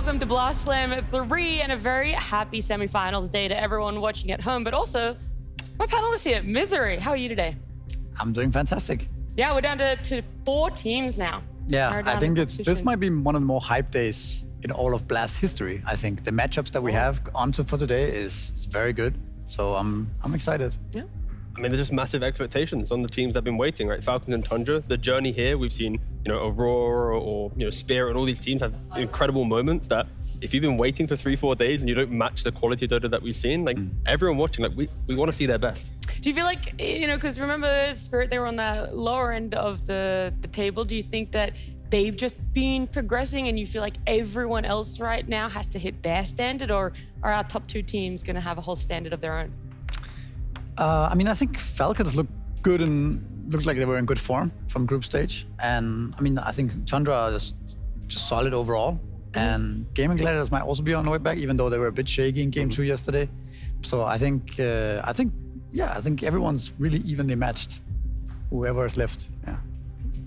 welcome to Blast Slam 3 and a very happy semifinals day to everyone watching at home, but also my panelists here. Misery, how are you today? I'm doing fantastic. Yeah, we're down to 4 teams now. Yeah, I think this might be one of the more hype days in all of Blast history. I think the matchups that we have onto for today is very good. So I'm excited. Yeah. I mean, there's just massive expectations on the teams that have been waiting, right? Falcons and Tundra, the journey here, we've seen, Aurora or, Spirit and all these teams have incredible moments that if you've been waiting for 3-4 days and you don't match the quality of Dota that we've seen, like everyone watching, like we want to see their best. Do you feel like, because remember Spirit, they were on the lower end of the table. Do you think that they've just been progressing and you feel like everyone else right now has to hit their standard, or are our top 2 teams going to have a whole standard of their own? I mean, I think Falcons looked good and looked like they were in good form from group stage. And I mean, I think Tundra is just solid overall. And Gaimin Gladiators might also be on the way back, even though they were a bit shaky in game 2 yesterday. So I think everyone's really evenly matched, whoever is left. Yeah.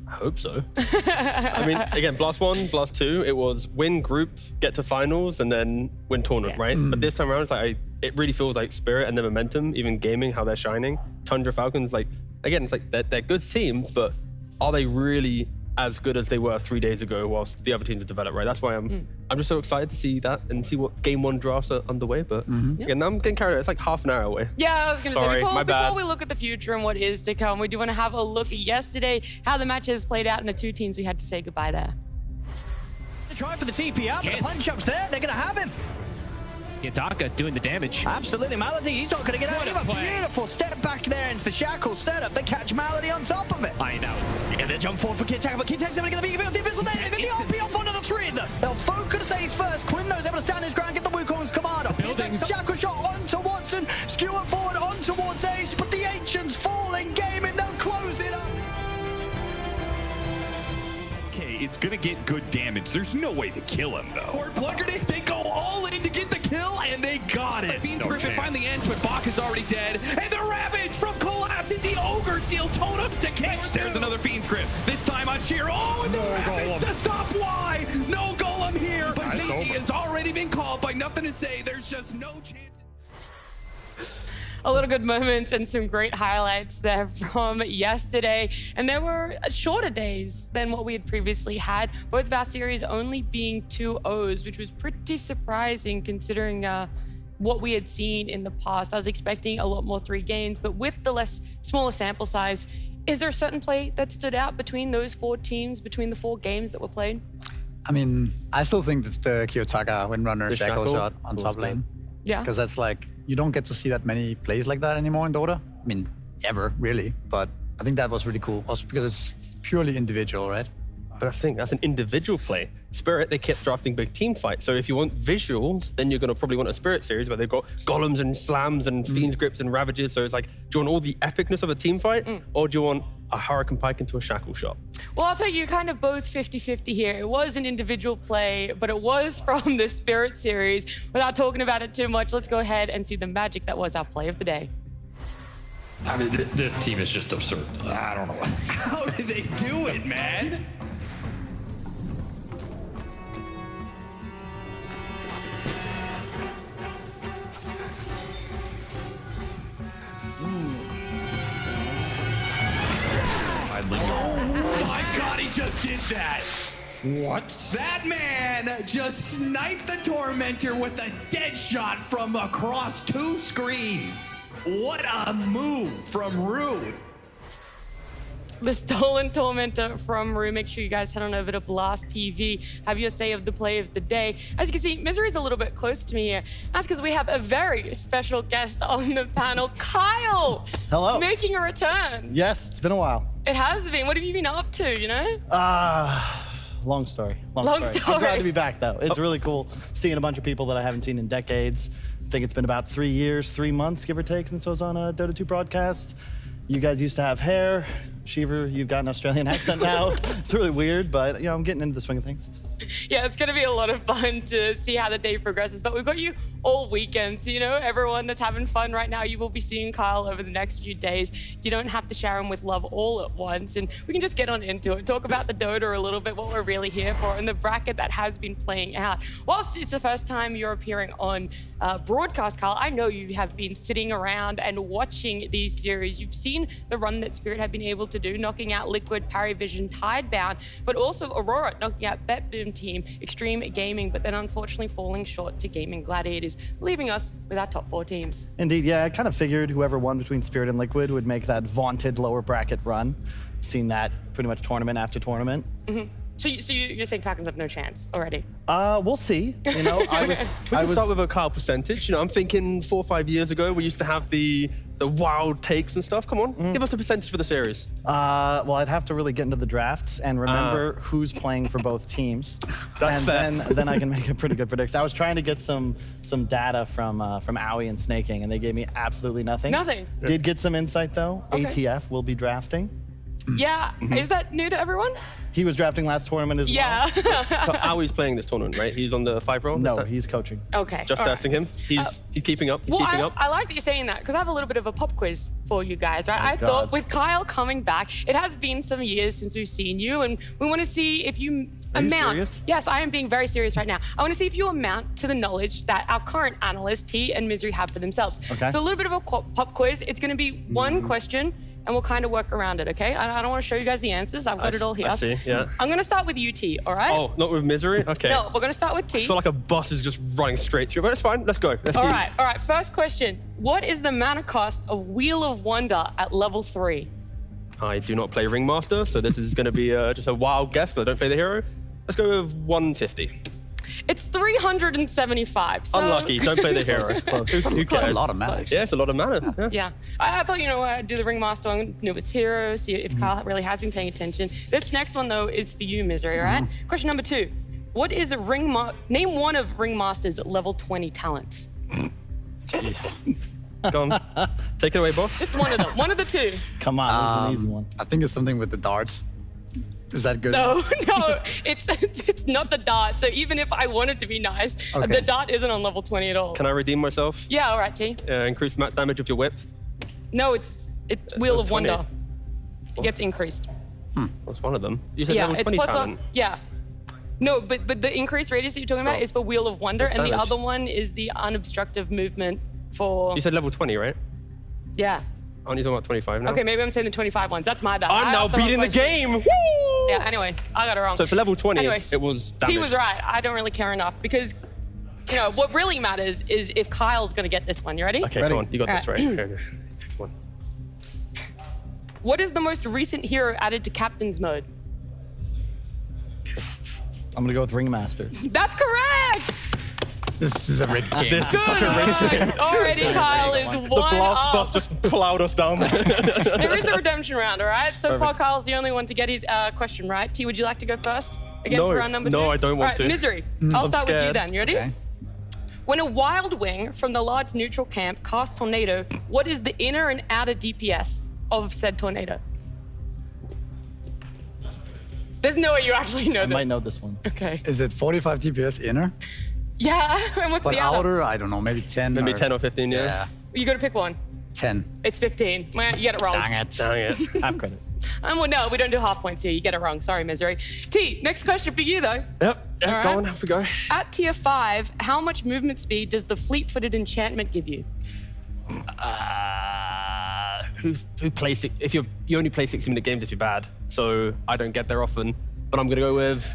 I hope so. I mean, again, Blast 1, Blast 2, it was win group, get to finals, and then win tournament, right? But this time around, it's like it really feels like Spirit and the momentum, even gaming, how they're shining. Tundra, Falcons, like, again, it's like they're good teams, but are they really as good as they were 3 days ago whilst the other teams are developed, right? That's why I'm just so excited to see that and see what game 1 drafts are underway. But again, now I'm getting carried away. It's like half an hour away. Yeah, I was going to say, before we look at the future and what is to come, we do want to have a look at yesterday, how the matches played out, and the 2 teams we had to say goodbye there. Try for the TP up, but the punch-up's there. They're going to have him. Yataka doing the damage. Absolutely, Malady, he's not going to get out of it. Beautiful step back there into the shackle setup. They catch Malady on top of it. I know. You get the jump forward for Kitaka, but Kita's able to get the big build, the Abyssal there, and then the RP off onto the 3 of them. They'll focus Ace first. Quinno's able to stand his ground, get the Wukong's command off. Kitaka's shackle shot onto Watson, skew it forward on towards Ace, but the Ancients falling, Gaimin, they'll close it up. Okay, it's gonna get good damage. There's no way to kill him, though. For Bluggerdy, they go all in to get the kill, and they got it. Fiend's Griffin finally ends, but Bach is already dead. And the Ravage from Collapse is the Ogre Seal totems to catch. There's another Fiend's Grip. This time on Sheer. Oh, and the Ravage to stop Y. No Golem here, but Leaky has already been called by nothing to say. There's just no chance. A lot of good moments and some great highlights there from yesterday. And there were shorter days than what we had previously had, both of our series only being 2-0s, which was pretty surprising considering what we had seen in the past. I was expecting a lot more 3 games, but with the smaller sample size, is there a certain play that stood out between those 4 teams, between the 4 games that were played? I mean, I still think it's the Kiyotaka Windrunner shackle shot on top lane. Yeah. Because that's like, you don't get to see that many plays like that anymore in Dota. I mean, ever, really. But I think that was really cool. Also because it's purely individual, right? But I think that's an individual play. Spirit, they kept drafting big team fights. So if you want visuals, then you're going to probably want a Spirit series where they've got golems and slams and Fiend's Grips and Ravages. So it's like, do you want all the epicness of a team fight? Or do you want a Hurricane Pike into a shackle shot? Well, I'll tell you, kind of both 50-50 here. It was an individual play, but it was from the Spirit series. Without talking about it too much, let's go ahead and see the magic that was our play of the day. I mean, this team is just absurd. I don't know. How did they do it, man? Oh my god, he just did that! What? That man just sniped the Tormentor with a dead shot from across 2 screens. What a move from Rude. The stolen Tormentor from Rue. Make sure you guys head on over to Blast TV. Have your say of the play of the day. As you can see, Misery's a little bit close to me here. That's because we have a very special guest on the panel, Kyle. Hello. Making a return. Yes, it's been a while. It has been. What have you been up to, you know? Long story. Long story. I'm glad to be back, though. It's really cool seeing a bunch of people that I haven't seen in decades. I think it's been about 3 years, 3 months, give or take, since I was on a Dota 2 broadcast. You guys used to have hair. Shiver, you've got an Australian accent now. It's really weird, but you know, I'm getting into the swing of things. Yeah, it's going to be a lot of fun to see how the day progresses. But we've got you all weekend. So, you know, everyone that's having fun right now, you will be seeing Kyle over the next few days. You don't have to shower him with love all at once. And we can just get on into it. Talk about the Dota a little bit, what we're really here for, and the bracket that has been playing out. Whilst it's the first time you're appearing on broadcast, Kyle, I know you have been sitting around and watching these series. You've seen the run that Spirit have been able to do, knocking out Liquid, Parivision, Tidebound, but also Aurora knocking out BetBoom team, Extreme Gaming, but then unfortunately falling short to Gaimin Gladiators, leaving us with our top 4 teams. Indeed, yeah, I kind of figured whoever won between Spirit and Liquid would make that vaunted lower bracket run. Seen that pretty much tournament after tournament. So you're saying Falcons have no chance already? We'll see. You know, We can start with a Kyle percentage. You know, I'm thinking 4 or 5 years ago, we used to have the wild takes and stuff. Come on, give us a percentage for the series. Well, I'd have to really get into the drafts and remember who's playing for both teams. That's fair. Then I can make a pretty good prediction. I was trying to get some data from Owie and Snaking, and they gave me absolutely nothing. Nothing. Did get some insight though. Okay. ATF will be drafting. Yeah, is that new to everyone? He was drafting last tournament as Yeah. So Awie's playing this tournament, right? He's on the 5 roll? well. No, he's coaching. Okay. Just all right. testing him. He's keeping up. He's Well, keeping up. I like that you're saying that because I have a little bit of a pop quiz for you guys, right? I God. thought with Kyle coming back, it has been some years since we've seen you, and we want to see if you amount. serious? Yes, I am being very serious right now. I want to see if you amount to the knowledge that our current analysts, T and Misery, have for themselves. Okay. So a little bit of a pop quiz. It's going to be one question, and we'll kind of work around it, okay? I don't want to show you guys the answers. I've got it all here. I see, yeah. I'm going to start with you, T, all right? Oh, not with Misery? Okay. No, we're going to start with T. I feel like a bus is just running straight through, but it's fine. Let's go. Let's see. All right. First question. What is the mana cost of Wheel of Wonder at level 3? I do not play Ringmaster, so this is going to be just a wild guess, but I don't play the hero. Let's go with 150. It's 375. So Unlucky. Don't play the hero. Who That's a cares? lot of mana. Yeah, it's a lot of mana. Yeah. Yeah. I thought, you know, I'd do the Ringmaster one, know its hero, see if Kyle really has been paying attention. This next one, though, is for you, Misery, all right? Question number 2. What is a name one of Ringmaster's level 20 talents? Jeez. Go on. Take it away, boss. Just one of them. One of the 2. Come on, this is an easy one. I think it's something with the darts. Is that good? No, it's not the dart. So even if I wanted to be nice, Okay. the dart isn't on level 20 at all. Can I redeem myself? Yeah, all right, T. Increase max damage with your whip. No, it's Wheel of 20. Wonder. It gets increased. What's one of them? You said Yeah, level it's 20 plus talent. yeah. No, but the increased radius that you're talking about Oh. is for Wheel of Wonder, That's and the damage. other one is the unobstructive movement for You said level 20, right? yeah. Aren't you talking about 25 now? Okay, maybe I'm saying the 25 ones. That's my bad. I'm I now asked the wrong beating the question. game. Woo! Yeah. Anyway, I got it wrong. So for level 20, Anyway, it was damage. T was right. I don't really care enough because, you know, what really matters is if Kyle's gonna get this one. You ready? Okay, Ready. come on. You got this All right. right. Okay. Next one. What is the most recent hero added to Captain's Mode? I'm gonna go with Ringmaster. That's correct. This is a rigged game. This is such a race. Already, Kyle is The one blast up. bus just plowed us down. There is a redemption round, all right? So far, Kyle's the only one to get his question right. T, would you like to go first? Again No. for round number 2? No, I don't want All right, to. Misery. I'll start with you scared. then. You ready? Okay. When a Wild Wing from the large neutral camp casts Tornado, what is the inner and outer DPS of said Tornado? There's no way you actually know I this. might know this one. Okay. Is it 45 DPS inner? Yeah, and what's But the other? outer, I don't know, maybe 10. Maybe 10 or 15, yeah. Yeah, You got to pick one. 10. It's 15. Well, you get it wrong. Dang it. Dang it. Half credit. Well, no, we don't do half points here. You get it wrong. Sorry, Misery. T, next question for you, though. Yep. All Go right. on, have a go. At tier 5, how much movement speed does the fleet-footed enchantment give you? Who plays it? If you only play 60-minute games if you're bad, so I don't get there often. But I'm gonna go with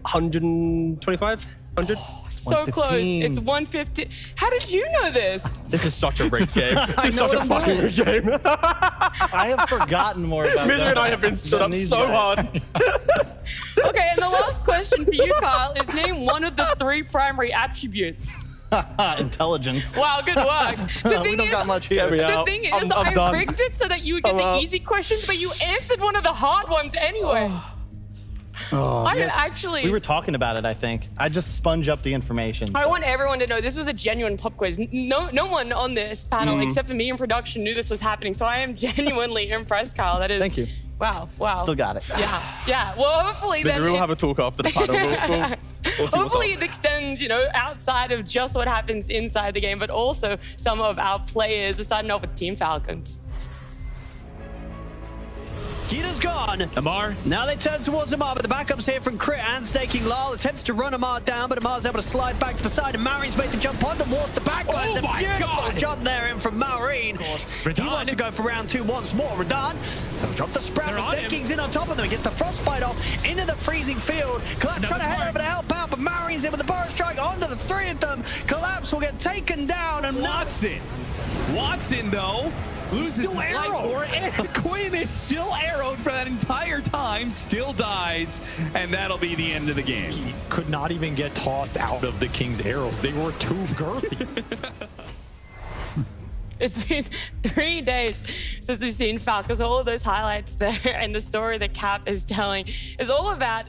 125, 100. So close. 115. It's 150. How did you know this? This is such a rigged game. This is know such a what I'm fucking rigged game. I have forgotten more about Misery that and I have been stood than up these so guys. hard. Okay, and the last question for you, Kyle, is name one of the 3 primary attributes. Intelligence. Wow, good work. The We don't got much here. The out. thing is, I'm I done. rigged it so that you would get I'm the out. easy questions, but you answered one of the hard ones anyway. I actually... We were talking about it, I think. I just sponge up the information. I so. want everyone to know this was a genuine pop quiz. No one on this panel, except for me in production, knew this was happening. So I am genuinely impressed, Kyle. That is... Thank you. Wow. Still got it. Yeah. Well, hopefully then... We'll have a talk after the panel. We'll see what's Hopefully up. it extends, outside of just what happens inside the game, but also some of our players. We're starting off with Team Falcons. Skeeter's gone. Amar. Now they turn towards Amar, but the backups here from Crit and Staking Lyle. Attempts to run Amar down, but Amar's able to slide back to the side, and Maureen's made the jump on towards the back. Oh a my beautiful God. jump there in from Maureen. He wants to go for round 2 once more. Radan, they'll drop the sprout. They're on Snaking's in on top of them. He gets the frostbite off into the freezing field. Collapse trying to head over to help out, but Maureen's in with the burrow strike onto the 3 of them. Collapse will get taken down, and Watson, though, loses his life. Quinn is still arrowed for that entire time, still dies, and that'll be the end of the game. He could not even get tossed out of the King's arrows. They were too girthy. It's been 3 days since we've seen Falcons. All of those highlights there and the story that Cap is telling is all about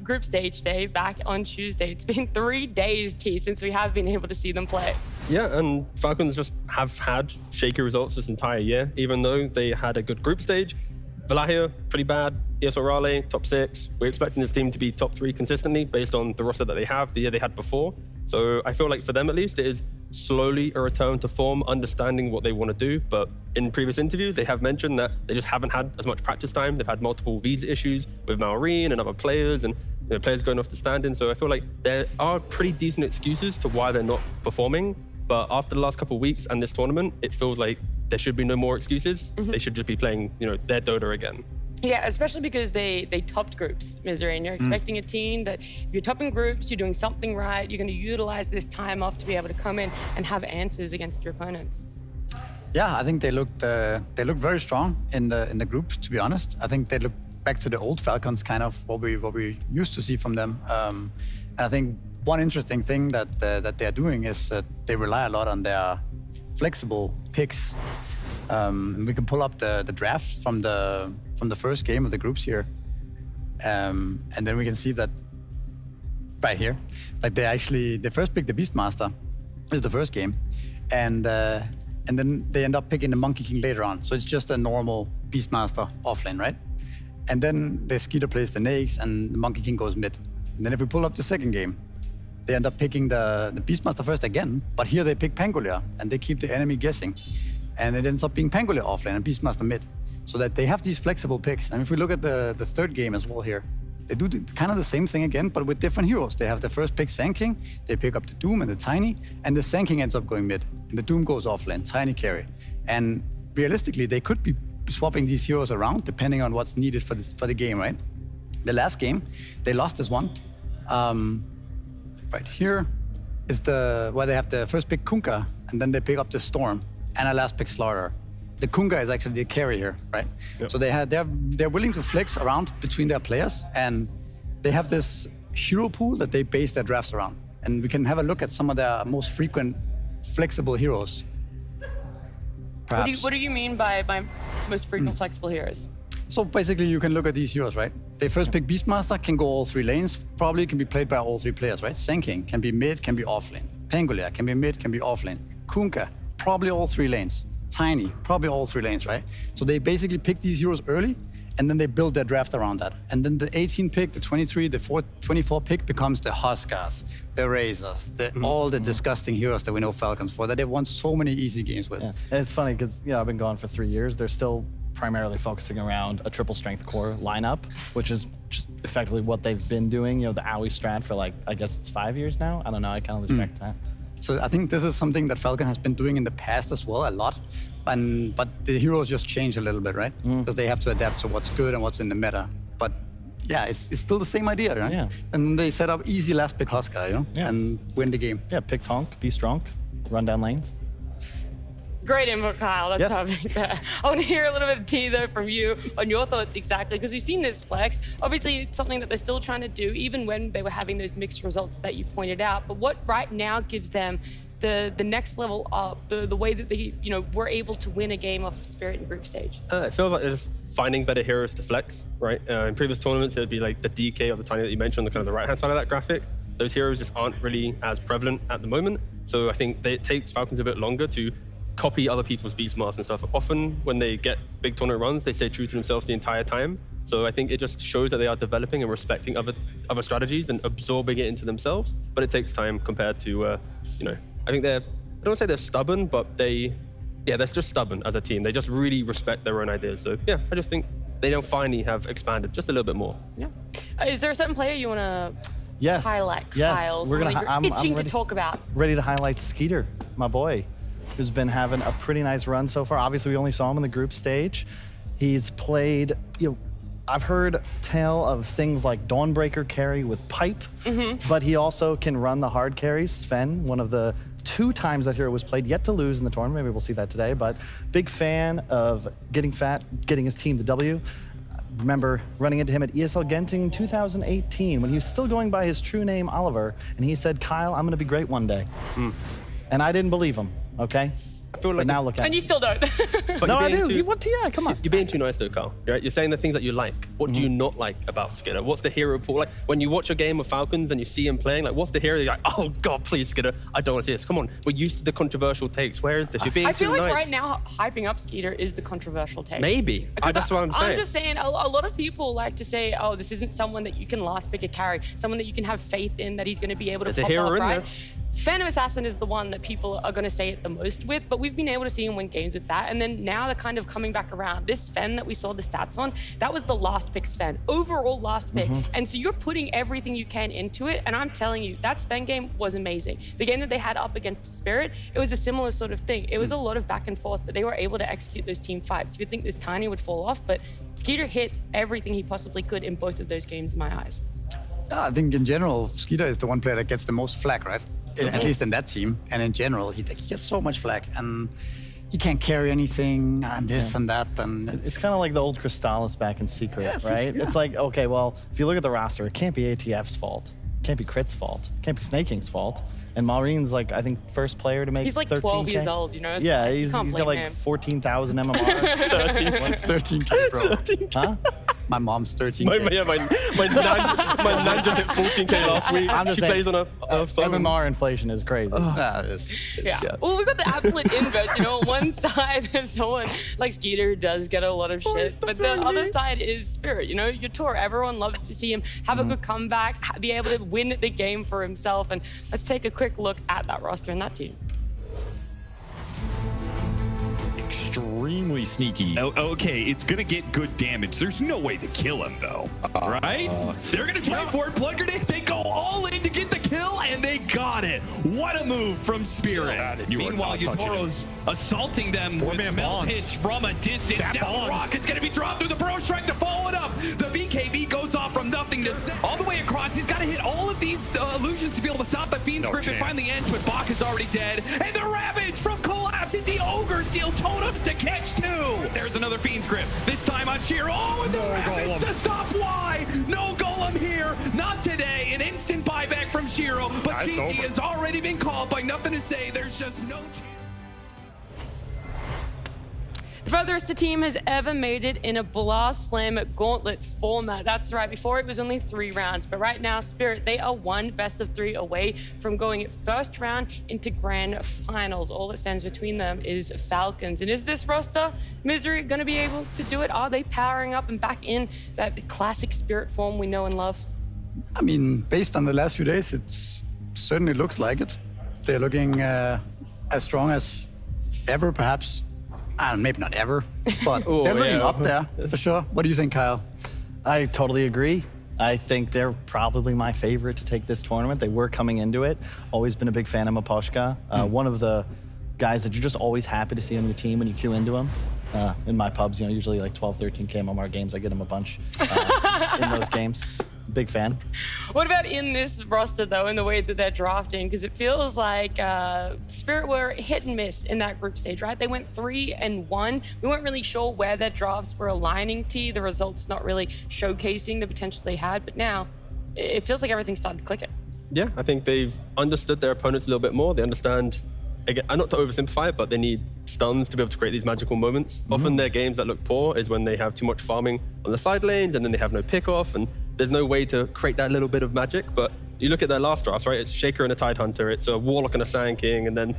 group stage day back on Tuesday. It's been 3 days, T, since we have been able to see them play. Yeah, and Falcons just have had shaky results this entire year, even though they had a good group stage. Valahia, pretty bad. Raleigh, top 6. We're expecting this team to be top 3 consistently based on the roster that they have, the year they had before. So I feel like for them at least, it is slowly a return to form, understanding what they want to do. But in previous interviews, they have mentioned that they just haven't had as much practice time. They've had multiple visa issues with Maureen and other players, and players going off the stand-in. So I feel like there are pretty decent excuses to why they're not performing. But after the last couple of weeks and this tournament, it feels like there should be no more excuses. They should just be playing, their Dota again. Yeah, especially because they topped groups, Misery, and you're expecting a team that if you're topping groups, you're doing something right, you're going to utilize this time off to be able to come in and have answers against your opponents. Yeah, I think they looked very strong in the group. To be honest, I think they look back to the old Falcons, kind of what we used to see from them. And I think one interesting thing that they're doing is that they rely a lot on their flexible picks. We can pull up the draft from the first game of the groups here, and then we can see that right here, like they first picked the Beastmaster. This is the first game, and then they end up picking the Monkey King later on. So it's just a normal Beastmaster offlane, right? And then the Skeeter plays the Nakes, and the Monkey King goes mid. And then if we pull up the second game, they end up picking the Beastmaster first again, but here they pick Pangolier, and they keep the enemy guessing. And it ends up being Pangolier offlane and Beastmaster mid. So that they have these flexible picks. And if we look at the third game as well here, they do kind of the same thing again, but with different heroes. They have the first pick Sand King, they pick up the Doom and the Tiny, and the Sand King ends up going mid, and the Doom goes offlane, Tiny carry. And realistically, they could be swapping these heroes around depending on what's needed for the game, right? The last game, they lost this one. Right here is where they have the first pick Kunkka, and then they pick up the Storm, and a last pick Slaughter. The Kunkka is actually the carry here, right? Yep. So they're willing to flex around between their players, and they have this hero pool that they base their drafts around. And we can have a look at some of their most frequent flexible heroes. Perhaps. What do you mean by most frequent flexible heroes? So basically, you can look at these heroes, right? They first pick Beastmaster, can go all 3 lanes, probably can be played by all 3 players, right? Sand King can be mid, can be offlane. Pangolier can be mid, can be offlane. Kunkka, probably all 3 lanes. Tiny, probably all 3 lanes, right? So they basically pick these heroes early, and then they build their draft around that. And then the 18 pick, the 23, the 24 pick becomes the Huskers, the Razors, all the disgusting heroes that we know Falcons for, that they've won so many easy games with. Yeah. And it's funny because I've been gone for 3 years. They're still primarily focusing around a triple strength core lineup, which is just effectively what they've been doing. The AoE strat for I guess it's 5 years now. I don't know. I kind of lose track of that. So I think this is something that Falcon has been doing in the past as well, a lot. But the heroes just change a little bit, right? Because they have to adapt to what's good and what's in the meta. But yeah, it's still the same idea, right? Yeah. And they set up easy last pick Husker, and win the game. Yeah, pick Tonk, be strong, run down lanes. Great input, Kyle. That's Yes. perfect there. I want to hear a little bit of tea, though, from you on your thoughts exactly, because we've seen this flex. Obviously, it's something that they're still trying to do, even when they were having those mixed results that you pointed out. But what right now gives them the next level up, the way that they were able to win a game off of Spirit in group stage? It feels like they're just finding better heroes to flex, right? In previous tournaments, it would be like the DK of the Tiny that you mentioned, on the kind of the right-hand side of that graphic. Those heroes just aren't really as prevalent at the moment. So I think it takes Falcons a bit longer to copy other people's beast masks and stuff. Often when they get big tournament runs, they stay true to themselves the entire time. So I think it just shows that they are developing and respecting other strategies and absorbing it into themselves. But it takes time compared to, I think I don't want to say they're stubborn, but they're just stubborn as a team. They just really respect their own ideas. So yeah, I just think they don't finally have expanded just a little bit more. Yeah. Is there a certain player you want to highlight, yes. Kyle? We're gonna. I'm itching ready, to talk about. Ready to highlight Skeeter, my boy, who's been having a pretty nice run so far. Obviously, we only saw him in the group stage. He's played, I've heard tell of things like Dawnbreaker carry with pipe, but he also can run the hard carries. Sven, one of the 2 times that hero was played, yet to lose in the tournament. Maybe we'll see that today, but big fan of getting his team the W. Remember running into him at ESL Genting 2018 when he was still going by his true name, Oliver, and he said, Kyle, I'm gonna be great one day. And I didn't believe him, okay? I feel like but now look at And you still don't. But no, I do. yeah, Come on. You're being too nice though, Carl. Right? You're saying the things that you like. What do you not like about Skidder? What's the hero pool? Like when you watch a game of Falcons and you see him playing, like what's the hero? You're like, oh God, please Skidder, I don't want to see this. Come on, we're used to the controversial takes. Where is this? You're being I feel too like nice. right now hyping up Skeeter is the controversial take. Maybe. That's what I'm saying. I'm just saying a lot of people like to say, oh, this isn't someone that you can last pick a carry, someone that you can have faith in that he's going to be able to There's a pop hero off, in right? there. Phantom Assassin is the one that people are going to say it the most with, but we've been able to see him win games with that. And then now they're kind of coming back around. This Sven that we saw the stats on, that was the last pick Sven, overall last pick. And so you're putting everything you can into it. And I'm telling you, that Sven game was amazing. The game that they had up against Spirit, it was a similar sort of thing. It was a lot of back and forth, but they were able to execute those team fights. You'd think this Tiny would fall off, but Skeeter hit everything he possibly could in both of those games in my eyes. I think in general, Skeeter is the one player that gets the most flack, right? At least in that team. And in general, he gets so much flack. And he can't carry anything and this and that. And it's kind of like the old Crystallis back in Secret, right? Yeah. It's like, okay, well, if you look at the roster, it can't be ATF's fault. It can't be Crit's fault. It can't be Snake King's fault. And Maureen's like, I think, first player to make He's like 13K. 12 years old, so yeah, he's got like him. 14,000 MMR. 13K, bro. Huh? My mom's 13K. My nan just hit 14K last week. I'm just She saying, plays on a phone. MMR inflation is crazy. Yeah. Well, we've got the absolute inverse. On one side, there's someone like Skeeter who does get a lot of shit, but the other side is Spirit. Your tour. Everyone loves to see him have a good comeback, be able to win the game for himself. And let's take a quick look at that roster and that team. Extremely sneaky. Okay, it's gonna get good damage. There's no way to kill him though, right? They're gonna try for it. Blood Grenade, they go all in to get the kill, and they got it. What a move from Spirit. Meanwhile, Yutoro's assaulting them with Melt Hitch from a distance. Now the rocket's gonna be dropped through the Burrow Strike to follow it up. The BKB goes off from nothing to all the way across. He's gotta hit all of these illusions to be able to stop the Fiend's Grip. It finally ends, but Bach is already dead. And the Ravage from Collapse is the Ogre Seal Totems to catch too. There's another Fiend's Grip. This time on Sheer. Oh, and the Ravage to stop. Why? No Golem here. Not today. An instant buyback from Shiro. But GG has already been called by nothing to say. There's just no chance. The furthest a team has ever made it in a Blast Slam Gauntlet format. That's right, before it was only 3 rounds, but right now, Spirit, they are one best of 3 away from going first round into grand finals. All that stands between them is Falcons. And is this roster, Misery, gonna be able to do it? Are they powering up and back in that classic Spirit form we know and love? I mean, based on the last few days, it certainly looks like it. They're looking as strong as ever, perhaps. Maybe not ever, but they're looking up there for sure. What do you think, Kyle? I totally agree. I think they're probably my favorite to take this tournament. They were coming into it. Always been a big fan of Maposhka. One of the guys that you're just always happy to see on your team when you queue into him. In my pubs, usually like 12, 13K MMR games. I get him a bunch in those games. Big fan. What about in this roster, though, in the way that they're drafting? Because it feels like Spirit were hit and miss in that group stage, right? They went 3-1. We weren't really sure where their drafts were aligning to. The results not really showcasing the potential they had. But now, it feels like everything started clicking. Yeah, I think they've understood their opponents a little bit more. They understand, again, not to oversimplify it, but they need stuns to be able to create these magical moments. Often their games that look poor is when they have too much farming on the side lanes and then they have no pickoff and there's no way to create that little bit of magic. But you look at their last drafts, right? It's Shaker and a Tidehunter, it's a Warlock and a Sand King, and then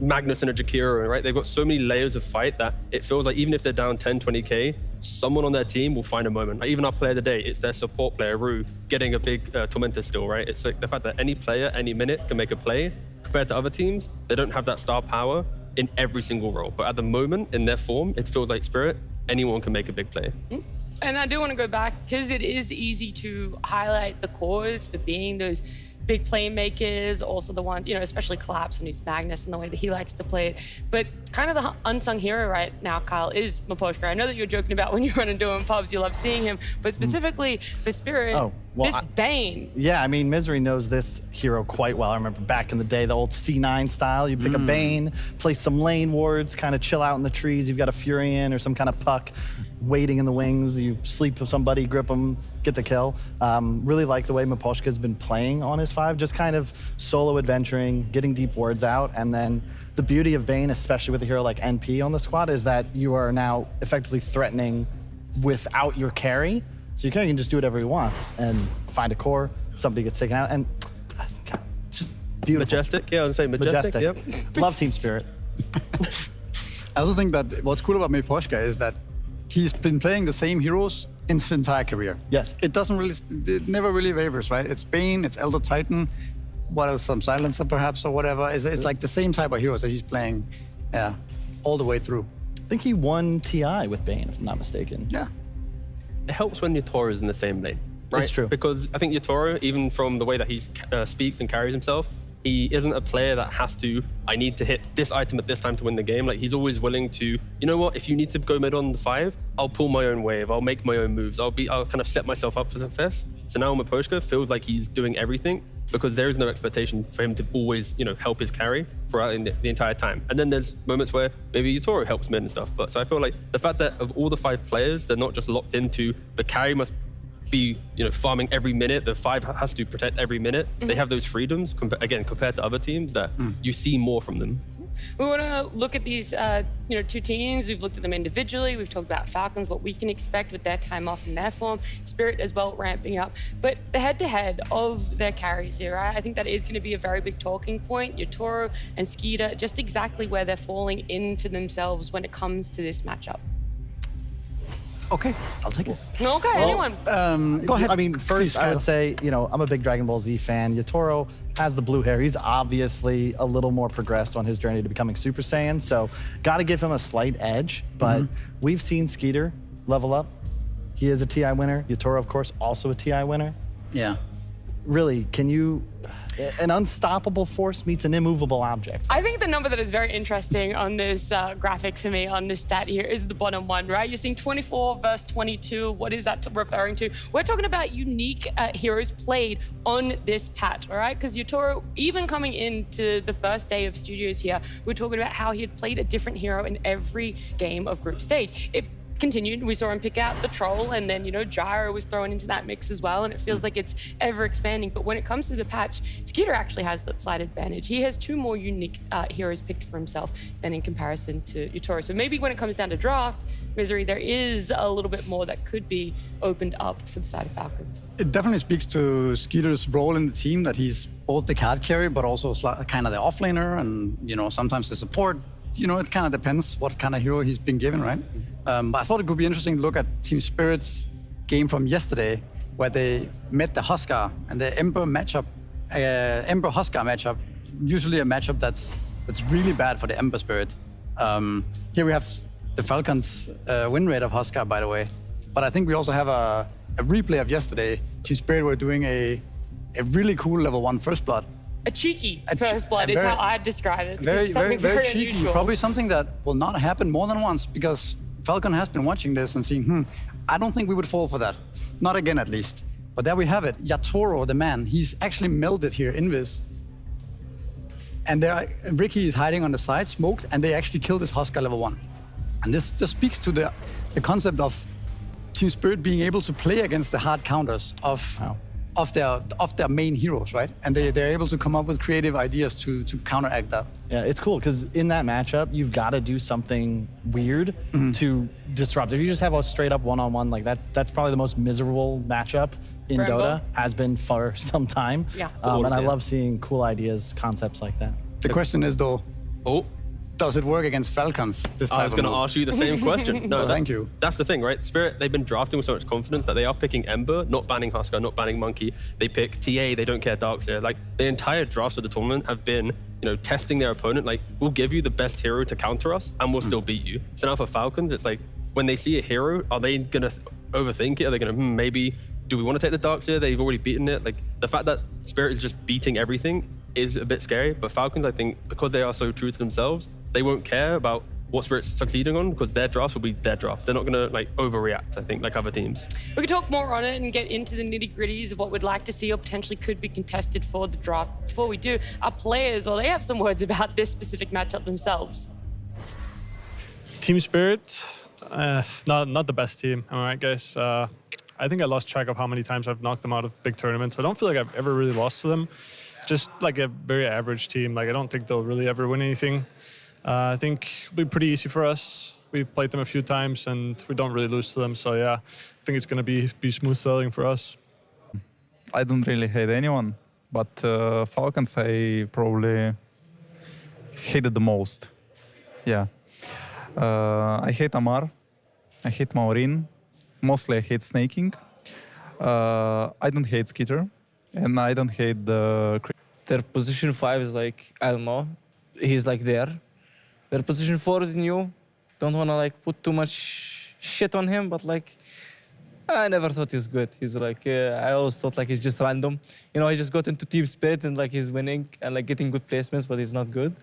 Magnus and a Jakiro, right? They've got so many layers of fight that it feels like even if they're down 10, 20k, someone on their team will find a moment. Like even our player of the day, it's their support player, Rue, getting a big Tormentor still, right? It's like the fact that any player, any minute can make a play. Compared to other teams, they don't have that star power in every single role. But at the moment, in their form, it feels like Spirit, anyone can make a big play. And I do want to go back because it is easy to highlight the cores for being those big playmakers, also the ones, especially Collapse and his Magnus and the way that he likes to play it. But kind of the unsung hero right now, Kyle, is Miposhka. I know that you're joking about when you run into him in pubs, you love seeing him, but specifically for Spirit, this Bane. Yeah, I mean, Misery knows this hero quite well. I remember back in the day, the old C9 style. You pick a Bane, play some lane wards, kind of chill out in the trees. You've got a Furion or some kind of puck waiting in the wings. You sleep with somebody, grip them, get the kill. Really like the way Miposhka's been playing on his 5, just kind of solo adventuring, getting deep wards out. And then the beauty of Bane, especially with a hero like NP on the squad, is that you are now effectively threatening without your carry. So your carry can just do whatever he wants and find a core, somebody gets taken out, and just beautiful. Majestic, yeah, I was saying majestic. Yep. Love Team Spirit. I also think that what's cool about Miposhka is that he's been playing the same heroes in his entire career. Yes. It never really wavers, right? It's Bane, it's Elder Titan, what else, some Silencer perhaps or whatever. It's like the same type of heroes that he's playing all the way through. I think he won TI with Bane, if I'm not mistaken. Yeah. It helps when Yatoro is in the same lane, right? It's true. Because I think Yatoro, even from the way that he speaks and carries himself, he isn't a player that has to, I need to hit this item at this time to win the game. Like he's always willing to, you know what, if you need to go mid on the 5, I'll pull my own wave, I'll make my own moves, I'll kind of set myself up for success. So now Miposhka feels like he's doing everything because there is no expectation for him to always, help his carry throughout the entire time. And then there's moments where maybe Yatoro helps mid and stuff. But so I feel like the fact that of all the 5 players, they're not just locked into the carry must be, farming every minute. The 5 has to protect every minute. They have those freedoms, compared to other teams that you see more from them. We want to look at these, 2 teams. We've looked at them individually. We've talked about Falcons, what we can expect with their time off and their form. Spirit as well ramping up. But the head-to-head of their carries here, right? I think that is going to be a very big talking point. Yatoro and Skeeter, just exactly where they're falling in for themselves when it comes to this matchup. Okay, I'll take it. Okay, anyone. Go ahead. I mean, first, I would say, I'm a big Dragon Ball Z fan. Yatoro has the blue hair. He's obviously a little more progressed on his journey to becoming Super Saiyan, so got to give him a slight edge. But we've seen Skeeter level up. He is a TI winner. Yatoro, of course, also a TI winner. Yeah. Really, an unstoppable force meets an immovable object. I think the number that is very interesting on this graphic for me, on this stat here, is the bottom one, right? You're seeing 24 versus 22. What is that referring to? We're talking about unique heroes played on this patch, all right? Because Yatoro, even coming into the first day of studios here, we're talking about how he had played a different hero in every game of group stage. It continued. We saw him pick out the Troll, and then, Gyro was thrown into that mix as well, and it feels like it's ever expanding. But when it comes to the patch, Skeeter actually has that slight advantage. He has 2 more unique heroes picked for himself than in comparison to Yatoro. So maybe when it comes down to draft, Misery, there is a little bit more that could be opened up for the side of Falcons. It definitely speaks to Skeeter's role in the team, that he's both the card carry, but also kind of the offlaner and, sometimes the support. It kind of depends what kind of hero he's been given, right? But I thought it could be interesting to look at Team Spirit's game from yesterday, where they met the Huskar and the Ember matchup, Ember-Huskar matchup, usually a matchup that's really bad for the Ember Spirit. Here we have the Falcons win rate of Huskar, by the way. But I think we also have a replay of yesterday. Team Spirit were doing a really cool level 1 First Blood. A cheeky First Blood is how I'd describe it. Very cheeky. Unusual. Probably something that will not happen more than once, because Falcon has been watching this and seeing, I don't think we would fall for that. Not again, at least. But there we have it. Yatoro, the man, he's actually melded here in this. And Ricky is hiding on the side, smoked, and they actually killed this Huskar level 1. And this just speaks to the concept of Team Spirit being able to play against the hard counters of of their main heroes, right? And they're able to come up with creative ideas to counteract that. Yeah, it's cool because in that matchup, you've got to do something weird to disrupt. If you just have a straight up one-on-one, like that's probably the most miserable matchup in Rambo. Dota, has been for some time. Yeah. And I love seeing cool ideas, concepts like that. The question is though, Oh, does it work against Falcons this time? I was going to ask you the same question. No, Thank you. That's the thing, right? Spirit, they've been drafting with so much confidence that they are picking Ember, not banning Husker, not banning Monkey. They pick TA, they don't care Darkseer. Like, the entire drafts of the tournament have been, testing their opponent. Like, we'll give you the best hero to counter us, and we'll still beat you. So now for Falcons, it's like, when they see a hero, are they going to overthink it? Are they going to, maybe, do we want to take the Darkseer? They've already beaten it. Like, the fact that Spirit is just beating everything is a bit scary. But Falcons, I think, because they are so true to themselves, they won't care about what Spirit's succeeding on because their drafts will be their drafts. They're not going to overreact, I think, like other teams. We could talk more on it and get into the nitty-gritties of what we'd like to see or potentially could be contested for the draft. Before we do, our players, they have some words about this specific matchup themselves. Team Spirit, not the best team. Am I right, guys? I think I lost track of how many times I've knocked them out of big tournaments. I don't feel like I've ever really lost to them. Just like a very average team. Like I don't think they'll really ever win anything. I think it'll be pretty easy for us. We've played them a few times and we don't really lose to them. So yeah, I think it's gonna be smooth sailing for us. I don't really hate anyone, but Falcons I probably hated the most. Yeah. I hate Amar. I hate Maureen. Mostly I hate snaking. I don't hate Skitter. And I don't hate the... Their position 5 is like, I don't know, he's like there. Their position 4 is new. Don't want to put too much shit on him, but I never thought he's good. He's I always thought he's just random. He just got into Team Spirit and he's winning and getting good placements, but he's not good.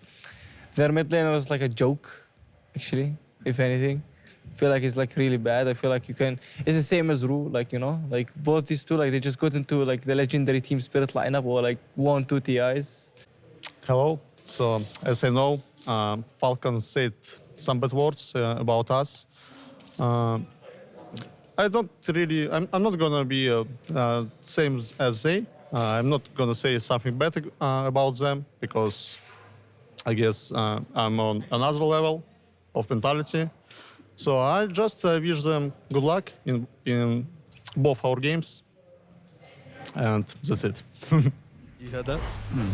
Their mid laner is a joke, actually, if anything. I feel like he's really bad. I feel like you can. It's the same as Ru, both these two, they just got into the legendary Team Spirit lineup or 1-2 TIs. Hello. So as I know, Falcons said some bad words about us. I don't really. I'm not gonna be same as they. I'm not gonna say something bad about them because I guess I'm on another level of mentality. So I just wish them good luck in both our games, and that's it. You heard that?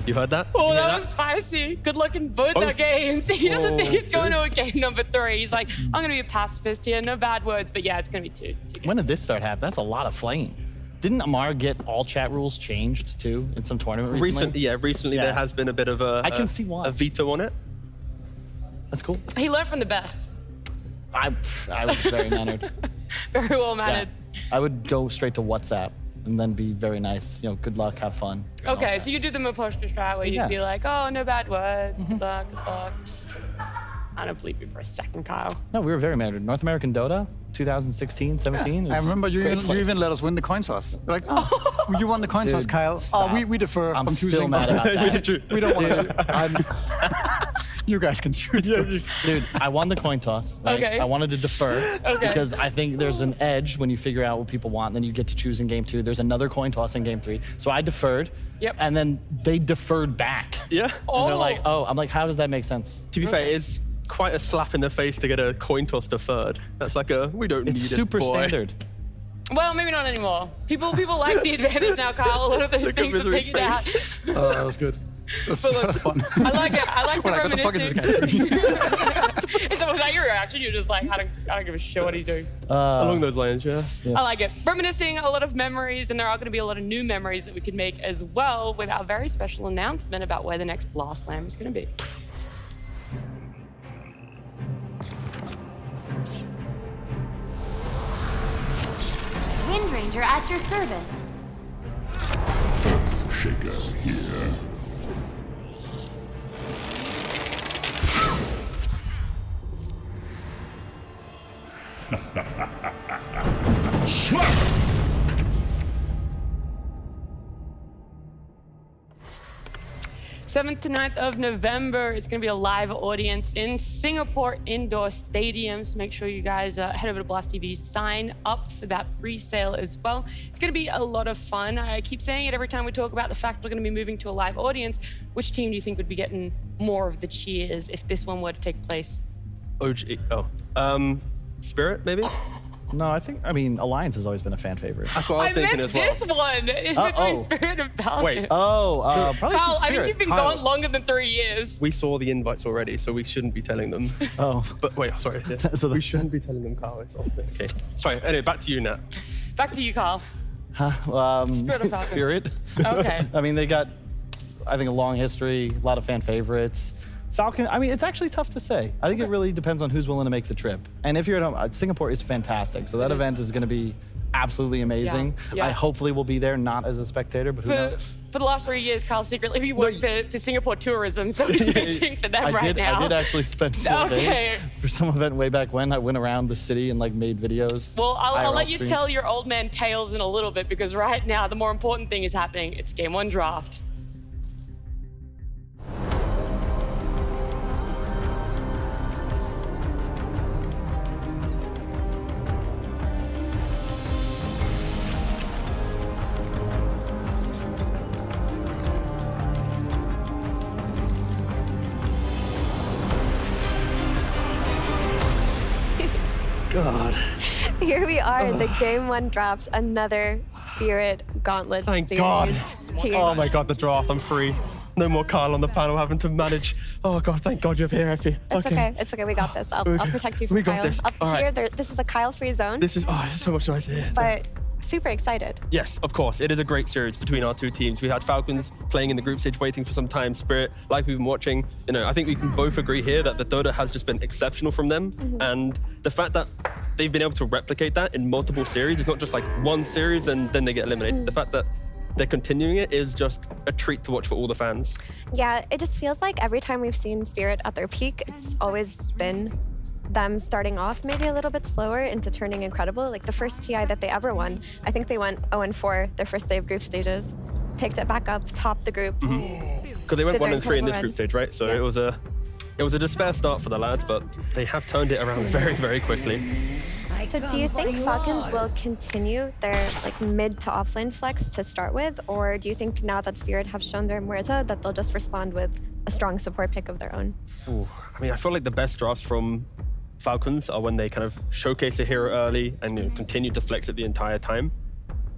You heard that? Oh, that was spicy. Good luck in both our games. He doesn't think he's going to a game number 3. He's like, I'm going to be a pacifist here. No bad words, but yeah, it's going to be 2. When did this start happening? That's a lot of flame. Didn't Amar get all chat rules changed too in some tournament recently? Recently there has been a bit of I can see why. A veto on it. That's cool. He learned from the best. I was very mannered. Very well mannered. Yeah. I would go straight to WhatsApp and then be very nice. Good luck, have fun. Okay, so you do the Maposhka strat where you'd be like, oh, no bad words. Good luck, good luck. I don't believe you for a second, Kyle. No, we were very mannered. North American Dota, 2016, 17. Yeah. I remember you even let us win the coin toss. You're like, oh, you won the coin toss, Kyle. Stop. Oh, we defer I'm from choosing. still mad about that. we don't want to. You guys can choose. Dude, I won the coin toss. Right? Okay. I wanted to defer because I think there's an edge when you figure out what people want, and then you get to choose in game 2. There's another coin toss in game 3. So I deferred. Yep. And then they deferred back. Yeah. And they're like, oh, I'm like, how does that make sense? To be fair, it's quite a slap in the face to get a coin toss deferred. That's we don't need it, It's super standard. Well, maybe not anymore. People like the advantage now, Kyle. A lot of those things are figured out. Oh, that was good. But look, fun. I like it. I like the reminiscing. Is Was that your reaction? You're just like, I don't give a shit what he's doing. Along those lines, yeah. I like it. Reminiscing a lot of memories, and there are going to be a lot of new memories that we can make as well with our very special announcement about where the next Blast Slam is going to be. Wind Ranger at your service. Shaker here. Slap! 7th to 9th of November, it's going to be a live audience in Singapore indoor stadiums. Make sure you guys head over to Blast TV, sign up for that pre-sale as well. It's going to be a lot of fun. I keep saying it every time we talk about the fact we're going to be moving to a live audience. Which team do you think would be getting more of the cheers if this one were to take place? Spirit, maybe? No, I mean, Alliance has always been a fan favorite. That's what I was thinking as well. This one is between Spirit and Falcons. Wait. Probably Kyle, some I think Spirit. you've been Kyle. gone longer than 3 years. We saw the invites already, so we shouldn't be telling them. Oh. But wait, sorry. So we shouldn't be telling them, Kyle. It's off. Okay. Sorry, anyway, back to you, Nat. Back to you, Kyle. Spirit or Falcons? Spirit. Okay. I mean, they got, I think, a long history, a lot of fan favorites. Falcon, I mean, it's actually tough to say. I think it really depends on who's willing to make the trip. And if you're at home, Singapore is fantastic. So that event is going to be absolutely amazing. Yeah. I hopefully will be there, not as a spectator, but who knows? For the last 3 years, Kyle secretly worked for Singapore tourism, so he's pitching for them right now. I did actually spend 4 days for some event way back when. I went around the city and like made videos. Well, I'll let you stream. tell your old man tales in a little bit, because right now the more important thing is happening. It's Game 1 draft. God. Here we are in the Game 1 draft, another Spirit Gauntlet Thank series. God. team. Oh my God, the draft, I'm free. No more Kyle on the panel having to manage. Oh God, thank God you're here, Effie. It's okay. It's okay. We got this. I'll protect you from We got Kyle. this. Up All here, right. this is a Kyle-free zone, This is so much nicer here. but super excited. Yes, of course. It is a great series between our two teams. We had Falcons playing in the group stage, waiting for some time. Spirit, like we've been watching, I think we can both agree here that the Dota has just been exceptional from them. And the fact that they've been able to replicate that in multiple series, it's not just like one series and then they get eliminated. The fact that they're continuing it is just a treat to watch for all the fans. Yeah, it just feels like every time we've seen Spirit at their peak, it's always been them starting off maybe a little bit slower into turning incredible. Like the first TI that they ever won, I think they went 0-4 their first day of group stages, picked it back up, topped the group. Because they went 1-3 in this group stage, right? So it was a despair start for the lads, but they have turned it around very, very quickly. So do you think Falcons will continue their mid to offlane flex to start with, or do you think now that Spirit have shown their Muerta that they'll just respond with a strong support pick of their own? Ooh, I mean, I feel like the best drafts from Falcons are when they kind of showcase a hero early and continue to flex it the entire time.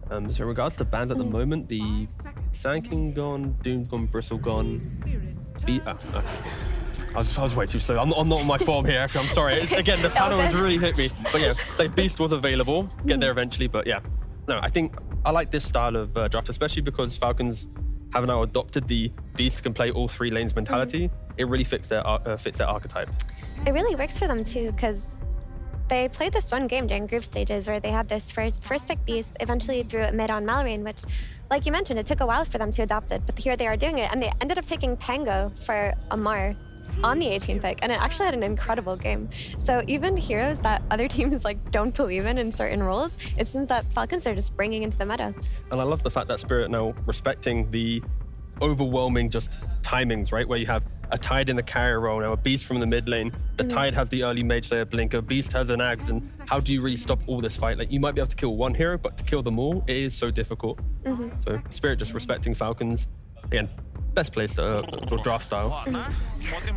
So in regards to bans at the moment, the Sand King gone, Doom gone, Bristle gone, I was way too slow. I'm not on my form here, actually. I'm sorry. Again, the panel has really hit me. But yeah, say Beast was available. Get there eventually, but yeah. No, I think I like this style of draft, especially because Falcons have now adopted the Beast can play all 3 lanes mentality. It really fits their archetype. It really works for them too, because they played this one game during group stages where they had this first pick Beast, eventually threw it mid on Malrain, which, like you mentioned, it took a while for them to adopt it, but here they are doing it, and they ended up taking Pango for Amar on the 18 pick, and it actually had an incredible game. So even heroes that other teams don't believe in certain roles, it seems that Falcons are just bringing into the meta. And I love the fact that Spirit now respecting the overwhelming just timings, right? Where you have a Tide in the carrier role, now a Beast from the mid lane. The Tide has the early Mage Slayer blink, a Beast has an Axe, and how do you really stop all this fight? Like, you might be able to kill one hero, but to kill them all, it is so difficult. So Spirit just respecting Falcons. Again, best place to draft style.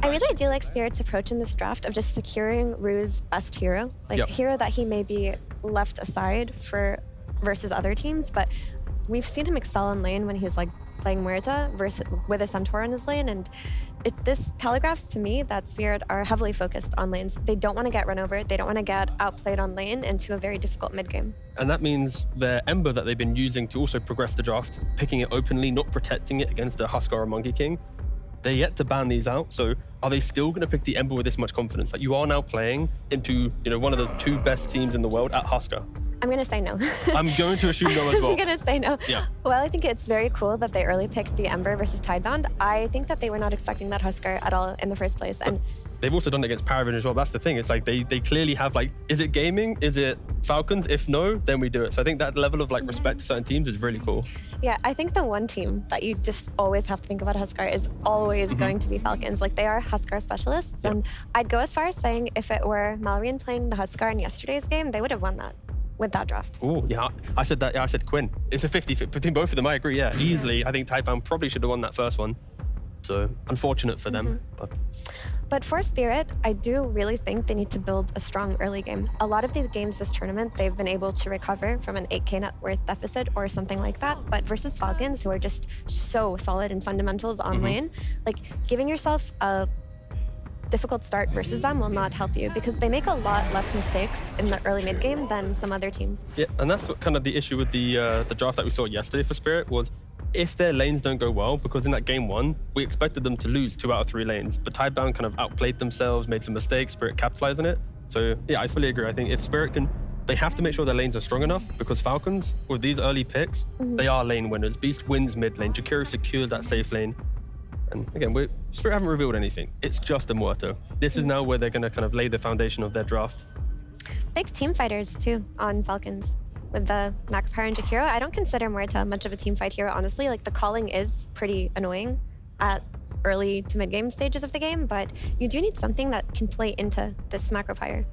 I really do like Spirit's approach in this draft of just securing Rue's best hero, hero that he may be left aside versus other teams, but we've seen him excel in lane when he's playing Muerta with a Centaur in his lane, and this telegraphs to me that Spirit are heavily focused on lanes. They don't want to get run over, they don't want to get outplayed on lane into a very difficult mid game. And that means their Ember that they've been using to also progress the draft, picking it openly, not protecting it against a Huskar or Monkey King, they're yet to ban these out. So are they still going to pick the Ember with this much confidence? Like, you are now playing into one of the 2 best teams in the world at Huskar. I'm going to say no. I'm going to assume no as well. I'm going to say no. Yeah. Well, I think it's very cool that they early picked the Ember versus Tidebound. I think that they were not expecting that Huskar at all in the first place. And they've also done it against Paravision as well. That's the thing. It's like they clearly have like, is it Gaimin? Is it Falcons? If no, then we do it. So I think that level of like respect to certain teams is really cool. Yeah, I think the one team that you just always have to think about Huskar is always going to be Falcons. Like they are Huskar specialists. And I'd go as far as saying if it were Mallorean playing the Huskar in yesterday's game, they would have won that with that draft. Oh, yeah. I said that. Yeah, I said Quinn. It's a 50-50 between both of them. I agree. Yeah, easily. I think Taipan probably should have won that first one. So unfortunate for them. But for Spirit, I do really think they need to build a strong early game. A lot of these games this tournament, they've been able to recover from an 8K net worth deficit or something like that. But versus Falcons, who are just so solid in fundamentals on lane, like giving yourself a difficult start versus them will not help you because they make a lot less mistakes in the early mid game than some other teams. Yeah, and that's what kind of the issue with the draft that we saw yesterday for Spirit was if their lanes don't go well, because in that game 1, we expected them to lose 2 out of 3 lanes, but Tidebound kind of outplayed themselves, made some mistakes, Spirit capitalized on it. So yeah, I fully agree. I think if Spirit can, they have to make sure their lanes are strong enough because Falcons, with these early picks, they are lane winners. Beast wins mid lane, Jakiro secures that safe lane. And again, Spirit haven't revealed anything. It's just a Muerto. This is now where they're gonna kind of lay the foundation of their draft. Big team fighters too on Falcons. With the Macropyre and Jakiro, I don't consider Muerta much of a team fight hero, honestly. Like the calling is pretty annoying at early to mid game stages of the game, but you do need something that can play into this Macropyre.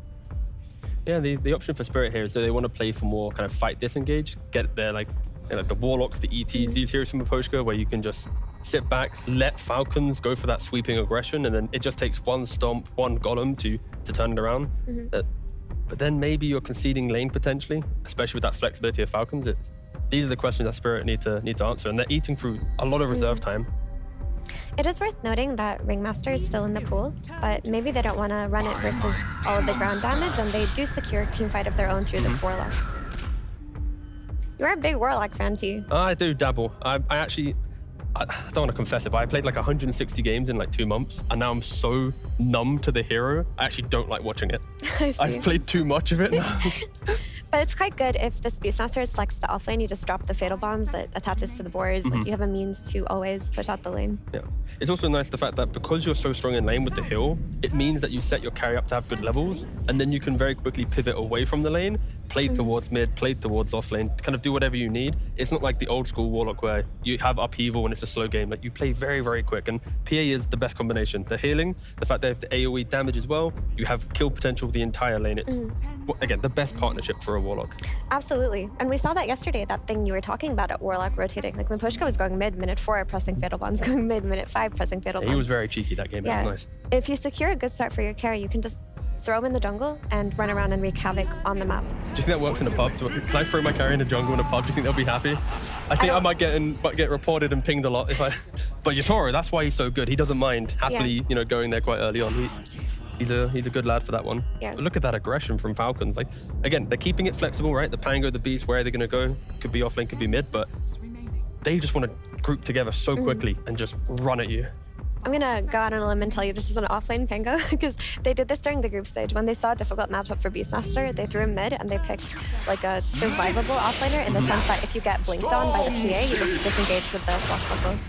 Yeah, the option for Spirit here is that they want to play for more kind of fight disengage, get their like the Warlocks, the ETs, these heroes from Aposhka, where you can just sit back, let Falcons go for that sweeping aggression, and then it just takes one stomp, one golem to turn it around. But then maybe you're conceding lane potentially, especially with that flexibility of Falcons. These are the questions that Spirit need to answer, and they're eating through a lot of reserve time. It is worth noting that Ringmaster is still in the pool, but maybe they don't want to run it versus all of the ground damage, and they do secure a team fight of their own through this Warlock. You're a big Warlock fan, T. I do dabble. I don't want to confess it, but I played like 160 games in like 2 months, and now I'm so numb to the hero, I actually don't like watching it. I've played too much of it now. But it's quite good if this Beastmaster selects to offlane, you just drop the Fatal Bombs that attaches to the boars. Like you have a means to always push out the lane. Yeah. It's also nice the fact that because you're so strong in lane with the heal, it means that you set your carry up to have good levels, and then you can very quickly pivot away from the lane, play towards mid, play towards offlane, kind of do whatever you need. It's not like the old school Warlock where you have upheaval when it's a slow game. Like you play very, very quick, and PA is the best combination. The healing, the fact they have the AoE damage as well, you have kill potential with the entire lane. It's, again, the best partnership for a Warlock. Absolutely. And we saw that yesterday, that thing you were talking about at Warlock rotating. Like when Pushka was going mid, minute 4, pressing Fatal Bombs, going mid, minute 5, pressing Fatal Bombs. He was very cheeky that game. Yeah. It was nice. If you secure a good start for your carry, you can just throw him in the jungle and run around and wreak havoc on the map. Do you think that works in a pub? Can I throw my carry in the jungle in a pub? Do you think they'll be happy? I think I might get reported and pinged a lot if I. But Yatoro, that's why he's so good. He doesn't mind happily, going there quite early on. He's a good lad for that one. Yeah. But look at that aggression from Falcons. Like again, they're keeping it flexible, right? The Pango, the Beast, where are they going to go? Could be offlane, could be mid, but they just want to group together so quickly and just run at you. I'm gonna go out on a limb and tell you this is an offlane Pango because they did this during the group stage. When they saw a difficult matchup for Beastmaster, they threw him mid and they picked like a survivable offlaner in the sense that if you get blinked on by the PA, you just disengage with the swashbuckle.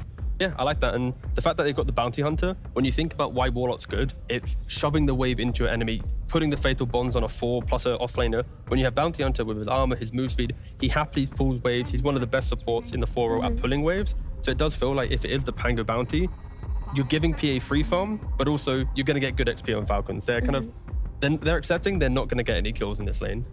Yeah, I like that. And the fact that they've got the Bounty Hunter, when you think about why Warlock's good, it's shoving the wave into your enemy, putting the Fatal Bonds on a 4 plus an offlaner. When you have Bounty Hunter with his armor, his move speed, he happily pulls waves. He's one of the best supports in the 4-row at pulling waves. So it does feel like if it is the Pango Bounty, you're giving PA free farm, but also you're going to get good XP on Falcons. They're kind of, they're accepting they're not going to get any kills in this lane.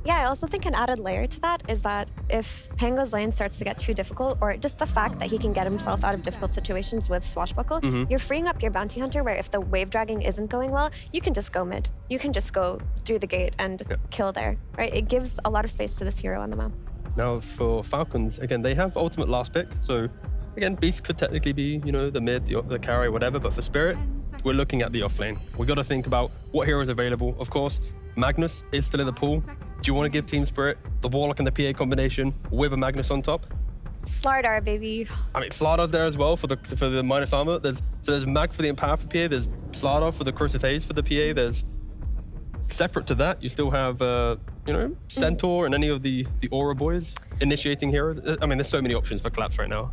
Yeah, I also think an added layer to that is that if Pango's lane starts to get too difficult, or just the fact that he can get himself out of difficult situations with Swashbuckle, you're freeing up your Bounty Hunter where if the wave dragging isn't going well, you can just go mid. You can just go through the gate and kill there, right? It gives a lot of space to this hero on the map. Now for Falcons, again, they have ultimate last pick, so again, Beast could technically be, the mid, the carry, whatever, but for Spirit, we're looking at the offlane. We got to think about what heroes are available. Of course, Magnus is still in the pool. Do you want to give Team Spirit the Warlock and the PA combination with a Magnus on top? Slardar, baby. I mean, Slardar's there as well for the minus armor. There's Mag for the Empower for PA. There's Slardar for the Crucifix for the PA. There's separate to that, you still have Centaur and any of the Aura boys initiating heroes. I mean, there's so many options for Collapse right now.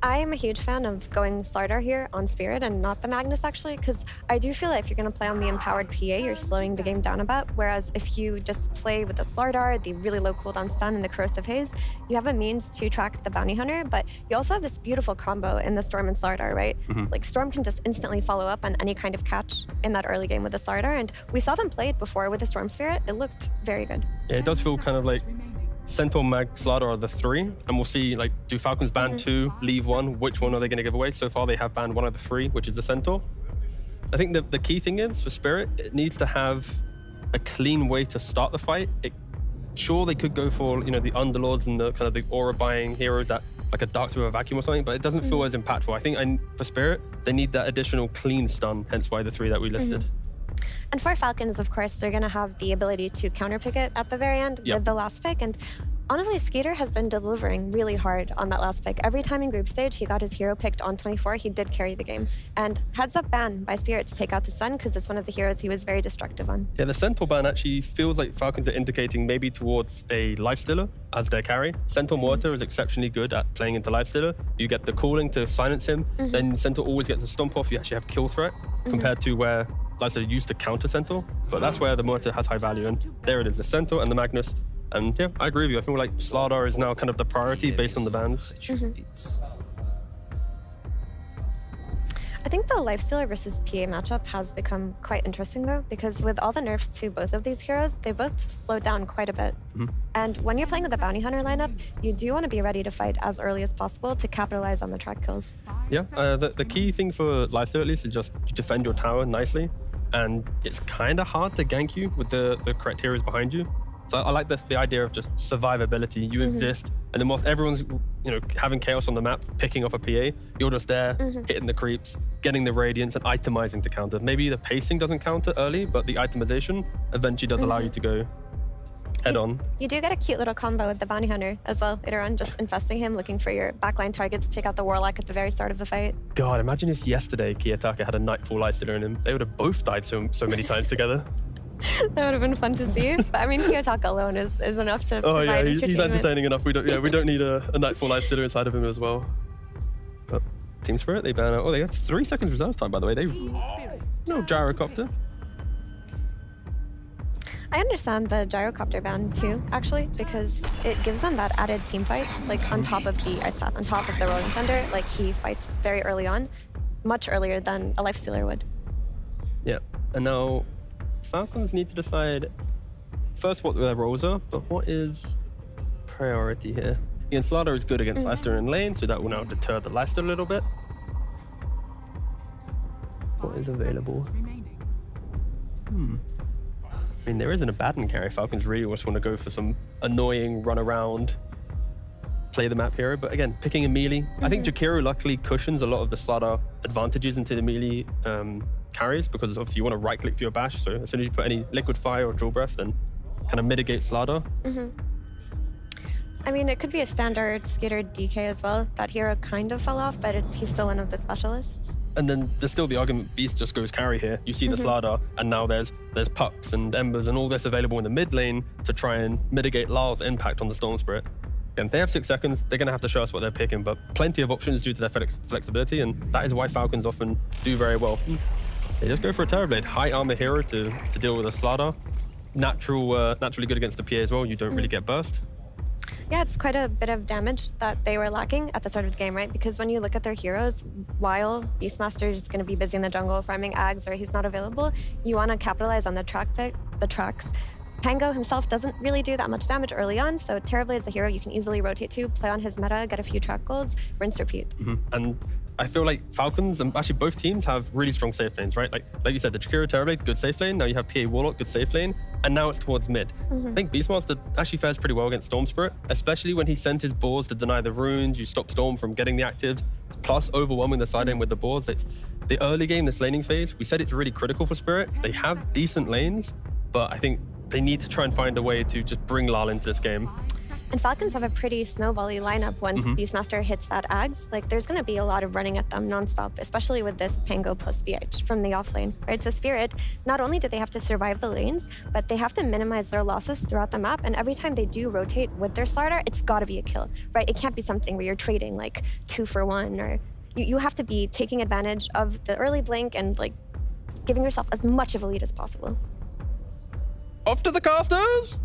I am a huge fan of going Slardar here on Spirit and not the Magnus, actually, because I do feel that if you're going to play on the empowered PA, you're slowing the game down a bit, whereas if you just play with the Slardar, the really low cooldown stun, and the Corrosive Haze, you have a means to track the Bounty Hunter, but you also have this beautiful combo in the Storm and Slardar, right? Like, Storm can just instantly follow up on any kind of catch in that early game with the Slardar, and we saw them play it before with the Storm Spirit. It looked very good. Yeah, it does feel kind of like Centaur, Mag, Slardar are the three, and we'll see, like, do Falcons ban two, leave one? Which one are they going to give away? So far, they have banned one of the three, which is the Centaur. I think the key thing is, for Spirit, it needs to have a clean way to start the fight. Sure, they could go for, you know, the Underlords and the kind of the aura-buying heroes that, like a Dark Spirit Vacuum or something, but it doesn't feel as impactful. I think for Spirit, they need that additional clean stun, hence why the three that we listed. And for Falcons, of course, they're going to have the ability to counterpick it at the very end with the last pick. And honestly, Skeeter has been delivering really hard on that last pick. Every time in group stage, he got his hero picked on 24, he did carry the game. And heads up ban by Spirit to take out the stun, because it's one of the heroes he was very destructive on. Yeah, the Centaur ban actually feels like Falcons are indicating maybe towards a Lifestealer as their carry. Centaur Mortar is exceptionally good at playing into Lifestealer. You get the calling to silence him, then Centaur always gets a stomp off. You actually have kill threat compared to where Lifestealer used to counter Centaur. But that's where the Mortar has high value, and there it is, the Centaur and the Magnus. And yeah, I agree with you. I feel like Slardar is now kind of the priority based on the bans. I think the Lifestealer versus PA matchup has become quite interesting, though, because with all the nerfs to both of these heroes, they both slowed down quite a bit. And when you're playing with the Bounty Hunter lineup, you do want to be ready to fight as early as possible to capitalize on the track kills. Yeah, the key thing for Lifestealer at least is just defend your tower nicely. And it's kind of hard to gank you with the correct heroes behind you. So I like the idea of just survivability. You exist, and then whilst everyone's, you know, having chaos on the map, picking off a PA, you're just there, hitting the creeps, getting the radiance, and itemizing to counter. Maybe the pacing doesn't counter early, but the itemization eventually does allow you to go head on. You do get a cute little combo with the Bounty Hunter as well later on, just infesting him, looking for your backline targets, take out the Warlock at the very start of the fight. God, imagine if yesterday Kiyotaka had a Nightfall Lifestealer in him. They would have both died so many times together. That would have been fun to see. But I mean, Kiyotaka alone is enough to provide he's entertaining enough. We don't need a Nightfall Lifestealer inside of him as well. But Team Spirit, they ban out. Oh, they have 3 seconds reserve time, by the way. No gyrocopter. I understand the gyrocopter ban too, actually, because it gives them that added team fight, like on top of the Ice Path, on top of the Rolling Thunder. Like, he fights very early on, much earlier than a Lifestealer would. Yeah, and now Falcons need to decide first what their roles are, but what is priority here? Again, Slardar is good against Lifestealer in lane, so that will now deter the Lifestealer a little bit. What is available? I mean, there isn't a Baden carry. Falcons really just want to go for some annoying run around, play the map hero. But again, picking a melee. I think Jakiro luckily cushions a lot of the Slardar advantages into the melee carries, because obviously you want to right click for your bash. So as soon as you put any liquid fire or draw breath, then kind of mitigate Slardar. I mean, it could be a standard Skater DK as well. That hero kind of fell off, but he's still one of the specialists. And then there's still the argument Beast just goes carry here. You see the Slardar, and now there's Pucks and Embers and all this available in the mid lane to try and mitigate Lar's impact on the Storm Spirit. And they have 6 seconds. They're going to have to show us what they're picking, but plenty of options due to their flexibility, and that is why Falcons often do very well. They just go for a Terrorblade, high armor hero to deal with a Slardar. Naturally good against the PA as well. You don't really get burst. Yeah, it's quite a bit of damage that they were lacking at the start of the game, right? Because when you look at their heroes, while Beastmaster is going to be busy in the jungle farming Ags or he's not available, you want to capitalize on the tracks. Pango himself doesn't really do that much damage early on, so Terrorblade is a hero you can easily rotate to, play on his meta, get a few track golds, rinse, repeat. And I feel like Falcons and actually both teams have really strong safe lanes, right? Like you said, the Jakiro Terrorblade, good safe lane. Now you have PA Warlock, good safe lane. And now it's towards mid. I think Beastmaster actually fares pretty well against Storm Spirit, especially when he sends his boards to deny the runes. You stop Storm from getting the actives, plus overwhelming the side lane with the boards. It's the early game, this laning phase. We said it's really critical for Spirit. They have decent lanes, but I think they need to try and find a way to just bring Lal into this game. And Falcons have a pretty snowbally lineup once Beastmaster hits that Ags. Like, there's going to be a lot of running at them nonstop, especially with this Pango plus BH from the offlane, right? So Spirit, not only do they have to survive the lanes, but they have to minimize their losses throughout the map. And every time they do rotate with their slider, it's got to be a kill, right? It can't be something where you're trading like 2 for 1, or you have to be taking advantage of the early blink and like giving yourself as much of a lead as possible. Off to the casters!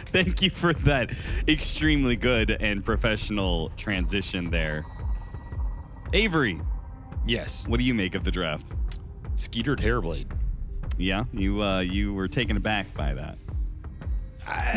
Thank you for that extremely good and professional transition there. Avery. Yes. What do you make of the draft? Skeeter Terrorblade. Yeah, you were taken aback by that.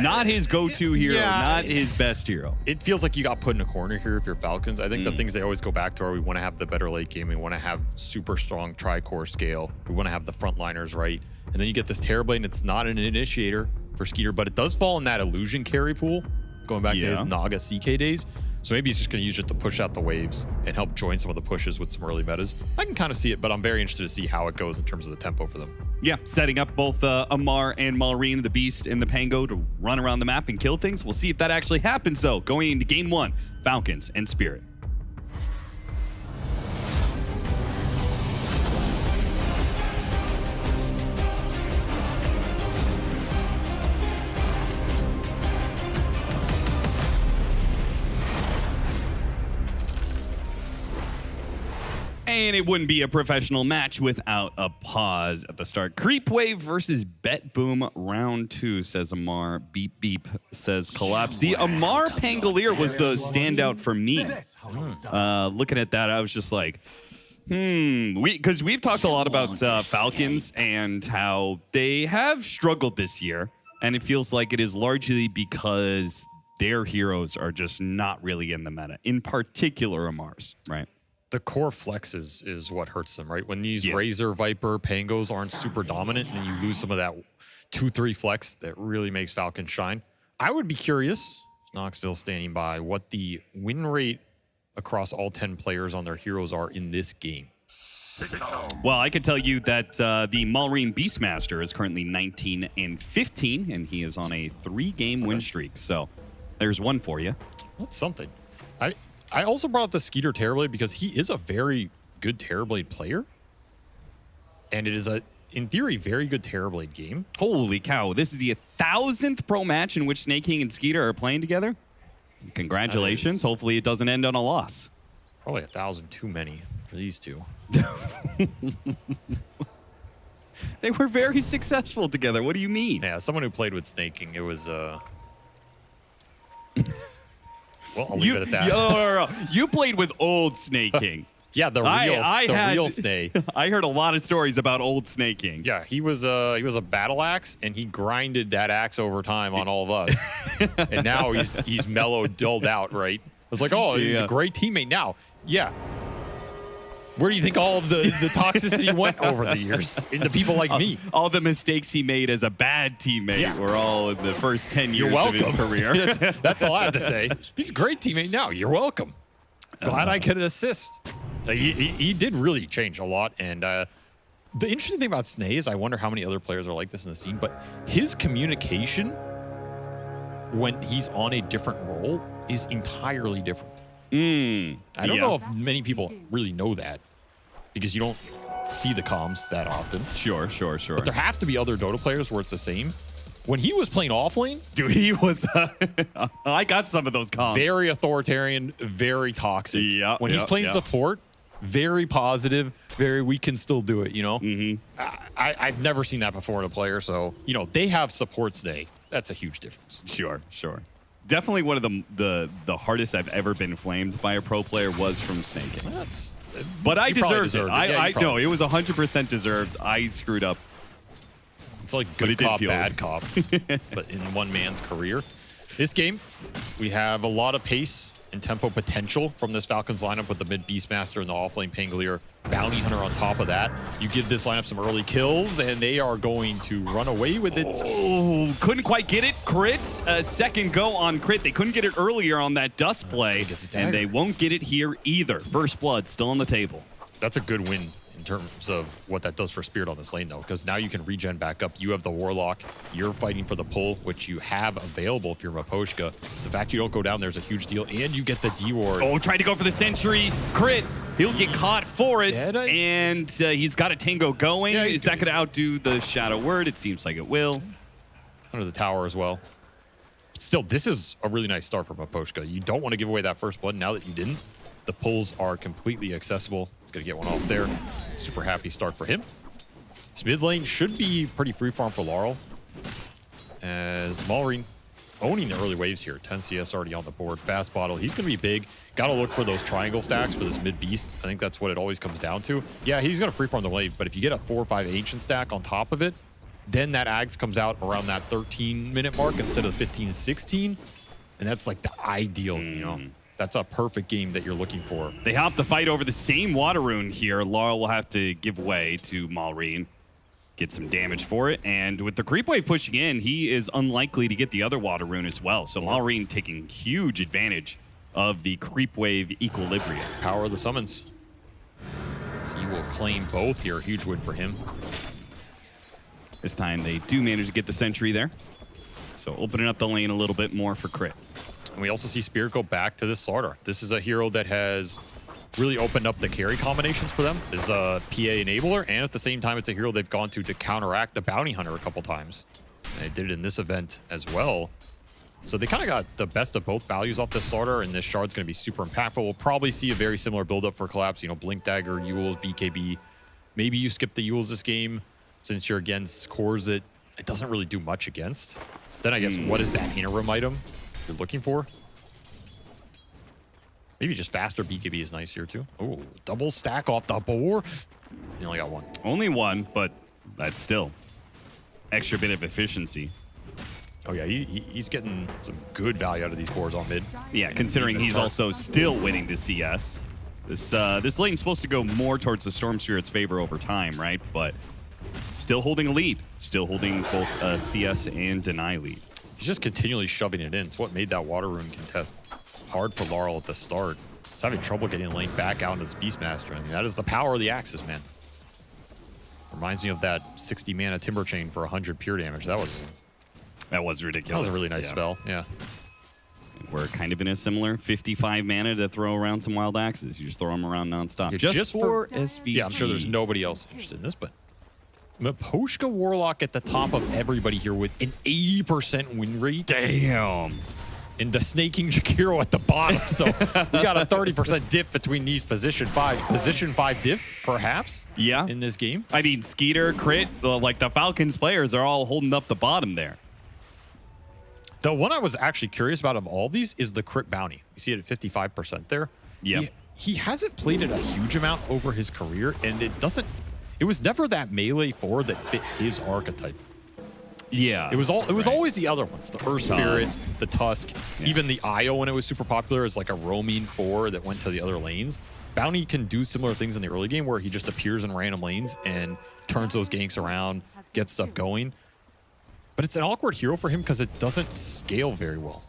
Not his go-to hero, not his best hero. It feels like you got put in a corner here if you're Falcons. I think the things they always go back to are we want to have the better late game. We want to have super strong tri-core scale. We want to have the frontliners right. And then you get this Terrorblade, and it's not an initiator for Skeeter, but it does fall in that illusion carry pool, going back to his Naga CK days. So maybe he's just going to use it to push out the waves and help join some of the pushes with some early metas. I can kind of see it, but I'm very interested to see how it goes in terms of the tempo for them. Yeah, setting up both Amar and Malrine, the Beast and the Pango, to run around the map and kill things. We'll see if that actually happens, though, going into Game 1, Falcons and Spirit. And it wouldn't be a professional match without a pause at the start. Creep Wave versus Bet Boom round 2, says Amar. Beep Beep says Collapse. The Amar Pangolier was the standout for me. Looking at that, I was just like, because we've talked a lot about Falcons and how they have struggled this year. And it feels like it is largely because their heroes are just not really in the meta. In particular, Amar's, right? The core flexes is what hurts them, right? When these Razor, Viper, Pangos aren't super dominant and you lose some of that 2-3 flex that really makes Falcon shine. I would be curious, Knoxville standing by, what the win rate across all 10 players on their heroes are in this game. Well, I can tell you that the Malrine Beastmaster is currently 19-15, and he is on a 3-game win streak. So there's one for you. That's something. I also brought up the Skeeter Terrorblade because he is a very good Terrorblade player. And it is, in theory, very good Terrorblade game. Holy cow. This is the 1,000th pro match in which Snake King and Skeeter are playing together. Congratulations. Hopefully it doesn't end on a loss. Probably 1,000 too many for these two. They were very successful together. What do you mean? Yeah, someone who played with Snake King, it was... Well, I'll leave it at that. No. You played with old Snake King. Yeah, the real Snake. I heard a lot of stories about old Snake King. Yeah, he was a battle axe, and he grinded that axe over time on all of us. And now he's mellowed, dulled out, right? I was like, oh, he's a great teammate now. Yeah. Where do you think all of the toxicity went over the years into people like me? All the mistakes he made as a bad teammate were all in the first 10 years of his career. That's all I have to say. He's a great teammate now. You're welcome. Glad I could assist. He did really change a lot. And the interesting thing about Snay is I wonder how many other players are like this in the scene, but his communication when he's on a different role is entirely different. I don't know if many people really know that because you don't see the comms that often. Sure. But there have to be other Dota players where it's the same. When he was playing offlane, dude, he was. I got some of those comms. Very authoritarian, very toxic. Yeah. When he's playing support, very positive, very we can still do it. You know. I've never seen that before in a player. So they have supports day. That's a huge difference. Sure. Definitely one of the hardest I've ever been flamed by a pro player was from Snake King. But I deserved it. No, it was 100% deserved. I screwed up. It's like good cop, bad cop, but in one man's career. This game, we have a lot of pace and tempo potential from this Falcons lineup with the mid Beastmaster and the offlane Pangolier Bounty Hunter on top of that. You give this lineup some early kills, and they are going to run away with it. Oh, couldn't quite get it. Crits, second go on crit. They couldn't get it earlier on that dust play, and they won't get it here either. First blood still on the table. That's a good win in terms of what that does for Spirit on this lane, though, because now you can regen back up. You have the Warlock. You're fighting for the pull, which you have available if you're Miposhka. The fact you don't go down there is a huge deal, and you get the D-Ward. Oh, tried to go for the Sentry. Crit. He'll get caught for it, and he's got a Tango going. Yeah, is that going to outdo the Shadow Word? It seems like it will. Under the tower as well. Still, this is a really nice start for Miposhka. You don't want to give away that first blood now that you didn't. The pulls are completely accessible. He's going to get one off there. Super happy start for him. This mid lane should be pretty free farm for Laurel. As Malrine owning the early waves here. 10 CS already on the board. Fast bottle. He's going to be big. Got to look for those triangle stacks for this mid beast. I think that's what it always comes down to. Yeah, he's going to free farm the wave, but if you get a 4 or 5 ancient stack on top of it, then that Ags comes out around that 13-minute mark instead of 15, 16. And that's like the ideal, you know. That's a perfect game that you're looking for. They have to fight over the same water rune here. Laurel will have to give way to Malrine. Get some damage for it. And with the creep wave pushing in, he is unlikely to get the other water rune as well. So Malrine taking huge advantage of the creep wave equilibrium. Power of the summons. So you will claim both here. Huge win for him. This time they do manage to get the Sentry there. So opening up the lane a little bit more for Crit. And we also see Spirit go back to this Slardar. This is a hero that has really opened up the carry combinations for them. This is a PA enabler, and at the same time, it's a hero they've gone to counteract the Bounty Hunter a couple times. And they did it in this event as well. So they kind of got the best of both values off this Slardar, and this Shard's going to be super impactful. We'll probably see a very similar build-up for Collapse. You know, Blink Dagger, Yules, BKB. Maybe you skip the Yules this game since you're against cores that it doesn't really do much against. Then I guess what is that interim item you're looking for? Maybe just faster BKB is nice here too. Oh, double stack off the board. You only got one. Only one, but that's still extra bit of efficiency. Oh yeah, he's getting some good value out of these boards on mid. Yeah, considering he's also still winning the CS. This lane's supposed to go more towards the Storm Spirit's favor over time, right? But still holding a lead. Still holding both CS and Deny lead. He's just continually shoving it in. It's what made that water rune contest hard for Laurel at the start. He's having trouble getting lane back out into this Beastmaster. I mean, that is the power of the Axis, man. Reminds me of that 60 mana Timber Chain for 100 pure damage. That was ridiculous. That was a really nice spell, yeah. We're kind of in a similar 55 mana to throw around some wild axes. You just throw them around nonstop. Just for SVG. Yeah, I'm sure there's nobody else interested in this, but Miposhka Warlock at the top of everybody here with an 80% win rate. Damn. And the snaking Jakiro at the bottom. So we got a 30% diff between these position 5s. Position 5 diff, perhaps, in this game. I mean, Skeeter, Crit, like the Falcons players are all holding up the bottom there. The one I was actually curious about of all these is the Crit Bounty. You see it at 55% there. Yeah. He hasn't played it a huge amount over his career, and it was never that melee forward that fit his archetype. Yeah. It was always the other ones, the Earth Spirit, the Tusk, even the Io when it was super popular as like a roaming 4 that went to the other lanes. Bounty can do similar things in the early game where he just appears in random lanes and turns those ganks around, gets stuff going. But it's an awkward hero for him because it doesn't scale very well,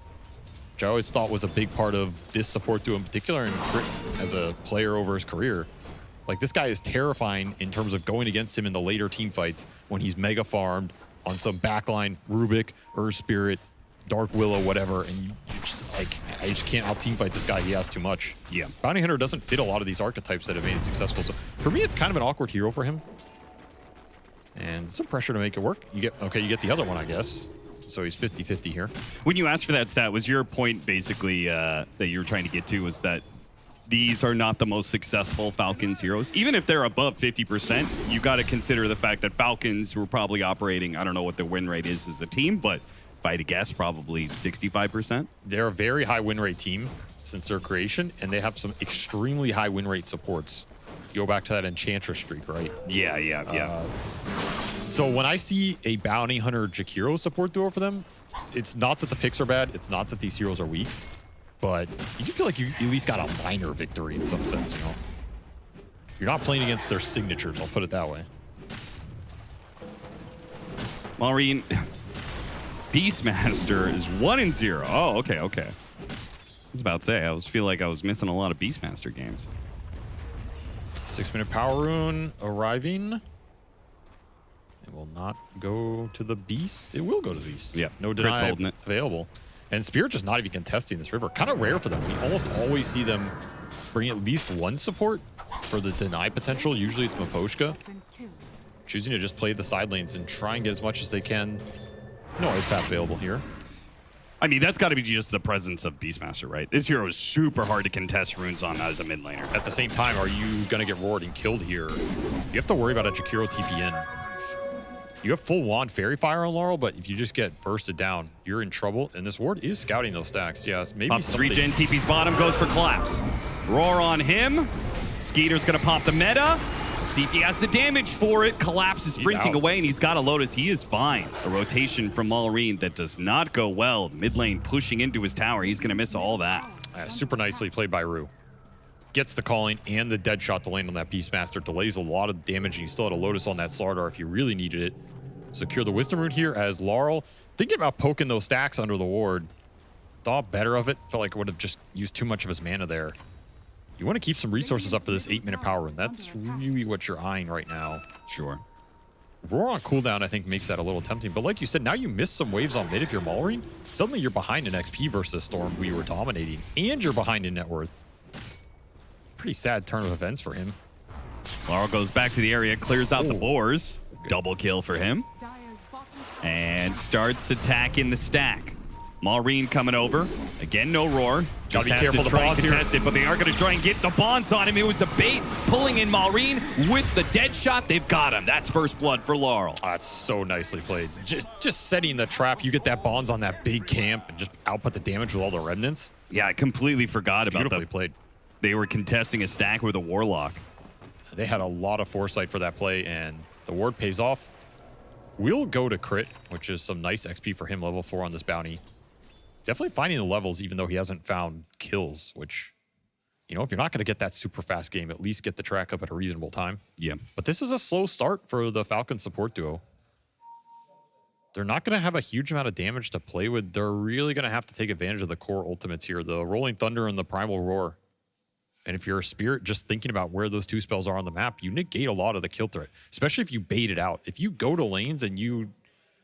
which I always thought was a big part of this support duo in particular and Crit as a player over his career. Like, this guy is terrifying in terms of going against him in the later team fights when he's mega farmed on some backline, Rubik, Earth Spirit, Dark Willow, whatever, and you just like, I just can't out team fight this guy. He has too much. Yeah. Bounty Hunter doesn't fit a lot of these archetypes that have made it successful. So for me, it's kind of an awkward hero for him. And some pressure to make it work. You get the other one, I guess. So he's 50-50 here. When you asked for that stat, was your point basically that you were trying to get to was that these are not the most successful Falcons heroes? Even if they're above 50%, you got to consider the fact that Falcons were probably operating, I don't know what the win rate is as a team, but if I had to guess, probably 65%. They're a very high win rate team since their creation, and they have some extremely high win rate supports. Go back to that Enchantress streak, right? Yeah. So when I see a Bounty Hunter Jakiro support duo for them, it's not that the picks are bad. It's not that these heroes are weak. But you feel like you at least got a minor victory in some sense, you know? You're not playing against their signatures, I'll put it that way. Maureen, Beastmaster is 1-0. Oh, okay. I was about to say, feel like I was missing a lot of Beastmaster games. 6-minute power rune arriving. It will not go to the beast. It will go to the beast. Yeah, no Crit's deny holding it. available. And Spirit just not even contesting this river. Kind of rare for them. We almost always see them bring at least one support for the deny potential. Usually it's Miposhka. Choosing to just play the side lanes and try and get as much as they can. No ice path available here. I mean, that's got to be just the presence of Beastmaster, right? This hero is super hard to contest runes on as a mid laner. At the same time, are you going to get roared and killed here? You have to worry about a Jakiro TPN. You have full wand Fairy Fire on Laurel, but if you just get bursted down, you're in trouble. And this ward is scouting those stacks. Yes, maybe Pops regen, TP's bottom, goes for collapse. Roar on him. Skeeter's going to pop the meta. See if he has the damage for it. Collapse is sprinting away, and he's got a Lotus. He is fine. A rotation from Malrine that does not go well. Mid lane pushing into his tower. He's going to miss all that. Super nicely played by Rue. Gets the calling and the dead shot to land on that Beastmaster. Delays a lot of damage, and you still had a Lotus on that Slardar if you really needed it. Secure the Wisdom Rune here as Laurel thinking about poking those stacks under the ward. Thought better of it. Felt like it would have just used too much of his mana there. You want to keep some resources up for this 8-minute power rune. That's really what you're eyeing right now. Sure. Roar on cooldown, I think, makes that a little tempting. But like you said, now you miss some waves on mid if you're Malrine. Suddenly you're behind in XP versus Storm, who you were dominating. And you're behind in net worth. Pretty sad turn of events for him. Laurel goes back to the area, clears out the boars. Double kill for him. And starts attacking the stack. Malrine coming over. Again, no roar. Gotta be has careful to of the try and bonds contest here. it, but they are going to try and get the bonds on him. It was a bait. Pulling in Malrine with the dead shot. They've got him. That's first blood for Laurel. That's so nicely played. Just setting the trap. You get that bonds on that big camp and just output the damage with all the remnants. Yeah, I completely forgot about that. Beautifully played. They were contesting a stack with a Warlock. They had a lot of foresight for that play, and the ward pays off. We'll go to crit, which is some nice XP for him, level 4 on this bounty. Definitely finding the levels, even though he hasn't found kills, which, you know, if you're not going to get that super fast game, at least get the track up at a reasonable time. Yeah. But this is a slow start for the Falcons support duo. They're not going to have a huge amount of damage to play with. They're really going to have to take advantage of the core ultimates here, the Rolling Thunder and the Primal Roar. And if you're a Spirit, just thinking about where those two spells are on the map, you negate a lot of the kill threat, especially if you bait it out. If you go to lanes and you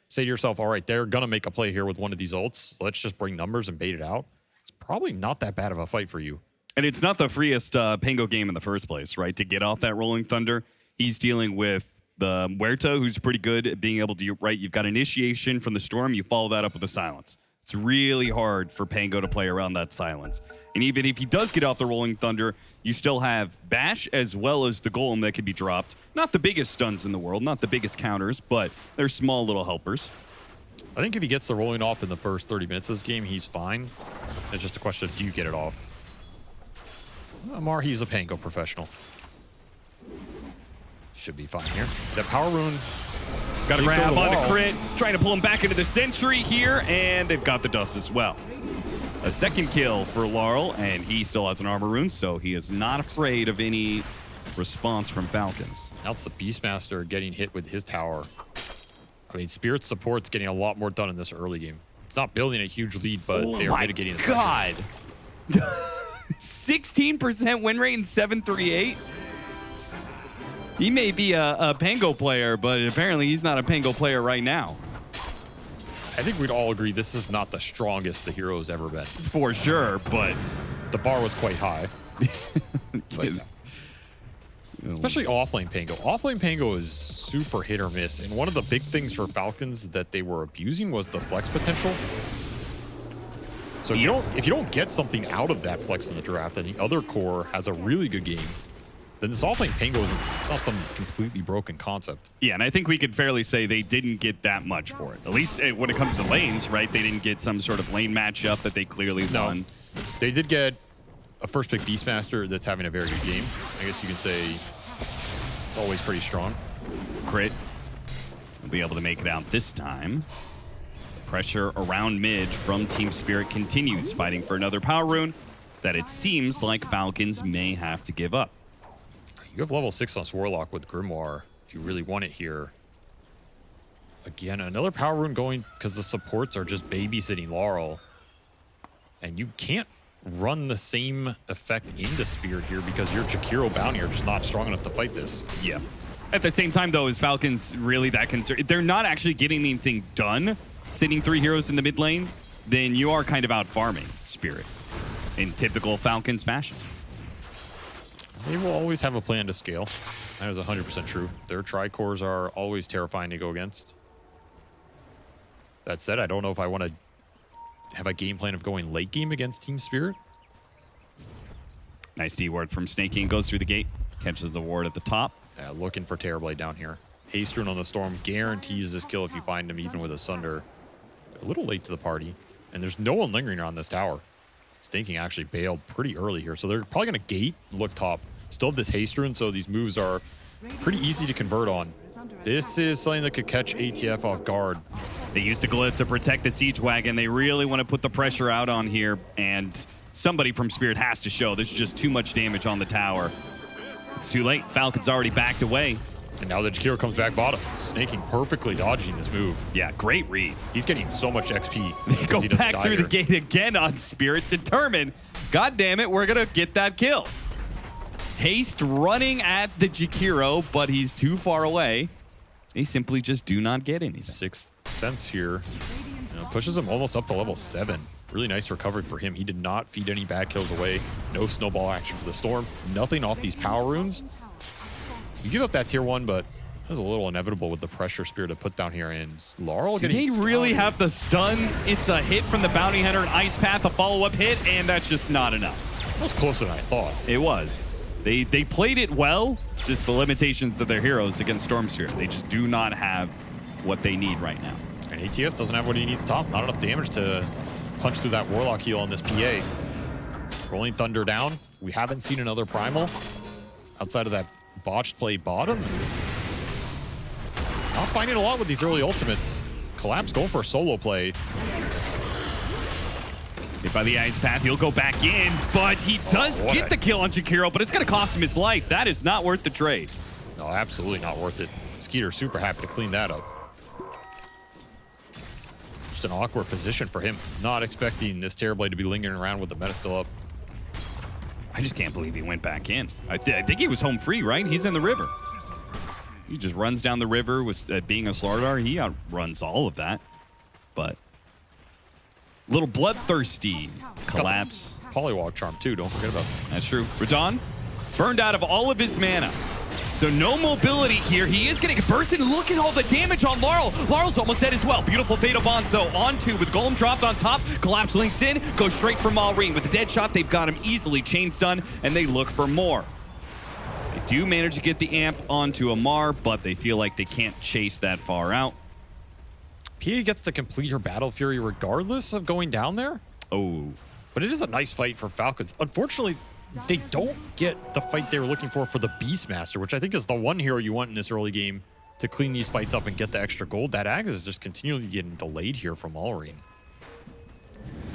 say to yourself, all right, they're going to make a play here with one of these ults. Let's just bring numbers and bait it out. It's probably not that bad of a fight for you. And it's not the freest Pango game in the first place, right? To get off that Rolling Thunder, he's dealing with the Huerta, who's pretty good at being able to, right? You've got initiation from the Storm. You follow that up with a Silence. It's really hard for Pango to play around that Silence. And even if he does get off the Rolling Thunder, you still have Bash as well as the Golem that can be dropped. Not the biggest stuns in the world, not the biggest counters, but they're small little helpers. I think if he gets the rolling off in the first 30 minutes of this game, he's fine. It's just a question of, do you get it off? Amar, he's a Pango professional. Should be fine here. That power rune. Got to grab on the crit, trying to pull him back into the Sentry here, and they've got the dust as well. A second kill for Laurel, and he still has an armor rune, so he is not afraid of any response from Falcons. Now it's the Beastmaster getting hit with his tower. I mean, Spirit support's getting a lot more done in this early game. It's not building a huge lead, but they are mitigating the God! 16% win rate in 738? He may be a Pango player, but apparently he's not a Pango player right now. I think we'd all agree this is not the strongest the hero's ever been. For sure, but the bar was quite high. Especially offlane Pango. Offlane Pango is super hit or miss, and one of the big things for Falcons that they were abusing was the flex potential. So if you don't get something out of that flex in the draft, and the other core has a really good game, then this offlane Pango it's not some completely broken concept. Yeah, and I think we could fairly say they didn't get that much for it. At least when it comes to lanes, right? They didn't get some sort of lane matchup that they clearly won. They did get a first pick Beastmaster that's having a very good game. I guess you can say it's always pretty strong. Crit will be able to make it out this time. The pressure around mid from Team Spirit continues, fighting for another power rune that it seems like Falcons may have to give up. You have level 6 on Warlock with Grimoire if you really want it here. Again, another power rune going because the supports are just babysitting Laurel. And you can't run the same effect into Spirit here because your Jakiro bounty are just not strong enough to fight this. Yeah. At the same time, though, is Falcons really that concerned? If they're not actually getting anything done, sitting 3 heroes in the mid lane, then you are kind of out farming Spirit in typical Falcons fashion. They will always have a plan to scale. That is 100% true. Their tricores are always terrifying to go against. That said, I don't know if I want to have a game plan of going late game against Team Spirit. Nice D-ward from Snakey and goes through the gate. Catches the ward at the top. Yeah, looking for Terrorblade down here. Haste Rune on the Storm guarantees this kill if you find him, even with a Sunder. A little late to the party. And there's no one lingering around this tower. Stinking actually bailed pretty early here, so they're probably going to gate and look top. Still have this Haste Rune, so these moves are pretty easy to convert on. This is something that could catch ATF off guard. They used the glyph to protect the siege wagon. They really want to put the pressure out on here, and somebody from Spirit has to show. There's just too much damage on the tower. It's too late. Falcon's already backed away. And now the Jakiro comes back bottom. Snaking perfectly dodging this move. Yeah, great read. He's getting so much XP. They go back through the gate again on Spirit, determined, God damn it, we're going to get that kill. Haste running at the Jakiro, but he's too far away. They simply just do not get anything. 6th Sense here. Pushes him almost up to level 7. Really nice recovery for him. He did not feed any bad kills away. No snowball action for the Storm. Nothing off these power runes. You give up that tier 1, but it was a little inevitable with the pressure Spirit to put down here. And Laurel Do getting they really have the stuns? It's a hit from the Bounty Hunter, an Ice Path, a follow-up hit, and that's just not enough. That was closer than I thought. It was. They played it well, just the limitations of their heroes against Storm Sphere. They just do not have what they need right now. And ATF doesn't have what he needs top. Not enough damage to punch through that Warlock heal on this PA. Rolling Thunder down. We haven't seen another Primal outside of that botched play bottom. Not finding a lot with these early ultimates. Collapse going for a solo play. Hit by the Ice Path, he'll go back in, but he does get the kill on Jakiro, but it's going to cost him his life. That is not worth the trade. No, absolutely not worth it. Skeeter super happy to clean that up. Just an awkward position for him. Not expecting this Terrorblade to be lingering around with the meta still up. I just can't believe he went back in. I think he was home free, right? He's in the river. He just runs down the river with being a Slardar. He outruns all of that, but little bloodthirsty collapse. Polywog charm too, don't forget about that. That's true. Radon burned out of all of his mana. So no mobility here. He is getting bursted. Look at all the damage on Laurel. Laurel's almost dead as well. Beautiful Fatal Bonds though. On 2 with Golem dropped on top. Collapse links in. Goes straight for Malrine. With the dead shot, they've got him easily chain stun, and they look for more. They do manage to get the amp onto Amar, but they feel like they can't chase that far out. PA gets to complete her Battle Fury regardless of going down there. Oh. But it is a nice fight for Falcons. Unfortunately, they don't get the fight they were looking for the Beastmaster, which I think is the one hero you want in this early game to clean these fights up and get the extra gold. That Axe is just continually getting delayed here from Malrine.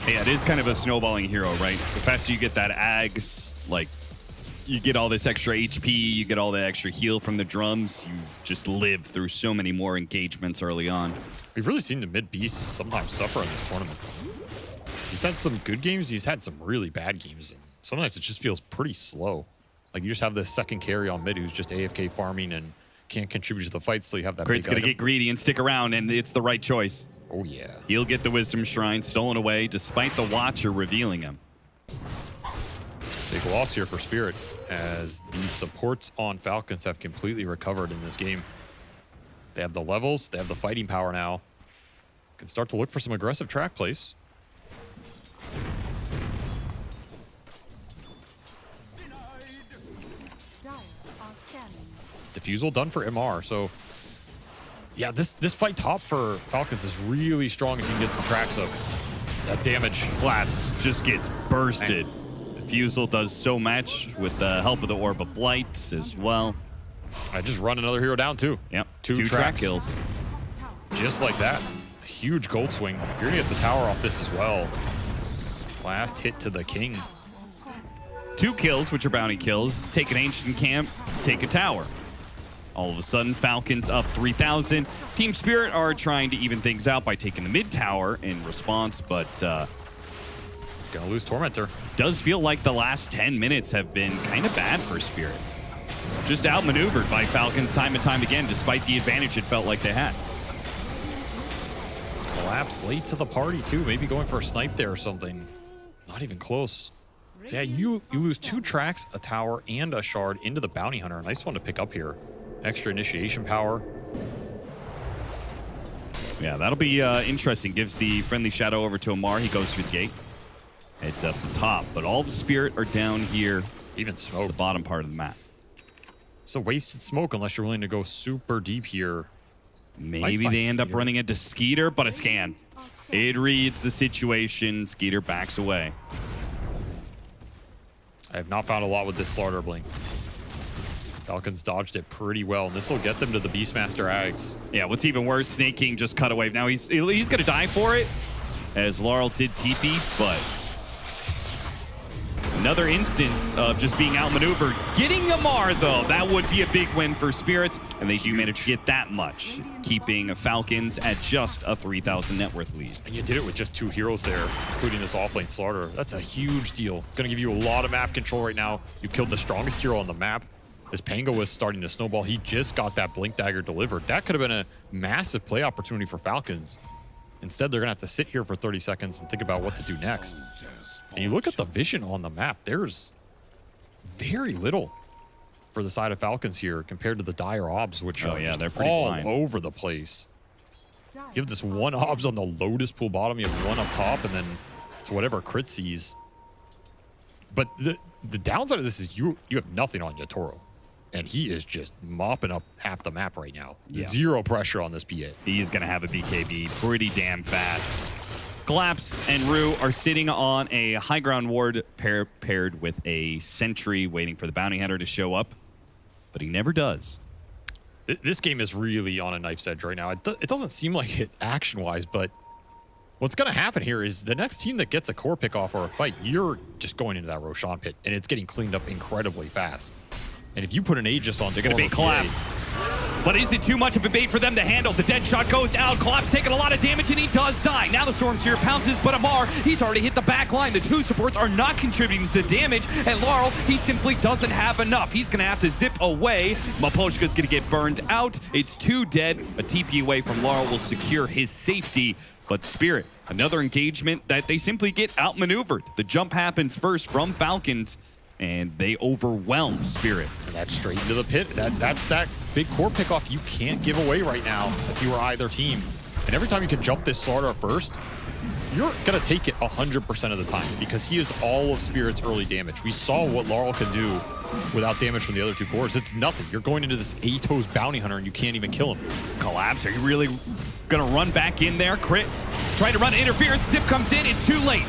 Yeah, it is kind of a snowballing hero, right? The faster you get that Axe, like, you get all this extra HP, you get all the extra heal from the drums, you just live through so many more engagements early on. We've really seen the mid-beast sometimes suffer in this tournament. He's had some good games, he's had some really bad games. And sometimes it just feels pretty slow. Like you just have this second carry on mid who's just AFK farming and can't contribute to the fight, so you have that Crate's going to get greedy and stick around, and it's the right choice. Oh, yeah. He'll get the Wisdom Shrine stolen away, despite the Watcher revealing him. Big loss here for Spirit, as these supports on Falcons have completely recovered in this game. They have the levels, they have the fighting power now. Can start to look for some aggressive track plays. Diffusal done for MR, so yeah, this fight top for Falcons is really strong if you can get some tracks up. That damage. Collapse just gets bursted. Diffusal does so much with the help of the Orb of Blight as well. I just run another hero down too. Yep, two track kills. Just like that. A huge gold swing. You're gonna get the tower off this as well. Last hit to the king. 2 kills, which are bounty kills. Take an ancient camp, take a tower. All of a sudden, Falcons up 3,000. Team Spirit are trying to even things out by taking the mid tower in response, but Gonna lose Tormentor. Does feel like the last 10 minutes have been kind of bad for Spirit. Just outmaneuvered by Falcons time and time again, despite the advantage it felt like they had. Collapse late to the party too. Maybe going for a snipe there or something. Not even close. So yeah, you lose 2 tracks, a tower, and a shard into the Bounty Hunter. A nice one to pick up here. Extra initiation power. Yeah, that'll be interesting. Gives the friendly shadow over to Amar. He goes through the gate. It's up the top, but all the Spirit are down here. Even smoke. The bottom part of the map. So wasted smoke unless you're willing to go super deep here. Maybe they end up running into Skeeter, but a scan. It reads the situation. Skeeter backs away. I have not found a lot with this Slaughter Blink. Falcons dodged it pretty well, and this will get them to the Beastmaster Ags. Yeah, what's even worse, Snake King just cut away. Now he's going to die for it, as Laurel did TP, but another instance of just being outmaneuvered. Getting Amar, though, that would be a big win for Spirits, and they do manage to get that much, keeping Falcons at just a 3,000 net worth lead. And you did it with just 2 heroes there, including this offlane Slaughter. That's a huge deal. It's going to give you a lot of map control right now. You killed the strongest hero on the map. As Pango was starting to snowball, he just got that Blink Dagger delivered. That could have been a massive play opportunity for Falcons. Instead, they're going to have to sit here for 30 seconds and think about what to do next. And you look at the vision on the map, there's very little for the side of Falcons here compared to the Dire Obs, which are they're pretty all blind. over the place. You have this one Obs on the Lotus Pool bottom, you have one up top, and then it's whatever crit sees. But the downside of this is you have nothing on Yatoro. And he is just mopping up half the map right now. Yeah. Zero pressure on this P8. He's going to have a BKB pretty damn fast. Collapse and Rue are sitting on a high ground ward paired with a sentry waiting for the bounty hunter to show up, but he never does. This game is really on a knife's edge right now. It doesn't seem like it action-wise, but what's going to happen here is the next team that gets a core pick off or a fight, you're just going into that Roshan pit, and it's getting cleaned up incredibly fast. And if you put an Aegis on, they're going to bait Collapse. But is it too much of a bait for them to handle? The dead shot goes out. Collapse taking a lot of damage, and he does die. Now the Storm Seer pounces, but Amar, he's already hit the back line. The 2 supports are not contributing to the damage, and Laurel, he simply doesn't have enough. He's going to have to zip away. Maposhka's going to get burned out. It's 2 dead. A TP away from Laurel will secure his safety. But Spirit, another engagement that they simply get outmaneuvered. The jump happens first from Falcons, and they overwhelm Spirit. And that's straight into the pit. That's that big core pickoff you can't give away right now if you are either team. And every time you can jump this Slaughter first, you're going to take it 100% of the time because he is all of Spirit's early damage. We saw what Laurel can do without damage from the other 2 cores. It's nothing. You're going into this Atos Bounty Hunter and you can't even kill him. Collapse, are you really going to run back in there? Crit, trying to run interference. Zip comes in. It's too late.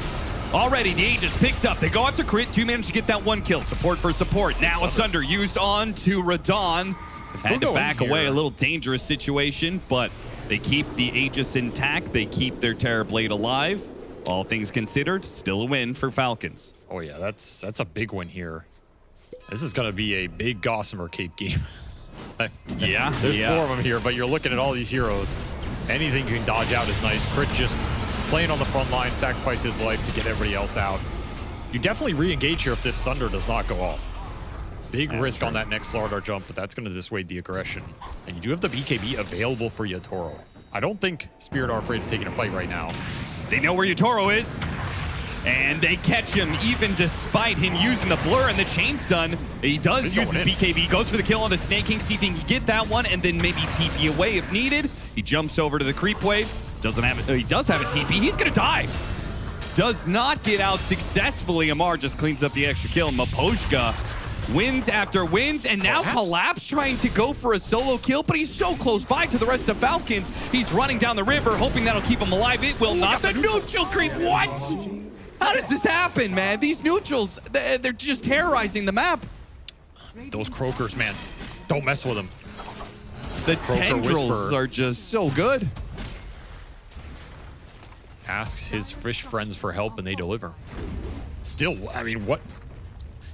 Already, the Aegis picked up. They go out to crit. 2 managed to get that 1 kill. Support for support. Now Asunder used on to Radon. Had to back away. A little dangerous situation, but they keep the Aegis intact. They keep their Terrorblade alive. All things considered, still a win for Falcons. Oh yeah, that's a big win here. This is going to be a big Gossamer Cape game. Yeah. There's 4 of them here, but you're looking at all these heroes. Anything you can dodge out is nice. Crit just playing on the front line, sacrifice his life to get everybody else out. You definitely re-engage here if this Thunder does not go off. Big risk on that next Slaughter jump, but that's going to dissuade the aggression. And you do have the BKB available for Yatoro. I don't think Spirit are afraid of taking a fight right now. They know where Yatoro is, and they catch him even despite him using the blur and the chain stun. He does use his BKB, goes for the kill on the Snake King, see if he can get that one, and then maybe TP away if needed. He jumps over to the creep wave. Doesn't have it. He does have a TP. He's going to die. Does not get out successfully. Amar just cleans up the extra kill. Maposhka wins after wins, and now Collapse trying to go for a solo kill, but he's so close by to the rest of Falcons. He's running down the river, hoping that'll keep him alive. It will not. The neutral creep. What? How does this happen, man? These neutrals, they're just terrorizing the map. Those Croakers, man. Don't mess with them. The tendrils are just so good. Asks his fish friends for help and they deliver. Still, I mean, what?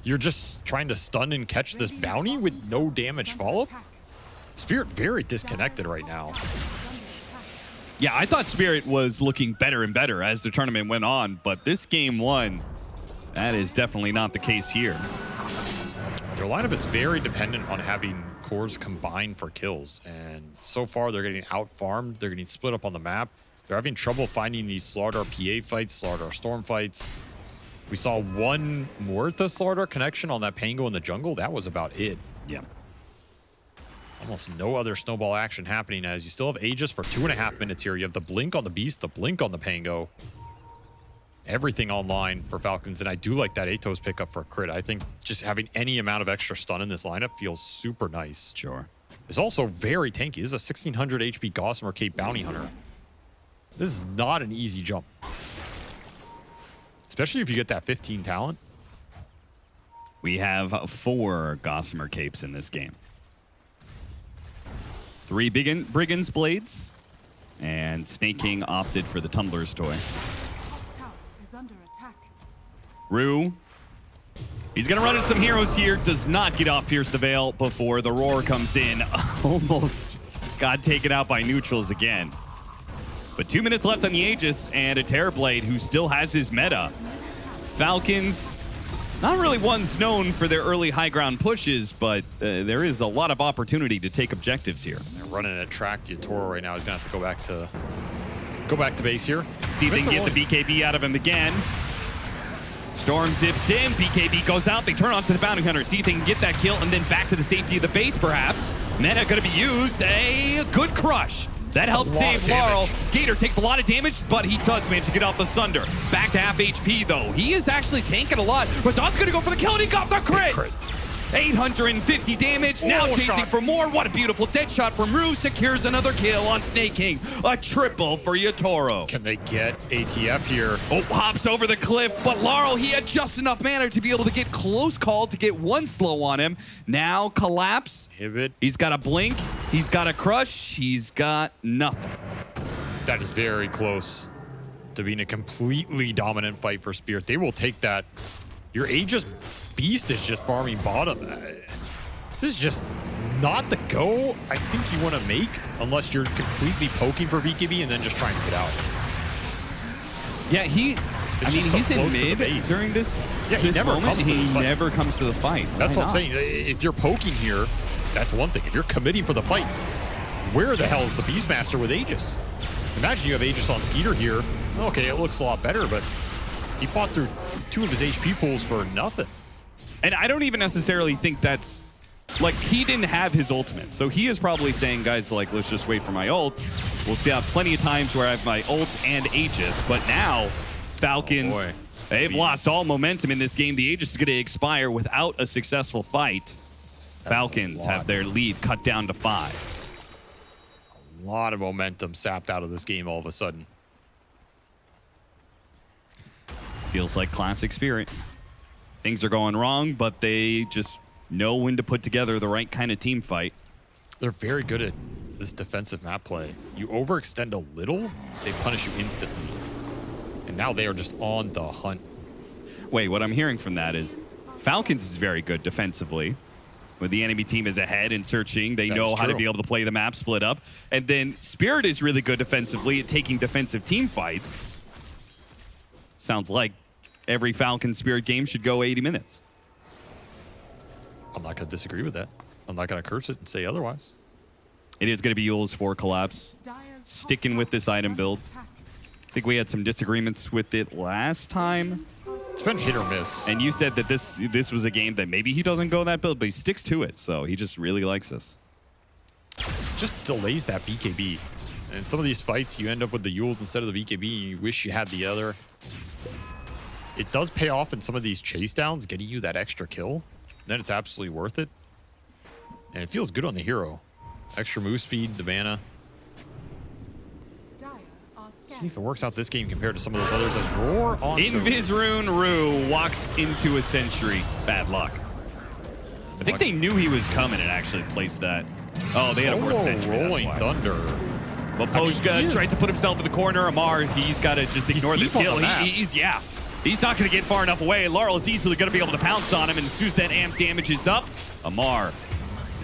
You're just trying to stun and catch this bounty with no damage follow-up? Spirit very disconnected right now. Yeah, I thought Spirit was looking better and better as the tournament went on, but this game one, that is definitely not the case here. Their lineup is very dependent on having cores combined for kills, and so far they're getting out-farmed, they're getting split up on the map. They're having trouble finding these Slardar PA fights, Slardar Storm fights. We saw one Muerta Slardar connection on that Pango in the jungle. That was about it. Yeah. Almost no other snowball action happening as you still have Aegis for 2.5 minutes here. You have the blink on the Beast, the blink on the Pango. Everything online for Falcons, and I do like that Atos pickup for a crit. I think just having any amount of extra stun in this lineup feels super nice. Sure. It's also very tanky. This is a 1600 HP Gossamer Cape Bounty Hunter. This is not an easy jump. Especially if you get that 15 talent. We have 4 Gossamer Capes in this game. 3 Brigand's Blades, and Snake King opted for the Tumbler's Toy. Rue, he's going to run into some heroes here, does not get off Pierce the Veil before the Roar comes in. Almost got taken out by neutrals again. But 2 minutes left on the Aegis, and a Terrorblade who still has his meta. Falcons, not really ones known for their early high ground pushes, but there is a lot of opportunity to take objectives here. They're running a track to Toro right now. He's gonna have to go back to base here. See if they can get the BKB out of him again. Storm zips in, BKB goes out, they turn on to the Bounty Hunter, see if they can get that kill, and then back to the safety of the base perhaps. Meta gonna be used, a good crush. That helps save Laurel. Skater takes a lot of damage, but he does manage to get off the Sunder. Back to half HP, though. He is actually tanking a lot. But Don's going to go for the kill, and he got the crit. 850 damage. Now chasing for more. What a beautiful dead shot from Rue. Secures another kill on Snake King. A triple for Yatoro. Can they get ATF here? Oh, hops over the cliff, but Laurel, he had just enough mana to be able to get close call to get one slow on him. Now collapse. Pivot. He's got a blink. He's got a crush. He's got nothing. That is very close to being a completely dominant fight for Spirit. They will take that. Your Aegis Beast is just farming bottom. This is just not the go I think you want to make unless you're completely poking for BKB and then just trying to get out. Yeah, he's in mid during this. Yeah, he never comes to the fight. That's what I'm saying. If you're poking here, that's one thing. If you're committing for the fight, where the hell is the Beastmaster with Aegis? Imagine you have Aegis on Skeeter here. Okay, it looks a lot better, but he fought through 2 of his HP pools for nothing. And I don't even necessarily think that's, like, he didn't have his ultimate. So he is probably saying, guys, like, let's just wait for my ult. We'll see have plenty of times where I have my ult and Aegis. But now, Falcons, they've lost all momentum in this game. The Aegis is going to expire without a successful fight. Falcons have their lead cut down to 5. A lot of momentum sapped out of this game all of a sudden. Feels like classic Spirit. Things are going wrong, but they just know when to put together the right kind of team fight. They're very good at this defensive map play. You overextend a little, they punish you instantly. And now they are just on the hunt. Wait, what I'm hearing from that is Falcons is very good defensively. When the enemy team is ahead and searching, they know how to be able to play the map split up. And then Spirit is really good defensively at taking defensive team fights. Sounds like every Falcon Spirit game should go 80 minutes. I'm not going to disagree with that. I'm not going to curse it and say otherwise. It is going to be Yule's 4 collapse. Sticking with this item build. I think we had some disagreements with it last time. It's been hit or miss. And you said that this was a game that maybe he doesn't go that build, but he sticks to it. So he just really likes this. Just delays that BKB. And some of these fights, you end up with the Yules instead of the BKB, and you wish you had the other. It does pay off in some of these chase downs, getting you that extra kill. Then it's absolutely worth it. And it feels good on the hero. Extra move speed, the mana. See if it works out this game compared to some of those others as Roar on Invisrune Rue walks into a Sentry. Bad luck. I think they knew he was coming and actually placed that. Oh, they had a word Sentry. Rolling Thunder. But Poshka tries to put himself in the corner. Amar, he's got to just ignore this kill. He's not going to get far enough away. Laurel is easily going to be able to pounce on him, and as soon as that amp damage is up, Amar,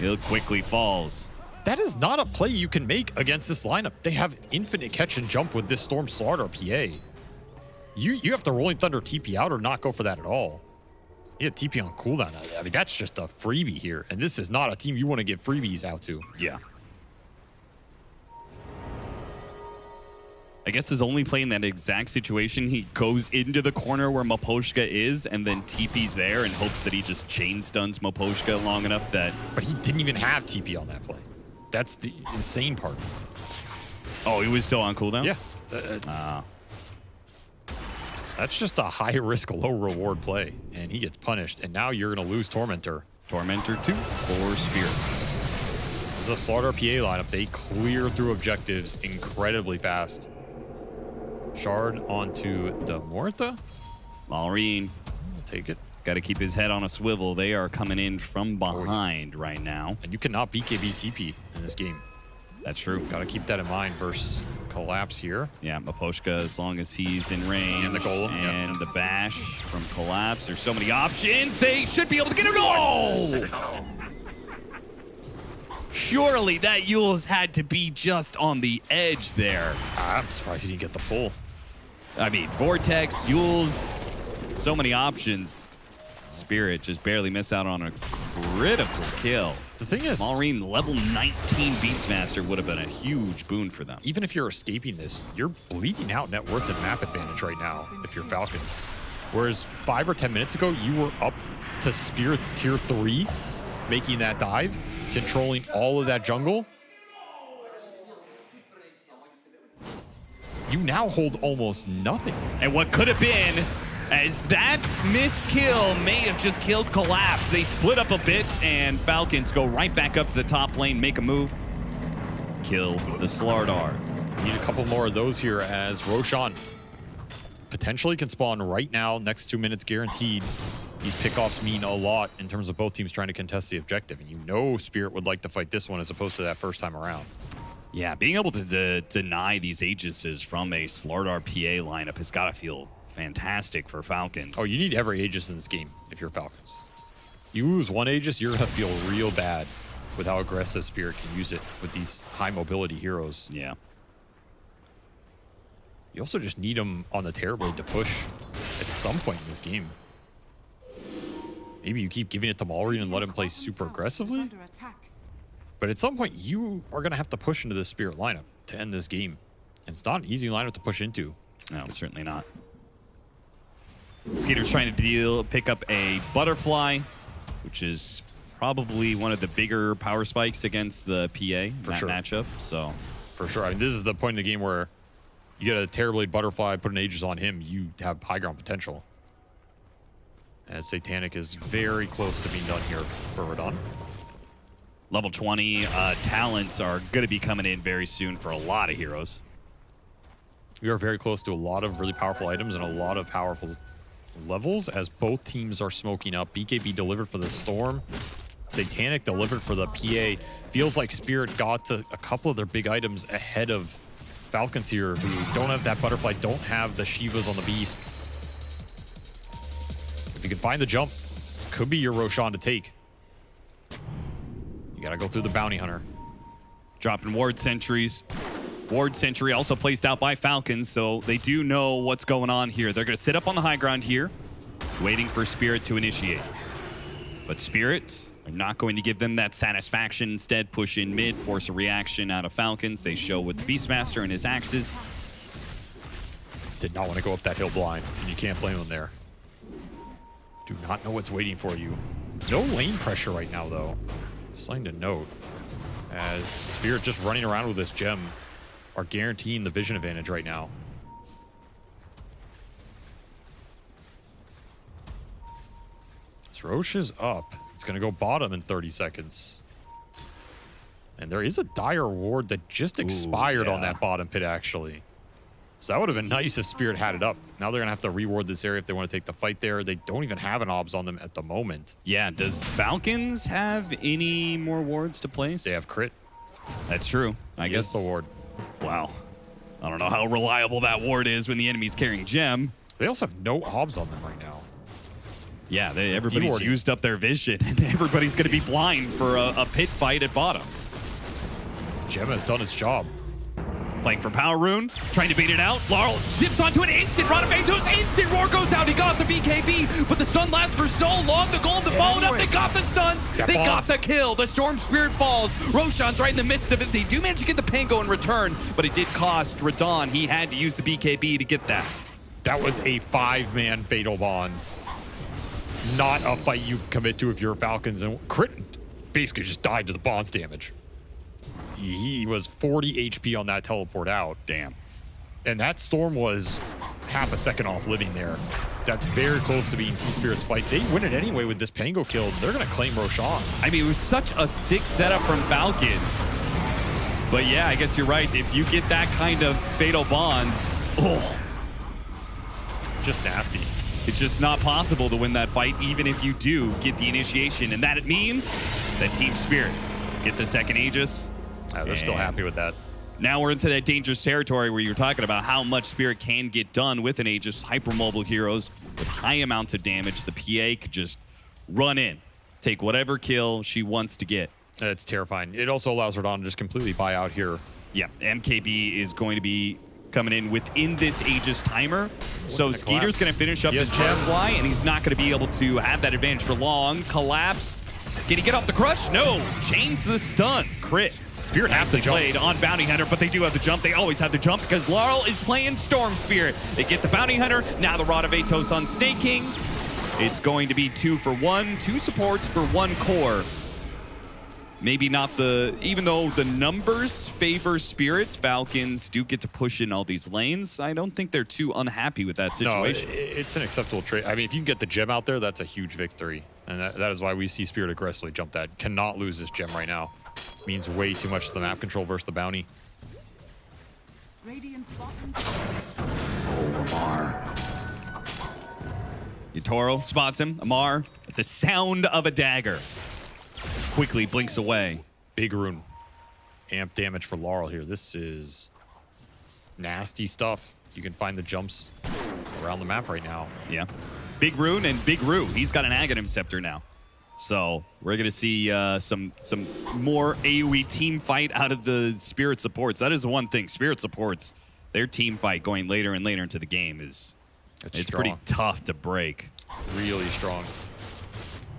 he quickly falls. that is not a play you can make against this lineup. They have infinite catch and jump with this Storm Slaughter PA. You have to Rolling Thunder TP out or not go for that at all. You have TP on cooldown. I mean, that's just a freebie here. And this is not a team you want to give freebies out to. Yeah. I guess his only play in that exact situation, he goes into the corner where Maposhka is and then TP's there and hopes that he just chain stuns Maposhka long enough that... But he didn't even have TP on that play. That's the insane part. Oh, he was still on cooldown? Yeah. That's just a high-risk, low-reward play. And he gets punished. And now you're going to lose Tormentor. Tormentor 2 for Spirit. This is a Slaughter PA lineup. They clear through objectives incredibly fast. Shard onto the Muerta. Malrine. Take it. Got to keep his head on a swivel. They are coming in from behind right now. And you cannot BKB TP in this game. That's true. Got to keep that in mind versus Collapse here. Yeah, Maposhka, as long as he's in range. And the goal. And the bash from Collapse. There's so many options. They should be able to get a goal! Surely that Yules had to be just on the edge there. I'm surprised he didn't get the pull. I mean, Vortex, Yules, so many options. Spirit just barely missed out on a critical kill. The thing is, Malrine, level 19 Beastmaster would have been a huge boon for them. Even if you're escaping this, you're bleeding out net worth and map advantage right now if you're Falcons. Whereas 5 or 10 minutes ago, you were up to Spirit's tier 3, making that dive, controlling all of that jungle. You now hold almost nothing. And what could have been, as that missed kill may have just killed Collapse. They split up a bit, and Falcons go right back up to the top lane, make a move, kill the Slardar. Need a couple more of those here as Roshan potentially can spawn right now, next 2 minutes guaranteed. These pickoffs mean a lot in terms of both teams trying to contest the objective. And you know Spirit would like to fight this one as opposed to that first time around. Yeah, being able to deny these Aegises from a Slardar PA lineup has got to feel fantastic for Falcons. Oh, you need every Aegis in this game if you're Falcons. You lose one Aegis, you're going to feel real bad with how aggressive Spirit can use it with these high mobility heroes. Yeah. You also just need them on the Terrorblade to push at some point in this game. Maybe you keep giving it to Malrine and let him play super aggressively. But at some point, you are going to have to push into this Spirit lineup to end this game. And it's not an easy lineup to push into. No, certainly not. Skater's trying to pick up a Butterfly, which is probably one of the bigger power spikes against the PA matchup. So, for sure. I mean, this is the point in the game where you get a Terrorblade Butterfly, put an Aegis on him, you have high ground potential. As Satanic is very close to being done here for Radon. Level 20 talents are going to be coming in very soon for a lot of heroes. We are very close to a lot of really powerful items and a lot of powerful levels as both teams are smoking up. BKB delivered for the Storm. Satanic delivered for the PA. Feels like Spirit got to a couple of their big items ahead of Falcons here, who don't have that Butterfly, don't have the Shivas on the Beast. If you can find the jump, could be your Roshan to take. You gotta go through the Bounty Hunter. Dropping Ward Sentries. Ward Sentry also placed out by Falcons, so they do know what's going on here. They're gonna sit up on the high ground here, waiting for Spirit to initiate. But Spirit are not going to give them that satisfaction. Instead, push in mid, force a reaction out of Falcons. They show with the Beastmaster and his axes. Did not want to go up that hill blind, and you can't blame them there. Do not know what's waiting for you. No lane pressure right now, though. Something to note, as Spirit just running around with this gem are guaranteeing the vision advantage right now. This Roche is up. It's going to go bottom in 30 seconds. And there is a dire ward that just expired on that bottom pit, actually. So that would have been nice if Spirit had it up. Now they're going to have to reward this area if they want to take the fight there. They don't even have an obs on them at the moment. Yeah, does Falcons have any more wards to place? They have crit. That's true. I guess the ward. Wow. I don't know how reliable that ward is when the enemy's carrying gem. They also have no obs on them right now. Yeah, everybody's used up their vision, and everybody's going to be blind for a pit fight at bottom. Gemma has done its job. Playing for Power Rune, trying to bait it out. Laurel zips onto an instant. Radavatos, instant roar goes out. He got the BKB, but the stun lasts for so long. The Golem to follow it up. They got the stuns. They got the kill. The Storm Spirit falls. Roshan's right in the midst of it. They do manage to get the Pango in return, but it did cost Radon. He had to use the BKB to get that. That was a 5-man Fatal Bonds. Not a fight you commit to if you're Falcons, and Crit basically just died to the Bonds damage. He was 40 HP on that teleport out. Damn. And that Storm was half a second off living there. That's very close to being Team Spirit's fight. They win it anyway with this Pango kill. They're going to claim Roshan. I mean, it was such a sick setup from Falcons. But yeah, I guess you're right. If you get that kind of Fatal Bonds, just nasty. It's just not possible to win that fight, even if you do get the initiation. And that it means that Team Spirit get the second Aegis. They're still happy with that. Now we're into that dangerous territory where you're talking about how much Spirit can get done with an Aegis. Hypermobile heroes with high amounts of damage. The PA could just run in, take whatever kill she wants to get. It's terrifying. It also allows Radon to just completely buy out here. Yeah, MKB is going to be coming in within this Aegis timer. So Skeeter's going to finish up his Butterfly, and he's not going to be able to have that advantage for long. Collapse. Can he get off the crush? No. Chains the stun. Crit. Spirit has to jump. Played on Bounty Hunter, but they do have the jump. They always have the jump because Laurel is playing Storm Spirit. They get the Bounty Hunter. Now the Rod of Atos on staking. It's going to be 2 for 1. 2 supports for 1 core. Maybe not even though the numbers favor Spirits, Falcons do get to push in all these lanes. I don't think they're too unhappy with that situation. No, it's an acceptable trade. I mean, if you can get the gem out there, that's a huge victory. And that is why we see Spirit aggressively jump that. Cannot lose this gem right now. Means way too much to the map control versus the bounty. Amar. Yatoro spots him. Amar, at the sound of a dagger, quickly blinks away. Big rune. Amp damage for Laurel here. This is nasty stuff. You can find the jumps around the map right now. Yeah. Big rune and Big Roo. He's got an Aghanim Scepter now. So we're going to see some more AoE team fight out of the Spirit supports. That is the one thing. Spirit supports, their team fight going later and later into the game it's pretty tough to break. Really strong.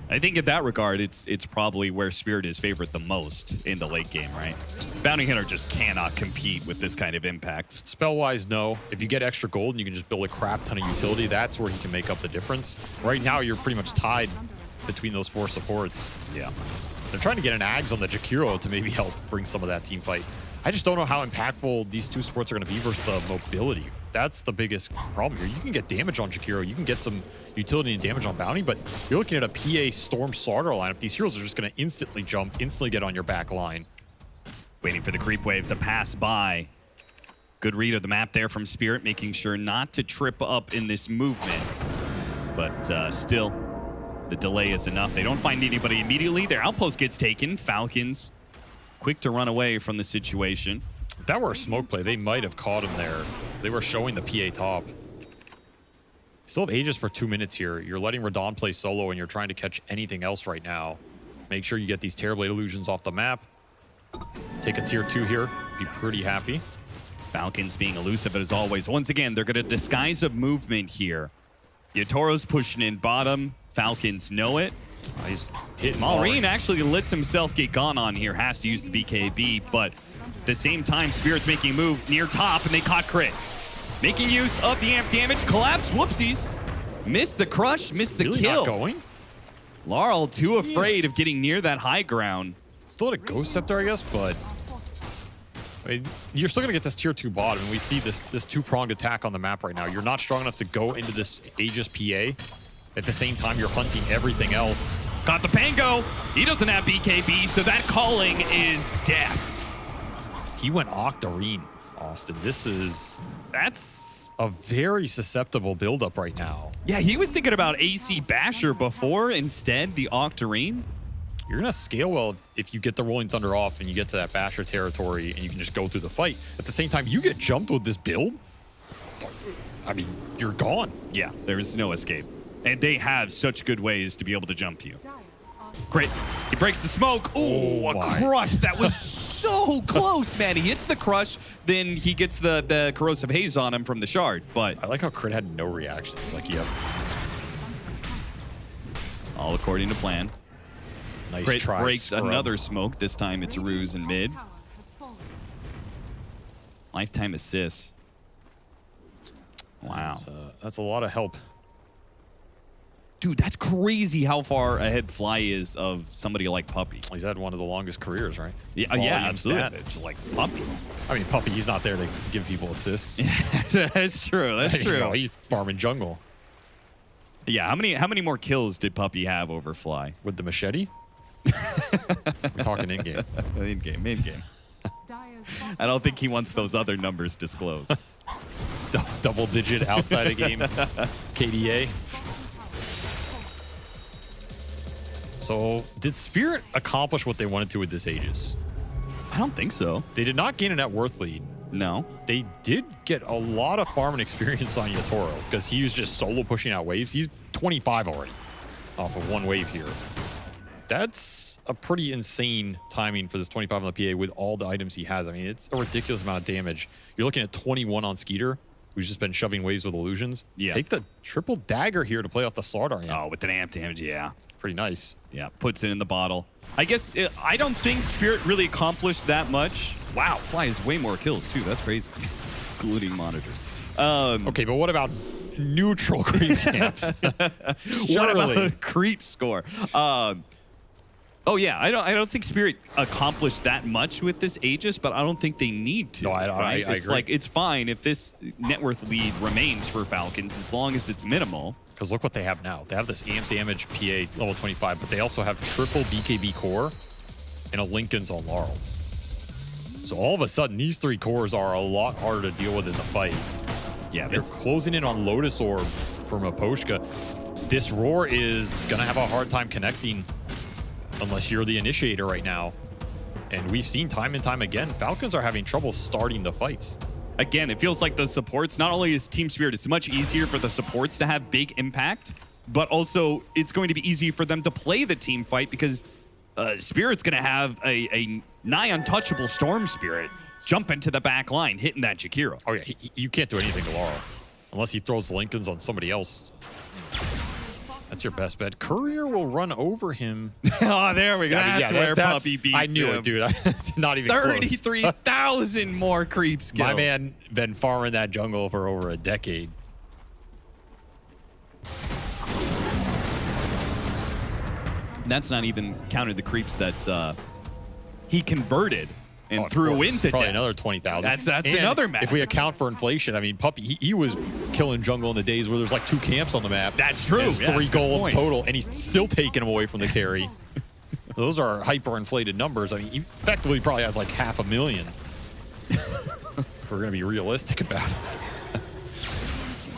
I think in that regard, it's probably where Spirit is favored the most in the late game, right? Bounty Hunter just cannot compete with this kind of impact. Spell-wise, no. If you get extra gold and you can just build a crap ton of utility, that's where he can make up the difference. Right now, you're pretty much tied between those 4 supports. Yeah. They're trying to get an Ags on the Jakiro to maybe help bring some of that team fight. I just don't know how impactful these 2 supports are going to be versus the mobility. That's the biggest problem here. You can get damage on Jakiro. You can get some utility and damage on Bounty, but you're looking at a PA Storm Slaughter lineup. These heroes are just going to instantly jump, instantly get on your back line. Waiting for the creep wave to pass by. Good read of the map there from Spirit, making sure not to trip up in this movement. But still, the delay is enough. They don't find anybody immediately. Their outpost gets taken. Falcons quick to run away from the situation. If that were a smoke play, they might have caught him there. They were showing the PA top. Still have Aegis for 2 minutes here. You're letting Radon play solo and you're trying to catch anything else right now. Make sure you get these Terrorblade illusions off the map. Take a tier 2 here. Be pretty happy. Falcons being elusive as always. Once again, they're going to disguise a movement here. Yatoro's pushing in bottom. Falcons know it. He's hitting Maureen actually lets himself get gone on here. Has to use the BKB, but at the same time, Spirit's making a move near top, and they caught Crit. Making use of the amp damage. Collapse. Whoopsies. Missed the crush. Missed the really kill. Not going? Laurel too afraid of getting near that high ground. Still at a Ghost Scepter, I guess, but I mean, you're still going to get this tier 2 bot, and we see this 2-pronged attack on the map right now. You're not strong enough to go into this Aegis PA. At the same time, you're hunting everything else. Got the Pango. He doesn't have BKB, so that calling is death. He went Octarine, Austin. That's a very susceptible buildup right now. Yeah, he was thinking about AC Basher before. Instead, the Octarine. You're going to scale well if you get the Rolling Thunder off and you get to that Basher territory and you can just go through the fight. At the same time, you get jumped with this build, I mean, you're gone. Yeah, there is no escape. And they have such good ways to be able to jump you. Great. He breaks the smoke. Ooh, a crush. That was so close, man. He hits the crush, then he gets the corrosive haze on him from the shard. But I like how Crit had no reaction. It's like, yep. All according to plan. Nice Crit try. breaks Scrub. another smoke. This time it's Ruse in mid. Lifetime assists. Wow. That's a lot of help. Dude, that's crazy how far ahead Fly is of somebody like Puppey. He's had one of the longest careers, right? Yeah, absolutely. Just like Puppey. I mean, Puppey, he's not there to give people assists. That's true. That's true. You know, he's farming jungle. Yeah, how many more kills did Puppey have over Fly? With the machete? We're talking in-game. In-game. I don't think he wants those other numbers disclosed. Double-digit outside of game KDA. So, did Spirit accomplish what they wanted to with this Aegis? I don't think so. They did not gain a net worth lead. No. They did get a lot of farming experience on Yatoro because he was just solo pushing out waves. He's 25 already off of one wave here. That's a pretty insane timing for this 25 on the PA with all the items he has. I mean, it's a ridiculous amount of damage. You're looking at 21 on Skeeter, who's just been shoving waves with illusions. Yeah. Take the triple dagger here to play off the Slardar. Oh, with an amp damage, yeah. Pretty nice. Yeah, puts it in the bottle. I guess I don't think Spirit really accomplished that much. Wow, Fly has way more kills too. That's crazy. Excluding monitors. Okay, but what about neutral creep camps? What about creep score? Oh yeah, I don't think Spirit accomplished that much with this Aegis, but I don't think they need to. No, I It's agree. like it's fine if this net worth lead remains for Falcons as long as it's minimal. Because look what they have now. They have this amp damage PA level 25, but they also have triple BKB core and a Lincoln's on Laurel. So all of a sudden, these three cores are a lot harder to deal with in the fight. Yeah, they're closing in on Lotus Orb from Aposhka. This Roar is going to have a hard time connecting unless you're the initiator right now. And we've seen time and time again, Falcons are having trouble starting the fights. Again, it feels like the supports, not only is Team Spirit, it's much easier for the supports to have big impact, but also it's going to be easy for them to play the team fight because Spirit's going to have a nigh untouchable Storm Spirit jump into the back line, hitting that Jakiro. Oh yeah, you can't do anything to Laurel unless he throws the Lincolns on somebody else. That's your best bet. Courier will run over him. Oh, there we go. That's where Puppey beats him. I knew it, dude. Not even 33,000 more creep skill. My man been farming that jungle for over a decade. That's not even counted the creeps that he converted and threw into probably death. Another 20,000. That's And another massive. If we account for inflation, I mean, Puppey, he was killing jungle in the days where there's like 2 camps on the map. That's true. There's Yeah, 3 that's a good gold point. total, and he's still taking him away from the carry. Those are hyper-inflated numbers. I mean, he effectively probably has like 500,000. If we're going to be realistic about it.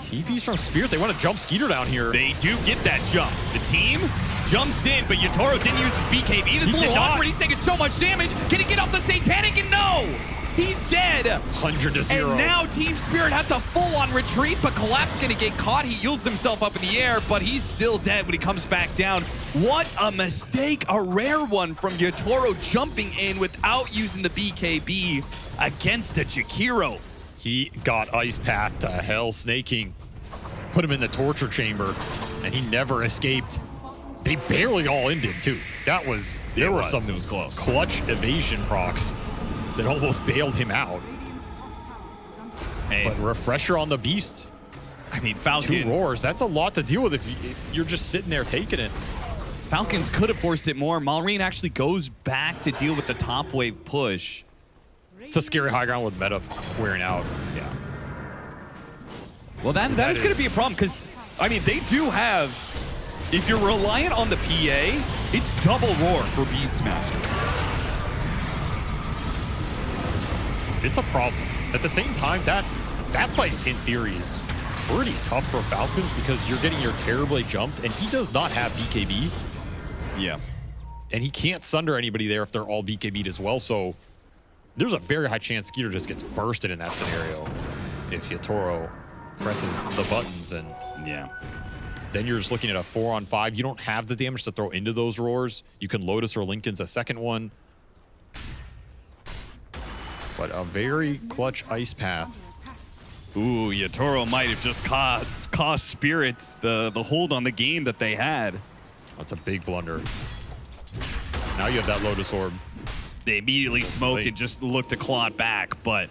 TP's from Spirit. They want to jump Skeeter down here. They do get that jump. The team jumps in, but Yatoro didn't use his BKB. This is a little awkward. He's taking so much damage. Can he get off the Satanic? And no! He's dead. 100 to 0. And now Team Spirit had to full-on retreat, but Collapse going to get caught. He yields himself up in the air, but he's still dead when he comes back down. What a mistake. A rare one from Yatoro jumping in without using the BKB against a Jakiro. He got Ice Path to hell snaking. Put him in the torture chamber, and he never escaped. They barely all ended, too. That was... There were some clutch evasion procs that almost bailed him out. Hey. But refresher on the Beast. I mean, Falcons... 2 roars. That's a lot to deal with if you're just sitting there taking it. Falcons could have forced it more. Malrine actually goes back to deal with the top wave push. It's a scary high ground with meta wearing out. Yeah. Well, that is going to be a problem because, I mean, they do have, if you're reliant on the PA, it's double roar for Beastmaster. It's a problem. At the same time, that fight, in theory, is pretty tough for Falcons because you're getting your Terrorblade jumped, and he does not have BKB. Yeah. And he can't sunder anybody there if they're all BKB'd as well, so there's a very high chance Skeeter just gets bursted in that scenario if Yatoro presses the buttons, and then you're just looking at a 4-on-5. You don't have the damage to throw into those roars. You can Lotus or Lincoln's a second one. But a very clutch ice path. Ooh, Yatoro might have just cost Spirits the hold on the game that they had. That's a big blunder. Now you have that Lotus Orb. They immediately smoke and just look to claw it back, but...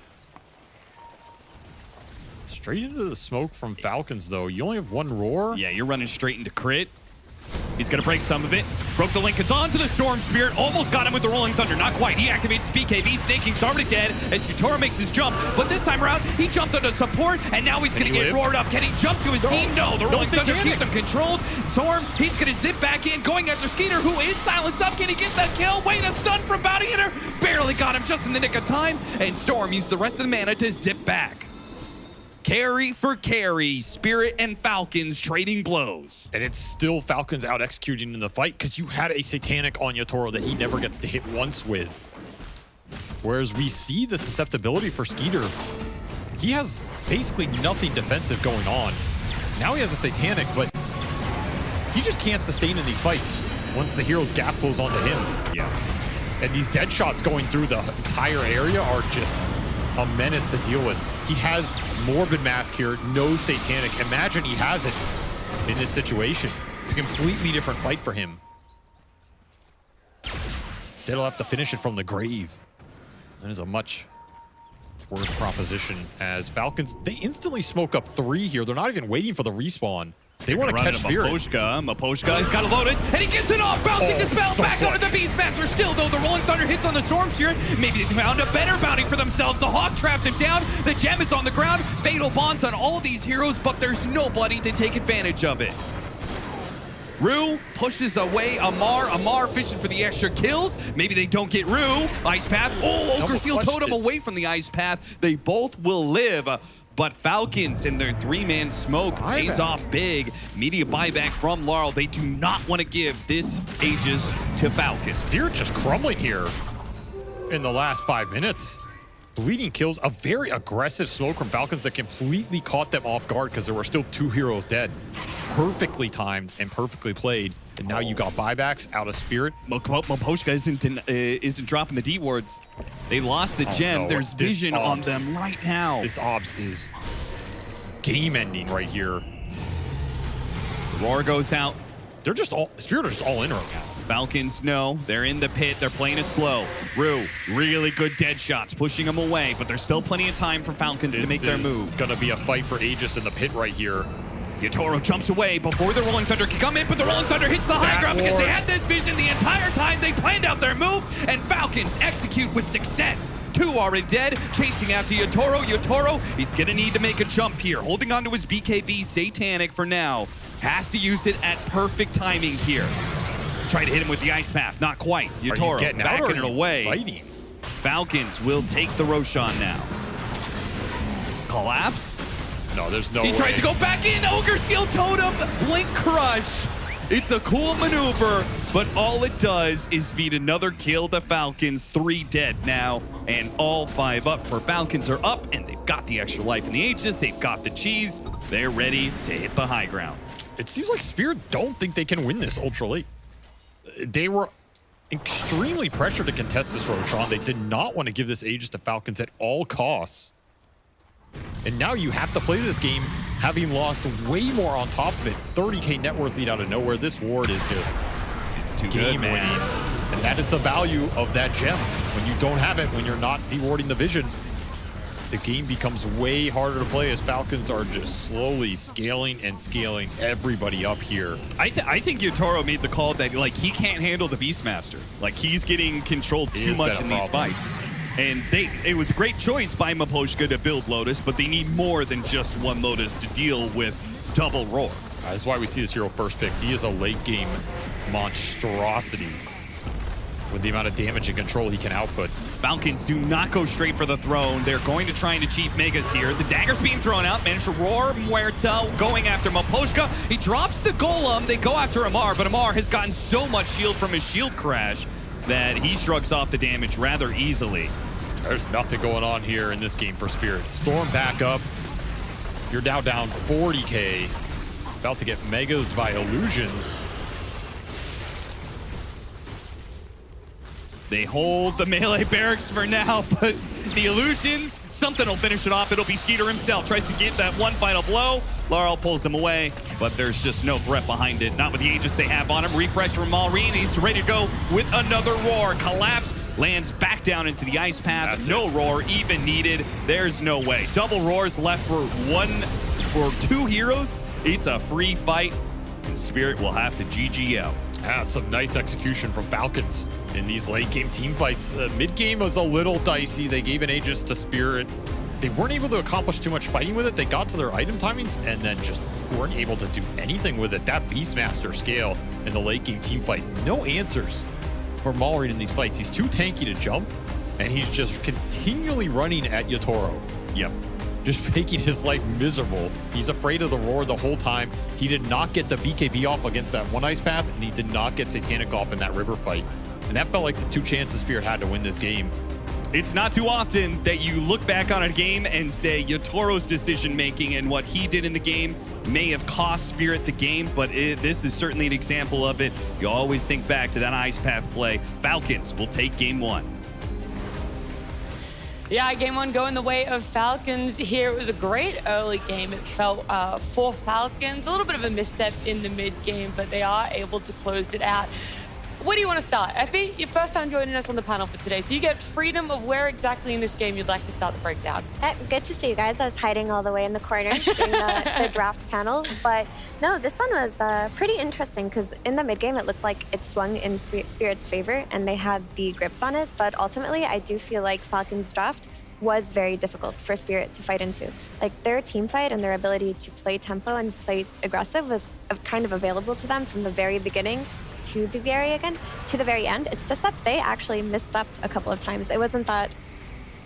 Straight into the smoke from Falcons, though. You only have one roar? Yeah, you're running straight into crit. He's going to break some of it. Broke the link. It's on to the Storm Spirit. Almost got him with the Rolling Thunder. Not quite. He activates BKB. Snake King's already dead as Yatoro makes his jump. But this time around, he jumped into support, and now he's going to get roared up. Can he jump to his team? No. The Rolling Thunder keeps him controlled. Storm, he's going to zip back in, going after Skeeter, who is silenced up. Can he get the kill? Wait, a stun from Bounty Hitter. Barely got him just in the nick of time. And Storm used the rest of the mana to zip back. Carry for carry, Spirit and Falcons trading blows. And it's still Falcons out executing in the fight because you had a Satanic on Yatoro that he never gets to hit once with. Whereas we see the susceptibility for Skeeter. He has basically nothing defensive going on. Now he has a Satanic, but he just can't sustain in these fights once the hero's gap close onto him. Yeah. And these dead shots going through the entire area are just a menace to deal with. He has Morbid Mask here, no Satanic. Imagine he has it in this situation. It's a completely different fight for him. Instead, he'll have to finish it from the grave. That is a much worse proposition as Falcons, they instantly smoke up 3 here. They're not even waiting for the respawn. They want to catch Spirit. Maposhka, He's got a Lotus, and he gets it off, bouncing the spell back onto the Beastmaster. Still, though, the Rolling Thunder hits on the Storm Spirit. Maybe they found a better bounty for themselves. The Hawk trapped him down. The gem is on the ground. Fatal bonds on all these heroes, but there's nobody to take advantage of it. Rue pushes away Amar. Amar fishing for the extra kills. Maybe they don't get Rue. Ice Path. Oh, Ogre Seal Totem away from the Ice Path. They both will live. But Falcons in their 3-man smoke pays off big. Media buyback from Laurel. They do not want to give this Aegis to Falcons. Spirit just crumbling here in the last 5 minutes. Bleeding kills, a very aggressive smoke from Falcons that completely caught them off guard because there were still 2 heroes dead. Perfectly timed and perfectly played. And now you got buybacks out of Spirit. Maposhka isn't dropping the D wards. They lost the gem. No, there's vision on them right now. This Obs is game ending right here. Roar goes out. They're just all, Spirit are just all in right now. Falcons, no, they're in the pit. They're playing it slow. Rue, really good dead shots, pushing them away, but there's still plenty of time for Falcons to make their move. Gonna be a fight for Aegis in the pit right here. Yatoro jumps away before the Rolling Thunder can come in, but the Rolling Thunder hits the high ground because they had this vision the entire time. They planned out their move, and Falcons execute with success. 2 already dead, chasing after Yatoro. Yatoro, he's gonna need to make a jump here, holding onto his BKB Satanic for now. Has to use it at perfect timing here. Try to hit him with the Ice Path, not quite. Yatoro backing it away. Fighting? Falcons will take the Roshan now. Collapse? No, there's no way. He tries to go back in. Ogre Seal Totem, Blink Crush. It's a cool maneuver, but all it does is feed another kill to Falcons. 3 dead now, and all 5 up for Falcons are up, and they've got the extra life in the Aegis. They've got the cheese. They're ready to hit the high ground. It seems like Spirit don't think they can win this ultra late. They were extremely pressured to contest this Roshan. They did not want to give this Aegis to Falcons at all costs. And now you have to play this game having lost way more on top of it. 30k net worth lead out of nowhere. This ward is just game winning. And that is the value of that gem. When you don't have it, when you're not dewarding the vision, the game becomes way harder to play as Falcons are just slowly scaling and scaling everybody up here. I think Yatoro made the call that like he can't handle the Beastmaster. Like he's getting controlled too much in these fights. And it was a great choice by Maposhka to build Lotus, but they need more than just 1 Lotus to deal with double Roar. That's why we see this hero first pick. He is a late game monstrosity with the amount of damage and control he can output. Falcons do not go straight for the throne. They're going to try and achieve Megas here. The dagger's being thrown out. Managed to roar Muerta going after Maposhka. He drops the Golem. They go after Amar, but Amar has gotten so much shield from his shield crash that he shrugs off the damage rather easily. There's nothing going on here in this game for Spirit. Storm back up. You're now down 40k. About to get megas by illusions. They hold the melee barracks for now, but The illusions, something will finish it off. It'll be Skeeter himself. Tries to get that one final blow. Laurel pulls him away, but there's just no threat behind it. Not with the Aegis they have on him. Refresh from Malrine. He's ready to go with another roar. Collapse, lands back down into the ice path. No roar even needed. There's no way. Double roars left for two heroes. It's a free fight, and Spirit will have to GG out. Yeah, some nice execution from Falcons in these late game team fights. Mid game was a little dicey. They gave an Aegis to Spirit. They weren't able to accomplish too much fighting with it. They got to their item timings and then just weren't able to do anything with it. That Beastmaster scale in the late game team fight, no answers for Malrine in these fights. He's too tanky to jump, and he's just continually running at Yatoro. Yep. Just making his life miserable. He's afraid of the roar the whole time. He did not get the BKB off against that one ice path, and he did not get Satanic off in that river fight. And that felt like the two chances Spirit had to win this game. It's not too often that you look back on a game and say Yatoro's decision-making and what he did in the game may have cost Spirit the game, but this is certainly an example of it. You always think back to that ice path play. Falcons will take game one. Yeah, game one going the way of Falcons here. It was a great early game. It felt for Falcons. A little bit of a misstep in the mid game, but they are able to close it out. Where do you want to start? Effie, your first time joining us on the panel for today, so you get freedom of where exactly in this game you'd like to start the breakdown. Good to see you guys. I was hiding all the way in the corner during the draft panel. But no, this one was pretty interesting because in the mid game, it looked like it swung in Spirit's favor and they had the grips on it. But ultimately, I do feel like Falcons draft was very difficult for Spirit to fight into. Like their team fight and their ability to play tempo and play aggressive was kind of available to them from the very beginning to the very end. It's just that they actually misstepped a couple of times. It wasn't that,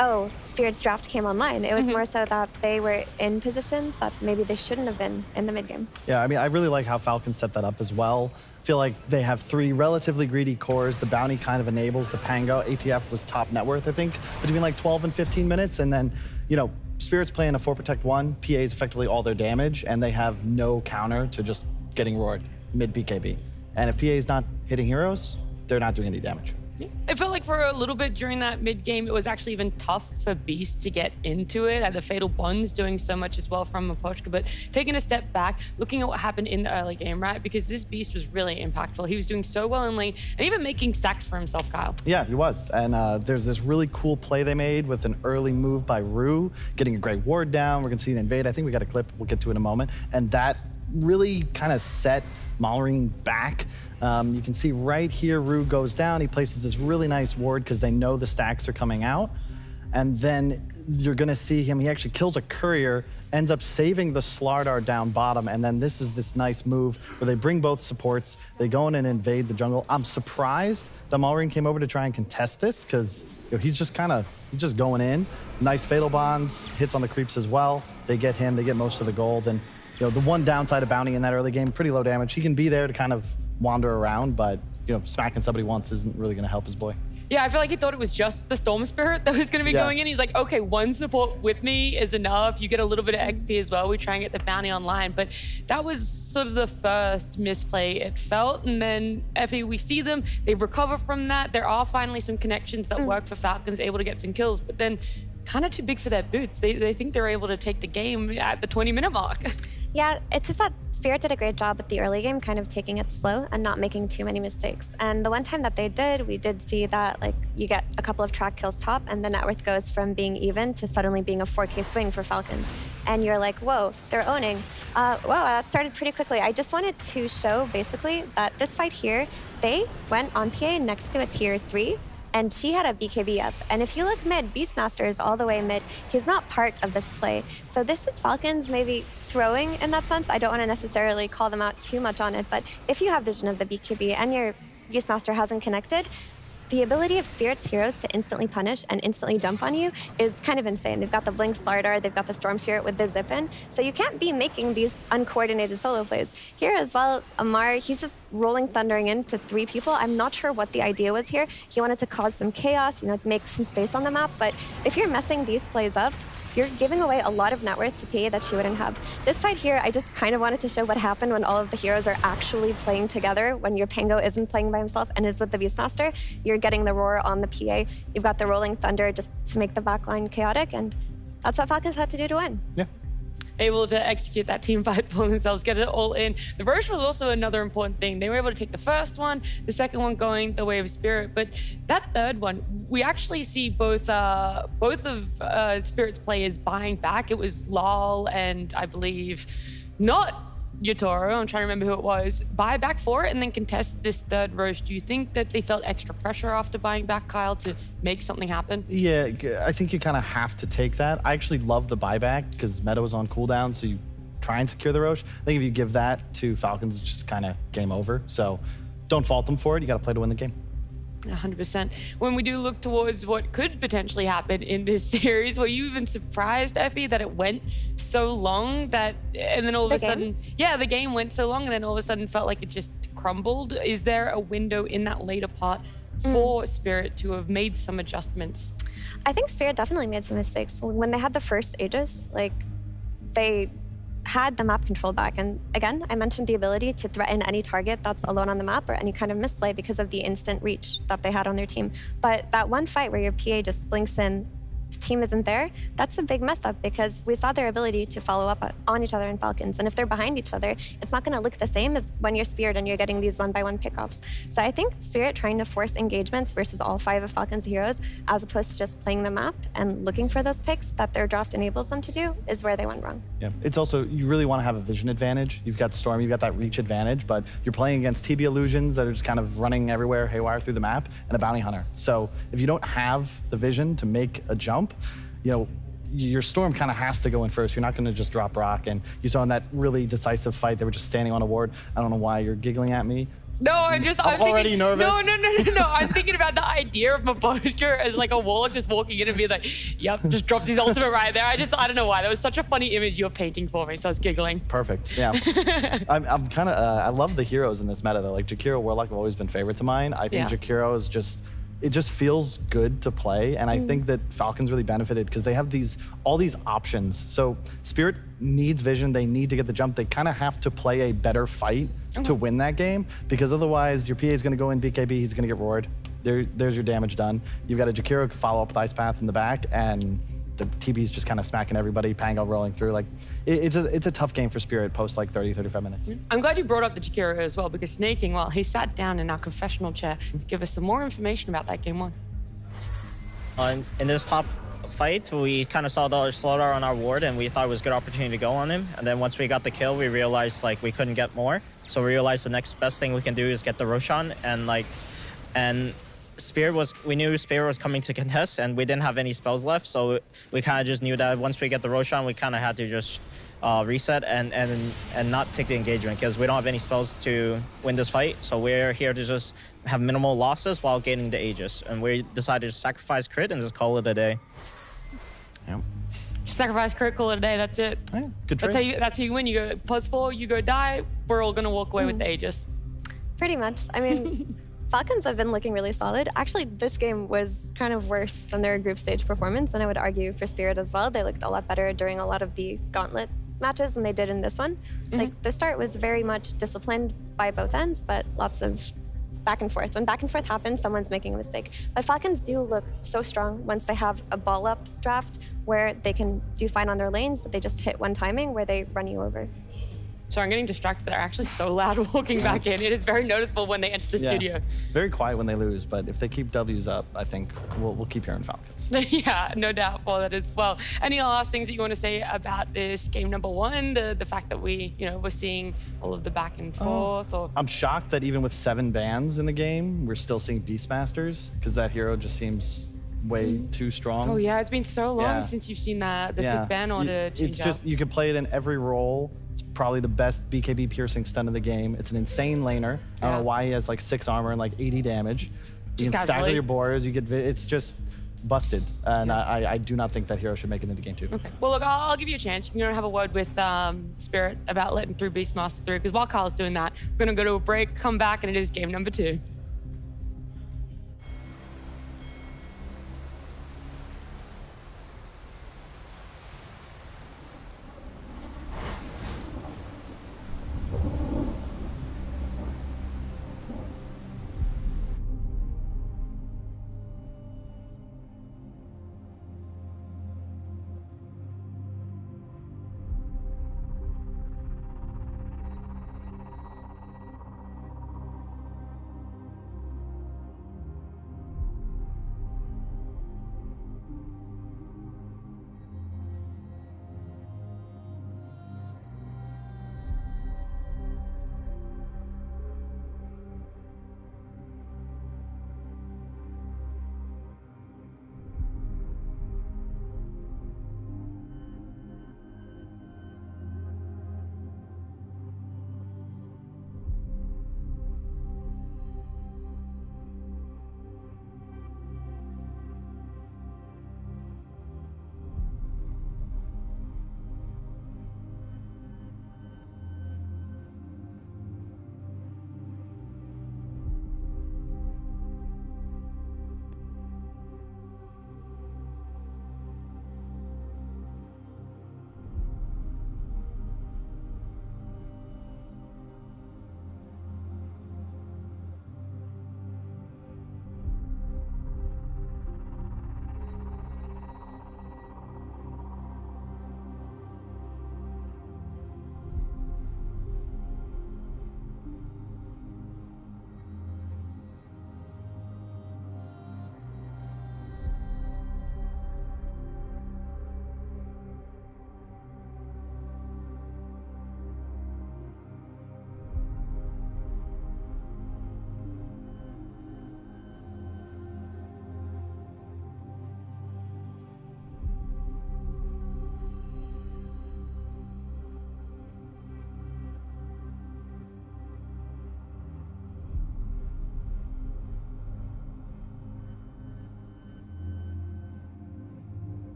oh, Spirit's draft came online. It was more so that they were in positions that maybe they shouldn't have been in the mid game. Yeah, I mean, I really like how Falcons set that up as well. I feel like they have three relatively greedy cores. The bounty kind of enables the Pango. ATF was top net worth, I think, between like 12 and 15 minutes. And then, you know, Spirit's playing a 4 Protect 1, PA is effectively all their damage, and they have no counter to just getting roared mid BKB. And if PA is not hitting heroes, they're not doing any damage. It felt like for a little bit during that mid game, it was actually even tough for Beast to get into it. The Fatal Bonds doing so much as well from Mapochka, but taking a step back, looking at what happened in the early game, right? Because this Beast was really impactful. He was doing so well in lane and even making stacks for himself, Kyle. Yeah, he was. And there's this really cool play they made with an early move by Rue, getting a great ward down. We're gonna see an invade. I think we got a clip we'll get to in a moment. And that really kind of set Malrine back. You can see right here, Rue goes down. He places this really nice ward because they know the stacks are coming out. And then you're gonna see him, he actually kills a courier, ends up saving the Slardar down bottom. And then this is this nice move where they bring both supports. They go in and invade the jungle. I'm surprised that Malrine came over to try and contest this because he's just going in. Nice Fatal Bonds, hits on the creeps as well. They get him, they get most of the gold. And you know, the one downside of Bounty in that early game, pretty low damage. He can be there to kind of wander around, but you know, smacking somebody once isn't really going to help his boy. Yeah, I feel like he thought it was just the Storm Spirit that was going to be going in. He's like, okay, one support with me is enough. You get a little bit of XP as well. We try and get the bounty online. But that was sort of the first misplay it felt. And then, Effie, we see them. They recover from that. There are finally some connections that work for Falcons, able to get some kills. But then kind of too big for their boots. They think they're able to take the game at the 20-minute mark. Yeah, it's just that Spirit did a great job at the early game, kind of taking it slow and not making too many mistakes. And the one time that they did, we did see that like you get a couple of track kills top and the net worth goes from being even to suddenly being a 4K swing for Falcons. And you're like, whoa, they're owning. Wow, that started pretty quickly. I just wanted to show basically that this fight here, they went on PA next to a tier 3 and she had a BKB up. And if you look mid, Beastmaster is all the way mid. He's not part of this play. So this is Falcons maybe throwing in that sense. I don't want to necessarily call them out too much on it, but if you have vision of the BKB and your Beastmaster hasn't connected, the ability of Spirit's heroes to instantly punish and instantly jump on you is kind of insane. They've got the Blink Slardar, they've got the Storm Spirit with the zip in, so you can't be making these uncoordinated solo plays. Here as well, Amar, he's just rolling thundering into 3 people. I'm not sure what the idea was here. He wanted to cause some chaos, you know, make some space on the map, but if you're messing these plays up, you're giving away a lot of net worth to PA that you wouldn't have. This fight here, I just kind of wanted to show what happened when all of the heroes are actually playing together. When your Pango isn't playing by himself and is with the Beastmaster, you're getting the roar on the PA. You've got the rolling thunder just to make the backline chaotic, and that's what Falcons had to do to win. Yeah. Able to execute that team fight for themselves, get it all in. The Roche was also another important thing. They were able to take the first one, the second one going the way of Spirit, but that third one, we actually see both of Spirit's players buying back. It was Lal and I believe not Yotaro, I'm trying to remember who it was, buy back for it and then contest this third Roche. Do you think that they felt extra pressure after buying back, Kyle, to make something happen? Yeah, I think you kind of have to take that. I actually love the buyback because meta was on cooldown, so you try and secure the Roche. I think if you give that to Falcons, it's just kind of game over. So don't fault them for it. You got to play to win the game. 100%. When we do look towards what could potentially happen in this series, were you even surprised, Effie, that it went so long that, and then all of a sudden, yeah, the game went so long and then all of a sudden felt like it just crumbled? Is there a window in that later part for Spirit to have made some adjustments? I think Spirit definitely made some mistakes. When they had the first Aegis, like, they had the map control back. And again, I mentioned the ability to threaten any target that's alone on the map or any kind of misplay because of the instant reach that they had on their team. But that one fight where your PA just blinks in, the team isn't there, that's a big mess up because we saw their ability to follow up on each other in Falcons. And if they're behind each other, it's not going to look the same as when you're Spirit and you're getting these one-by-one pickoffs. So I think Spirit trying to force engagements versus all 5 of Falcons' heroes, as opposed to just playing the map and looking for those picks that their draft enables them to do, is where they went wrong. Yeah, it's also, you really want to have a vision advantage. You've got Storm, you've got that reach advantage, but you're playing against TB illusions that are just kind of running everywhere haywire through the map, and a bounty hunter. So if you don't have the vision to make a jump, you know, your Storm kind of has to go in first. You're not going to just drop rock. And you saw in that really decisive fight, they were just standing on a ward. I don't know why you're giggling at me. No, I'm already thinking, nervous. No. I'm thinking about the idea of Maboshka as like a wall just walking in and being like, yep, just drops his ultimate right there. I don't know why. That was such a funny image you were painting for me, so I was giggling. Perfect, yeah. I'm kind of, I love the heroes in this meta though. Like Jakiro, Warlock have always been favorites of mine. I think Jakiro is just, it just feels good to play. And I think that Falcons really benefited because they have all these options. So Spirit needs vision. They need to get the jump. They kind of have to play a better fight to win that game because otherwise your PA is going to go in BKB. He's going to get roared. There's your damage done. You've got a Jakiro follow up with Ice Path in the back and the TB's just kind of smacking everybody, Pango rolling through. Like, it's a tough game for Spirit post like 30, 35 minutes. I'm glad you brought up the Jakiro as well because Snaking, well, he sat down in our confessional chair to give us some more information about that game 1. In this top fight, we kind of saw the slaughter on our ward and we thought it was a good opportunity to go on him. And then once we got the kill, we realized like we couldn't get more. So we realized the next best thing we can do is get the Roshan and we knew Spirit was coming to contest and we didn't have any spells left. So we kind of just knew that once we get the Roshan, we kind of had to just reset and not take the engagement because we don't have any spells to win this fight. So we're here to just have minimal losses while gaining the Aegis. And we decided to sacrifice crit and just call it a day. Yeah. Sacrifice crit, call it a day, that's it. Yeah, good trade. That's how you win. You go +4, you go die, we're all going to walk away with the Aegis. Pretty much. I mean, Falcons have been looking really solid. Actually, this game was kind of worse than their group stage performance, and I would argue for Spirit as well. They looked a lot better during a lot of the gauntlet matches than they did in this one. Like, the start was very much disciplined by both ends, but lots of back and forth. When back and forth happens, someone's making a mistake. But Falcons do look so strong once they have a ball-up draft where they can do fine on their lanes, but they just hit one timing where they run you over. So I'm getting distracted. They're actually so loud walking back in. It is very noticeable when they enter the studio. Very quiet when they lose, but if they keep W's up, I think we'll keep hearing Falcons. Yeah, no doubt for that as well. Any last things that you want to say about this game number 1? The fact that we're seeing all of the back and forth? Or I'm shocked that even with 7 bans in the game, we're still seeing Beastmasters because that hero just seems way too strong. Oh yeah, it's been so long since you've seen the big ban order change It's just, you can play it in every role. It's probably the best BKB piercing stun in the game. It's an insane laner. I don't know why he has like 6 armor and like 80 damage. You can stagger your borders. It's just busted. And I do not think that hero should make it into game 2. Okay. Well, look, I'll give you a chance. You're gonna have a word with Spirit about letting through Beastmaster through. Because while Kyle's doing that, we're gonna go to a break, come back, and it is game number 2.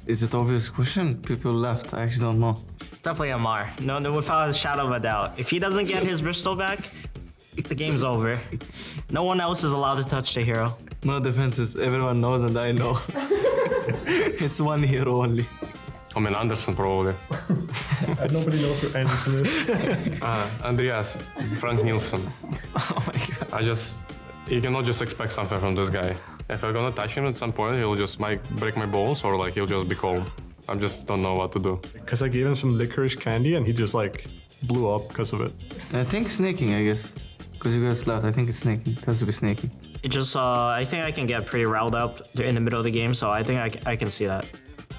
Is it obvious question? People left. I actually don't know. Definitely Amar. No, without a shadow of a doubt. If he doesn't get his Bristol back, the game's over. No one else is allowed to touch the hero. No defenses. Everyone knows and I know. It's one hero only. I mean, Anderson probably. Nobody knows who Anderson is. Andreas, Frank Nielsen. Oh my god. You cannot just expect something from this guy. If I'm gonna touch him at some point, he'll just might break my balls or like he'll just be calm. I just don't know what to do. Because I gave him some licorice candy and he just like blew up because of it. I think snaking, I guess. Because you guys left. I think it's snaking. It has to be snaking. It just, I think I can get pretty riled up in the middle of the game, so I think I can see that.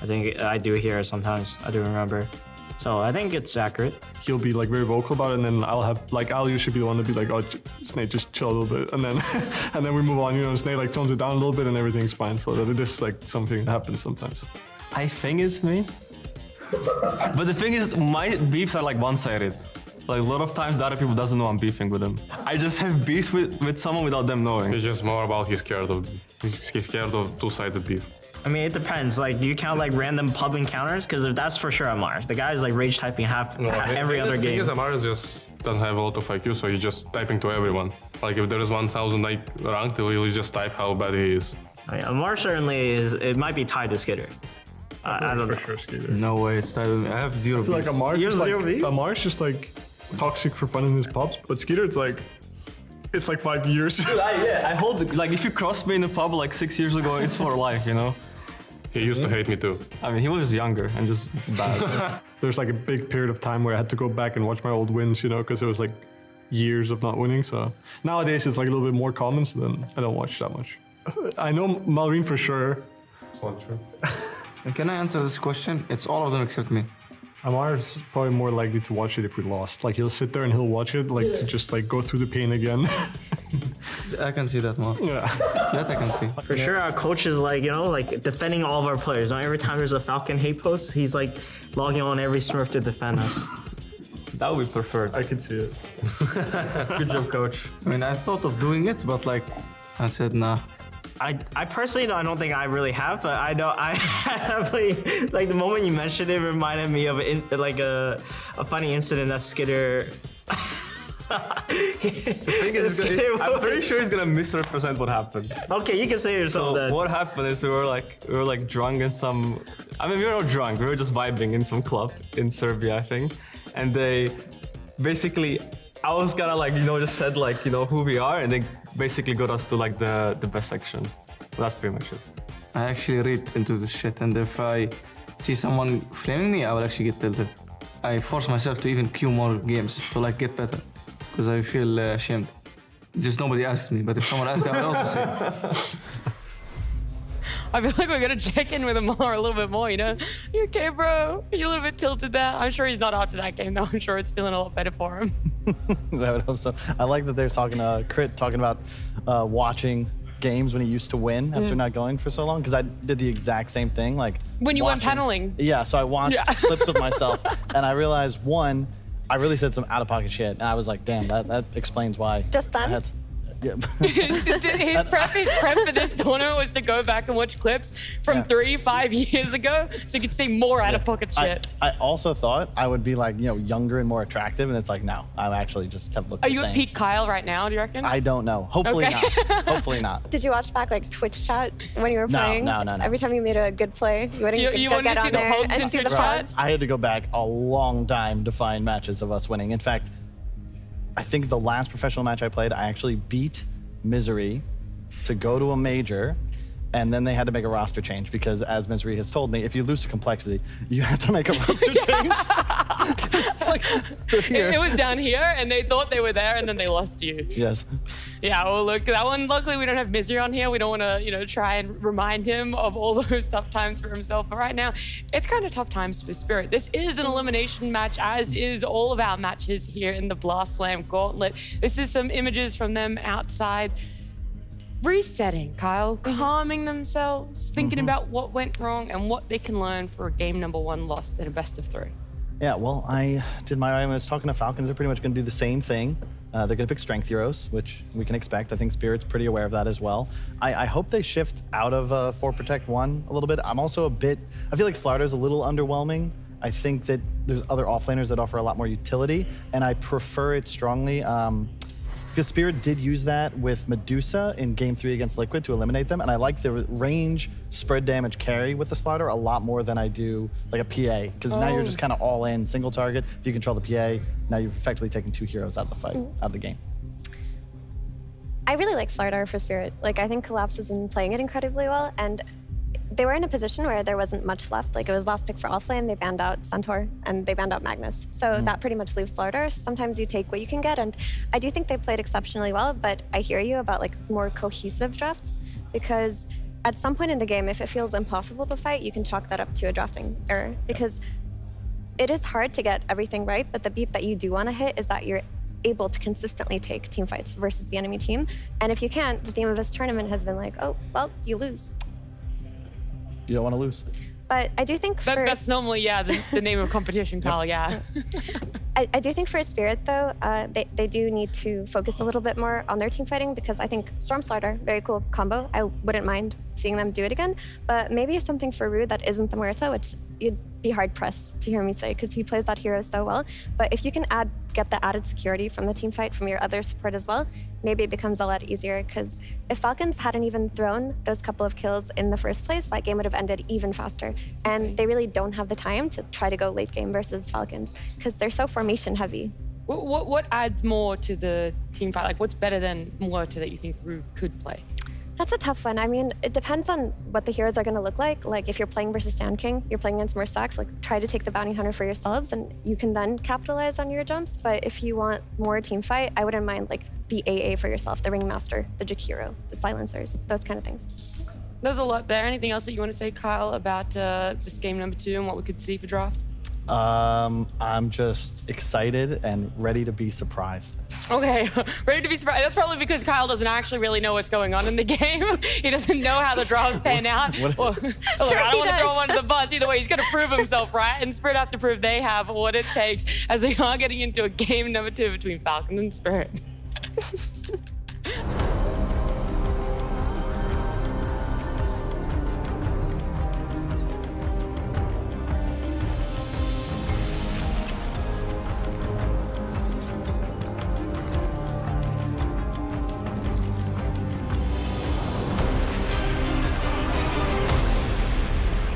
I think I do hear it sometimes. I do remember. So I think it's accurate. He'll be like very vocal about it, and then I'll usually be the one to be like, oh, Snake, just chill a little bit, and then and then we move on. You know, Snake like tones it down a little bit, and everything's fine. So that it is like something that happens sometimes. I think it's me, but the thing is, my beefs are like one-sided. Like a lot of times, the other people doesn't know I'm beefing with them. I just have beefs with someone without them knowing. It's just more about he's scared of two-sided beef. I mean, it depends. Like, do you count like random pub encounters? Because if that's for sure Amar. The guy's like rage typing every other game. Because Amar just doesn't have a lot of IQ, so he's just typing to everyone. Like if there is 1,000 ranked, he'll just type how bad he is. I mean, Amar certainly is. It might be tied to Skitter. I don't know. For sure, Skitter. No way, it's tied. I have zero. I feel like beefs. Amar's just like toxic for fun in his pubs, but Skitter, it's like 5 years. Yeah, I hold like if you cross me in a pub like 6 years ago, it's for life, you know. He used to hate me too. I mean, he was just younger and just bad. There's like a big period of time where I had to go back and watch my old wins, you know, because it was like years of not winning. So nowadays it's like a little bit more common, so then I don't watch that much. I know Malrine for sure. It's not true. Can I answer this question? It's all of them except me. Amar is probably more likely to watch it if we lost. Like he'll sit there and he'll watch it, like to just like go through the pain again. I can see that more. Yeah. That I can see. For sure, our coach is like, you know, like defending all of our players. You know, every time there's a Falcon hate post, he's like logging on every Smurf to defend us. That would be preferred. I can see it. Good job, coach. I mean, I thought of doing it, but like, I said nah. I personally, I don't think I really have, but I know I definitely, like the moment you mentioned it reminded me of a funny incident that Skitter. The thing is, I'm pretty sure he's gonna misrepresent what happened. Okay, you can say yourself then. What happened is we were like drunk in some. I mean, we were not drunk. We were just vibing in some club in Serbia, I think, and they basically. I was kind of like, you know, just said like, you know, who we are, and they basically got us to like the best section. That's pretty much it. I actually read into this shit, and if I see someone flaming me, I will actually get tilted. I force myself to even queue more games to like get better, because I feel ashamed. Just nobody asks me, but if someone asks me, I will also say. I feel like we're gonna check in with Amar a little bit more, you know? You okay, bro? Are you a little bit tilted there? I'm sure he's not after that game, though. I'm sure it's feeling a lot better for him. I would hope so. I like that they're talking Crit talking about watching games when he used to win after not going for so long, because I did the exact same thing. Like when you went paneling. Yeah, so I watched clips of myself, and I realized one, I really said some out-of-pocket shit, and I was like, damn, that explains why. Just then? His prep for this tournament was to go back and watch clips from 3-5 years ago, so you could see more out-of-pocket shit. I also thought I would be like, you know, younger and more attractive, and it's like, no, I actually just have looked Are the you same. at peak Kyle right now, do you reckon? I don't know. Hopefully Okay. not. Hopefully not. Did you watch back like Twitch chat when you were playing? No. Every time you made a good play, you wouldn't You go wanted get to see on the there hogs and in see the Twitch pods. I had to go back a long time to find matches of us winning. In fact, I think the last professional match I played, I actually beat Misery to go to a major, and then they had to make a roster change because, as Misery has told me, if you lose to Complexity, you have to make a roster change. It's like, it was down here, and they thought they were there, and then they lost you. Yes. Yeah, well, look, that one, luckily we don't have Misery on here. We don't want to, you know, try and remind him of all those tough times for himself. But right now, it's kind of tough times for Spirit. This is an elimination match, as is all of our matches here in the Blast Slam Gauntlet. This is some images from them outside. Resetting, Kyle, calming themselves, thinking about what went wrong and what they can learn for a game number 1 loss in a best of 3. Yeah, well, I did my, I was talking to Falcons. They're pretty much going to do the same thing. They're going to pick strength heroes, which we can expect. I think Spirit's pretty aware of that as well. I hope they shift out of 4 Protect 1 a little bit. I feel like Slardar's a little underwhelming. I think that there's other offlaners that offer a lot more utility, and I prefer it strongly. Because Spirit did use that with Medusa in Game 3 against Liquid to eliminate them, and I like the range spread damage carry with the Slardar a lot more than I do like a PA, because now you're just kind of all in, single target. If you control the PA, now you've effectively taken 2 heroes out of the fight, out of the game. I really like Slardar for Spirit. Like, I think Collapse has been playing it incredibly well, and they were in a position where there wasn't much left. Like, it was last pick for offlane, they banned out Centaur, and they banned out Magnus. So that pretty much leaves Slardar. Sometimes you take what you can get, and I do think they played exceptionally well, but I hear you about like more cohesive drafts, because at some point in the game, if it feels impossible to fight, you can chalk that up to a drafting error, because it is hard to get everything right, but the beat that you do want to hit is that you're able to consistently take team fights versus the enemy team. And if you can't, the theme of this tournament has been like, oh, well, you lose. You don't want to lose. But I do think that's normally, the name of competition, Kyle, yeah. I do think for Spirit, though, they do need to focus a little bit more on their team fighting, because I think Storm Slardar, very cool combo. I wouldn't mind seeing them do it again, but maybe something for Rue that isn't the Muerta, which you'd be hard-pressed to hear me say, because he plays that hero so well. But if you can get the added security from the team fight from your other support as well, maybe it becomes a lot easier, because if Falcons hadn't even thrown those couple of kills in the first place, that game would have ended even faster. And they really don't have the time to try to go late game versus Falcons, because they're so formation heavy. What adds more to the team fight? Like, what's better than Muerta that you think Rue could play? That's a tough one. I mean, it depends on what the heroes are going to look like. Like, if you're playing versus Sand King, you're playing against more stacks, like, try to take the Bounty Hunter for yourselves, and you can then capitalize on your jumps. But if you want more team fight, I wouldn't mind, like, the AA for yourself, the Ringmaster, the Jakiro, the Silencers, those kind of things. There's a lot there. Anything else that you want to say, Kyle, about this game number 2 and what we could see for draft? I'm just excited and ready to be surprised. Okay, ready to be surprised. That's probably because Kyle doesn't actually really know what's going on in the game. He doesn't know how the drafts pan out. Well, look, I don't want to throw him under the bus. Either way, he's going to prove himself, right? And Spirit have to prove they have what it takes, as we are getting into a game number 2 between Falcons and Spirit.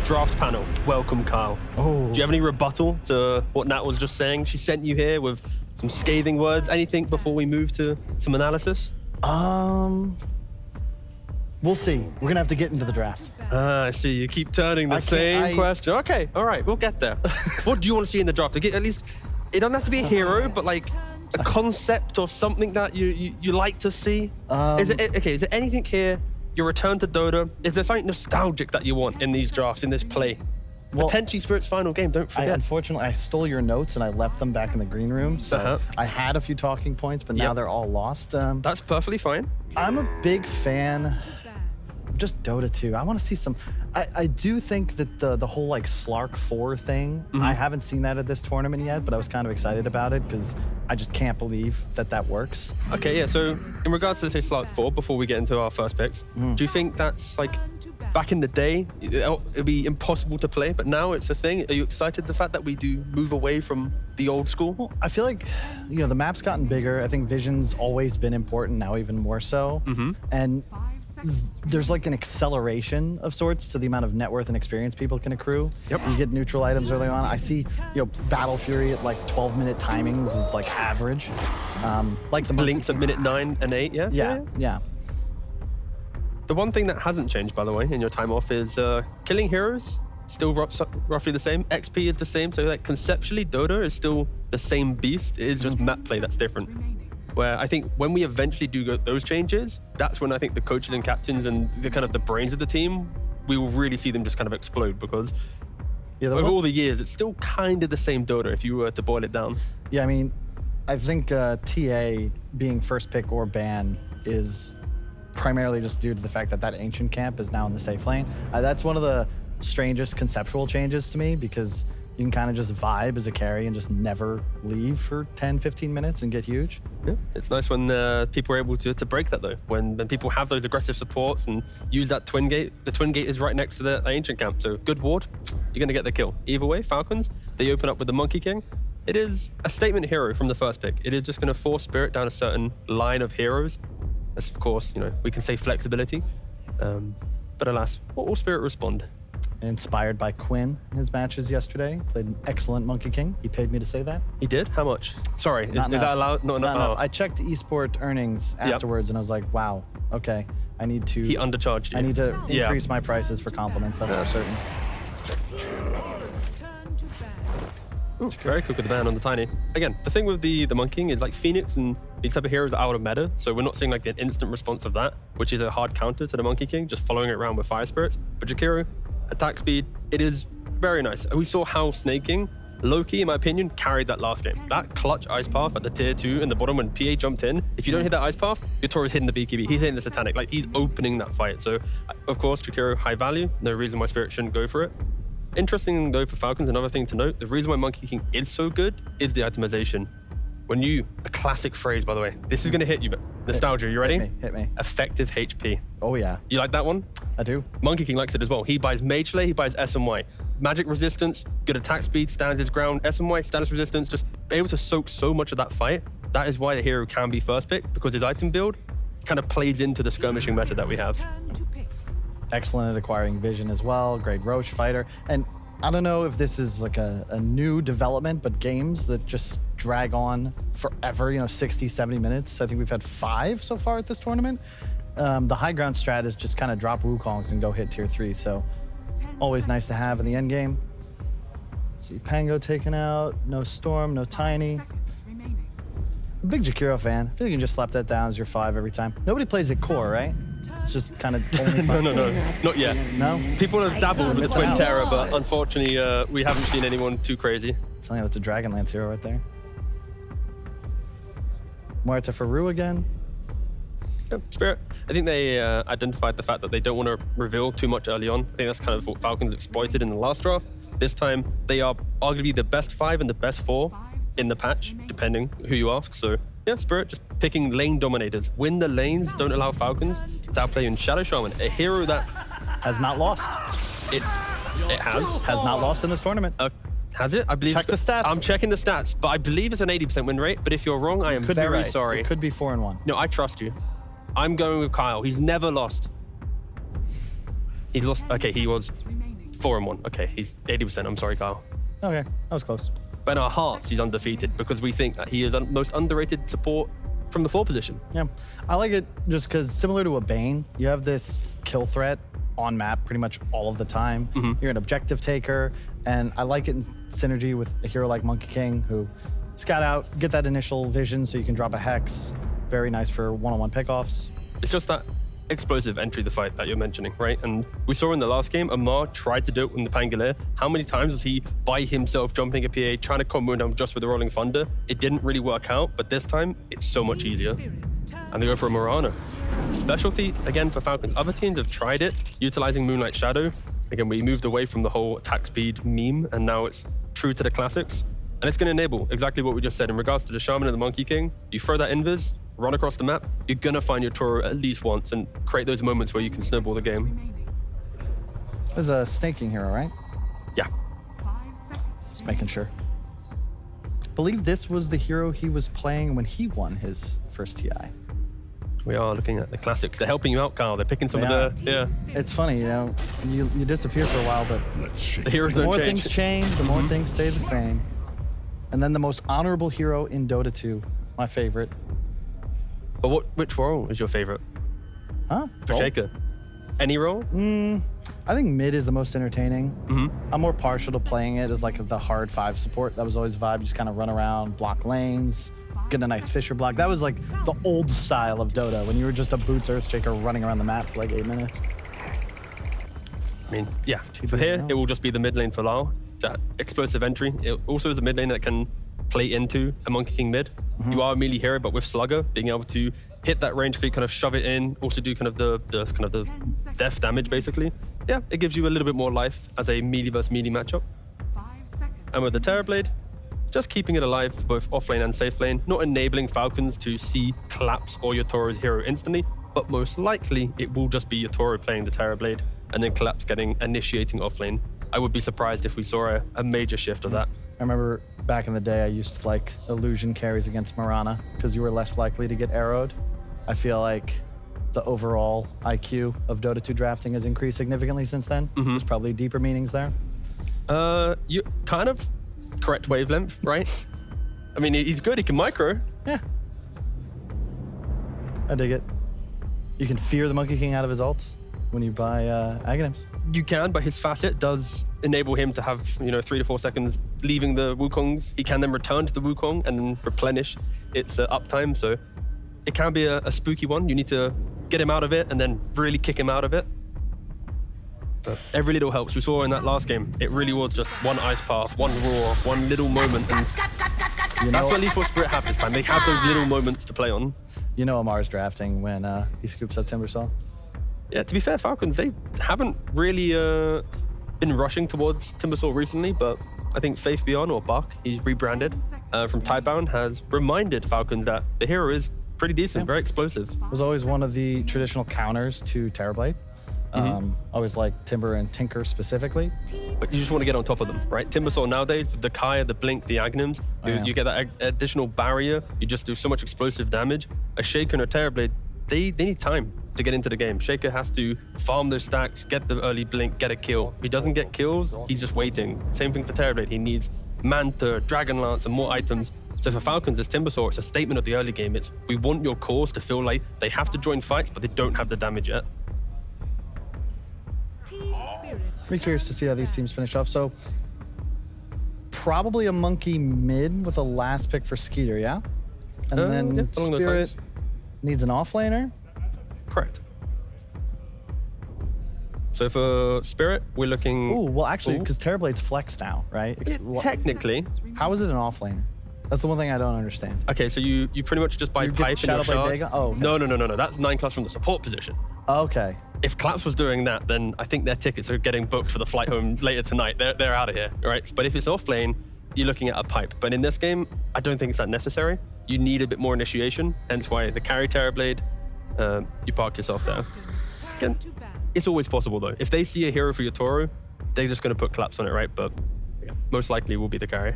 Draft panel. Welcome, Kyle. Do you have any rebuttal to what Nat was just saying? She sent you here with some scathing words. Anything before we move to some analysis? We'll see. We're gonna have to get into the draft. I see. You keep turning the same question. Okay, all right, we'll get there. What do you want to see in the draft? At least, it doesn't have to be a hero, but like a concept or something that you like to see. Is there anything here? Your return to Dota, is there something nostalgic that you want in these drafts, in this play? Well, potentially Spirit's final game, don't forget. Unfortunately, I stole your notes and I left them back in the green room. So I had a few talking points, but now they're all lost. That's perfectly fine. I'm a big fan of just Dota 2. I want to see some... I do think that the whole like Slark 4 thing, I haven't seen that at this tournament yet, but I was kind of excited about it because I just can't believe that works. Okay, yeah, so in regards to, say, Slark 4, before we get into our first picks, do you think that's like, back in the day, it'd be impossible to play, but now it's a thing? Are you excited the fact that we do move away from the old school? Well, I feel like, the map's gotten bigger. I think Vision's always been important, now even more so. And there's like an acceleration of sorts to the amount of net worth and experience people can accrue. You get neutral items early on. I see, Battle Fury at like 12-minute timings is like average. Like the Blinks at minute 9 and 8, yeah? Yeah. The one thing that hasn't changed, by the way, in your time off is killing heroes, still roughly the same. XP is the same, so like conceptually, Dota is still the same beast. It is just map play that's different. Where I think when we eventually do go those changes, that's when I think the coaches and captains and the kind of the brains of the team, we will really see them just kind of explode, because over all the years, it's still kind of the same Dota if you were to boil it down. Yeah, I mean, I think TA being first pick or ban is primarily just due to the fact that ancient camp is now in the safe lane. That's one of the strangest conceptual changes to me, because You can kind of just vibe as a carry and just never leave for 10, 15 minutes and get huge. Yeah, it's nice when people are able to break that though. When people have those aggressive supports and use that twin gate. The twin gate is right next to the ancient camp, so good ward, you're going to get the kill. Either way, Falcons, they open up with the Monkey King. It is a statement hero from the first pick. It is just going to force Spirit down a certain line of heroes. As of course, we can say flexibility. But alas, what will Spirit respond? Inspired by Quinn in his matches yesterday. Played an excellent Monkey King. He paid me to say that. He did? How much? Sorry, is that allowed? Not enough. I checked the Esport earnings afterwards and I was like, wow, okay. I need to... He undercharged you. I need to increase my prices for compliments, that's for certain. Ooh, very quick with the ban on the Tiny. Again, the thing with the Monkey King is like Phoenix and these type of heroes are out of meta, so we're not seeing like an instant response of that, which is a hard counter to the Monkey King, just following it around with Fire Spirits. But Jakiro, attack speed, it is very nice. We saw how Snaking, low-key, in my opinion, carried that last game. That clutch Ice Path at the tier 2 in the bottom when PA jumped in, if you don't hit that Ice Path, your Tor is hitting the BKB. He's hitting the Satanic. Like, he's opening that fight. So, of course, Jakiro, high value. No reason why Spirit shouldn't go for it. Interesting, though, for Falcons, another thing to note, the reason why Monkey King is so good is the itemization. When a classic phrase, by the way, this is going to hit you, but nostalgia, you ready? Hit me. Effective HP. Oh, yeah. You like that one? I do. Monkey King likes it as well. He buys Mage Slay, he buys SMY. Magic resistance, good attack speed, stands his ground. SMY, status resistance, just able to soak so much of that fight. That is why the hero can be first pick, because his item build kind of plays into the skirmishing meta that we have. Excellent at acquiring vision as well. Great Roche fighter. And I don't know if this is like a new development, but games that just drag on forever, 60, 70 minutes. I think we've had 5 so far at this tournament. The high ground strat is just kind of drop Wukongs and go hit tier 3. So always nice to have in the end game. Let's see, Pango taken out. No Storm, no Tiny. Big Jakiro fan. I feel like you can just slap that down as your 5 every time. Nobody plays it core, right? It's just kind of only No, not yet. No? People have dabbled with Twin Terror, but unfortunately, we haven't seen anyone too crazy. Telling you that's a Dragonlance hero right there. Muerta for Rue again. Yep, Spirit. I think they identified the fact that they don't want to reveal too much early on. I think that's kind of what Falcons exploited in the last draft. This time, they are arguably the best 5 and the best 4 in the patch, depending who you ask. So, yeah, Spirit just picking lane dominators. Win the lanes, don't allow Falcons to outplay in Shadow Shaman, a hero that has not lost. It has. Has not lost in this tournament. Has it? I believe. Check the stats. I'm checking the stats, but I believe it's an 80% win rate. But if you're wrong, I am very sorry. It could be 4-1. No, I trust you. I'm going with Kyle. He's never lost. He's lost. Okay, he was 4-1. Okay, he's 80%. I'm sorry, Kyle. Okay, that was close. But in our hearts, he's undefeated because we think that he is the most underrated support from the 4 position. Yeah, I like it just because similar to a Bane, you have this kill threat on map pretty much all of the time. You're an objective taker, and I like it in synergy with a hero like Monkey King, who scout out, get that initial vision so you can drop a Hex. Very nice for one-on-one pickoffs. It's just that explosive entry the fight that you're mentioning, right? And we saw in the last game, Amar tried to do it in the Pangolier. How many times was he by himself jumping a PA, trying to combo down just with the Rolling Thunder? It didn't really work out, but this time, it's so much easier. And they go for a Morana. Specialty, again, for Falcons. Other teams have tried it, utilizing Moonlight Shadow. Again, we moved away from the whole attack speed meme, and now it's true to the classics. And it's going to enable exactly what we just said in regards to the Shaman and the Monkey King. You throw that invis, run across the map, you're going to find your Toro at least once and create those moments where you can snowball the game. There's a snaking hero, right? Yeah. Just making sure. I believe this was the hero he was playing when he won his first TI. We are looking at the classics. They're helping you out, Kyle. They're picking some of the... Yeah. It's funny, you disappear for a while, but the heroes don't more change. Things change, the more things stay the same. And then the most honorable hero in Dota 2, my favorite. But which role is your favorite? Huh? For Shaker. Any role? I think mid is the most entertaining. I'm more partial to playing it as like the hard 5 support. That was always the vibe. You just kind of run around, block lanes, get a nice Fisher block. That was like the old style of Dota when you were just a Boots Earthshaker running around the map for like 8 minutes. I mean, yeah. For here, it will just be the mid lane for Lau. That explosive entry. It also is a mid lane that can play into a Monkey King mid. You are a melee hero, but with Slugger, being able to hit that range creep, kind of shove it in, also do kind of the death damage, basically. Yeah, it gives you a little bit more life as a melee versus melee matchup. And with the Terrorblade, just keeping it alive for both offlane and safe lane, not enabling Falcons to see Collapse or Yatoro's hero instantly, but most likely it will just be Yatoro playing the Terrorblade and then Collapse initiating offlane. I would be surprised if we saw a major shift of that. I remember back in the day, I used to like illusion carries against Mirana because you were less likely to get arrowed. I feel like the overall IQ of Dota 2 drafting has increased significantly since then. There's probably deeper meanings there. You kind of correct wavelength, right? I mean, he's good, he can micro. Yeah. I dig it. You can fear the Monkey King out of his ults when you buy Aghanims. You can, but his facet does enable him to have, 3 to 4 seconds leaving the Wukongs. He can then return to the Wukong and then replenish its uptime. So it can be a spooky one. You need to get him out of it and then really kick him out of it. But every little helps. We saw in that last game, it really was just one ice path, one roar, one little moment. And that's at least what Spirit have this time. They have those little moments to play on. You know Amar's drafting when he scoops up Timbersaw. Yeah, to be fair, Falcons, they haven't really been rushing towards Timbersaw recently, but I think Faith Beyond, or Buck, he's rebranded from Tidebound, has reminded Falcons that the hero is pretty decent, very explosive. It was always one of the traditional counters to Terrorblade. Always like Timber and Tinker specifically. But you just want to get on top of them, right? Timbersaw nowadays, with the Kaya, the Blink, the Aghanims, you get that additional barrier. You just do so much explosive damage. A Shaker and a Terrorblade, they need time to get into the game. Shaker has to farm those stacks, get the early Blink, get a kill. If he doesn't get kills, he's just waiting. Same thing for Terrorblade. He needs Manta, Dragon Lance, and more items. So for Falcons, as Timbersaw, it's a statement of the early game. It's, we want your cores to feel like they have to join fights, but they don't have the damage yet. Be curious to see how these teams finish off. So probably a Monkey mid with a last pick for Skeeter, yeah? And then Spirit needs an offlaner? Correct. So for Spirit, we're looking... Ooh, well actually, because Terrorblade's flex now, right? Technically. How is it an offlaner? That's the one thing I don't understand. Okay, so you pretty much just buy Pipe and your Shard. Oh, okay. No. That's 9 class from the support position. Okay. If Claps was doing that, then I think their tickets are getting booked for the flight home later tonight. They're out of here, right? But if it's off lane, you're looking at a Pipe. But in this game, I don't think it's that necessary. You need a bit more initiation, hence why the carry Terrorblade, you park yourself there. Again, it's always possible though. If they see a hero for Yatoro, they're just going to put Claps on it, right? But most likely will be the carry.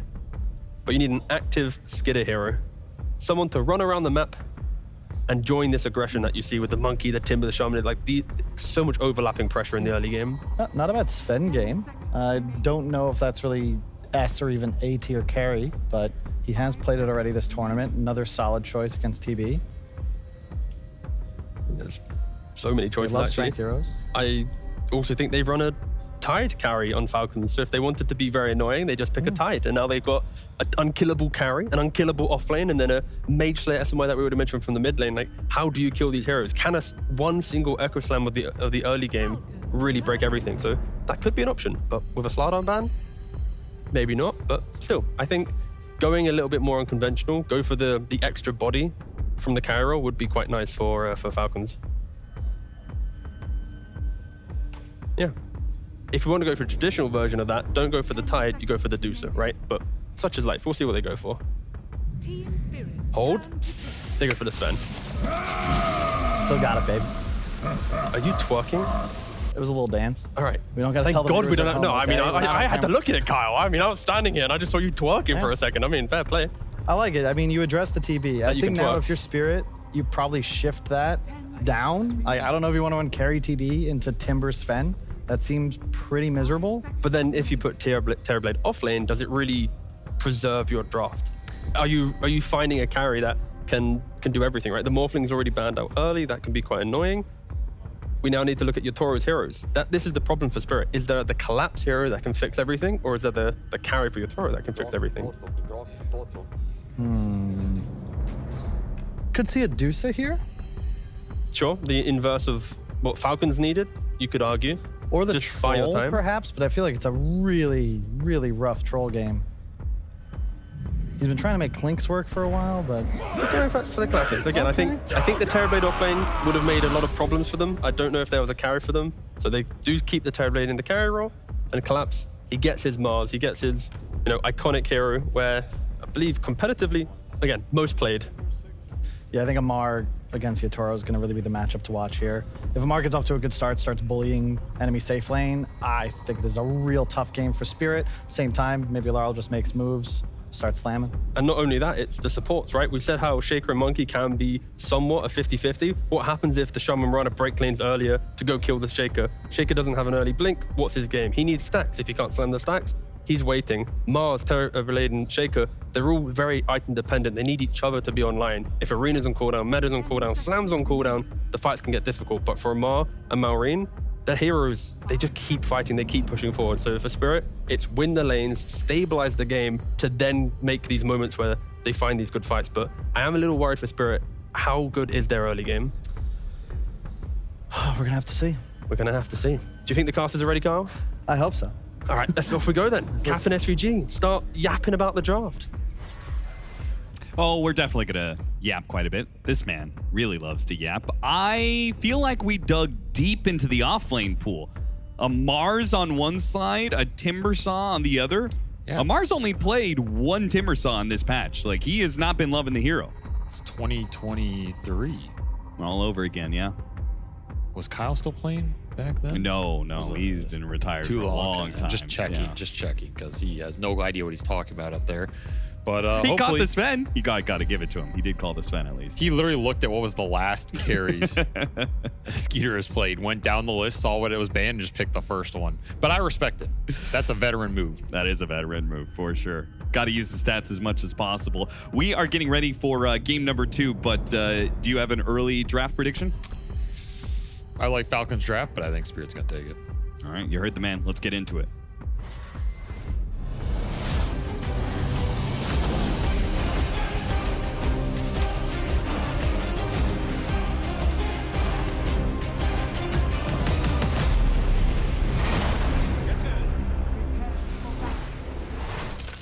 But you need an active skidder hero. Someone to run around the map and join this aggression that you see with the Monkey, the Timber, the Shaman. Like so much overlapping pressure in the early game. Not a bad Sven game. I don't know if that's really S or even A tier carry, but he has played it already this tournament. Another solid choice against TB. There's so many choices, love actually. strength heroes. I also think they've run a Tide carry on Falcons. So if they wanted to be very annoying, they just pick a Tide. And now they've got an unkillable carry, an unkillable offlane, and then a Mage Slayer SMY that we would have mentioned from the mid lane. Like, how do you kill these heroes? Can one single Echo Slam of the early game really break everything? So that could be an option. But with a Slardar ban, maybe not. But still, I think going a little bit more unconventional, go for the extra body from the carry role would be quite nice for Falcons. Yeah. If you want to go for a traditional version of that, don't go for the Tide, you go for the Deucer, right? But such is life. We'll see what they go for. Hold. They go for the Sven. Still got it, babe. Are you twerking? It was a little dance. All right. We don't got to Thank tell them. God we don't have, home, no, okay? I mean, I had to look at it, Kyle. I mean, I was standing here and I just saw you twerking for a second. I mean, fair play. I like it. I mean, you addressed the TB. I think now if you're Spirit, you probably shift that down. I don't know if you want to uncarry TB into Timber Sven. That seems pretty miserable. But then if you put Terrorblade off lane, does it really preserve your draft? Are you finding a carry that can do everything, right? The Morphling's already banned out early. That can be quite annoying. We now need to look at Yatoro's heroes. This is the problem for Spirit. Is there the Collapse hero that can fix everything? Or is there the carry for Yatoro that can fix everything? Could see a Deucer here. Sure, the inverse of what Falcons needed, you could argue. Or the just Troll, perhaps, but I feel like it's a really, really rough Troll game. He's been trying to make Clinks work for a while, but... Yeah, for the classics. Again, okay. I think the Terrorblade offlane would have made a lot of problems for them. I don't know if there was a carry for them. So they do keep the Terrorblade in the carry role, and Collapse, he gets his Mars, he gets his iconic hero where I believe competitively, again, most played. Yeah, I think Amar against Yatoro is going to really be the matchup to watch here. If Amar gets off to a good start, starts bullying enemy safe lane, I think this is a real tough game for Spirit. Same time, maybe Laurel just makes moves, starts slamming. And not only that, it's the supports, right? We've said how Shaker and Monkey can be somewhat a 50-50. What happens if the Shaman runner break lanes earlier to go kill the Shaker? Shaker doesn't have an early blink. What's his game? He needs stacks. If he can't slam the stacks, he's waiting. Mars, Terra-Relay, and Shaker, they're all very item dependent. They need each other to be online. If Arena's on cooldown, Meta's on cooldown, Slam's on cooldown, the fights can get difficult. But for Amar and Maureen, they're heroes. They just keep fighting, they keep pushing forward. So for Spirit, it's win the lanes, stabilize the game to then make these moments where they find these good fights. But I am a little worried for Spirit. How good is their early game? We're gonna have to see. We're gonna have to see. Do you think the casters are ready, Carl? I hope so. All right, let's off we go then. Cap and SVG, start yapping about the draft. Oh, we're definitely gonna yap quite a bit. This man really loves to yap. I feel like we dug deep into the offlane pool. A Mars on one side, a Timbersaw on the other. Yeah. A Mars only played one Timbersaw in this patch. Like, he has not been loving the hero. It's 2023. All over again, yeah. Was Kyle still playing back then? No, he's been retired for a long time. Just checking, because he has no idea what he's talking about up there. But he caught the Sven. He got to give it to him. He did call the Sven at least. He literally looked at what was the last carries Skeeter has played, went down the list, saw what it was banned, and just picked the first one. But I respect it. That's a veteran move. That is a veteran move for sure. Got to use the stats as much as possible. We are getting ready for game number 2, but do you have an early draft prediction? I like Falcons draft, but I think Spirit's going to take it. All right, you heard the man. Let's get into it.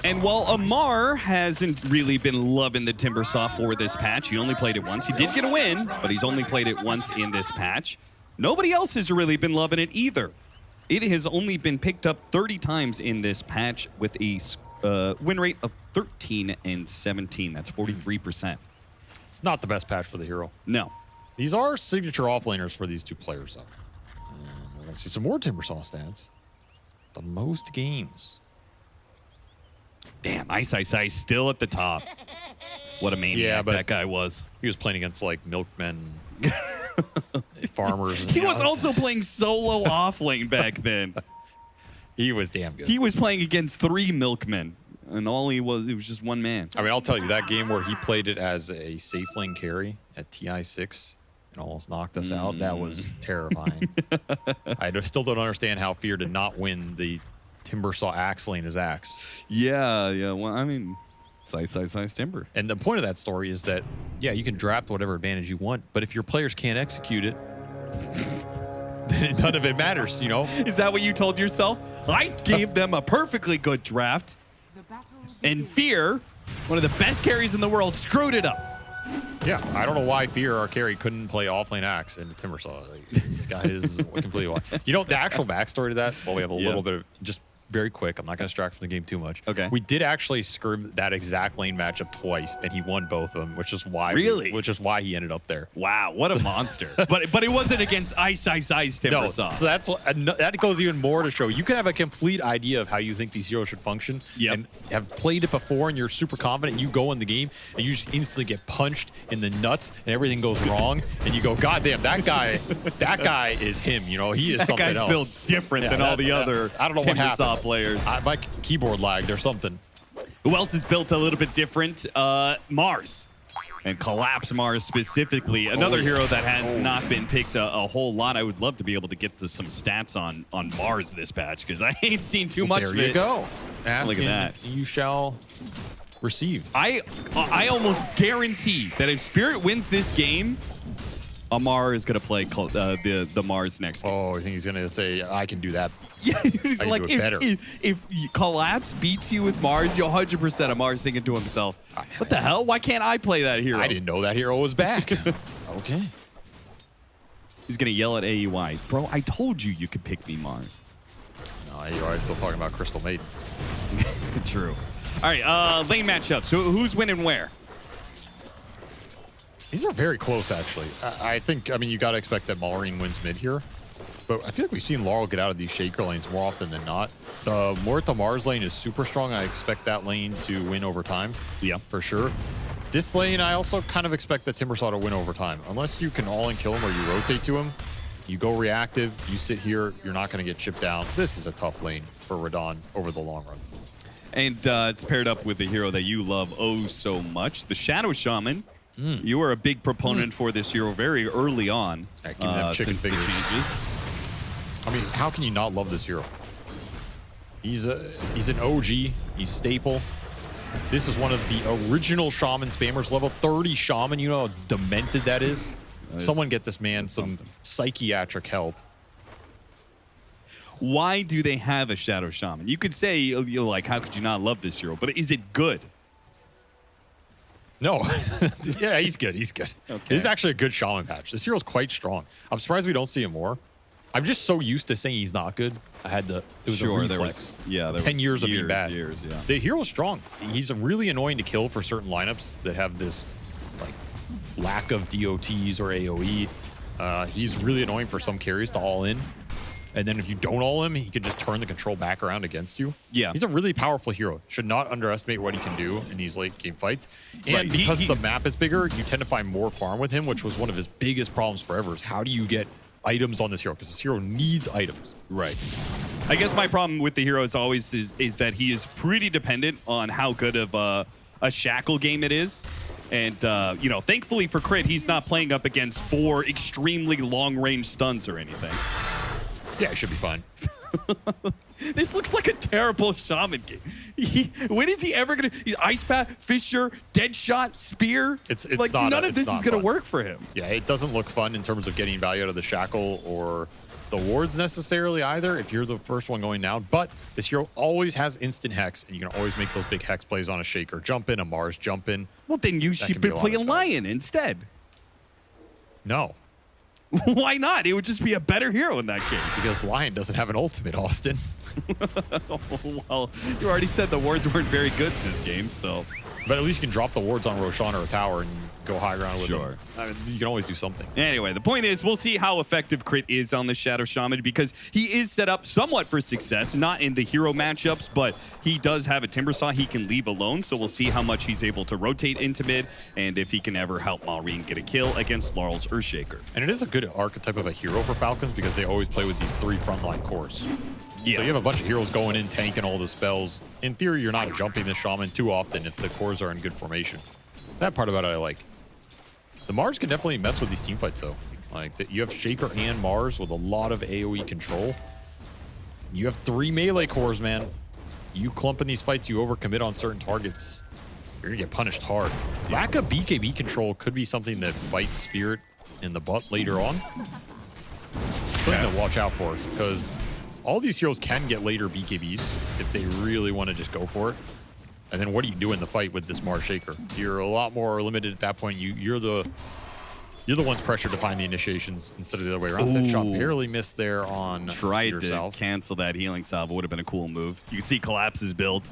And while Amar hasn't really been loving the Timbersaw for this patch, he only played it once. He did get a win, but he's only played it once in this patch. Nobody else has really been loving it either. It has only been picked up 30 times in this patch with a win rate of 13 and 17. That's 43%. It's not the best patch for the hero. No. These are signature offlaners for these two players, though. And we're going to see some more Timbersaw stats. The most games. Damn, Ice still at the top. What a maniac that guy was. He was playing against, like, milkmen, farmers. He was also playing solo offlane back then. He was damn good. He was playing against 3 milkmen, and all it was just one man. I mean, I'll tell you, that game where he played it as a safe lane carry at TI6 and almost knocked us out, that was terrifying. I still don't understand how Fear did not win the Timbersaw axe lane as axe. Yeah. Well, I mean, size Timber. And the point of that story is that, yeah, you can draft whatever advantage you want, but if your players can't execute it, then none of it matters, you know? Is that what you told yourself? I gave them a perfectly good draft, and Fear, one of the best carries in the world, screwed it up. Yeah, I don't know why Fear, our carry, couldn't play offlane axe into Timbersaw. Like, this guy is completely wild. You know, the actual backstory to that, well, we have a little bit of just very quick. I'm not going to distract from the game too much. Okay. We did actually scrim that exact lane matchup twice, and he won both of them, which is why which is why he ended up there. Wow, what a monster! but it wasn't against Ice Timbersaw. No, so that goes even more to show you can have a complete idea of how you think these heroes should function, and have played it before, and you're super confident. You go in the game, and you just instantly get punched in the nuts, and everything goes wrong, and you go, God damn, that guy is him. You know, he is something else. That guy's built different than all the other I don't know what Timbersaw happened. players. My keyboard lagged or something. Who else is built a little bit different? Mars. And Collapse Mars specifically. Another hero that has not been picked a whole lot. I would love to be able to get some stats on Mars this patch, because I ain't seen too much of it. There you go. Look at that. You shall receive. I almost guarantee that if Spirit wins this game, Amar is going to play the Mars next game. Oh, I think he's going to say, I can do that. Yeah, like do it better. If Collapse beats you with Mars, you'll 100% Amar's thinking to himself, what the hell? Why can't I play that hero? I didn't know that hero was back. Okay. He's going to yell at AEY, bro, I told you could pick me Mars. No, You're always still talking about Crystal Maiden. True. All right, lane matchup. So who's winning where? These are very close, actually. I think, I mean, you got to expect that Malrine wins mid here. But I feel like we've seen Laurel get out of these Shaker lanes more often than not. The Mortha Mars lane is super strong. I expect that lane to win over time. Yeah. For sure. This lane, I also kind of expect the Timbersaw to win over time. Unless you can all-in kill him or you rotate to him, you go reactive, you sit here, you're not going to get chipped down. This is a tough lane for Radon over the long run. And it's paired up with a hero that you love oh so much, the Shadow Shaman. You were a big proponent for this hero very early on. Give me them chicken since the fingers. changes. I mean, how can you not love this hero? He's an OG. He's staple. This is one of the original Shaman spammers. Level 30 Shaman. You know how demented that is? Someone get this man some psychiatric help. Why do they have a Shadow Shaman? You could say, you're like, how could you not love this hero? But is it good? No. Yeah, he's good. He's good. Okay. This is actually a good Shaman patch. This hero's quite strong. I'm surprised we don't see him more. I'm just so used to saying he's not good. It was a reflex. There 10 was years of being bad. Years, yeah. The hero's strong. He's really annoying to kill for certain lineups that have this like lack of DOTs or AoE. He's really annoying for some carries to all in. And then if you don't all him, he can just turn the control back around against you. Yeah. He's a really powerful hero. Should not underestimate what he can do in these late game fights. And Right. because the map is bigger, you tend to find more farm with him, which was one of his biggest problems forever, is how do you get items on this hero? Because this hero needs items. Right. I guess my problem with the hero is always is that he is pretty dependent on how good of a shackle game it is. And, you know, thankfully for Crit, he's not playing up against 4 extremely long-range stuns or anything. Yeah, it should be fine. This looks like a terrible Shaman game. When is he ever going to... He's Ice Path, Fissure, Deadshot, Spear. It's like, not none of this is going to work for him. Yeah, it doesn't look fun in terms of getting value out of the shackle or the wards necessarily either if you're the first one going down. But this hero always has instant hex, and you can always make those big hex plays on a Shaker. Jump in, a Mars, jump in. Well, then you should play a Lion instead. No. Why not? It would just be a better hero in that case. Because Lion doesn't have an ultimate, Austin. Well, you already said the wards weren't very good in this game, so... But at least you can drop the wards on Roshan or a tower and go high ground with Sure. them. I mean, you can always do something. Anyway, the point is, we'll see how effective Crit is on the Shadow Shaman because he is set up somewhat for success, not in the hero matchups, but he does have a Timbersaw he can leave alone, so we'll see how much he's able to rotate into mid and if he can ever help Malrine get a kill against Laurel's Earthshaker. And it is a good archetype of a hero for Falcons because they always play with these 3 frontline cores. Yeah. So you have a bunch of heroes going in, tanking all the spells. In theory, you're not jumping the Shaman too often if the cores are in good formation. That part about it I like. The Mars can definitely mess with these teamfights though. Like, you have Shaker and Mars with a lot of AoE control. You have 3 melee cores, man. You clump in these fights, you overcommit on certain targets, you're gonna get punished hard. Lack of BKB control could be something that bites Spirit in the butt later on. Something to watch out for because all these heroes can get later BKBs if they really want to just go for it. And then what do you do in the fight with this Mars Shaker? You're a lot more limited at that point. You're the ones pressured to find the initiations instead of the other way around. That shot barely missed there on Tried to cancel that healing salve. Would have been a cool move. You can see Collapse's build.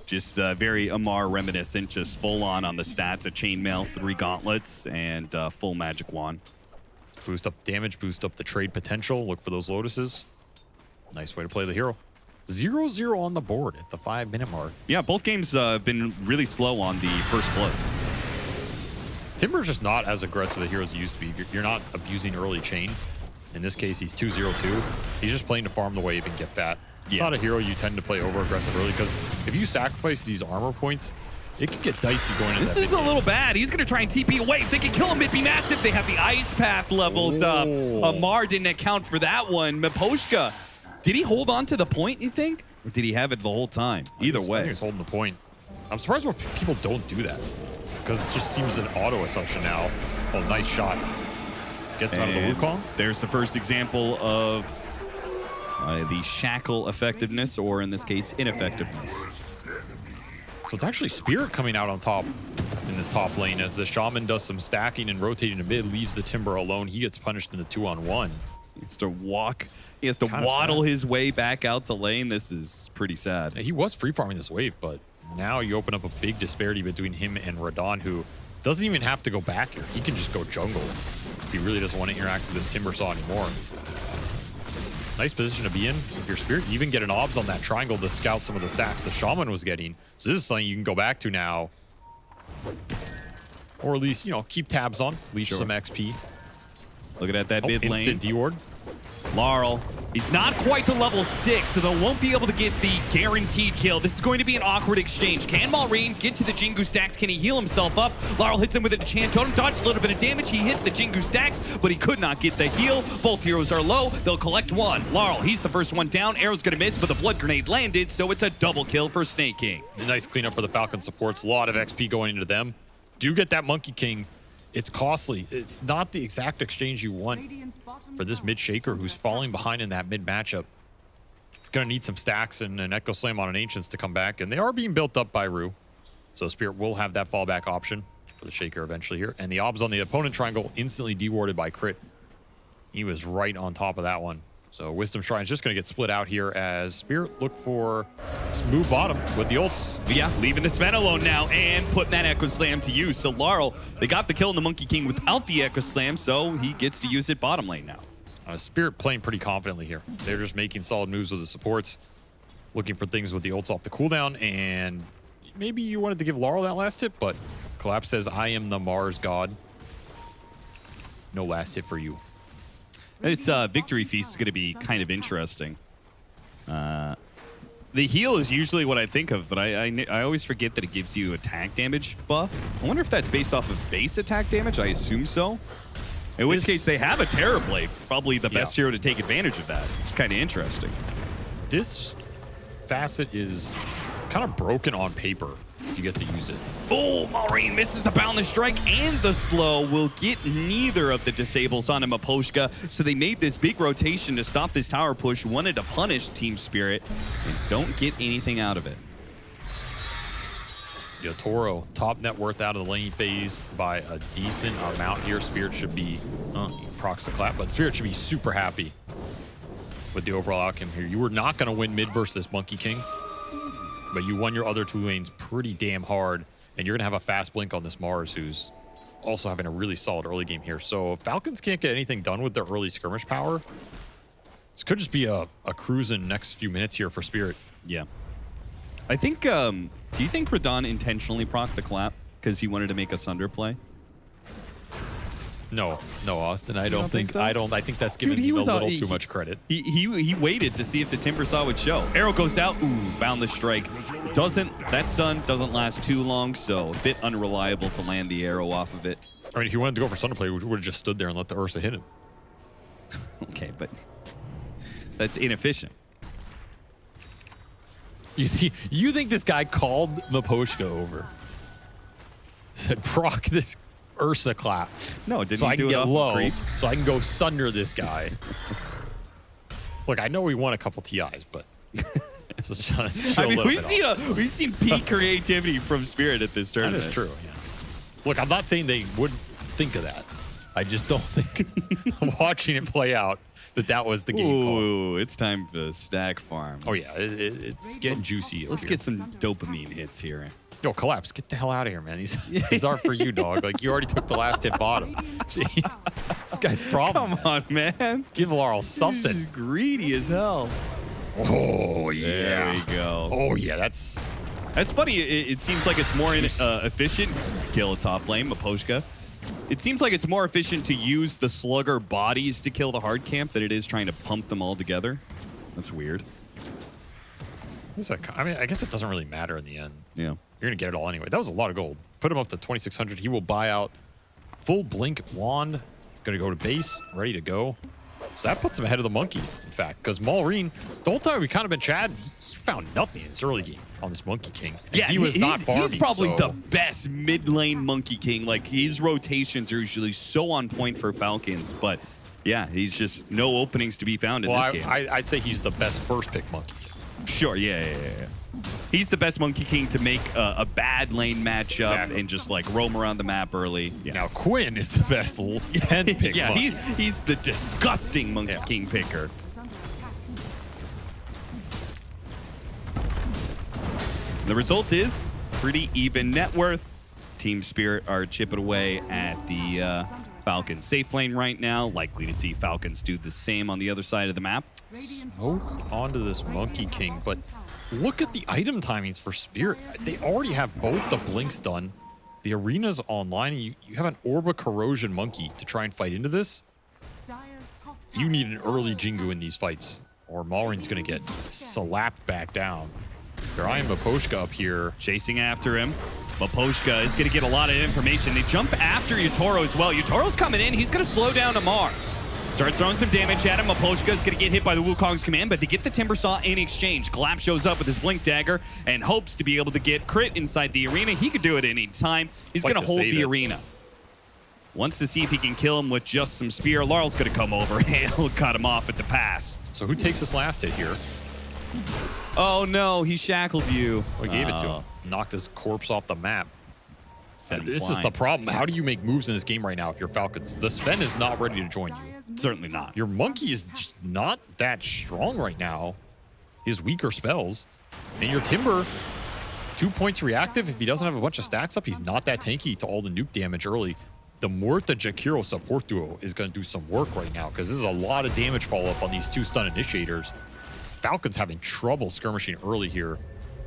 Just very Amar reminiscent, just full on the stats. A chainmail, 3 gauntlets, and full magic wand. Boost up damage, boost up the trade potential. Look for those Lotuses. Nice way to play the hero. 0-0 on the board at the 5-minute mark. Yeah, both games have been really slow on the first blows. Timber's just not as aggressive a hero as he used to be. You're not abusing early chain. In this case, he's 2-0-2. He's just playing to farm the wave and get fat. Yeah. Not a hero you tend to play over-aggressive early because if you sacrifice these armor points, it could get dicey going into This that is a little bad. He's going to try and TP away. If they can kill him, it'd be massive. They have the Ice Path leveled up. Amar didn't account for that one. Miposhka, did he hold on to the point, you think? Or did he have it the whole time? Either way. I think he's holding the point. I'm surprised when people don't do that because it just seems an auto assumption now. Oh, nice shot. Gets him out of the Wukong. There's the first example of the shackle effectiveness, or in this case, ineffectiveness. So it's actually Spirit coming out on top in this top lane as the Shaman does some stacking and rotating to mid, leaves the Timber alone. He gets punished in the 2-on-1. has to walk. He has to waddle his way back out to lane. This is pretty sad. He was free farming this wave, but now you open up a big disparity between him and Radon, who doesn't even have to go back here. He can just go jungle if he really doesn't want to interact with this Timbersaw anymore. Nice position to be in. If you're Spirit, you even get an obs on that triangle to scout some of the stacks the Shaman was getting. So this is something you can go back to now. Or at least, you know, keep tabs on, leash some XP. Looking at that mid lane. Instant D-ward. Laurel, he's not quite to level 6, so they won't be able to get the guaranteed kill. This is going to be an awkward exchange. Can Malrine get to the Jingu stacks? Can he heal himself up? Laurel hits him with a Enchant Totem, dodged a little bit of damage. He hit the Jingu stacks, but he could not get the heal. Both heroes are low. They'll collect one. Laurel, he's the first one down. Arrow's going to miss, but the Blood Grenade landed, so it's a double kill for Snake King. Nice cleanup for the Falcon supports. A lot of XP going into them. Do get that Monkey King. It's costly. It's not the exact exchange you want for this mid shaker who's falling behind in that mid matchup. It's going to need some stacks and an Echo Slam on an Ancients to come back, and they are being built up by Rue. So Spirit will have that fallback option for the shaker eventually here. And the obs on the opponent triangle instantly dewarded by crit. He was right on top of that one. So Wisdom Shrine is just going to get split out here as Spirit look for smooth bottom with the ults. Yeah, leaving the Sven alone now and putting that Echo Slam to use. So Laurel, they got the kill on the Monkey King without the Echo Slam, so he gets to use it bottom lane now. Spirit playing pretty confidently here. They're just making solid moves with the supports, looking for things with the ults off the cooldown, and maybe you wanted to give Laurel that last hit, but Collapse says, I am the Mars god. No last hit for you. This Victory Feast is going to be kind of interesting. The heal is usually what I think of, but I always forget that it gives you attack damage buff. I wonder if that's based off of base attack damage. I assume so. In which case, they have a Terror Blade, probably the best hero to take advantage of that. It's kind of interesting. This facet is kind of broken on paper if you get to use it. Oh, Malrine misses the Boundless Strike and the slow. Will get neither of the disables on Miposhka, so they made this big rotation to stop this tower push, wanted to punish Team Spirit, and don't get anything out of it. Yeah, Toro, top net worth out of the lane phase by a decent amount here. Spirit should be, procs the clap, but Spirit should be super happy with the overall outcome here. You were not going to win mid versus Monkey King, but you won your other two lanes pretty damn hard, and you're going to have a fast blink on this Mars, who's also having a really solid early game here. So Falcons can't get anything done with their early skirmish power. This could just be a cruising next few minutes here for Spirit. Yeah. I think, do you think Radon intentionally procced the clap because he wanted to make a Sunder play? No, Austin. I don't think. So? I think that's giving him a little too much credit. He waited to see if the Timbersaw would show. Arrow goes out. Ooh, Boundless Strike. That stun doesn't last too long, so a bit unreliable to land the arrow off of it. I mean, if you wanted to go for Sunder play, we would have just stood there and let the Ursa hit him. Okay, but that's inefficient. You think this guy called Miposhka over? Said, proc this Ursa clap. No, didn't so he I can do get it off low, creeps? so I can go Sunder this guy. Look, I know we won a couple TIs, but this is just I mean, we've seen peak creativity from Spirit at this tournament. That is true. Yeah. Look, I'm not saying they wouldn't think of that. I just don't think watching it play out that was the game call. Ooh, it's time for the stack farm. Oh yeah, it's getting juicy. Let's get some dopamine hits here. Yo, Collapse, get the hell out of here, man. These aren't for you, dog. Like, you already took the last hit bottom. Gee, this guy's problem. Come on, man. Give Laurel something. He's greedy as hell. Oh, yeah. There we go. Oh, yeah, that's funny. It seems like it's more efficient. Kill a top lane, Miposhka. It seems like it's more efficient to use the slugger bodies to kill the hard camp than it is trying to pump them all together. That's weird. I mean, I guess it doesn't really matter in the end. Yeah. You're going to get it all anyway. That was a lot of gold. Put him up to 2,600. He will buy out full blink wand. Going to go to base. Ready to go. So that puts him ahead of the monkey, in fact, because Malrine, the whole time we've kind of been chatting, he found nothing in his early game on this Monkey King. Yeah, he was not farming. He's probably the best mid lane Monkey King. Like, his rotations are usually so on point for Falcons, but yeah, he's just no openings to be found in this game. I'd say he's the best first pick Monkey King. Sure, yeah. He's the best Monkey King to make a bad lane matchup and just like roam around the map early. Yeah. Now Quinn is the best 10th pick. Yeah, he's the disgusting Monkey King picker. The result is pretty even net worth. Team Spirit are chipping away at the Falcons safe lane right now. Likely to see Falcons do the same on the other side of the map. Smoke onto this Monkey King, but look at the item timings for Spirit. They already have both the blinks done. The arena's online. You have an Orba Corrosion Monkey to try and fight into this. You need an early Jingu in these fights, or Malrin's going to get slapped back down. They're eyeing Maposhka up here. Chasing after him. Maposhka is going to get a lot of information. They jump after Yutoro as well. Yutoro's coming in. He's going to slow down Amar. Starts throwing some damage at him. Maposhka is going to get hit by the Wukong's command, but they get the Timber Saw in exchange. Glap shows up with his Blink Dagger and hopes to be able to get crit inside the arena. He could do it any time. He's going to hold the arena. Wants to see if he can kill him with just some spear. Laurel's going to come over. He'll cut him off at the pass. So who takes this last hit here? Oh no, he shackled you. I gave it to him. Knocked his corpse off the map. This is the problem. How do you make moves in this game right now if you're Falcons? The Sven is not ready to join you. Certainly not. Your Monkey is just not that strong right now. He has weaker spells. And your Timber, 2 points reactive. If he doesn't have a bunch of stacks up, he's not that tanky to all the nuke damage early. The Muerta Jakiro support duo is going to do some work right now because this is a lot of damage follow-up on these 2 stun initiators. Falcons having trouble skirmishing early here.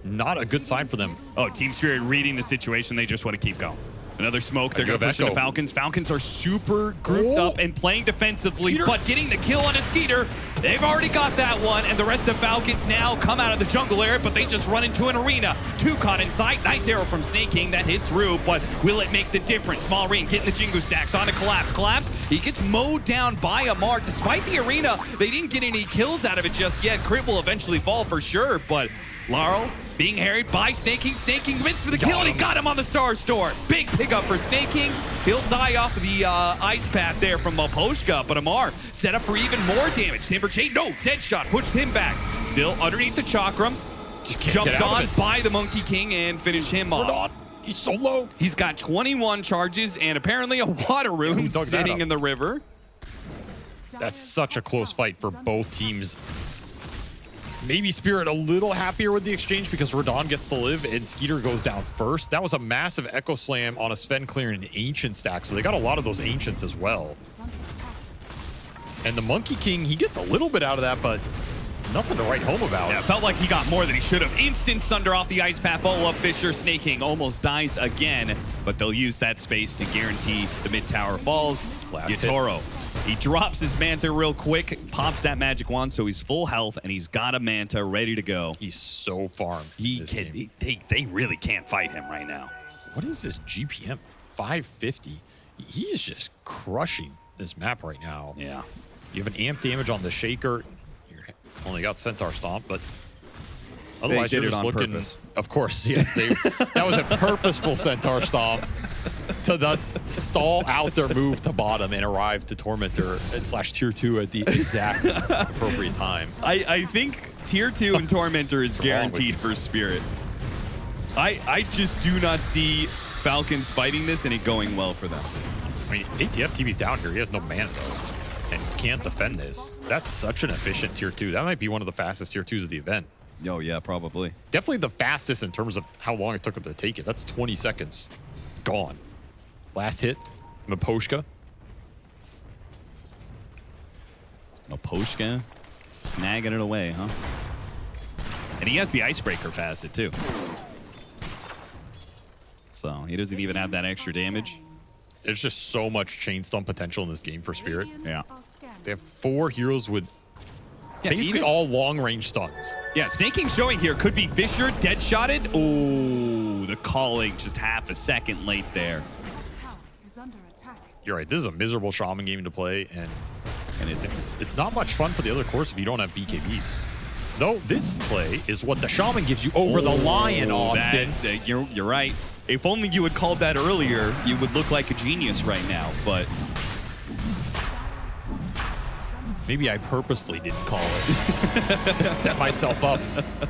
Not a good sign for them. Oh, Team Spirit reading the situation. They just want to keep going. Another smoke. They're going to push into Falcons. Falcons are super grouped up and playing defensively, but getting the kill on a Skeeter. They've already got that one, and the rest of Falcons now come out of the jungle area, but they just run into an arena. 2 caught in sight. Nice arrow from Snake King. That hits Rue, but will it make the difference? Malrine getting the Jingu stacks on a Collapse. Collapse, he gets mowed down by Amar. Despite the arena, they didn't get any kills out of it just yet. Crit will eventually fall for sure, but Laurel being harried by Snake King. Snake King wins for the kill, and he got him on the Star Store. Big pickup for Snake King. He'll die off the ice path there from Maposhka, but Amar set up for even more damage. Timber Chain, no, dead shot, pushes him back. Still underneath the Chakram. Jumped on by the Monkey King and finished him off. He's so low. He's got 21 charges and apparently a water room sitting in the river. That's such a close fight for both teams. Maybe Spirit a little happier with the exchange because Radon gets to live and Skeeter goes down first. That was a massive Echo Slam on a Sven clearing an Ancient stack, so they got a lot of those Ancients as well. And the Monkey King, he gets a little bit out of that, but nothing to write home about. Yeah, felt like he got more than he should have. Instant Sunder off the ice path. Follow-up Fisher. Snake King almost dies again, but they'll use that space to guarantee the mid-tower falls. Yutoro. He drops his Manta real quick, pops that magic wand, so he's full health, and he's got a Manta ready to go. He's so farmed. They really can't fight him right now. What is this GPM? 550. He is just crushing this map right now. Yeah. You have an amp damage on the Shaker. You only got Centaur Stomp, but otherwise you're just looking. Purpose. Of course, yes. That was a purposeful Centaur Stomp to thus stall out their move to bottom and arrive to Tormentor / Tier 2 at the exact appropriate time. I think Tier 2 and Tormentor is guaranteed for Spirit. I just do not see Falcons fighting this and it going well for them. I mean, ATF TV's down here. He has no mana, though, and can't defend this. That's such an efficient Tier 2. That might be one of the fastest Tier 2s of the event. Oh, yeah, probably. Definitely the fastest in terms of how long it took him to take it. That's 20 seconds. Gone. Last hit, Maposhka. Maposhka snagging it away, huh? And he has the Icebreaker facet, too. So he doesn't even have that extra damage. There's just so much chain stun potential in this game for Spirit. Yeah. They have 4 heroes with basically all long-range stuns. Yeah, Snake King showing here could be Fisher, dead-shotted. Oh, the calling just half a second late there. You're right, this is a miserable Shaman game to play, and it's not much fun for the other course if you don't have BKBs. Though this play is what the Shaman gives you over the Lion, Austin. You're right. If only you had called that earlier, you would look like a genius right now, but Maybe I purposefully didn't call it to set myself up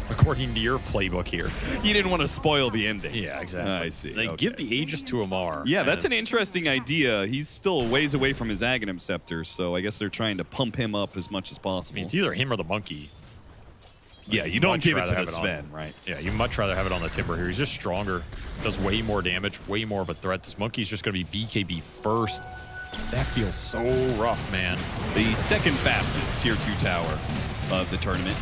according to your playbook here. You didn't want to spoil the ending. Yeah, exactly. I see. They give the Aegis to Amar. Yeah, that's an interesting idea. He's still a ways away from his Aghanim Scepter, so I guess they're trying to pump him up as much as possible. I mean, it's either him or the monkey. Yeah, you don't give it to the Sven, right? Yeah, you much rather have it on the Timber here. He's just stronger, does way more damage, way more of a threat. This monkey's just going to be BKB first. That feels so rough, man. The second fastest tier 2 tower of the tournament.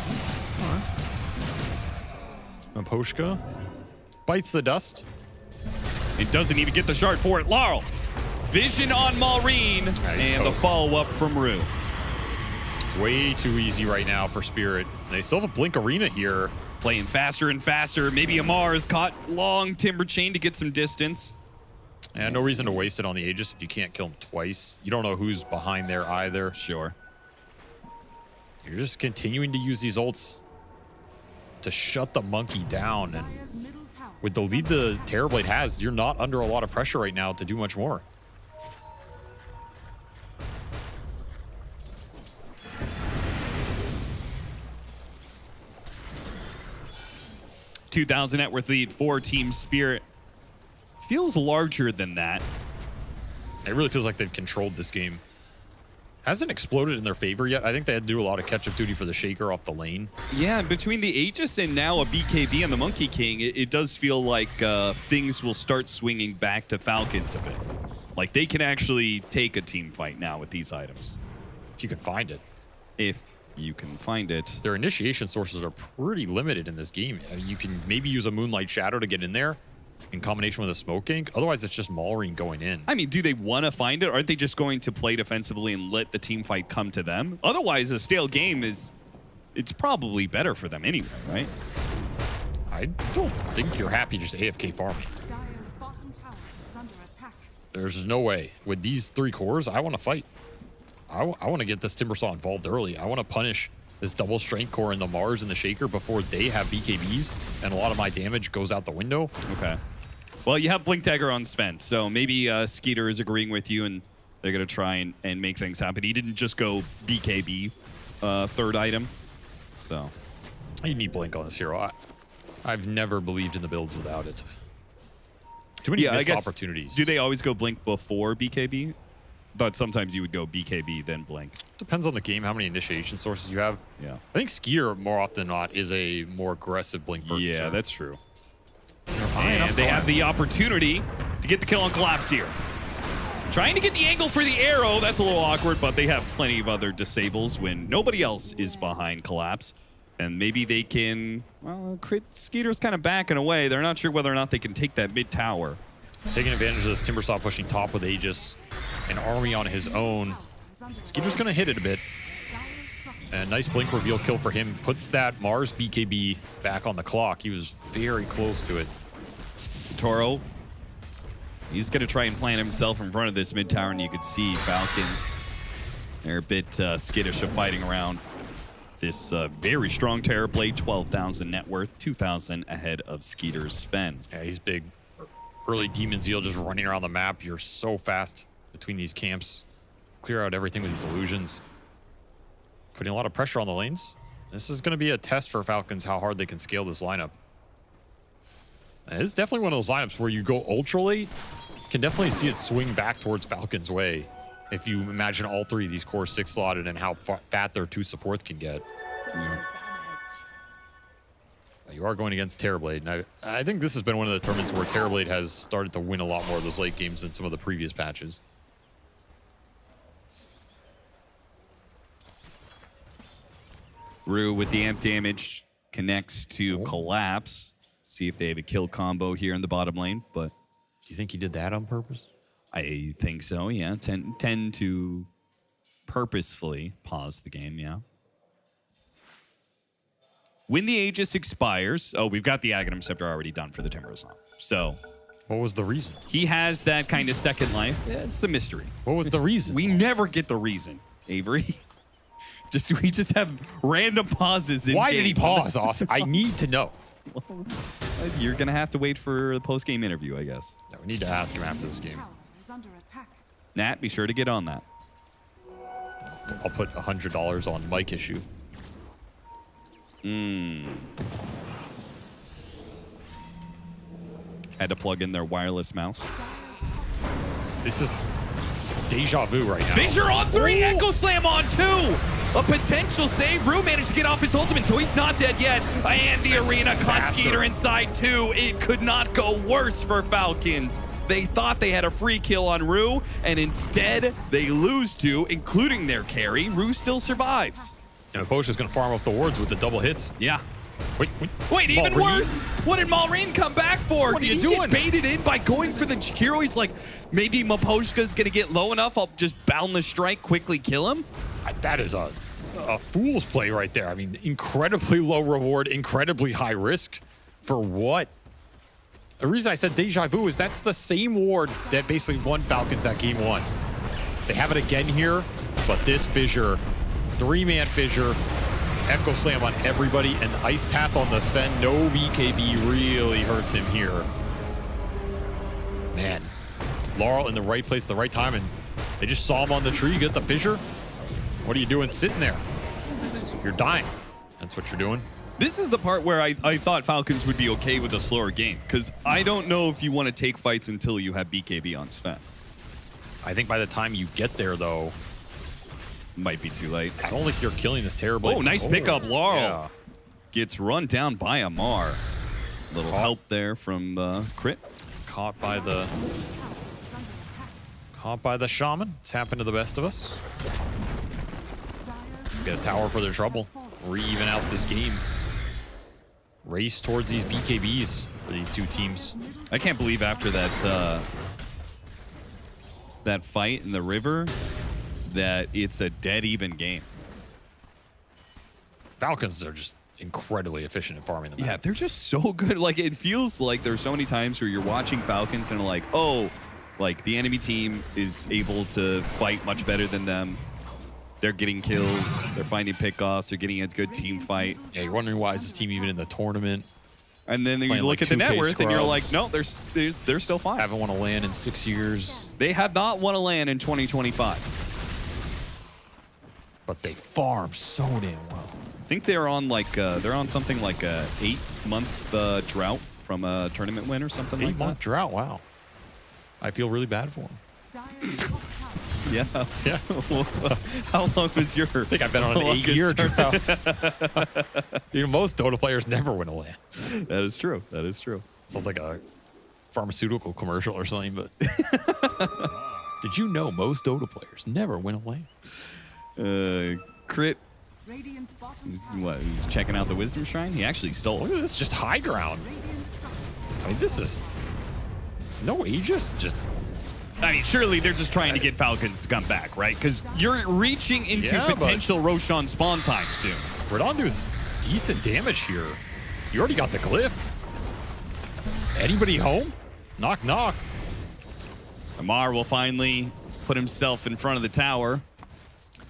Maposhka bites the dust. It doesn't even get the shard for it. Laurel, vision on Maureen, and the follow-up from Rue. Way too easy right now for Spirit. They still have a Blink Arena here. Playing faster and faster. Maybe Amar has caught long Timber Chain to get some distance. And no reason to waste it on the Aegis if you can't kill him twice. You don't know who's behind there either. Sure. You're just continuing to use these ults to shut the monkey down. And with the lead the Terrorblade has, you're not under a lot of pressure right now to do much more. $2,000 net worth lead for Team Spirit. Feels larger than that. It really feels like they've controlled this game. Hasn't exploded in their favor yet. I think they had to do a lot of catch-up duty for the Shaker off the lane. Yeah, between the Aegis and now a BKB and the Monkey King, it does feel like things will start swinging back to Falcons a bit. Like they can actually take a team fight now with these items. If you can find it. If you can find it. Their initiation sources are pretty limited in this game. I mean, you can maybe use a Moonlight Shadow to get in there in combination with a Smoke Ink. Otherwise, it's just Maureen going in. I mean, do they want to find it? Aren't they just going to play defensively and let the team fight come to them? Otherwise, a stale game it's probably better for them anyway, right? I don't think you're happy just AFK farming. There's no way. With these 3 cores, I want to fight. I want to get this Timbersaw involved early. I want to punish this double strength core in the Mars and the Shaker before they have BKBs, and a lot of my damage goes out the window. Okay. Well, you have Blink Dagger on Sven, so maybe Skeeter is agreeing with you, and they're going to try and make things happen. He didn't just go BKB third item, so. You need Blink on this hero. I've never believed in the builds without it. Too many missed opportunities. Do they always go Blink before BKB? Thought sometimes you would go BKB, then Blink. Depends on the game, how many initiation sources you have. Yeah. I think Skier, more often than not, is a more aggressive Blink purchaser. Yeah, that's true. And they have the opportunity to get the kill on Collapse here. Trying to get the angle for the arrow. That's a little awkward, but they have plenty of other disables when nobody else is behind Collapse. And maybe they can, well, Skeeter's kind of backing away. They're not sure whether or not they can take that mid tower. Taking advantage of this Timbersaw pushing top with Aegis. An army on his own. Skeeter's going to hit it a bit. And nice Blink reveal kill for him. Puts that Mars BKB back on the clock. He was very close to it. Toro, he's going to try and plant himself in front of this mid tower, and you could see Falcons. They're a bit skittish of fighting around this very strong Terrorblade, 12,000 net worth, 2,000 ahead of Skeeter's Sven. Yeah, he's big. Early Demon Zeal just running around the map. You're so fast between these camps. Clear out everything with these illusions. Putting a lot of pressure on the lanes. This is going to be a test for Falcons how hard they can scale this lineup. And it's definitely one of those lineups where you go ultra late. You can definitely see it swing back towards Falcons' way. If you imagine all 3 of these core 6 slotted and how fat their 2 supports can get. You are going against Terrorblade. And I think this has been one of the tournaments where Terrorblade has started to win a lot more of those late games than some of the previous patches. Rue with the amp damage connects to Collapse. See if they have a kill combo here in the bottom lane, but... Do you think he did that on purpose? I think so, yeah. Tend to purposefully pause the game, yeah. When the Aegis expires... Oh, we've got the Aghanim Scepter already done for the Timbersaw. So... What was the reason? He has that kind of second life. It's a mystery. What was the reason? We never get the reason, Avery. We just have random pauses in Why games. did he pause, Austin? I need to know. Well, you're going to have to wait for the post-game interview, I guess. No, we need to ask him after this game. Nat, be sure to get on that. I'll put $100 on mic issue. Had to plug in their wireless mouse. This is deja vu right now. Fissure on 3, Echo Slam on 2. A potential save. Rue managed to get off his ultimate, so he's not dead yet. And the arena caught Skeeter inside too. It could not go worse for Falcons. They thought they had a free kill on Rue, and instead they lose 2, including their carry. Rue still survives. And Posha's going to farm up the wards with the double hits. Yeah. Wait, even worse. What did Malrine come back for? What are did you he doing? get baited in by going for the hero? He's like, maybe Maposhka's going to get low enough. I'll just boundless strike, quickly kill him. That is a fool's play right there. I mean, incredibly low reward, incredibly high risk. For what? The reason I said deja vu is that's the same ward that basically won Falcons that game 1. They have it again here, but this Fissure, 3-man Fissure, Echo Slam on everybody, and the Ice Path on the Sven. No BKB really hurts him here. Man, Laurel in the right place at the right time, and they just saw him on the tree, get the Fissure. What are you doing sitting there? You're dying. That's what you're doing. This is the part where I thought Falcons would be okay with a slower game, because I don't know if you want to take fights until you have BKB on Sven. I think by the time you get there, though, might be too late. I don't think you're killing this terribly. Oh, nice pickup, Laurel. Yeah. Gets run down by Amar. Little help there from Crit. Caught by the Shaman. It's happened to the best of us. Get a tower for their trouble. Re-even out this game. Race towards these BKBs for these two teams. I can't believe after that that fight in the river that it's a dead even game. Falcons are just incredibly efficient at farming the map. Yeah, they're just so good. Like, it feels like there's so many times where you're watching Falcons and like, oh, like the enemy team is able to fight much better than them. They're getting kills, they're finding pickoffs, they're getting a good team fight. Yeah, you're wondering why is this team even in the tournament? And then you Playing look like at the net 2K worth and you're like, scrubs. no, they're still fine. Haven't won a LAN in 6 years. They have not won a LAN in 2025. But they farm so damn well. I think they're on like they're on something like a 8-month drought from a tournament win or something like that. 8-month drought, wow. I feel really bad for them. Yeah. Yeah. How long was your? I think I've been on an 8-year drought. Most Dota players never win a LAN. That is true. That is true. Sounds like a pharmaceutical commercial or something, but did you know most Dota players never win a LAN? Crit. What? He's checking out the Wisdom Shrine. He actually stole it. Look at this, just high ground. I mean, this is no Aegis, just. I mean, surely they're just trying to get Falcons to come back, right? Because you're reaching into Yeah, potential Roshan spawn time soon. Redondo's decent damage here. You already got the glyph. Anybody home? Knock, knock. Amar will finally put himself in front of the tower.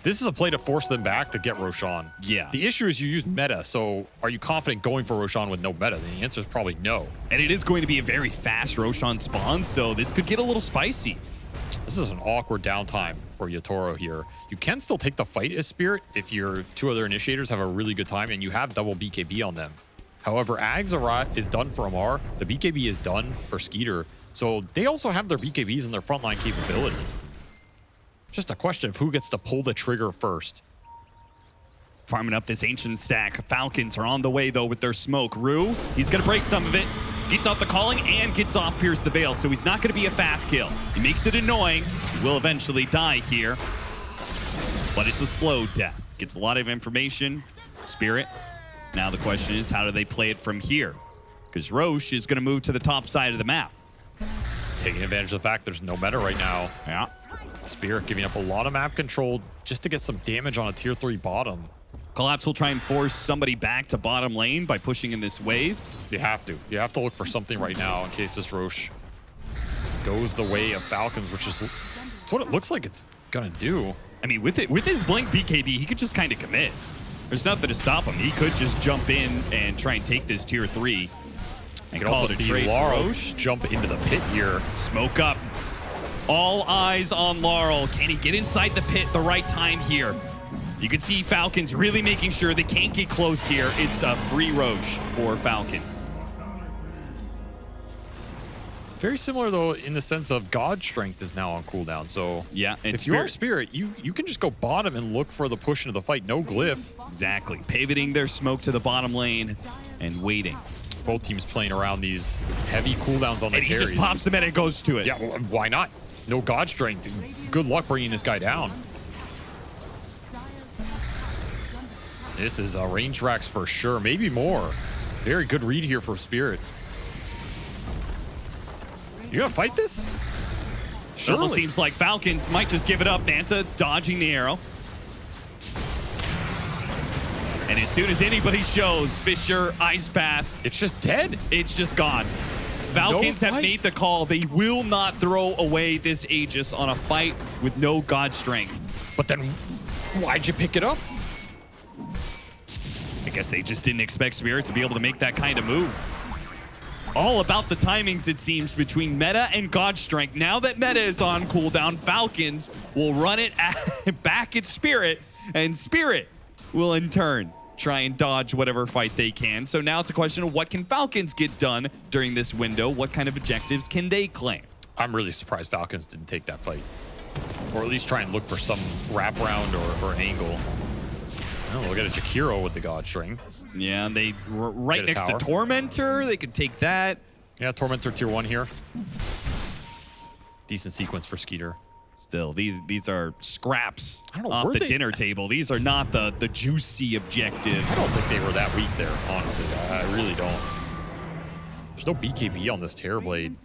This is a play to force them back to get Roshan. Yeah. The issue is you use meta, so are you confident going for Roshan with no meta? The answer is probably no. And it is going to be a very fast Roshan spawn, so this could get a little spicy. This is an awkward downtime for Yatoro here. You can still take the fight as Spirit if your two other initiators have a really good time and you have double BKB on them. However, Ags is done for Amar. The BKB is done for Skeeter. So they also have their BKBs and their frontline capability. Just a question of who gets to pull the trigger first. Farming up this ancient stack. Falcons are on the way, though, with their smoke. Rue, he's going to break some of it. Gets off the calling and gets off Pierce the Veil, so he's not going to be a fast kill. He makes it annoying. He will eventually die here. But it's a slow death. Gets a lot of information. Spirit. Now the question is, how do they play it from here? Because Roche is going to move to the top side of the map. Taking advantage of the fact there's no meta right now. Yeah. Spirit giving up a lot of map control just to get some damage on a tier 3 bottom. Collapse will try and force somebody back to bottom lane by pushing in this wave. You have to. You have to look for something right now in case this Roche goes the way of Falcons, which is it's what it looks like it's gonna do. I mean, with his blink BKB, he could just kind of commit. There's nothing to stop him. He could just jump in and try and take this tier 3. You can also see Laurel jump into the pit here. Smoke up. All eyes on Laurel. Can he get inside the pit the right time here? You can see Falcons really making sure they can't get close here. It's a free Roche for Falcons. Very similar, though, in the sense of God Strength is now on cooldown. So yeah, and if you are Spirit, you can just go bottom and look for the push into the fight. No glyph. Exactly. Pivoting their smoke to the bottom lane and waiting. Both teams playing around these heavy cooldowns on the carries. And he just pops them in and goes to it. Yeah, well, why not? No God Strength. Good luck bringing this guy down. This is a range racks for sure. Maybe more. Very good read here for Spirit. You gonna fight this? Surely. Almost seems like Falcons might just give it up. Manta dodging the arrow. And as soon as anybody shows Fissure, Ice Path, it's just dead. It's just gone. Falcons have made the call. They will not throw away this Aegis on a fight with no God Strength. But then why'd you pick it up? I guess they just didn't expect Spirit to be able to make that kind of move. All about the timings, it seems, between Meta and God Strength. Now that Meta is on cooldown, Falcons will run it back at Spirit, and Spirit will, in turn, try and dodge whatever fight they can. So now it's a question of what can Falcons get done during this window? What kind of objectives can they claim? I'm really surprised Falcons didn't take that fight. Or at least try and look for some wraparound or angle. Oh, look at a Jakiro with the God String. Yeah, and they right next to Tormentor. They could take that. Yeah, Tormentor tier 1 here. Decent sequence for Skeeter. Still, these are scraps off the dinner table. These are not the juicy objectives. I don't think they were that weak there, honestly. I really don't. There's no BKB on this Terrorblade.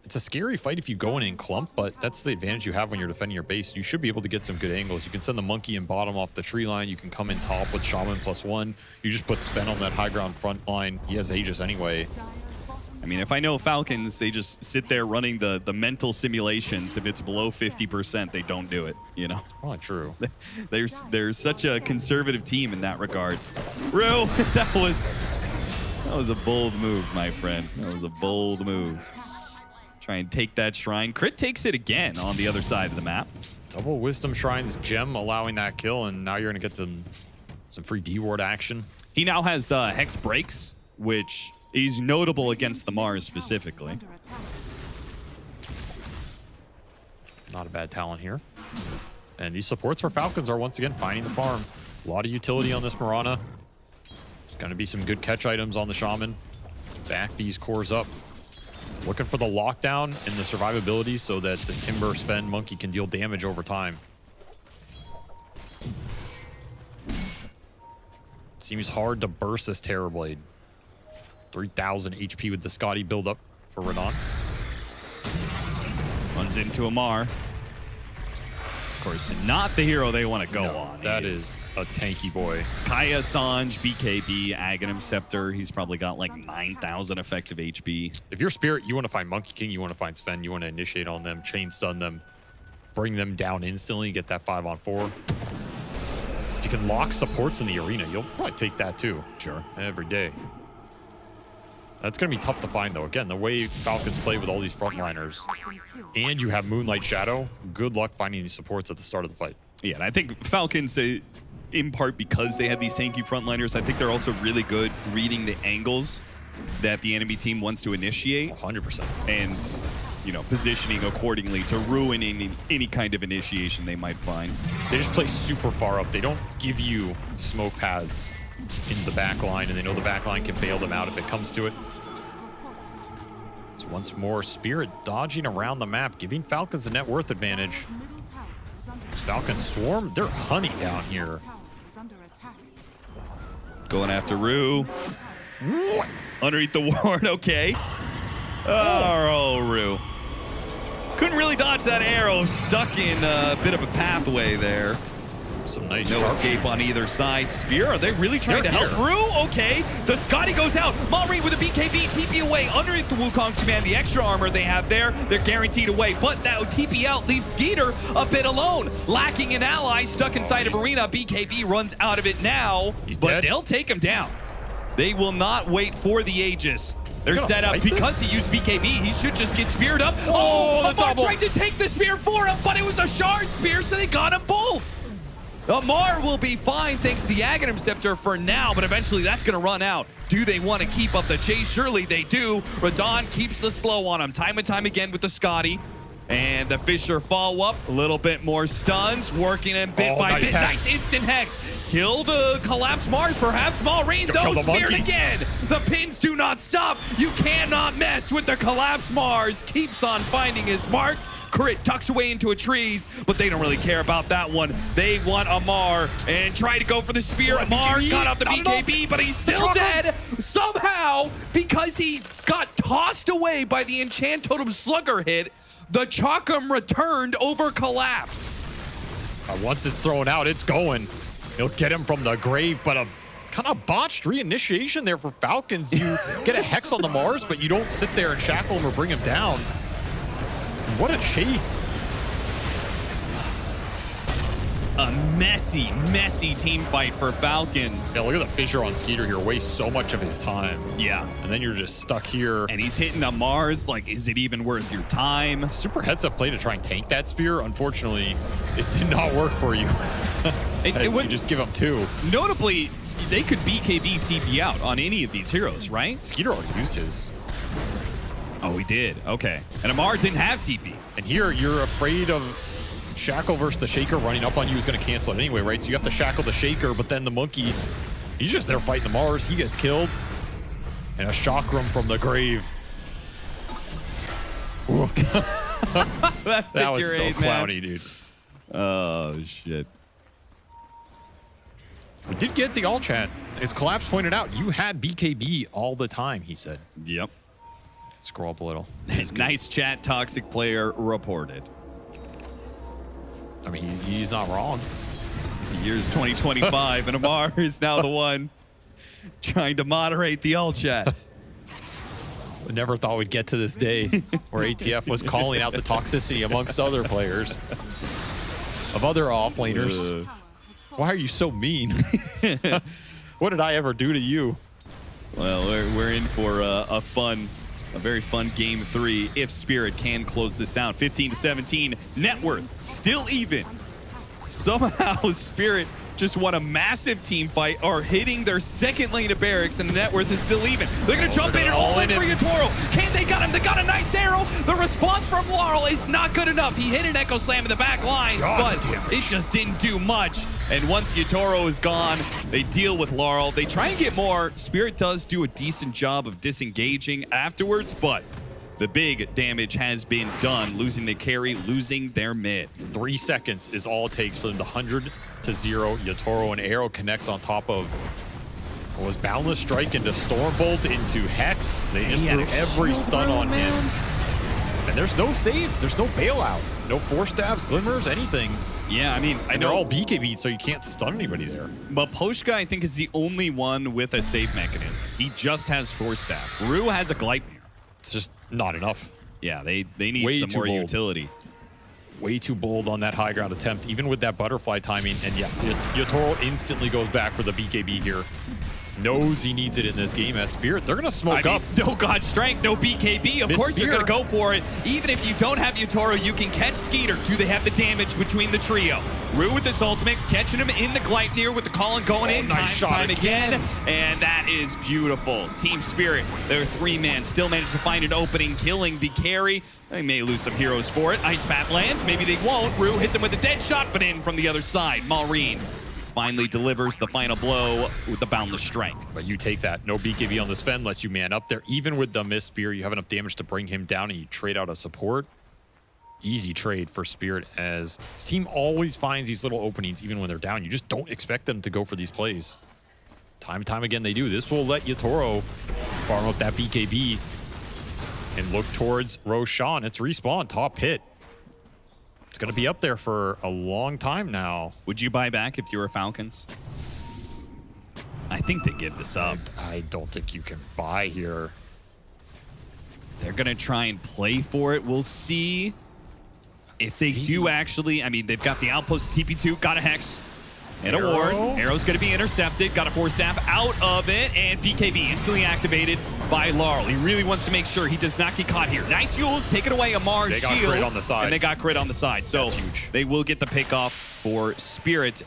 It's a scary fight if you go in clump, but that's the advantage you have when you're defending your base. You should be able to get some good angles. You can send the monkey in bottom off the tree line. You can come in top with Shaman +1. You just put Sven on that high ground front line. He has Aegis anyway. I mean, if I know Falcons, they just sit there running the mental simulations. If it's below 50%, they don't do it, you know? It's probably true. They're such a conservative team in that regard. Rue, that was a bold move, my friend. That was a bold move. Try and take that shrine. Crit takes it again on the other side of the map. Double Wisdom Shrine's gem allowing that kill, and now you're going to get some free D-ward action. He now has Hex Breaks, which is notable against the Mars specifically. Not a bad talent here. And these supports for Falcons are once again finding the farm. A lot of utility on this Mirana. There's going to be some good catch items on the Shaman. Back these cores up. Looking for the lockdown and the survivability so that the Timber Sven Monkey can deal damage over time. Seems hard to burst this Terrorblade. 3,000 HP with the Scotty build-up for Renan. Runs into Amar. Of course, not the hero they want to go on. That is a tanky boy. Kaya, Sanj, BKB, Aghanim Scepter. He's probably got like 9,000 effective HP. If you're Spirit, you want to find Monkey King, you want to find Sven, you want to initiate on them, chain stun them, bring them down instantly, get that 5-on-4. If you can lock supports in the arena, you'll probably take that too. Sure. Every day. That's going to be tough to find, though. Again, the way Falcons play with all these frontliners, and you have Moonlight Shadow, good luck finding these supports at the start of the fight. Yeah, and I think Falcons, in part because they have these tanky frontliners, I think they're also really good reading the angles that the enemy team wants to initiate. 100%. And, you know, positioning accordingly to ruin any kind of initiation they might find. They just play super far up. They don't give you smoke paths in the back line, and they know the back line can bail them out if it comes to it. So once more, Spirit dodging around the map, giving Falcons a net worth advantage. As Falcons swarm, they're honey down here. Going after Rue. Underneath the ward, okay. Oh, Rue. Couldn't really dodge that arrow, stuck in a bit of a pathway there. Some nice no escape on either side. Spear, are they really trying to help Rue? Okay, the Scotty goes out. Maureen with a BKB, TP away underneath the Wukong's command. The extra armor they have there, they're guaranteed away. But that TP out leaves Skeeter a bit alone. Lacking an ally, stuck inside of Arena. BKB runs out of it now, but they'll take him down. They will not wait for the Aegis. They're set up because he used BKB. He should just get speared up. Oh, the Amar tried to take the spear for him, but it was a shard spear, so they got him both. Amar will be fine thanks to the Aghanim Scepter for now, but eventually that's going to run out. Do they want to keep up the chase? Surely they do. Radon keeps the slow on him time and time again with the Scotty. And the Fisher follow-up, a little bit more stuns, working him bit by bit. Nice instant hex. Kill the Collapse Mars, perhaps. Maureen, though, speared again. The pins do not stop. You cannot mess with the Collapse Mars. Keeps on finding his mark. Crit tucks away into a trees, but they don't really care about that one. They want Amar and try to go for the spear. Amar got out the BKB, but he's still dead. Somehow, because he got tossed away by the Enchant Totem Slugger hit, the Chakram returned over Collapse. Once it's thrown out, it's going. He'll get him from the grave, but a kind of botched reinitiation there for Falcons. You get a Hex on the Mars, but you don't sit there and shackle him or bring him down. What a chase. A messy, messy team fight for Falcons. Yeah, look at the fissure on Skeeter here. Wastes so much of his time. Yeah. And then you're just stuck here. And he's hitting a Mars. Like, is it even worth your time? Super heads-up play to try and tank that spear. Unfortunately, it did not work for you. You just give him 2. Notably, they could BKB TP out on any of these heroes, right? Skeeter already used his. Oh, he did. Okay. And Amar didn't have TP. And here, you're afraid of Shackle versus the Shaker running up on you is going to cancel it anyway, right? So you have to shackle the Shaker, but then the Monkey, he's just there fighting the Mars. He gets killed. And a Chakram from the grave. That was so clowny, dude. Oh, shit. We did get the all chat. As Collapse pointed out, you had BKB all the time, he said. Yep. Scroll up a little. Nice chat, Toxic player reported. I mean, he's not wrong. The year's 2025, and Amar is now the one trying to moderate the all chat. I never thought we'd get to this day where ATF was calling out the toxicity amongst other players of other offlaners. Why are you so mean? What did I ever do to you? Well, we're in for a very fun game 3 if Spirit can close this out. 15-17, net worth still even. Somehow Spirit just won a massive team fight, are hitting their second lane of barracks, and the net worth is still even. They're going to jump in and all in for Yatoro. Can they got him? They got a nice arrow. The response from Laurel is not good enough. He hit an Echo Slam in the back lines, but it just didn't do much. And once Yatoro is gone, they deal with Laurel. They try and get more. Spirit does do a decent job of disengaging afterwards, but the big damage has been done, losing the carry, losing their mid. 3 seconds is all it takes for them to 100-0. Yatoro and Arrow connects on top of what was Boundless Strike into Stormbolt into Hex. They just threw every stun on him. And there's no save. There's no bailout. No Force Stabs, Glimmers, anything. Yeah, I mean, and they're all BKB, so you can't stun anybody there. But Poshka, I think, is the only one with a save mechanism. He just has Force Stab. Rue has a Gleipnir. It's just not enough. Yeah, they need some more utility. Way too bold on that high ground attempt, even with that butterfly timing. And yeah, Yatoro instantly goes back for the BKB here. Knows he needs it in this game as Spirit. They're going to smoke up. No God Strength, no BKB. Of course they're going to go for it. Even if you don't have Yatoro, you can catch Skeeter. Do they have the damage between the trio? Rue with its ultimate, catching him in the Gleipnir with the Colin going in time again. And that is beautiful. Team Spirit, their 3-man, still managed to find an opening, killing the carry. They may lose some heroes for it. Ice Path lands, maybe they won't. Rue hits him with a dead shot, but in from the other side. Maureen finally delivers the final blow with the Boundless Strike. But you take that. No BKB on this Fen lets you man up there. Even with the missed spear, you have enough damage to bring him down and you trade out a support. Easy trade for Spirit as this team always finds these little openings even when they're down. You just don't expect them to go for these plays. Time and time again they do. This will let Yatoro farm up that BKB and look towards Roshan. It's respawn, top hit. It's going to be up there for a long time now. Would you buy back if you were Falcons? I think they give this up. I don't think you can buy here. They're going to try and play for it. We'll see if they do actually. I mean, they've got the outpost TP2, got a Hex. And a ward. Arrow's going to be intercepted. Got a force staff out of it. And BKB instantly activated by Laurel. He really wants to make sure he does not get caught here. Nice Yules taking away Amar's They got shield. crit on the side. And they got crit on the side. So they will get the pick off for Spirit.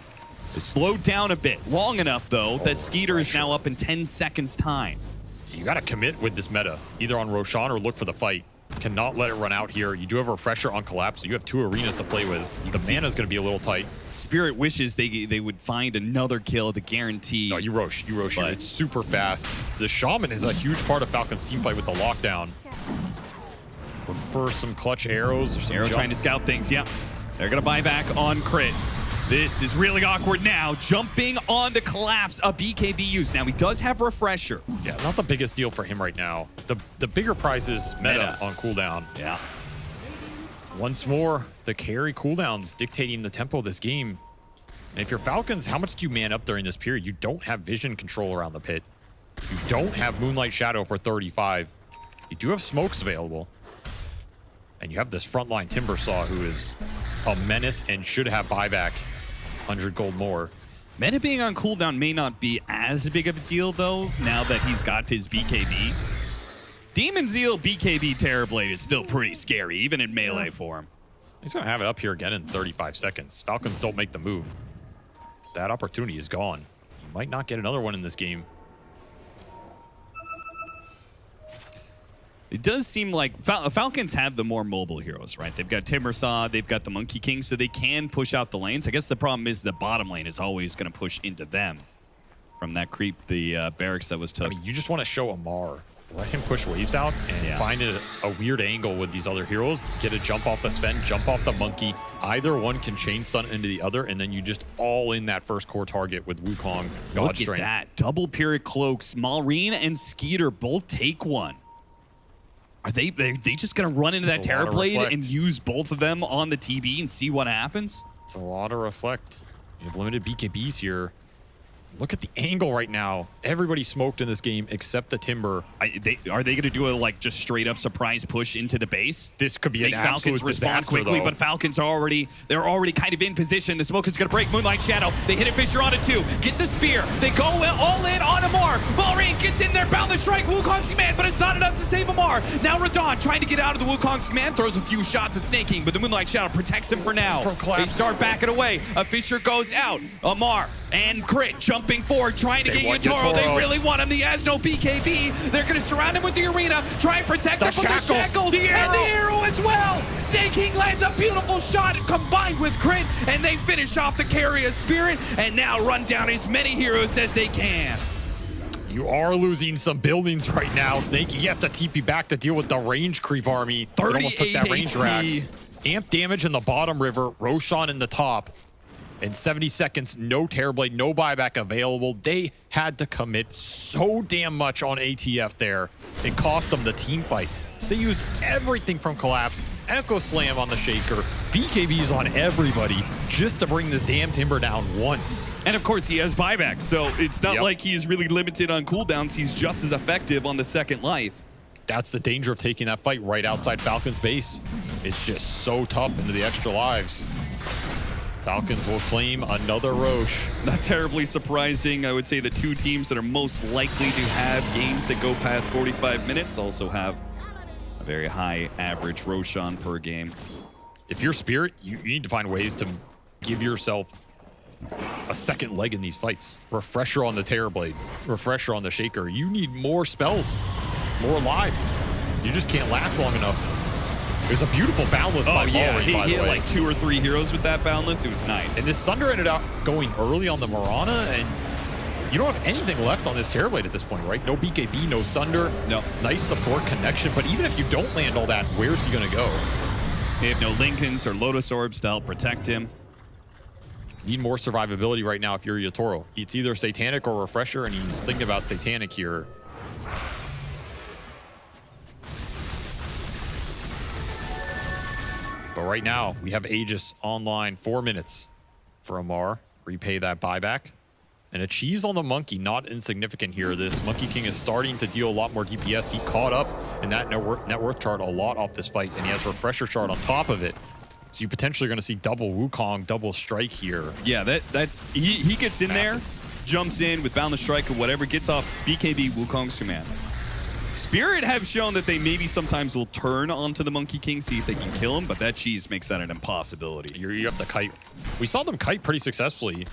It slowed down a bit. Long enough, though, that Skeeter is now up in 10 seconds time. You got to commit with this meta, either on Roshan or look for the fight. Cannot let it run out here. You do have a refresher on Collapse, so you have 2 arenas to play with. The mana's going to be a little tight. Spirit wishes they would find another kill to guarantee. No, you Rosh here. It's super fast. The Shaman is a huge part of Falcon's teamfight with the lockdown. Looking for some clutch arrows or some Arrow trying to scout things, yeah. They're going to buy back on crit. This is really awkward now. Jumping on to Collapse, a BKB use. Now, he does have Refresher. Yeah, not the biggest deal for him right now. The bigger prize is meta on cooldown. Yeah. Once more, the carry cooldowns dictating the tempo of this game. And if you're Falcons, how much do you man up during this period? You don't have vision control around the pit. You don't have Moonlight Shadow for 35. You do have smokes available. And you have this frontline Timbersaw who is a menace and should have buyback. 100 gold more. Meta being on cooldown may not be as big of a deal, though, now that he's got his BKB. Demon Zeal BKB Terrorblade is still pretty scary, even in melee form. He's going to have it up here again in 35 seconds. Falcons don't make the move. That opportunity is gone. You might not get another one in this game. It does seem like Falcons have the more mobile heroes, right? They've got Timbersaw, they've got the Monkey King, so they can push out the lanes. I guess the problem is the bottom lane is always going to push into them from that creep, the barracks that was took. I mean, you just want to show Amar. Let him push waves out and find a weird angle with these other heroes. Get a jump off the Sven, jump off the Monkey. Either one can chain stun into the other, and then you just all in that first core target with Wukong, God Look Strength. at that. Double Period Cloaks. Malrine and Skeeter both take one. Are they just going to run into that Terrorblade and use both of them on the TB and see what happens? It's a lot of Reflect. You have limited BKBs here. Look at the angle right now. Everybody smoked in this game except the Timber. Are they going to do a just straight up surprise push into the base? This could be Make an Falcons absolute respond disaster, quickly, though. but Falcons are already kind of in position. The smoke is going to break Moonlight Shadow. They hit a Fisher on it too. Get the spear. They go all in on Amar. Malrine gets in there, bound the strike. Wukong's command, but it's not enough to save Amar. Now Radon trying to get out of the Wukong's command, throws a few shots at Snake King, but the Moonlight Shadow protects him for now. They start backing away. A Fisher goes out. Amar and Crit jumping forward, trying to get Yatoro. They really want him. He has no BKB. They're going to surround him with the arena, try and protect him from the shackles. And the arrow as well. Snake King lands a beautiful shot combined with Crit, and they finish off the carry of Spirit, and now run down as many heroes as they can. You are losing some buildings right now, Snake. He has to TP back to deal with the range creep army. It almost took that range rack. Amp damage in the bottom river, Roshan in the top. In 70 seconds, no Terrorblade, no buyback available. They had to commit so damn much on ATF there. It cost them the team fight. They used everything from Collapse, Echo Slam on the Shaker, BKBs on everybody just to bring this damn Timber down once. And of course, he has buyback, so it's not like he's really limited on cooldowns. He's just as effective on the second life. That's the danger of taking that fight right outside Falcons base. It's just so tough into the extra lives. Falcons will claim another Roche. Not terribly surprising. I would say the two teams that are most likely to have games that go past 45 minutes also have a very high average Roshan per game. If you're Spirit, you need to find ways to give yourself a second leg in these fights. Refresher on the Terrorblade, refresher on the Shaker. You need more spells, more lives. You just can't last long enough. There's a beautiful Boundless by Malrine, he by the hit way. like 2 or 3 heroes with that Boundless. It was nice. And this Thunder ended up going early on the Mirana, and you don't have anything left on this Terrorblade at this point, right? No BKB, no Sunder. No. Nice support connection, but even if you don't land all that, where's he gonna go? They have no Lincolns or Lotus Orbs to help protect him. Need more survivability right now if you're Yatoro. It's either Satanic or Refresher, and he's thinking about Satanic here. But right now, we have Aegis online, 4 minutes for Amar. Repay that buyback. And a cheese on the Monkey, not insignificant here. This Monkey King is starting to deal a lot more DPS. He caught up in that net worth chart a lot off this fight, and he has Refresher chart on top of it. So you potentially are going to see double Wukong, double strike here. Yeah, that's he gets in there, jumps in with Boundless Strike or whatever, gets off BKB Wukong's command. Spirit have shown that they maybe sometimes will turn onto the Monkey King, see if they can kill him, but that cheese makes that an impossibility. You have to kite. We saw them kite pretty successfully.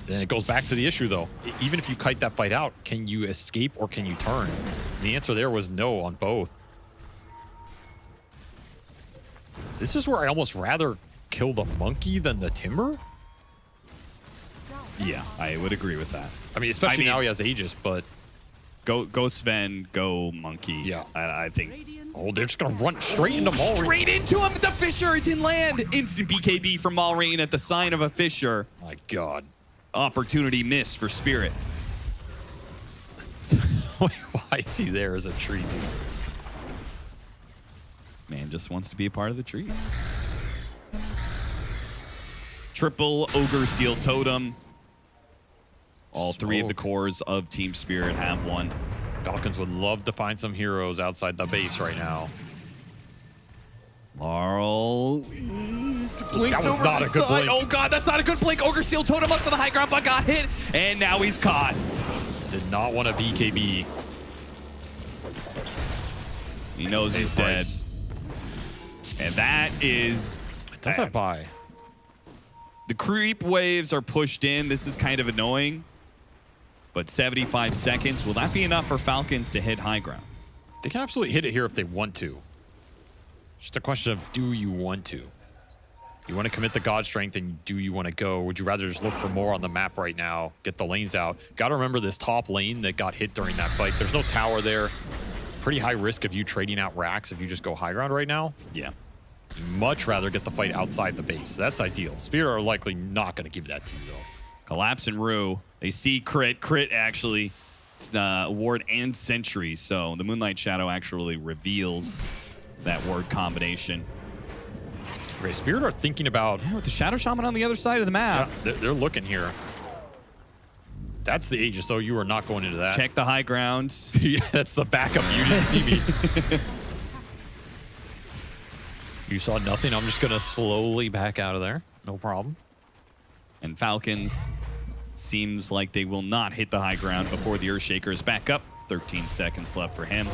Then it goes back to the issue, though. Even if you kite that fight out, can you escape or can you turn? And the answer there was no on both. This is where I almost rather kill the monkey than the timber. Yeah, I would agree with that. I mean, especially now he has Aegis, but... Go Sven, go Monkey. Yeah. I think... Oh, they're just going to run straight into Malrain. Straight into him with the Fissure. It didn't land. Instant BKB from Malrain at the sign of a Fissure. My God. Opportunity missed for Spirit. Why is he there as a tree? Man just wants to be a part of the trees. Triple Ogre Seal Totem. All three of the cores of Team Spirit have one. Falcons would love to find some heroes outside the base right now. Laurel blinks over not a good blink. Oh God, that's not a good blink. Ogre Seal Totem up to the high ground, but got hit, and now he's caught. Did not want a BKB. He knows he's dead. And that is... It does have buy. The creep waves are pushed in. This is kind of annoying. But 75 seconds, will that be enough for Falcons to hit high ground? They can absolutely hit it here if they want to. Just a question of, do you want to? You want to commit the God Strength, and do you want to go? Would you rather just look for more on the map right now, get the lanes out? Got to remember this top lane that got hit during that fight. There's no tower there. Pretty high risk of you trading out racks if you just go high ground right now. Yeah. Much rather get the fight outside the base. That's ideal. Spirit are likely not going to give that to you, though. Collapse and Rue. They see crit. Crit actually, it's ward and sentry. So the Moonlight Shadow actually reveals that word combination. Okay, Spirit are thinking about... Yeah, with the Shadow Shaman on the other side of the map. Yeah, they're looking here. That's the Aegis, so you are not going into that. Check the high ground. Yeah, that's the backup. You didn't see me. You saw nothing. I'm just going to slowly back out of there. No problem. And Falcons seems like they will not hit the high ground before the Earthshaker is back up. 13 seconds left for him.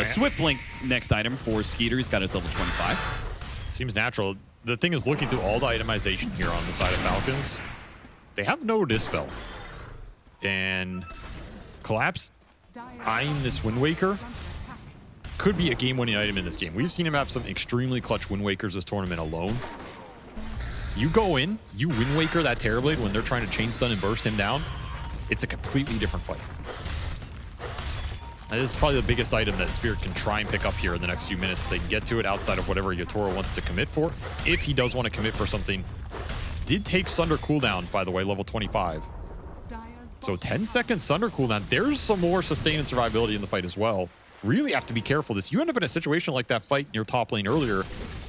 Swift Blink, next item for Skeeter. He's got his level 25. Seems natural. The thing is, looking through all the itemization here on the side of Falcons, they have no Dispel. And Collapse, eyeing this Wind Waker, could be a game-winning item in this game. We've seen him have some extremely clutch Wind Wakers this tournament alone. You go in, you Wind Waker that Terrorblade when they're trying to chain stun and burst him down, it's a completely different fight. And this is probably the biggest item that Spirit can try and pick up here in the next few minutes. They can get to it outside of whatever Yatoro wants to commit for. If he does want to commit for something. Did take Sunder cooldown, by the way, level 25. So 10-second Sunder cooldown. There's some more sustain and survivability in the fight as well. Really have to be careful. You end up in a situation like that fight in your top lane earlier,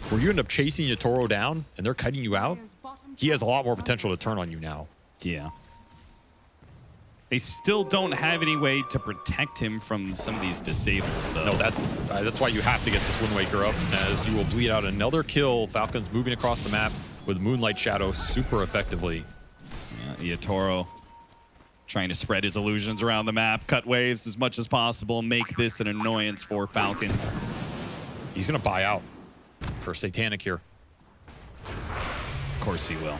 where you end up chasing Yatoro down and they're kiting you out. He has a lot more potential to turn on you now. Yeah. They still don't have any way to protect him from some of these disables, though. No, that's why you have to get this Wind Waker up, as you will bleed out another kill. Falcons moving across the map with Moonlight Shadow super effectively. Yeah, Yatoro trying to spread his illusions around the map, cut waves as much as possible, make this an annoyance for Falcons. He's going to buy out for Satanic here. Of course he will.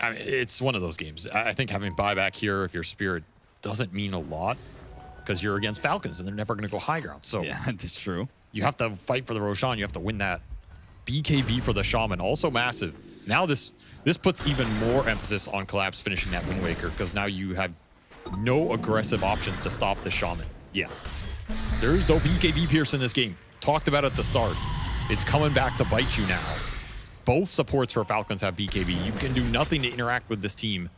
I mean, it's one of those games. I think having buyback here, if you're Spirit, doesn't mean a lot because you're against Falcons and they're never going to go high ground. So yeah, that's true. You have to fight for the Roshan. You have to win that. BKB for the Shaman, also massive. Now this puts even more emphasis on Collapse finishing that Wind Waker because now you have no aggressive options to stop the Shaman. Yeah. There is no BKB Pierce in this game. Talked about at the start. It's coming back to bite you now. Both supports for Falcons have BKB. You can do nothing to interact with this team.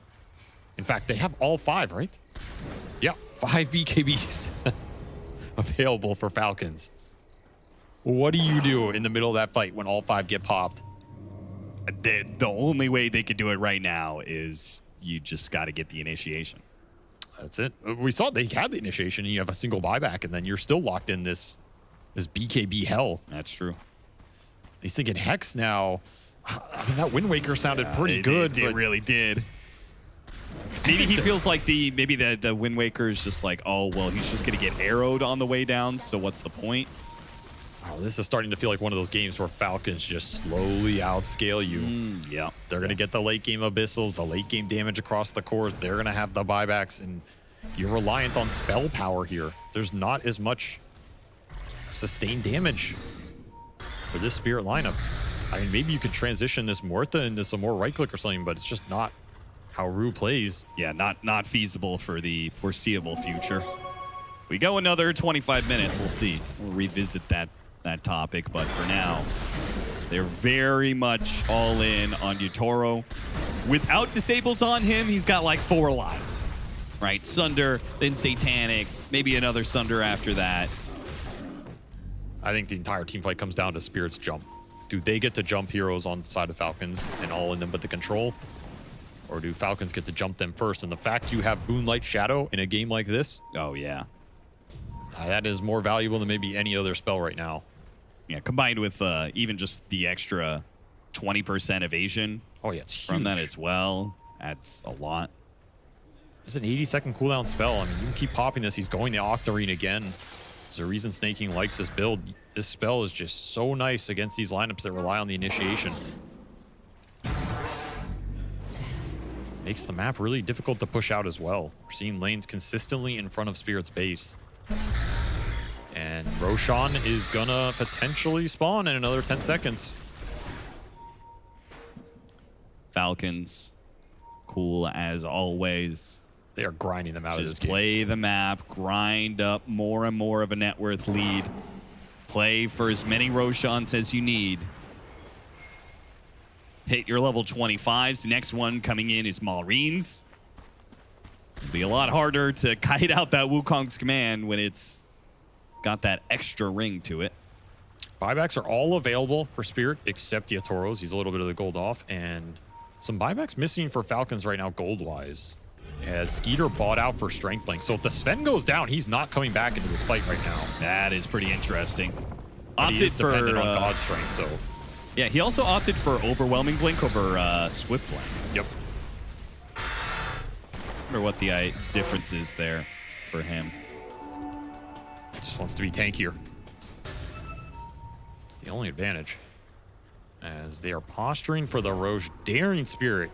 In fact, they have all 5, right? Yeah, 5 BKBs available for Falcons. What do you do in the middle of that fight when all 5 get popped? The only way they could do it right now is you just got to get the initiation. That's it. We saw they had the initiation and you have a single buyback and then you're still locked in this BKB hell. That's true. He's thinking Hex now. I mean, that Wind Waker sounded pretty good. It really did. Maybe he feels like the Wind Waker is just like, oh, well, he's just going to get arrowed on the way down, so what's the point? Oh, this is starting to feel like one of those games where Falcons just slowly outscale you. Yeah. They're going to get the late game abyssals, the late game damage across the cores. They're going to have the buybacks, and you're reliant on spell power here. There's not as much sustained damage for this Spirit lineup. I mean, maybe you could transition this Mortha into some more right click or something, but it's just not how Rue plays. Yeah, not feasible for the foreseeable future. We go another 25 minutes. We'll see. We'll revisit that topic, but for now, they're very much all in on Yutoro. Without disables on him, he's got like 4 lives, right? Sunder, then Satanic, maybe another Sunder after that. I think the entire team fight comes down to Spirit's jump. Do they get to jump heroes on the side of Falcons and all in them but the control? Or do Falcons get to jump them first? And the fact you have Moonlight Shadow in a game like this, oh yeah, that is more valuable than maybe any other spell right now. Yeah, combined with even just the extra 20% evasion. Oh yeah, it's huge. From that as well. That's a lot. It's an 80-second cooldown spell. I mean, you can keep popping this. He's going to Octarine again. There's a reason Snaking likes this build. This spell is just so nice against these lineups that rely on the initiation. Makes the map really difficult to push out as well. We're seeing lanes consistently in front of Spirit's base. And Roshan is gonna potentially spawn in another 10 seconds. Falcons, cool as always. They are grinding them out of this game. Play the map, grind up more and more of a net worth lead. Play for as many Roshans as you need. Hit your level 25s. The next one coming in is Malrines. It'll be a lot harder to kite out that Wukong's command when it's got that extra ring to it. Buybacks are all available for Spirit except Yatoro's. He's a little bit of the gold off, and some buybacks missing for Falcons right now gold-wise. As Skeeter bought out for Strength Blink. So if the Sven goes down, he's not coming back into this fight right now. That is pretty interesting. But he is dependent on God's strength, so... Yeah, he also opted for Overwhelming Blink over Swift Blink. Yep. I wonder what the difference is there for him. Just wants to be tankier. It's the only advantage. As they are posturing for the Roche, daring Spirit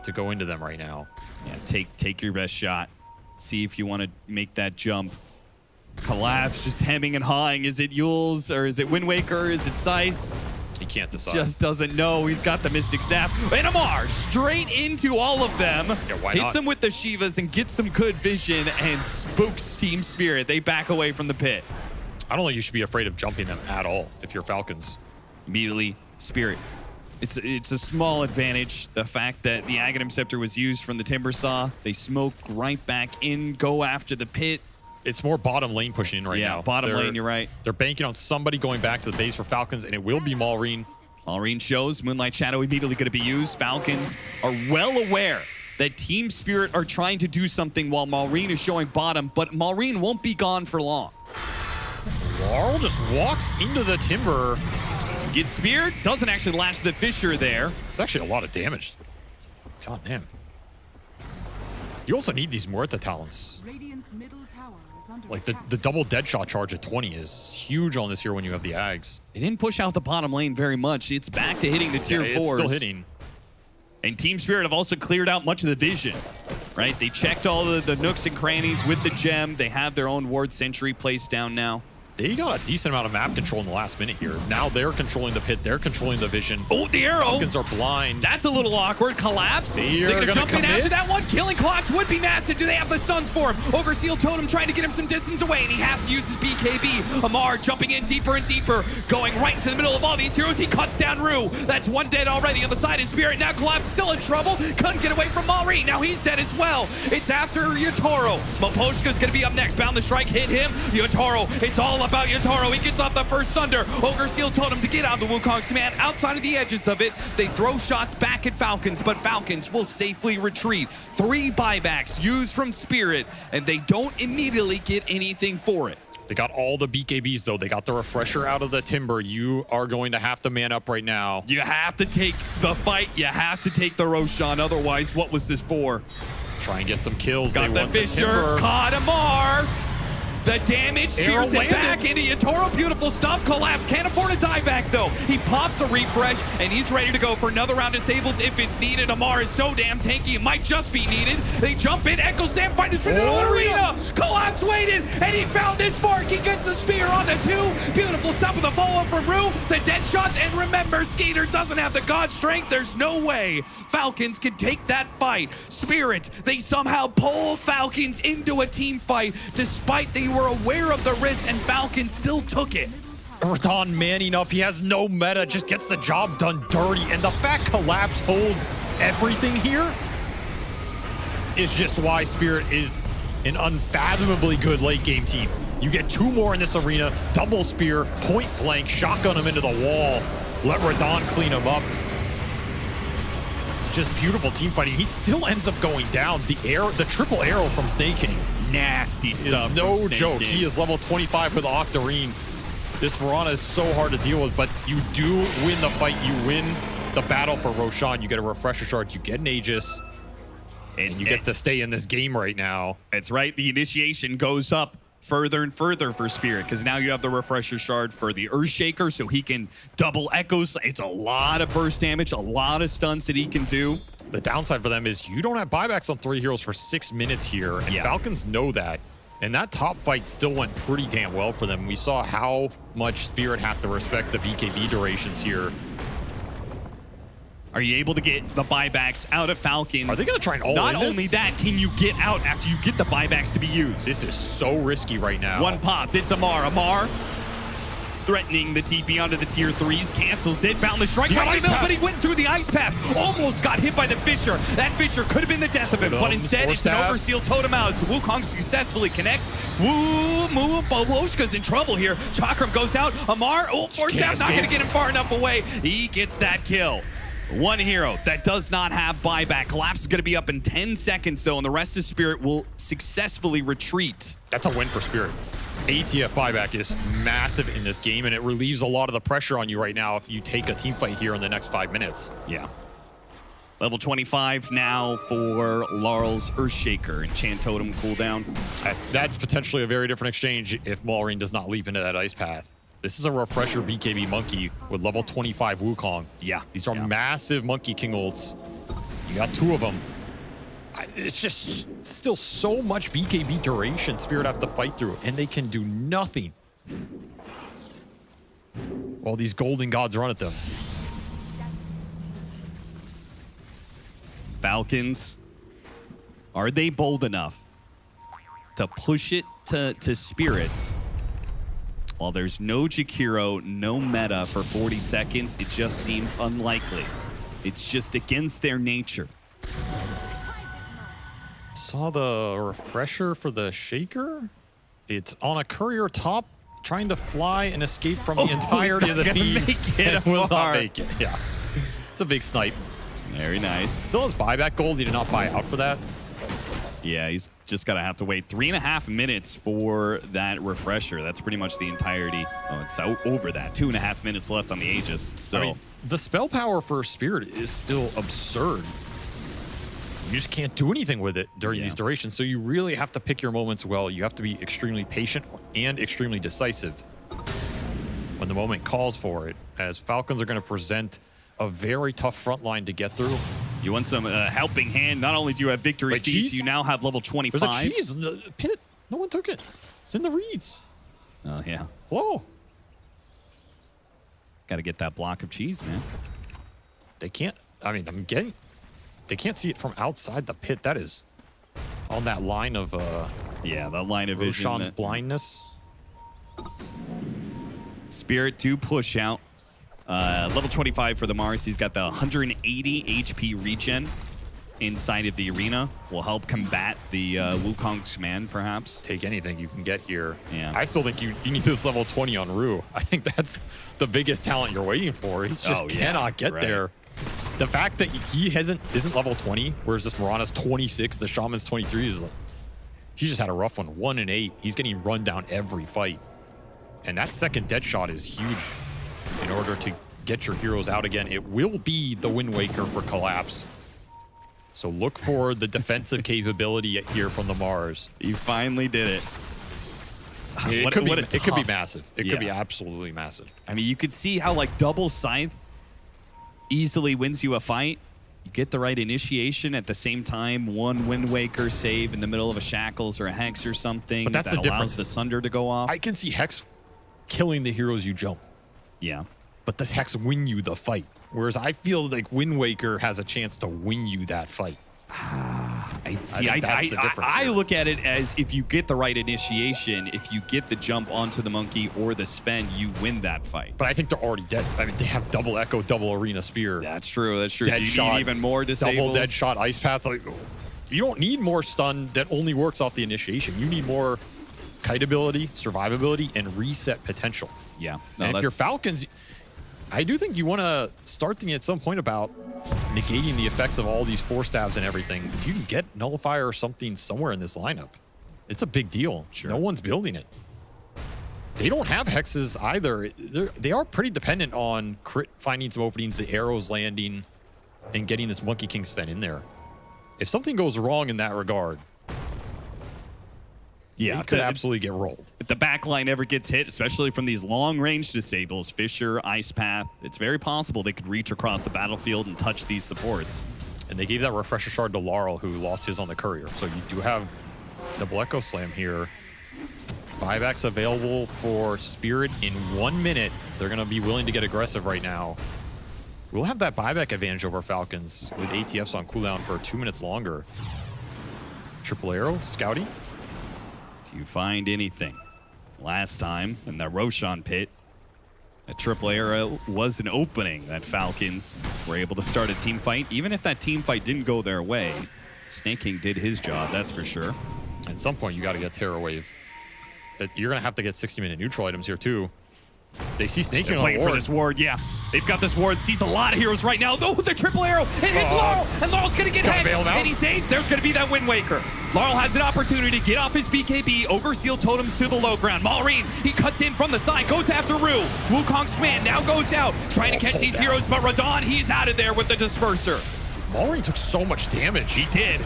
to go into them right now. Yeah, take your best shot. See if you want to make that jump. Collapse, just hemming and hawing. Is it Yules or is it Wind Waker? Is it Scythe? He can't decide. Just doesn't know. He's got the Mystic Staff. And Amar straight into all of them. Yeah, why hits not? them with the Shivas and gets some good vision and spooks Team Spirit. They back away from the pit. I don't think you should be afraid of jumping them at all if you're Falcons. Immediately, Spirit. It's a small advantage. The fact that the Aghanim Scepter was used from the Timber Saw. They smoke right back in, go after the pit. It's more bottom lane pushing in right now. Yeah, bottom lane, you're right. They're banking on somebody going back to the base for Falcons, and it will be Malrine. Malrine shows Moonlight Shadow immediately going to be used. Falcons are well aware that Team Spirit are trying to do something while Malrine is showing bottom, but Malrine won't be gone for long. Laurel just walks into the Timber. Gets Spirit, doesn't actually latch the Fissure there. It's actually a lot of damage. God damn. You also need these Muerta talents. Like the double Deadshot charge at 20 is huge on this here when you have the Ags. They didn't push out the bottom lane very much. It's back to hitting the tier 4s. It's still hitting. And Team Spirit have also cleared out much of the vision, right? They checked all the nooks and crannies with the gem. They have their own ward sentry placed down now. They got a decent amount of map control in the last minute here. Now they're controlling the pit. They're controlling the vision. Oh, the arrow. Falcons are blind. That's a little awkward. Collapse. They're going to jump in after that one. Killing Collapse would be massive. Do they have the stuns for him? Ogre Seal Totem trying to get him some distance away, and he has to use his BKB. Amar jumping in deeper and deeper, going right into the middle of all these heroes. He cuts down Rue. That's one dead already on the side of Spirit. Now Collapse still in trouble. Couldn't get away from Malrine. Now he's dead as well. It's after Yutoro. Maposhka's going to be up next. Bound the Strike hit him. Yutoro. It's all about Yutoro. He gets off the first Sunder. Ogre Seal Totem to get out of the Wukong's command. Outside of the edges of it, they throw shots back at Falcons, but Falcons will safely retreat. 3 buybacks used from Spirit, and they don't immediately get anything for it. They got all the BKBs, though. They got the refresher out of the Timber. You are going to have to man up right now. You have to take the fight. You have to take the Roshan. Otherwise, what was this for? Try and get some kills. Got they the Fisher. Caught Amar. The damage steers it back into Yatoro. Beautiful stuff. Collapse. Can't afford a dieback, though. He pops a refresh, and he's ready to go for another round of Disables if it's needed. Amar is so damn tanky, it might just be needed. They jump in. Echo Sam finds his middle arena. Collapse waited, and he found his mark. He gets a spear on the 2. Beautiful stuff with a follow-up from Rue. The dead shots, and remember, Skater doesn't have the god strength. There's no way Falcons can take that fight. Spirit, they somehow pull Falcons into a team fight, despite they were aware of the risk, and Falcons still took it. Radon manning up. He has no meta, just gets the job done dirty. And the fact Collapse holds everything here is just why Spirit is an unfathomably good late game team. You get 2 more in this arena, double spear, point blank, shotgun him into the wall, let Radon clean him up. Just beautiful team fighting. He still ends up going down. The triple arrow from Snake King. Nasty stuff. Is no joke. He is level 25 for the Octarine. This Mirana is so hard to deal with, but you do win the fight. You win the battle for Roshan. You get a refresher shard. You get an Aegis. And you get to stay in this game right now. That's right. The initiation goes up further and further for Spirit, because now you have the refresher shard for the Earthshaker, so he can double echoes. It's a lot of burst damage, a lot of stuns that he can do. The downside for them is you don't have buybacks on 3 heroes for 6 minutes here, and Falcons know that. And that top fight still went pretty damn well for them. We saw how much Spirit have to respect the BKB durations here. Are you able to get the buybacks out of Falcons? Are they going to try and all-in Not this? only that, can you get out after you get the buybacks to be used? This is so risky right now. One popped. It's Amar. Amar threatening the TP onto the tier 3s. Cancels it. Found the strike by the middle, but he went through the ice path. Almost got hit by the Fisher. That Fisher could have been the death of him, but instead it's an overseal totem out as Wukong successfully connects. Boloshka's in trouble here. Chakram goes out. Amar, forced down, not going to get him far enough away. He gets that kill. One hero that does not have buyback. Collapse is going to be up in 10 seconds, though, and the rest of Spirit will successfully retreat. That's a win for Spirit. ATF buyback is massive in this game, and it relieves a lot of the pressure on you right now if you take a team fight here in the next 5 minutes. Yeah. Level 25 now for Laurel's Earthshaker. Enchant Totem cooldown. That's potentially a very different exchange if Maureen does not leap into that ice path. This is a refresher BKB monkey with level 25 Wukong. Yeah. These are massive Monkey King ults. You got 2 of them. It's just still so much BKB duration Spirit have to fight through, and they can do nothing while these golden gods run at them. Falcons, are they bold enough to push it to Spirit? While there's no Jakiro, no meta for 40 seconds, it just seems unlikely. It's just against their nature. Saw the refresher for the Shaker. It's on a courier top, trying to fly and escape from the entirety of the feed. It will not make it. Yeah, it's a big snipe. Very nice. Still has buyback gold. He did not buy out for that. Yeah, he's just got to have to wait 3.5 minutes for that refresher. That's pretty much the entirety. Oh, it's over that. 2.5 minutes left on the Aegis. So I mean, the spell power for Spirit is still absurd. You just can't do anything with it during these durations. So you really have to pick your moments well. You have to be extremely patient and extremely decisive when the moment calls for it, as Falcons are going to present a very tough front line to get through. You want some helping hand. Not only do you have victory seeds, you now have level 25. There's a cheese in the pit. No one took it. It's in the reeds. Oh, yeah. Whoa. Got to get that block of cheese, man. They can't, I mean, they can't see it from outside the pit. That is on that line of yeah, that line of vision. Roshan's blindness. Spirit to push out. Level 25 for the Mars. He's got the 180 HP regen inside of the arena. Will help combat the Wukong's command, perhaps. Take anything you can get here. Yeah. I still think you need this level 20 on Rue. I think that's the biggest talent you're waiting for. He just cannot get there. The fact that he isn't level 20, whereas this Mirana's 26, the Shaman's 23 is like, he just had a rough one. 1-8. He's getting run down every fight. And that second dead shot is huge in order to get your heroes out again. It will be the Wind Waker for Collapse. So look for the defensive capability here from the Mars. He finally did it. It could be massive. It could be absolutely massive. I mean, you could see how like double Scythe easily wins you a fight. You get the right initiation at the same time. One Wind Waker save in the middle of a Shackles or a Hex or something. But that's that the difference. Allows the Sunder to go off. I can see Hex killing the heroes you jump. Yeah. But does Hex win you the fight? Whereas I feel like Wind Waker has a chance to win you that fight. I look at it as if you get the right initiation, if you get the jump onto the monkey or the Sven, you win that fight. But I think they're already dead. I mean, they have double Echo, double Arena Spear. That's true. That's true. Dead Do you shot, need even more disables? Double dead shot, Ice Path. Like, you don't need more stun that only works off the initiation. You need more kite ability, survivability, and reset potential. Yeah. And if you're Falcons, I do think you want to start thinking at some point about negating the effects of all these 4-stabs and everything. If you can get Nullifier or something somewhere in this lineup, it's a big deal. Sure. No one's building it. They don't have hexes either. They are pretty dependent on crit finding some openings, the arrows landing, and getting this Monkey King Sven in there. If something goes wrong in that regard, yeah, it could absolutely get rolled. If the back line ever gets hit, especially from these long-range disables, Fissure, Ice Path, it's very possible they could reach across the battlefield and touch these supports. And they gave that Refresher Shard to Laurel, who lost his on the Courier. So you do have double Echo Slam here. Buybacks available for Spirit in 1 minute. They're going to be willing to get aggressive right now. We'll have that buyback advantage over Falcons with ATFs on cooldown for 2 minutes longer. Triple arrow, Scouty. Do you find anything? Last time in the Roshan pit, a triple arrow was an opening that Falcons were able to start a team fight. Even if that team fight didn't go their way, Snake King did his job, that's for sure. At some point, you got to get Terror Wave. You're going to have to get 60-minute neutral items here, too. They see Snake King on the ward. For this ward, yeah. They've got this ward, sees a lot of heroes right now. Oh, the triple arrow, it hits Laurel, and Laurel's gonna get hit. And he saves, there's gonna be that Wind Waker. Laurel has an opportunity to get off his BKB, Ogre Seal Totems to the low ground. Maureen, he cuts in from the side, goes after Rue. Wukong's command now goes out, trying to catch these heroes, but Radon, he's out of there with the Disperser. Maureen took so much damage. He did.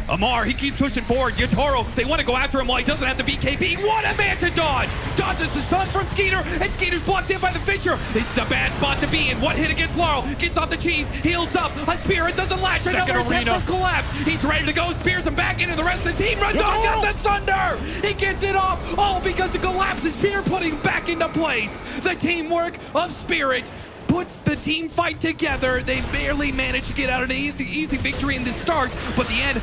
Amar, he keeps pushing forward. Yatoro, they want to go after him while he doesn't have the BKB. What a man to dodge! Dodges the stun from Skeeter, and Skeeter's blocked in by the Fissure. It's a bad spot to be in. One hit against Laurel, gets off the cheese, heals up. A spear, it doesn't lash. Another attempt from Collapse. He's ready to go, spears him back into the rest of the team. Radon got the Sunder! He gets it off, all because of Collapse's spear putting back into place. The teamwork of Spirit puts the team fight together. They barely managed to get out an easy victory in the start, but the end,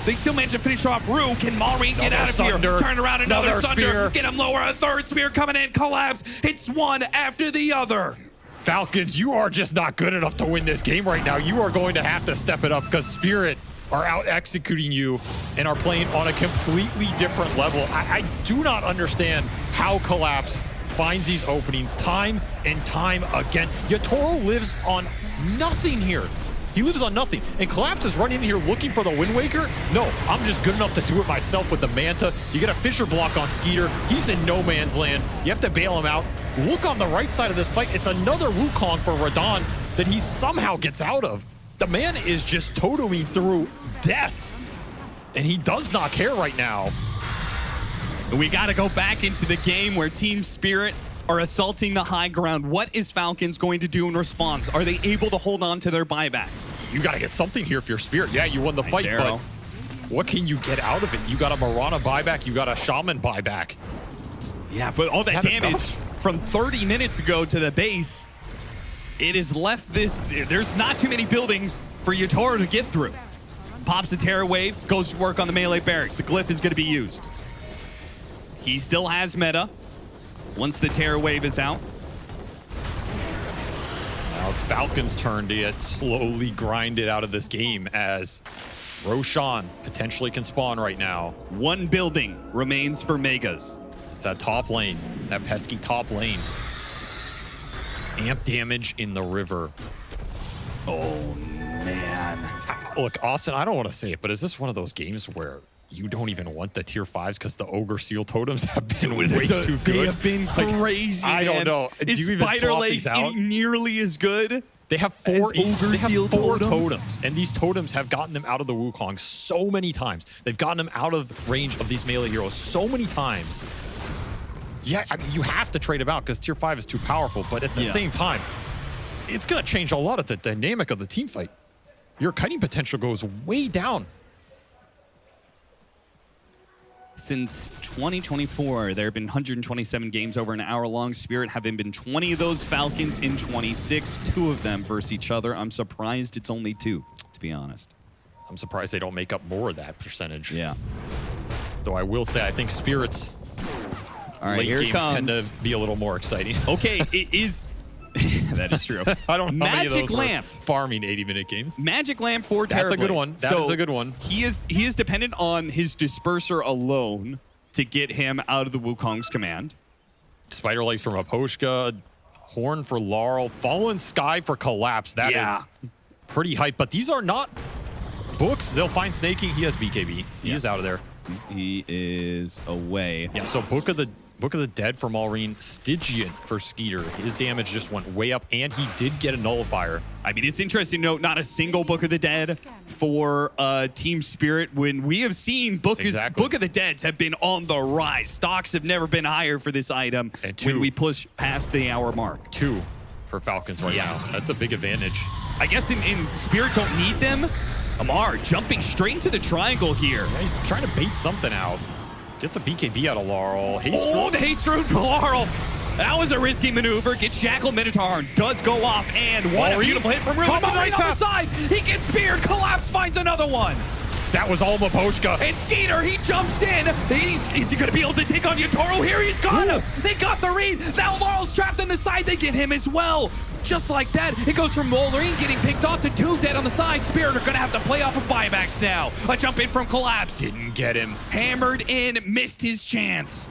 they still managed to finish off Rue. Can Maureen get out of here? Turn around, another Sunder. Spear. Get him lower, a third spear coming in. Collapse, hits one after the other. Falcons, you are just not good enough to win this game right now. You are going to have to step it up because Spirit are out executing you and are playing on a completely different level. I do not understand how Collapse finds these openings time and time again. Yatoro lives on nothing here. He lives on nothing. And Collapse is running in here looking for the Wind Waker. No, I'm just good enough to do it myself with the Manta. You get a Fissure block on Skeeter. He's in no man's land. You have to bail him out. Look on the right side of this fight. It's another Wukong for Radon that he somehow gets out of. The man is just toteming through death. And he does not care right now. We got to go back into the game where Team Spirit are assaulting the high ground. What is Falcons going to do in response? Are they able to hold on to their buybacks? You got to get something here if you're Spirit. Yeah, you won the fight, but what can you get out of it? You got a Mirana buyback. You got a Shaman buyback. Yeah, but all that damage from 30 minutes ago to the base, it has left this. There's not too many buildings for Yatoro to get through. Pops the Terror Wave, goes to work on the melee barracks. The glyph is going to be used. He still has meta once the Terror Wave is out. Now it's Falcons' turn to get slowly grinded out of this game as Roshan potentially can spawn right now. One building remains for Megas. It's that top lane, that pesky top lane. Amp damage in the river. Oh, man. Look, Austin, I don't want to say it, but is this one of those games where you don't even want the tier 5s because the Ogre Seal Totems have been way too good. They have been crazy, I don't know. Is Do you even Spider swap Lace these out? nearly as good? They have four Seal totems, and these totems have gotten them out of the Wukong so many times. They've gotten them out of range of these melee heroes so many times. Yeah, I mean, you have to trade them out because tier 5 is too powerful, but at the same time, it's going to change a lot of the dynamic of the team fight. Your kiting potential goes way down. Since 2024, there have been 127 games over an hour long. Spirit having been 20 of those, Falcons in 26, 2 of them versus each other. I'm surprised it's only 2, to be honest. I'm surprised they don't make up more of that percentage. Yeah. Though I will say, I think Spirit's late here it games comes. tend to be a little more exciting. Okay, it is... that is true. I don't know how many of Magic those were Lamp. farming 80-minute games. Magic Lamp for That's Terrorblade. a good one. That is a good one. He is dependent on his Disperser alone to get him out of the Wukong's command. Spider Lace from Aposhka, Horn for Laurel, Fallen Sky for Collapse. That is pretty hype, but these are not books. They'll find Snaking. He has BKB. He is out of there. He is away. Yeah, so Book of the Dead for Maureen, Stygian for Skeeter. His damage just went way up, and he did get a Nullifier. I mean, it's interesting to note not a single Book of the Dead for Team Spirit when we have seen Book of the Deads have been on the rise. Stocks have never been higher for this item when we push past the hour mark. 2 for Falcons right now. That's a big advantage. I guess in Spirit don't need them. Amar jumping straight into the triangle here. Yeah, he's trying to bait something out. Gets a BKB out of Laurel. The Haste Rune for Laurel. That was a risky maneuver. Gets Shackle Minotaur. Does go off. And what a beautiful hit from Rune. On the side. He gets speared. Collapse finds another one. That was all Maposhka. And Skeeter, he jumps in. Is he going to be able to take on Yotaro? Here he's got him. They got the read. Now Laurel's trapped on the side. They get him as well. Just like that, it goes from Wolverine getting picked off to 2 dead on the side. Spirit are going to have to play off of buybacks now. A jump in from Collapse. Didn't get him. Hammered in, missed his chance.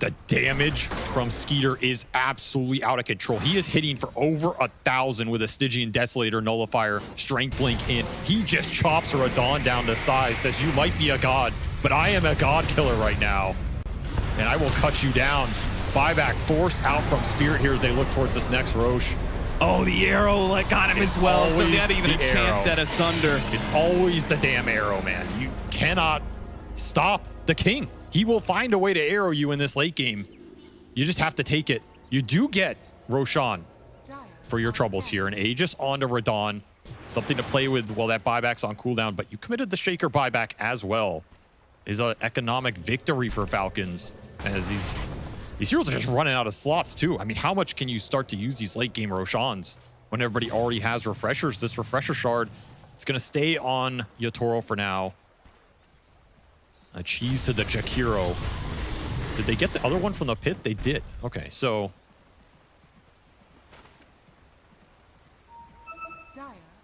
The damage from Skeeter is absolutely out of control. He is hitting for over 1,000 with a Stygian Desolator Nullifier, Strength Blink in. He just chops Radon down to size, says, you might be a god, but I am a god killer right now, and I will cut you down. Buyback forced out from Spirit here as they look towards this next Roche. Oh, the arrow got him as well, so not even a chance at Asunder. It's always the damn arrow, man. You cannot stop the king. He will find a way to arrow you in this late game. You just have to take it. You do get Roshan for your troubles here. And Aegis onto Radon. Something to play with while that buyback's on cooldown. But you committed the Shaker buyback as well. Is an economic victory for Falcons. As these heroes are just running out of slots too. I mean, how much can you start to use these late game Roshans when everybody already has refreshers? This refresher shard, it's going to stay on Yotaro for now. A cheese to the Jakiro. Did they get the other one from the pit? They did. Okay, so...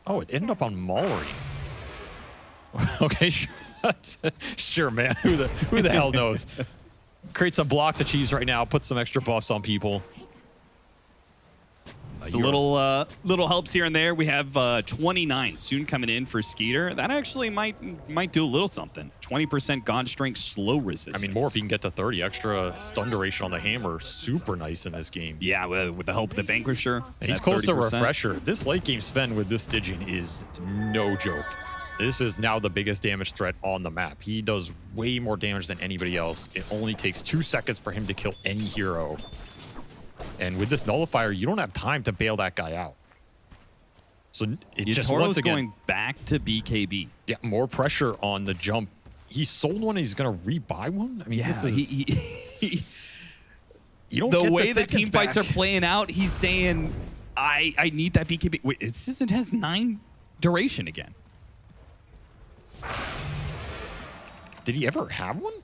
Oh, it ended up on Mallory. Okay, sure. Sure, man. Who the hell knows? Create some blocks of cheese right now. Put some extra buffs on people. So little helps here and there. We have 29 soon coming in for Skeeter. That actually might do a little something. 20% God Strength slow resistance. I mean, more if you can get to 30 extra stun duration on the hammer. Super nice in this game. Yeah, with the help of the Vanquisher. And he's close to refresher. This late game Sven with this Stygian is no joke. This is now the biggest damage threat on the map. He does way more damage than anybody else. It only takes 2 seconds for him to kill any hero. And with this Nullifier, you don't have time to bail that guy out. So it just once again going back to BKB. Yeah, more pressure on the jump. He sold one. He's gonna rebuy one. I mean, yeah, this is you don't the get way the team back. fights are playing out. He's saying, "I need that BKB." Wait, it says it has 9 duration again. Did he ever have one?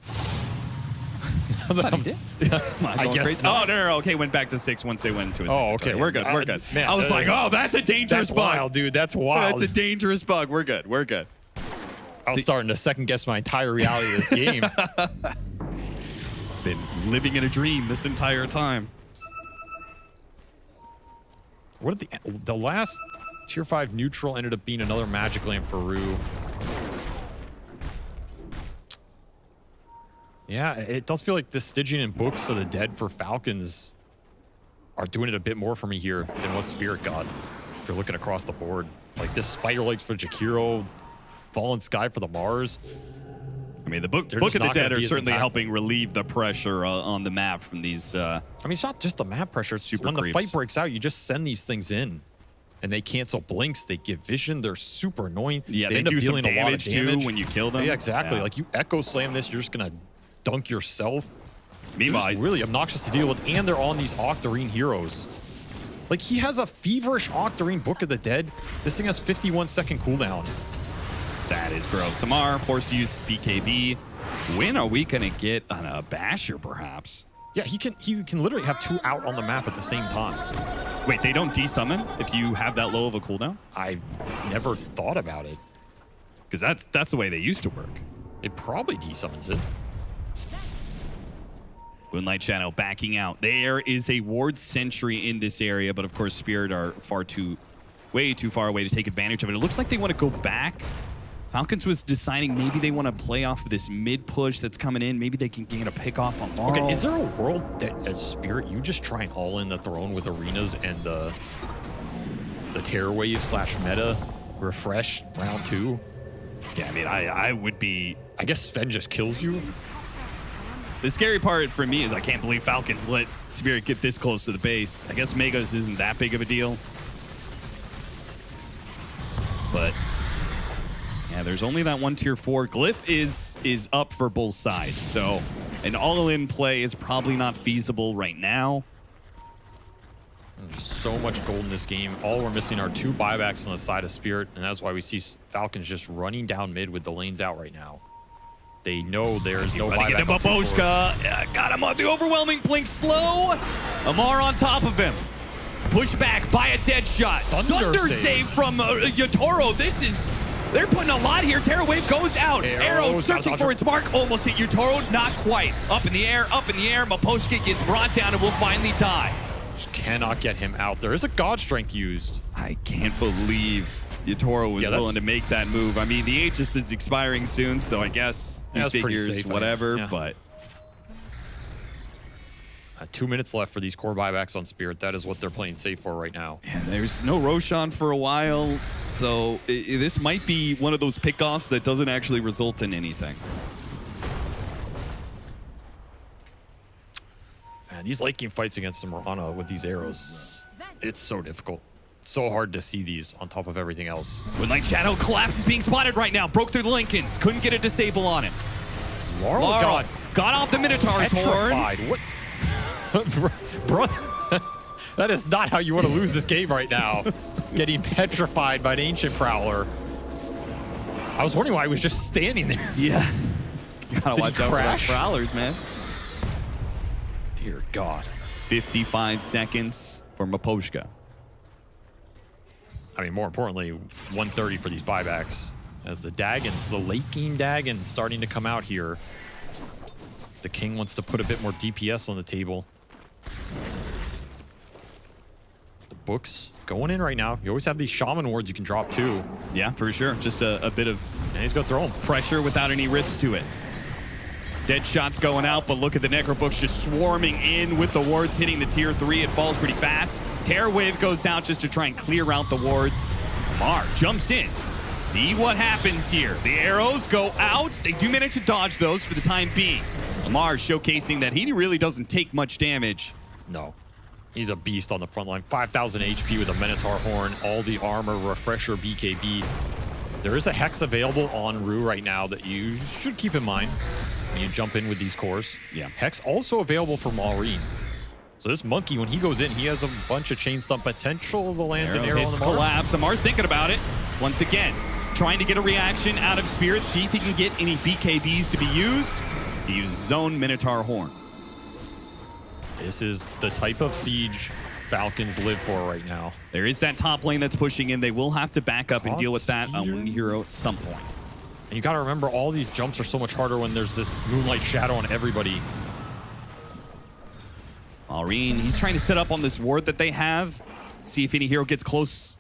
I guess not. Oh, no. Okay, went back to 6 once they went into his inventory. Okay. We're good. We're good. Man, I was like, oh, that's a dangerous bug. Wild, dude. That's wild. That's a dangerous bug. We're good. We're good. I was starting to second guess my entire reality of this game. Been living in a dream this entire time. What did the last tier 5 neutral ended up being another Magic Lamp for Rue. Yeah, it does feel like the Stygian and Books of the Dead for Falcons are doing it a bit more for me here than what Spirit got. If you're looking across the board. Like this Spider Legs for Jakiro, Fallen Sky for the Mars. I mean, the Book of the Dead are certainly helping relieve the pressure on the map from these... I mean, it's not just the map pressure. It's when the fight breaks out, you just send these things in. And they cancel blinks, they give vision, they're super annoying. Yeah, they end up do some dealing a lot of damage, damage too when you kill them. Yeah, exactly. Yeah. Like you echo slam this, you're just gonna dunk yourself. Meanwhile, it's really obnoxious to deal with, and they're on these Octarine heroes. Like he has a feverish Octarine Book of the Dead. This thing has 51-second cooldown. That is gross. Amar forced to use BKB. When are we gonna get on a Basher, perhaps? Yeah, he can literally have 2 out on the map at the same time. Wait, they don't desummon if you have that low of a cooldown? I never thought about it. Because that's the way they used to work. It probably desummons it. Moonlight Shadow backing out. There is a ward sentry in this area, but of course Spirit are way too far away to take advantage of it. It looks like they want to go back. Falcons was deciding maybe they want to play off of this mid push that's coming in. Maybe they can gain a pick off on Laurel. Okay, is there a world that as Spirit you just try and all in the throne with arenas and the Terror Wave / meta refresh round 2? Yeah, I mean, I would be... I guess Sven just kills you. The scary part for me is I can't believe Falcons let Spirit get this close to the base. I guess Megas isn't that big of a deal. But yeah, there's only that one tier 4. Glyph is up for both sides, so an all-in play is probably not feasible right now. There's so much gold in this game. All we're missing are 2 buybacks on the side of Spirit, and that's why we see Falcons just running down mid with the lanes out right now. They know there's no buyback. Get Baboshka. Got him on the overwhelming blink slow. Amar on top of him. Push back by a dead shot. Thunder save from Yotaro. They're putting a lot here. Terror Wave goes out. Arrow searching for its mark. Almost hit Yotaro. Not quite. Up in the air, up in the air. Baboshka gets brought down and will finally die. Just cannot get him out. There is a God Strength used. I can't believe Yotaro was willing to make that move. I mean, the Aegis is expiring soon, so I guess he figures safe, whatever, but... 2 minutes left for these core buybacks on Spirit. That is what they're playing safe for right now. Yeah, there's no Roshan for a while, so this might be one of those pickoffs that doesn't actually result in anything. Man, these late game fights against Mirana with these arrows, it's so difficult. So hard to see these on top of everything else. Moonlight Shadow Collapse is being spotted right now. Broke through the Lincolns. Couldn't get a disable on him. Laurel got off the Minotaur's horn. What? Brother, that is not how you want to lose this game right now. Getting petrified by an Ancient Prowler. I was wondering why he was just standing there. Yeah. You gotta watch out for those Prowlers, man. Dear God. 55 seconds for Baboshka. I mean, more importantly, 130 for these buybacks. As the Daggons, the late game Daggons starting to come out here. The King wants to put a bit more DPS on the table. The Books going in right now. You always have these Shaman wards you can drop too. Yeah, for sure. Just a bit of... And he's going to throw him. Pressure without any risk to it. Dead shots going out, but look at the Necrobooks just swarming in with the wards hitting the tier 3. It falls pretty fast. Terror Wave goes out just to try and clear out the wards. Amar jumps in. See what happens here. The arrows go out. They do manage to dodge those for the time being. Amar showcasing that he really doesn't take much damage. No. He's a beast on the front line. 5,000 HP with a Minotaur Horn, all the armor, refresher, BKB. There is a Hex available on Rue right now that you should keep in mind when you jump in with these cores. Yeah. Hex also available for Maureen. So this Monkey, when he goes in, he has a bunch of chain stump potential to land an arrow on the Mars. Collapse. Amar's thinking about it. Once again, trying to get a reaction out of Spirit, see if he can get any BKBs to be used. He uses his own Minotaur Horn. This is the type of siege Falcons live for right now. There is that top lane that's pushing in. They will have to back up and deal with that on one hero at some point. And you got to remember, all these jumps are so much harder when there's this Moonlight Shadow on everybody. Maureen, he's trying to set up on this ward that they have. See if any hero gets close.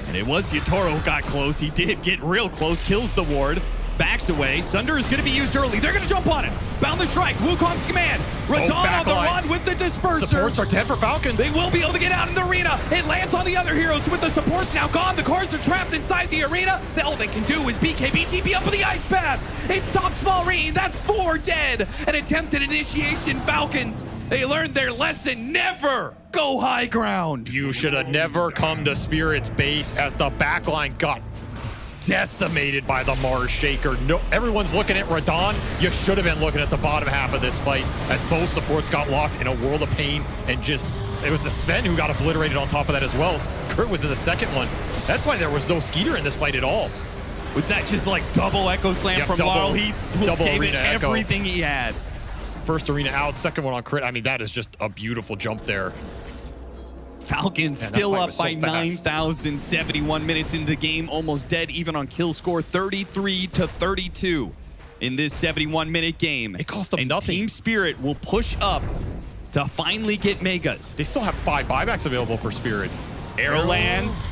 And it was Yotaro who got close. He did get real close, kills the ward. backs away. Sunder is going to be used early. They're going to jump on it. Bound the strike. Wukong's command. Radon on the run with the disperser. Supports are dead for Falcons. They will be able to get out in the arena. It lands on the other heroes with the supports now gone. The cores are trapped inside the arena. All they can do is BKB TP up with the ice path. It's top small rain. That's 4 dead. An attempted initiation. Falcons. They learned their lesson. Never go high ground. You should have never come to Spirit's base as the backline got decimated by the Mars Shaker. No, everyone's looking at Radon. You should have been looking at the bottom half of this fight as both supports got locked in a world of pain and just, it was the Sven who got obliterated on top of that as well. Kurt was in the second one. That's why there was no Skeeter in this fight at all. Was that just like double Echo Slam from Laurel? He gave it everything he had. First arena out, second one on crit. I mean, that is just a beautiful jump there. Falcons still up by 9,000, 71 minutes into the game, almost dead even on kill score, 33-32 in this 71-minute game. It cost them nothing. Team Spirit will push up to finally get Megas. They still have 5 buybacks available for Spirit. Arrow lands,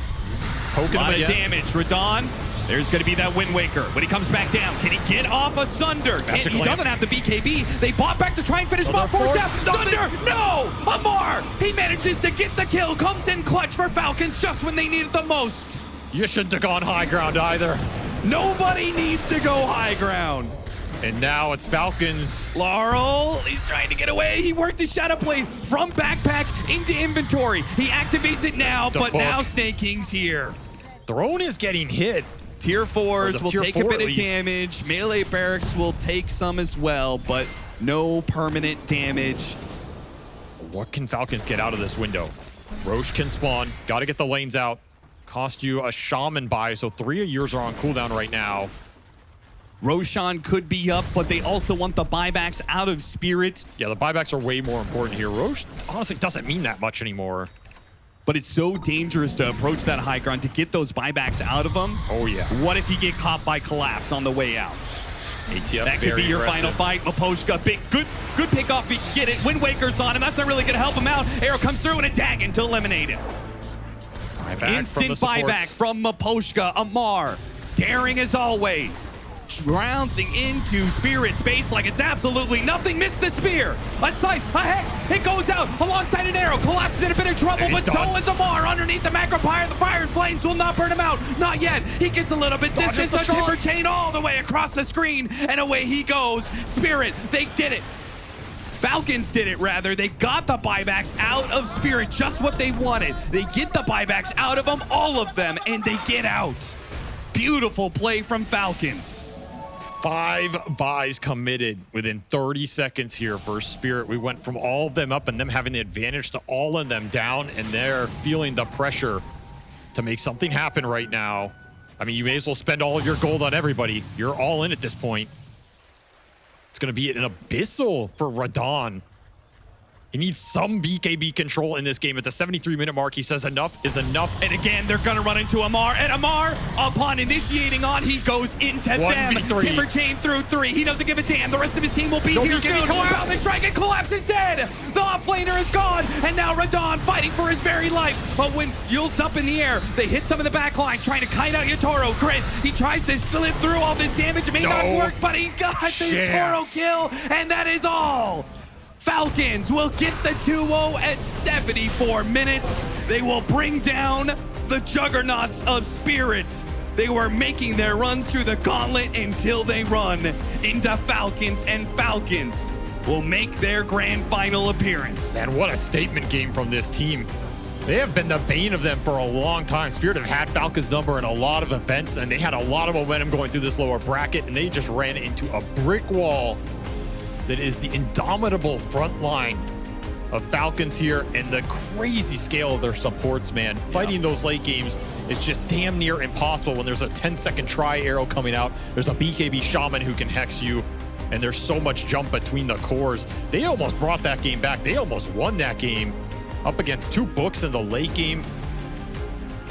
a lot of damage. Radon, there's going to be that Wind Waker. When he comes back down, can he get off of Sunder? He doesn't have the BKB. They bought back to try and finish him off. Forced out. Sunder, no! Amar, he manages to get the kill. Comes in clutch for Falcons just when they need it the most. You shouldn't have gone high ground either. Nobody needs to go high ground. And now it's Falcons. Laurel, he's trying to get away. He worked his Shadow Blade from backpack into inventory. He activates it now, but now Snake King's here. Throne is getting hit. Tier 4s will take a bit of damage. Melee barracks will take some as well, but no permanent damage. What can Falcons get out of this window? Roche can spawn. Got to get the lanes out. Cost you a Shaman buy, so 3 of yours are on cooldown right now. Roshan could be up, but they also want the buybacks out of Spirit. Yeah, the buybacks are way more important here. Roche honestly doesn't mean that much anymore. But it's so dangerous to approach that high ground to get those buybacks out of them. Oh, yeah. What if you get caught by Collapse on the way out? ATF, that could be your final fight. Maposhka, big, good pick off. He can get it. Wind Waker's on him. That's not really going to help him out. Arrow comes through and a Dagon to eliminate him. Instant buyback from Maposhka. Amar, daring as always. Trouncing into Spirit's base like it's absolutely nothing. Missed the spear. A scythe, a hex. It goes out alongside an arrow. Collapses in a bit of trouble, but so is Amar underneath the macro pyre. The fire and flames will not burn him out. Not yet. He gets a little bit distance. A timber chain all the way across the screen, and away he goes. Spirit, they did it. Falcons did it, rather. They got the buybacks out of Spirit, just what they wanted. They get the buybacks out of them, all of them, and they get out. Beautiful play from Falcons. 5 buys committed within 30 seconds here for Spirit. We went from all of them up and them having the advantage to all of them down, and they're feeling the pressure to make something happen right now. I mean, you may as well spend all of your gold on everybody. You're all in at this point. It's going to be an abyssal for Radon. He needs some BKB control in this game. At the 73-minute mark, he says enough is enough. And again, they're going to run into Amar. And Amar, upon initiating on, he goes into them. Timber chain through 3. He doesn't give a damn. The rest of his team will be here soon. Bound the strike and Collapse dead. The off-laner is gone. And now Radon fighting for his very life. But when Yule's up in the air, they hit some of the back line, trying to kite out Yatoro. Grit, he tries to slip through all this damage. It may not work, but he got the Yatoro kill. And that is all. Falcons will get the 2-0 at 74 minutes. They will bring down the juggernauts of Spirit. They were making their runs through the gauntlet until they run into Falcons, and Falcons will make their grand final appearance. Man, what a statement game from this team. They have been the bane of them for a long time. Spirit have had Falcons' number in a lot of events, and they had a lot of momentum going through this lower bracket, and they just ran into a brick wall that is the indomitable front line of Falcons here, and the crazy scale of their supports, man. Fighting those late games is just damn near impossible when there's a 10-second try arrow coming out. There's a BKB Shaman who can hex you, and there's so much jump between the cores. They almost brought that game back. They almost won that game up against 2 books in the late game,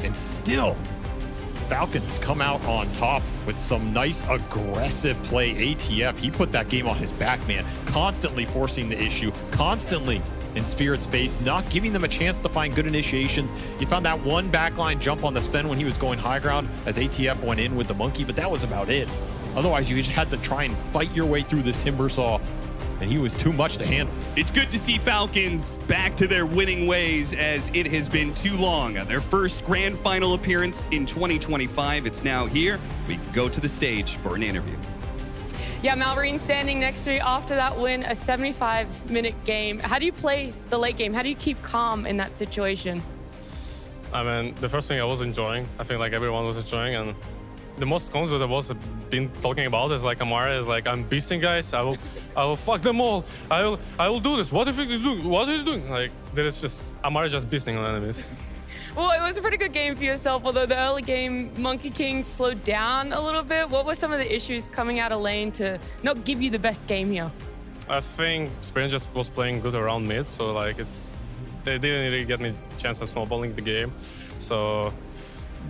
and still Falcons come out on top with some nice aggressive play. ATF, he put that game on his back, man. Constantly forcing the issue, constantly in Spirit's face, not giving them a chance to find good initiations. You found that one backline jump on the Sven when he was going high ground as ATF went in with the monkey, but that was about it. Otherwise, you just had to try and fight your way through this Timbersaw, and he was too much to handle. It's good to see Falcons back to their winning ways, as it has been too long. Their first grand final appearance in 2025. It's now here. We go to the stage for an interview. Yeah, Malrine standing next to me after that win, a 75-minute game. How do you play the late game? How do you keep calm in that situation? I mean, the first thing I was enjoying, I think like everyone was enjoying, and the most cons that I was been talking about is like Amara is like, I'm beasting guys, I will fuck them all. I will do this. What if he's doing? What he's doing? Like there is just Amara just beasting on enemies. Well, it was a pretty good game for yourself, although the early game Monkey King slowed down a little bit. What were some of the issues coming out of lane to not give you the best game here? I think Spirit just was playing good around mid, so like they didn't really get me a chance of snowballing the game. So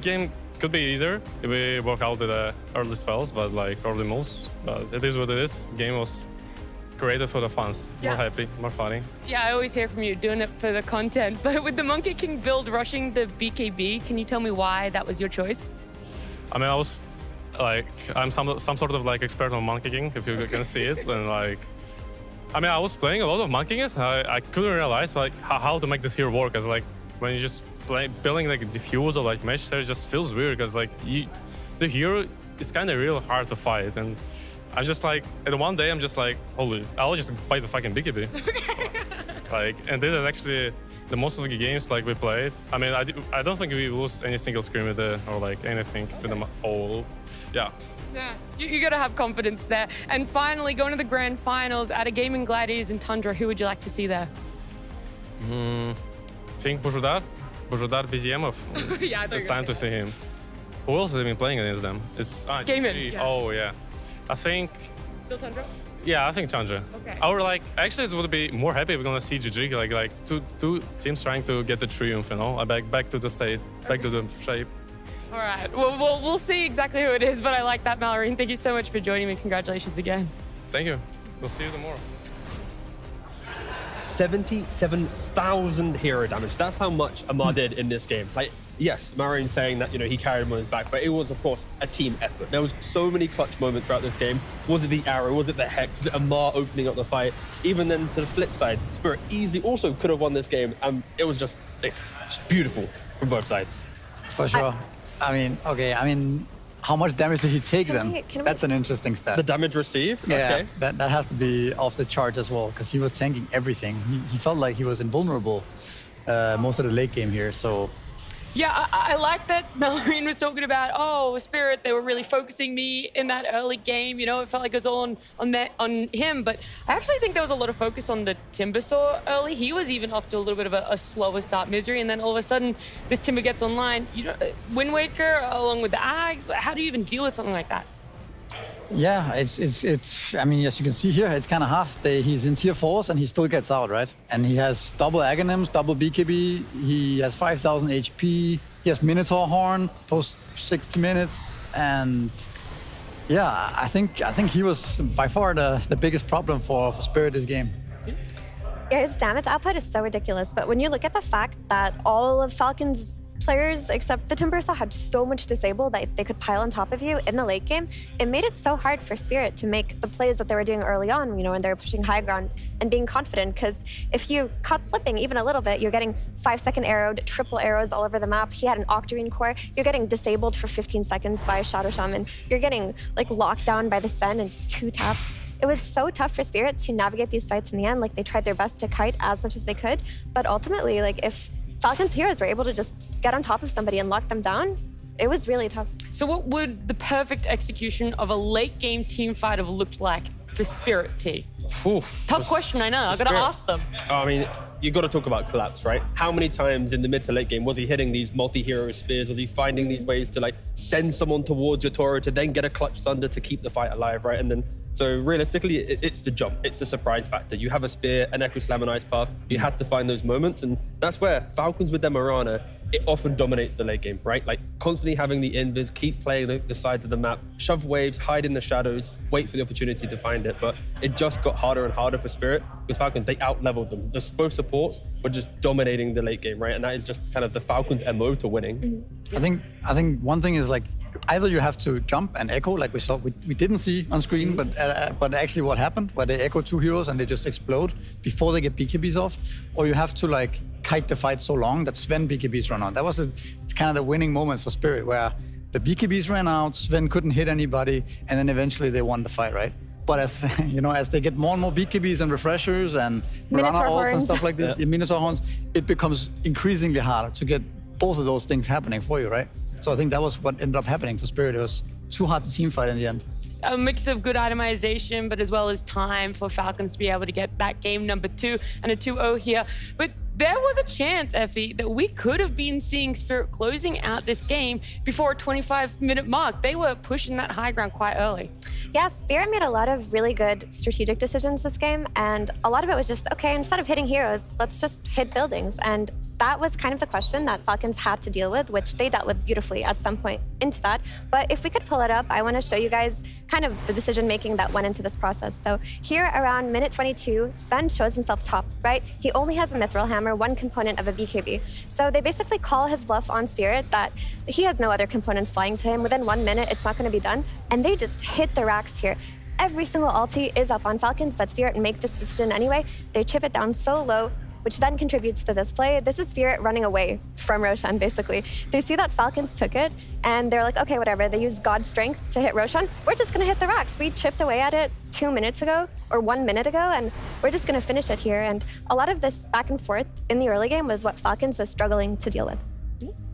game could be easier if we work out with the early spells, but like early moves. But it is what it is. Game was created for the fans. Yeah. More happy, more funny. Yeah, I always hear from you doing it for the content, but with the Monkey King build rushing the BKB, can you tell me why that was your choice? I mean, I was like, I'm some sort of like expert on Monkey King, if you can see it, and like, I mean, I was playing a lot of Monkey Kings. I couldn't realize like how to make this hero work. As like when you just building like a diffuse or like mesh there, it just feels weird because like the hero is kind of real hard to fight, and I'm just like, and one day I'm just like, holy, I'll just fight the fucking BKB. Like, and this is actually the most of the games like we played. I mean, I don't think we lose any single scrim with it or like anything with them all. Yeah. Yeah, you gotta have confidence there. And finally, going to the grand finals at a Gaimin, Gladiators and Tundra, who would you like to see there? I think Bujudar Bizemov. Yeah, I thought it's time to see him. Who else has been playing against them? It's Gaimin. Yeah. Oh yeah, I think. Still Tundra? Yeah, I think Tundra. Okay. Or like, actually, it would be more happy if we're gonna see GG like two teams trying to get the triumph, you know, back to the state, back to the shape. All right, well, we'll see exactly who it is, but I like that, Malrine. Thank you so much for joining me. Congratulations again. Thank you. We'll see you tomorrow. 77,000 hero damage. That's how much Amar did in this game. Like, yes, Marine's saying that, you know, he carried him on his back, but it was, of course, a team effort. There was so many clutch moments throughout this game. Was it the arrow? Was it the hex? Was it Amar opening up the fight? Even then, to the flip side, Spirit easily also could have won this game, and it was just beautiful from both sides. For sure. I mean, how much damage did he take then? That's an interesting stat. The damage received? Yeah, Okay. that has to be off the chart as well, because he was tanking everything. He felt like he was invulnerable most of the late game here, so... Yeah, I like that Malrine was talking about, oh, Spirit, they were really focusing me in that early game. You know, it felt like it was all on him. But I actually think there was a lot of focus on the Timbersaw early. He was even off to a little bit of a slower start, Misery. And then all of a sudden, this Timber gets online. You know, Wind Waker along with the Ags. How do you even deal with something like that? Yeah, it's. I mean, as you can see here, it's kind of hard. He's in tier 4s and he still gets out, right? And he has double Aghanims, double BKB. He has 5,000 HP. He has Minotaur Horn post 60 minutes, and yeah, I think he was by far the biggest problem for Spirit this game. Yeah, his damage output is so ridiculous, but when you look at the fact that all of Falcons players except the Timbersaw had so much disable that they could pile on top of you in the late game, it made it so hard for Spirit to make the plays that they were doing early on, you know, when they were pushing high ground and being confident, because if you caught slipping even a little bit, you're getting 5-second arrowed, triple arrows all over the map. He had an Octarine core. You're getting disabled for 15 seconds by a Shadow Shaman. You're getting like locked down by the Sven and 2-tapped. It was so tough for Spirit to navigate these fights in the end. Like, they tried their best to kite as much as they could, but ultimately, like, if Falcons heroes were able to just get on top of somebody and lock them down, it was really tough. So what would the perfect execution of a late game team fight have looked like for Spirit T? Tough question, I know. I've got to ask them. I mean, you got to talk about collapse, right? How many times in the mid to late game was he hitting these multi-hero spears? Was he finding these ways to like send someone towards your Toro to then get a clutch thunder to keep the fight alive, right? And then, so realistically, it's the jump. It's the surprise factor. You have a spear, an Echo Slam, an Ice Path. You had to find those moments, and that's where Falcons with their Marana, it often dominates the late game, right? Like constantly having the invis, keep playing the sides of the map, shove waves, hide in the shadows, wait for the opportunity to find it. But it just got harder and harder for Spirit with Falcons. They out-leveled them. Both supports were just dominating the late game, right? And that is just kind of the Falcons' MO to winning. I think one thing is like either you have to jump and echo, like we saw, we didn't see on screen, but actually what happened, where they echo 2 heroes and they just explode before they get BKBs off, or you have to like kite the fight so long that Sven BKBs run out. That was kind of the winning moment for Spirit, where the BKBs ran out, Sven couldn't hit anybody, and then eventually they won the fight, right? But as as they get more and more BKBs and refreshers and Mirana ults and stuff like this, Minotaur horns, it becomes increasingly harder to get both of those things happening for you, right? So I think that was what ended up happening for Spirit. It was too hard to team fight in the end. A mix of good itemization, but as well as time for Falcons to be able to get that game number 2 and a 2-0 here. But there was a chance, Effie, that we could have been seeing Spirit closing out this game before a 25-minute mark. They were pushing that high ground quite early. Yeah, Spirit made a lot of really good strategic decisions this game, and a lot of it was just, okay, instead of hitting heroes, let's just hit buildings. And that was kind of the question that Falcons had to deal with, which they dealt with beautifully at some point into that. But if we could pull it up, I want to show you guys kind of the decision-making that went into this process. So here around minute 22, Sven shows himself top, right? He only has a Mithril Hammer, one component of a BKB. So they basically call his bluff on Spirit that he has no other components flying to him. Within 1 minute, it's not going to be done. And they just hit the racks here. Every single ulti is up on Falcons, but Spirit make this decision anyway. They chip it down so low, which then contributes to this play. This is Spirit running away from Roshan, basically. They see that Falcons took it, and they're like, okay, whatever. They used God's strength to hit Roshan. We're just gonna hit the racks. We chipped away at it 2 minutes ago, or 1 minute ago, and we're just gonna finish it here. And a lot of this back and forth in the early game was what Falcons was struggling to deal with.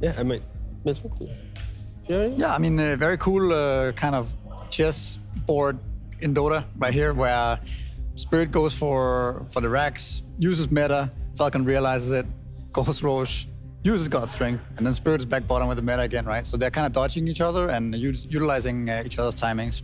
Yeah, I mean, yeah, I mean, a very cool kind of chess board in Dota right here, where Spirit goes for the racks, uses meta, Falcon realizes it, goes Roche, uses God's Strength, and then Spirit is back bottom with the meta again, right? So they're kind of dodging each other and utilizing each other's timings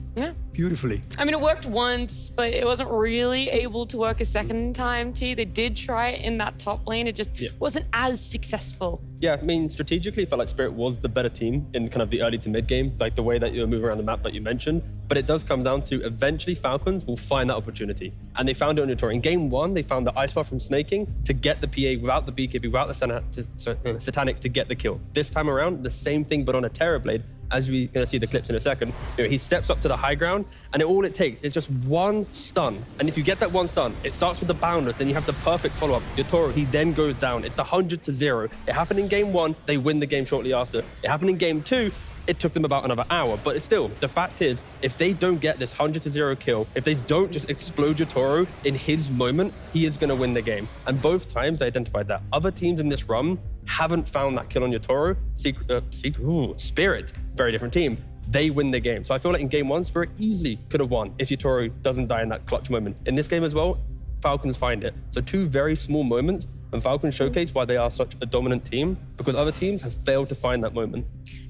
beautifully. I mean, it worked once, but it wasn't really able to work a second time, T. They did try it in that top lane. It just wasn't as successful. Yeah, I mean, strategically, it felt like Spirit was the better team in kind of the early to mid game, like the way that you were moving around the map that you mentioned. But it does come down to eventually Falcons will find that opportunity. And they found it on your tour. In game 1, they found the Ice Bar from snaking to get the PA without the BKB, without the Satanic to get the kill. This time around, the same thing, but on a Terrorblade. As we're going to see the clips in a second, he steps up to the high ground, and all it takes is just one stun. And if you get that one stun, it starts with the Boundless, then you have the perfect follow-up. Your Toro, he then goes down. It's the 100-0. It happened in game 1, they win the game shortly after. It happened in game 2, it took them about another hour. But it's still, the fact is, if they don't get this 100-0 kill, if they don't just explode your Toro in his moment, he is going to win the game. And both times they identified that. Other teams in this run haven't found that kill on your Toro. Spirit, very different team. They win the game. So I feel like in game 1, Spirit easily could have won if your Toro doesn't die in that clutch moment. In this game as well, Falcons find it. So 2 very small moments, and Falcons showcase why they are such a dominant team, because other teams have failed to find that moment.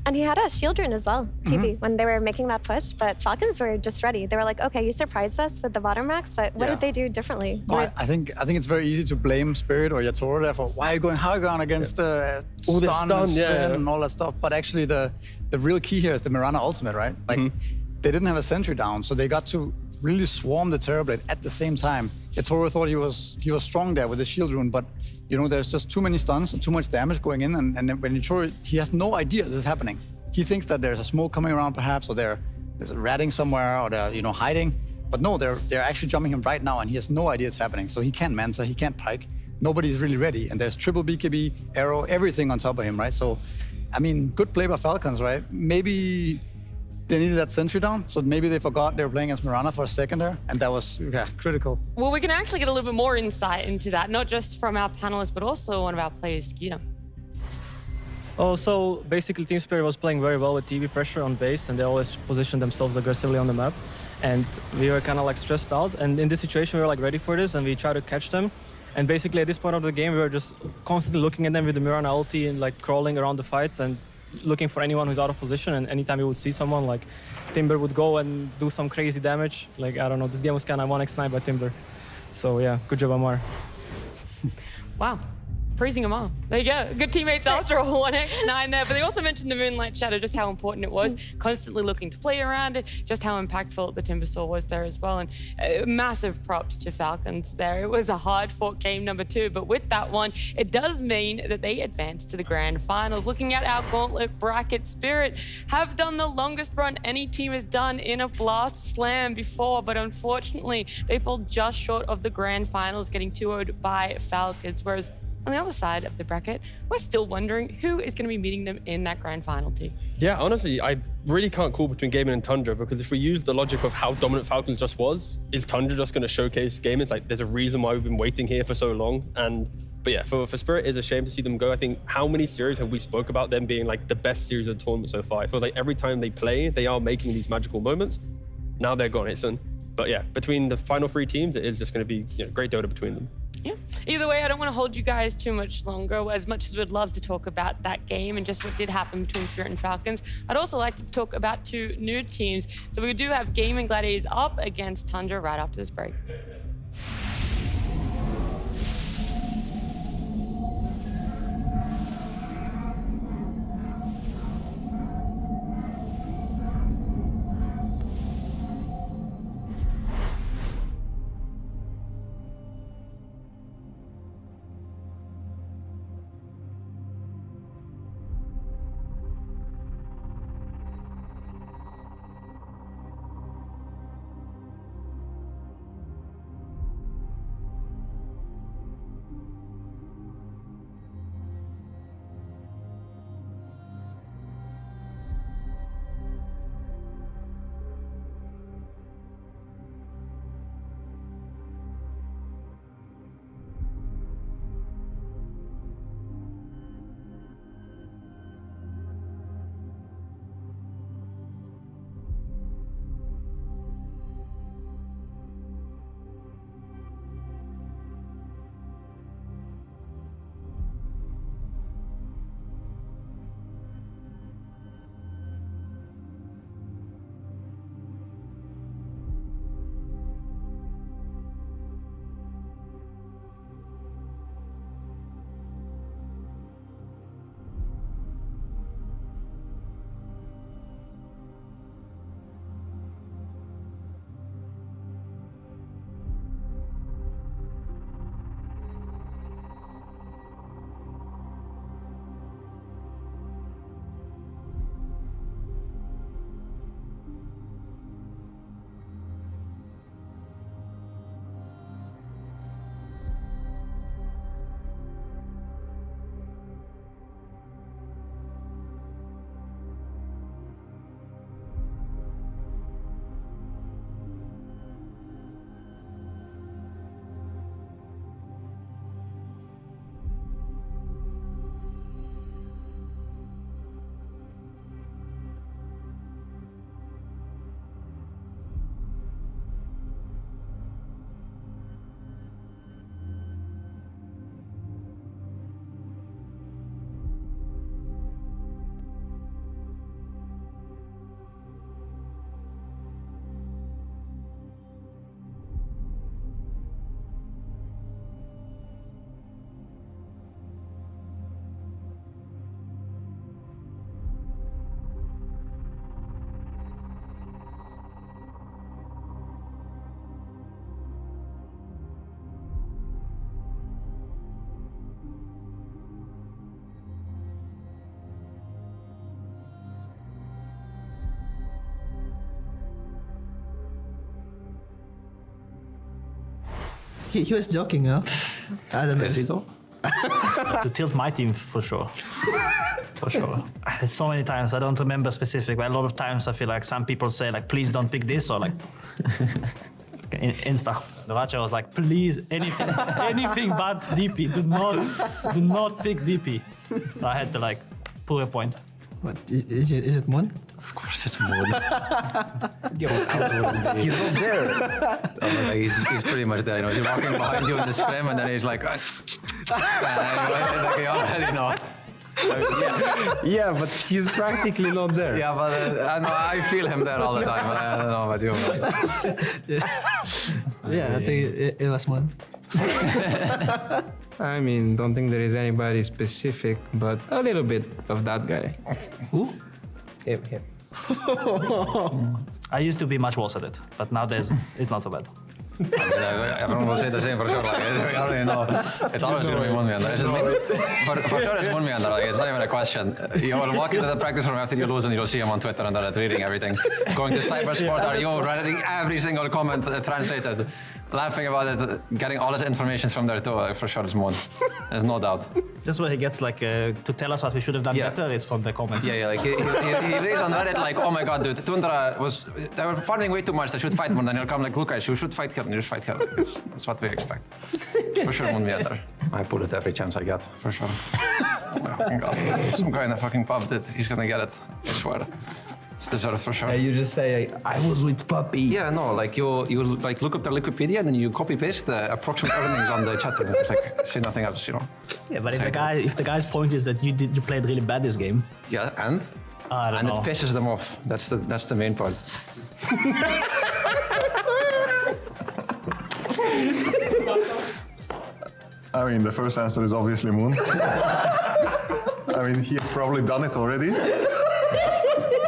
And he had a shield rune as well, TV, when they were making that push, but Falcons were just ready. They were like, okay, you surprised us with the bottom racks, but what did they do differently? Well, I think it's very easy to blame Spirit or Yatoro there for why are you going high ground against the stun and all that stuff. But actually the real key here is the Mirana ultimate, right? Like they didn't have a sentry down, so they got to really swarm the Terrorblade at the same time. Yatoro thought he was strong there with the shield rune, but there's just too many stuns and too much damage going in, and then when Yatoro, he has no idea this is happening. He thinks that there's a smoke coming around perhaps, or there's a ratting somewhere, or they're hiding. But no, they're actually jumping him right now, and he has no idea it's happening. So he can't Mansa, he can't Pike. Nobody's really ready, and there's triple BKB, arrow, everything on top of him, right? So, I mean, good play by Falcons, right? Maybe they needed that sentry down, so maybe they forgot they were playing against Mirana for a second there, and that was critical. Well, we can actually get a little bit more insight into that, not just from our panelists, but also one of our players, Skeeter. Oh, so basically Team Spirit was playing very well with TV pressure on base, and they always positioned themselves aggressively on the map. And we were kind of like stressed out, and in this situation we were like ready for this, and we tried to catch them. And basically at this point of the game we were just constantly looking at them with the Mirana ulti and like crawling around the fights and looking for anyone who's out of position, and anytime we would see someone, like Timber would go and do some crazy damage. Like, I don't know, this game was kind of 1x9 by Timber. So yeah, good job, Amar. Wow. praising Amar. There you go. Good teammates after all. 1x9 there. But they also mentioned the Moonlight Shadow, just how important it was, constantly looking to play around it, just how impactful the Timbersaw was there as well. And massive props to Falcons there. It was a hard-fought game number 2, but with that one, it does mean that they advance to the grand finals. Looking at our gauntlet bracket, Spirit have done the longest run any team has done in a Blast Slam before, but unfortunately, they fall just short of the grand finals, getting 2-0'd by Falcons, whereas on the other side of the bracket, we're still wondering who is going to be meeting them in that grand final too. Yeah, honestly, I really can't call between Gaimin and Tundra, because if we use the logic of how dominant Falcons just was, is Tundra just going to showcase Gaimin? It's like, there's a reason why we've been waiting here for so long. But yeah, for Spirit, it's a shame to see them go. I think how many series have we spoke about them being like the best series of the tournament so far? It feels like every time they play, they are making these magical moments. Now they're gone. But yeah, between the final 3 teams, it is just going to be great Dota between them. Yeah. Either way, I don't want to hold you guys too much longer. As much as we'd love to talk about that game and just what did happen between Spirit and Falcons, I'd also like to talk about 2 new teams. So we do have Gaimin Gladiators up against Tundra right after this break. He was joking, huh? I don't know. Is he though? To tilt my team for sure. For sure. So many times, I don't remember specific, but a lot of times I feel like some people say like, please don't pick this, or like Insta. The Racha was like, please, anything but DP. Do not pick DP. So I had to like prove a point. What is it Moon? Of course it's Moon. He's not there. He's pretty much there. You know, he's walking behind you in the scrim, and then he's like, like you already know. Yeah, but he's practically not there. Yeah, but I feel him there all the time. But I don't know about you. Yeah, I think it was Moon. I mean, don't think there is anybody specific, but a little bit of that guy. Who? Him. I used to be much worse at it, but nowadays it's not so bad. I mean, everyone will say the same for sure. Like, I don't even know. It's always going to be Moonmeander. For sure, it's Moonmeander. Like, it's not even a question. You will walk into the practice room after you lose, and you'll see him on Twitter and they're reading everything. Going to Cybersport, are you writing every single comment translated, laughing about it, getting all his information from there too. For sure, it's Moon. There's no doubt. Just where he gets like to tell us what we should have done better. It's from the comments. Yeah. Like he reads on Reddit like, oh my god, dude, Tundra they were farming way too much. They should fight more. Then he'll come like, look guys, you should fight here and you should fight here. That's what we expect. For sure, Moonmeander. I pull it every chance I get. For sure. Oh my fucking god. Some guy in a fucking pub that he's gonna get it. I swear. It's deserved for sure. You just say, I was with Puppy. Yeah, no, like you like look up the Wikipedia and then you copy paste approximate everything on the chat. It's like say nothing else, you know. Yeah, but if the guy's point is that you played really bad this game. Yeah, and I don't know. It pisses them off. That's the main part. I mean, the first answer is obviously Moon. I mean, he has probably done it already.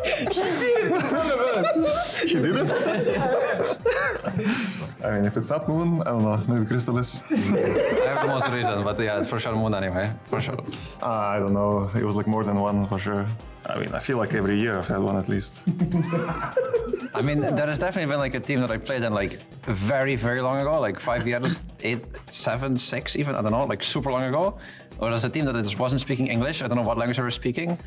He did it in front of us. He did it? I mean, if it's not Moon, I don't know, maybe Crystalis. I have the most reason, but yeah, it's for sure Moon anyway, for sure. I don't know, it was like more than one for sure. I mean, I feel like every year I've had one at least. I mean, there has definitely been like a team that I played in like very, very long ago, like 5 years, 8, 7, 6 even, I don't know, like super long ago. Or there's a team that just wasn't speaking English, I don't know what language they were speaking.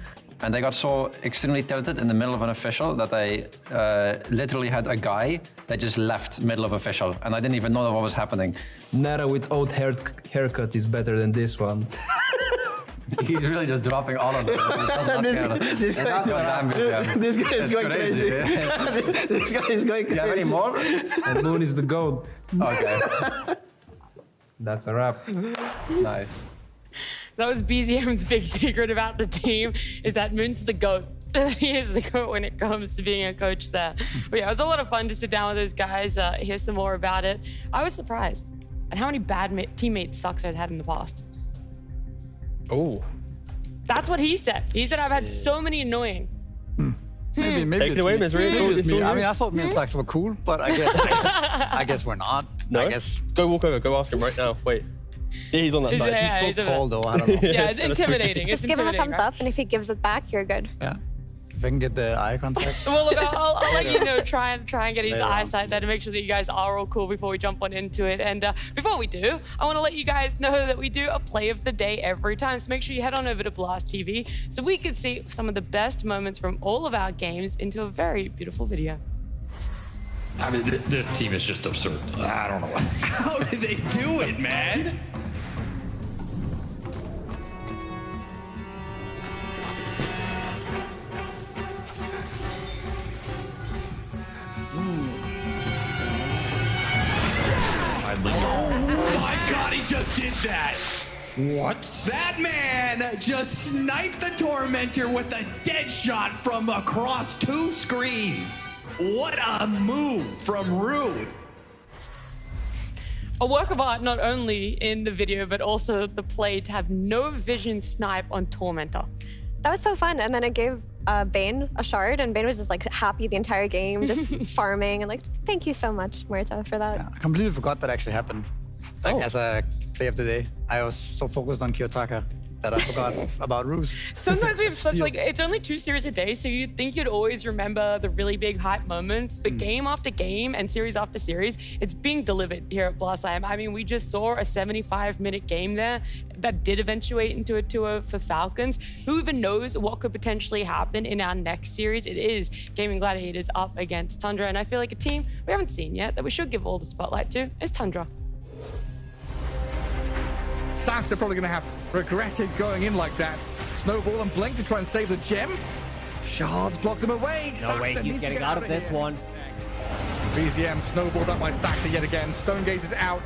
And they got so extremely tilted in the middle of an official that I literally had a guy that just left middle of official. And I didn't even know what was happening. Nara with old haircut is better than this one. He's really just dropping all of them. This guy is going crazy. This guy is going crazy. Do you have any more? And Moon is the GOAT. Okay. That's a wrap. Nice. That was BZM's big secret about the team, is that Moon's the GOAT. He is the GOAT when it comes to being a coach there. But yeah, it was a lot of fun to sit down with those guys, hear some more about it. I was surprised at how many bad teammate sucks I'd had in the past. Oh. That's what he said. He said, I've had so many annoying. Maybe Take it away, Miss Reed. I mean, I thought me and Sax were cool, but I guess we're not. No? I guess. Go walk over, go ask him right now. Wait. Yeah, he's on that side. Yeah, he's so tall though, I don't know. Yeah, it's intimidating. Just give him a thumbs up, and if he gives it back, you're good. Yeah. If I can get the eye contact. Well, look, I'll let you know, try and get his Later on. eyesight there to make sure that you guys are all cool before we jump on into it. And before we do, I want to let you guys know that we do a play of the day every time. So make sure you head on over to Blast TV so we can see some of the best moments from all of our games into a very beautiful video. I mean, this team is just absurd. I don't know. How did they do it, man? Oh my god, he just did that! What? That man just sniped the Tormentor with a dead shot from across 2 screens. What a move from Rude. A work of art not only in the video, but also the play to have no vision snipe on Tormentor. That was so fun. And then it gave Bane a shard, and Bane was just like happy the entire game, just farming, and like, thank you so much, Muerta, for that. Yeah, I completely forgot that actually happened. Like as a play of the day, I was so focused on Kiyotaka that I forgot about Ruse. Sometimes we have such like, it's only 2 series a day, so you'd think you'd always remember the really big hype moments, but game after game and series after series, it's being delivered here at Blast IM. I mean, we just saw a 75-minute game there that did eventuate into a 2-0 for Falcons. Who even knows what could potentially happen in our next series? It is Gaimin Gladiators up against Tundra, and I feel like a team we haven't seen yet that we should give all the spotlight to is Tundra. Sax are probably going to have regretted going in like that. Snowball and Blink to try and save the gem. Shards block them away. No way, he's getting out of this one. BZM snowballed up by Saxa yet again. Stone Gaze is out.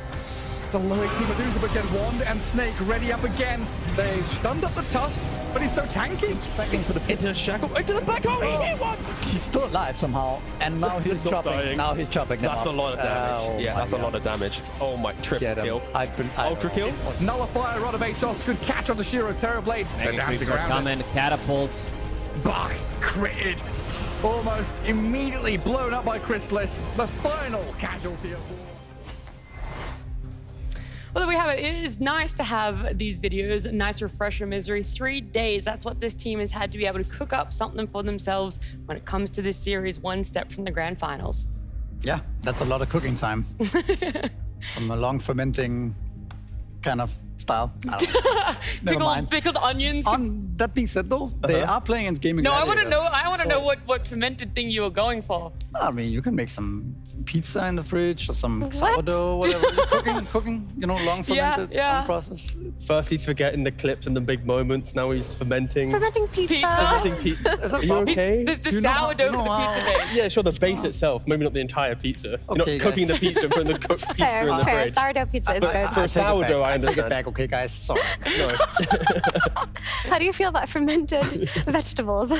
It's a low HP Medusa, but get Wand and Snake ready up again. They've stunned up the Tusk, but he's so tanky. Into the shackle, into the black hole, he hit one! He's still alive somehow, and now he's chopping. dying. Now he's chopping them That's up. a lot of damage. Oh Yeah, my that's a God. lot of damage. Oh my, triple Get him. kill. Ultra kill? Nullifier, Rod of Atos, good catch on the Shiro's Terrorblade. They're dancing around. Coming, catapults. Bach critted. Almost immediately blown up by Chrysalis. The final casualty of war. Well, there we have it. It is nice to have these videos, nice refresher misery. 3 days, that's what this team has had to be able to cook up something for themselves when it comes to this series, one step from the grand finals. Yeah, that's a lot of cooking time. From a long fermenting kind of style. I don't know. Never mind. Pickled onions. That being said, though, they are playing against Gaimin. No, I want to know. Gladiators, I want to know what fermented thing you were going for. I mean, you can make some pizza in the fridge or some sourdough, whatever. cooking, long fermented, yeah. process. First he's forgetting the clips and the big moments. Now he's fermenting. Fermenting pizza. Fermenting pizza. Are you okay? The sourdough for the pizza base. Yeah, sure, the base itself, maybe not the entire pizza. You're not Okay, cooking guys. the pizza and putting the cooked pizza in the Fair. fridge. Sourdough pizza is good. For sourdough, I I take it understand. back, okay, guys? Sorry. No. How do you feel about fermented vegetables?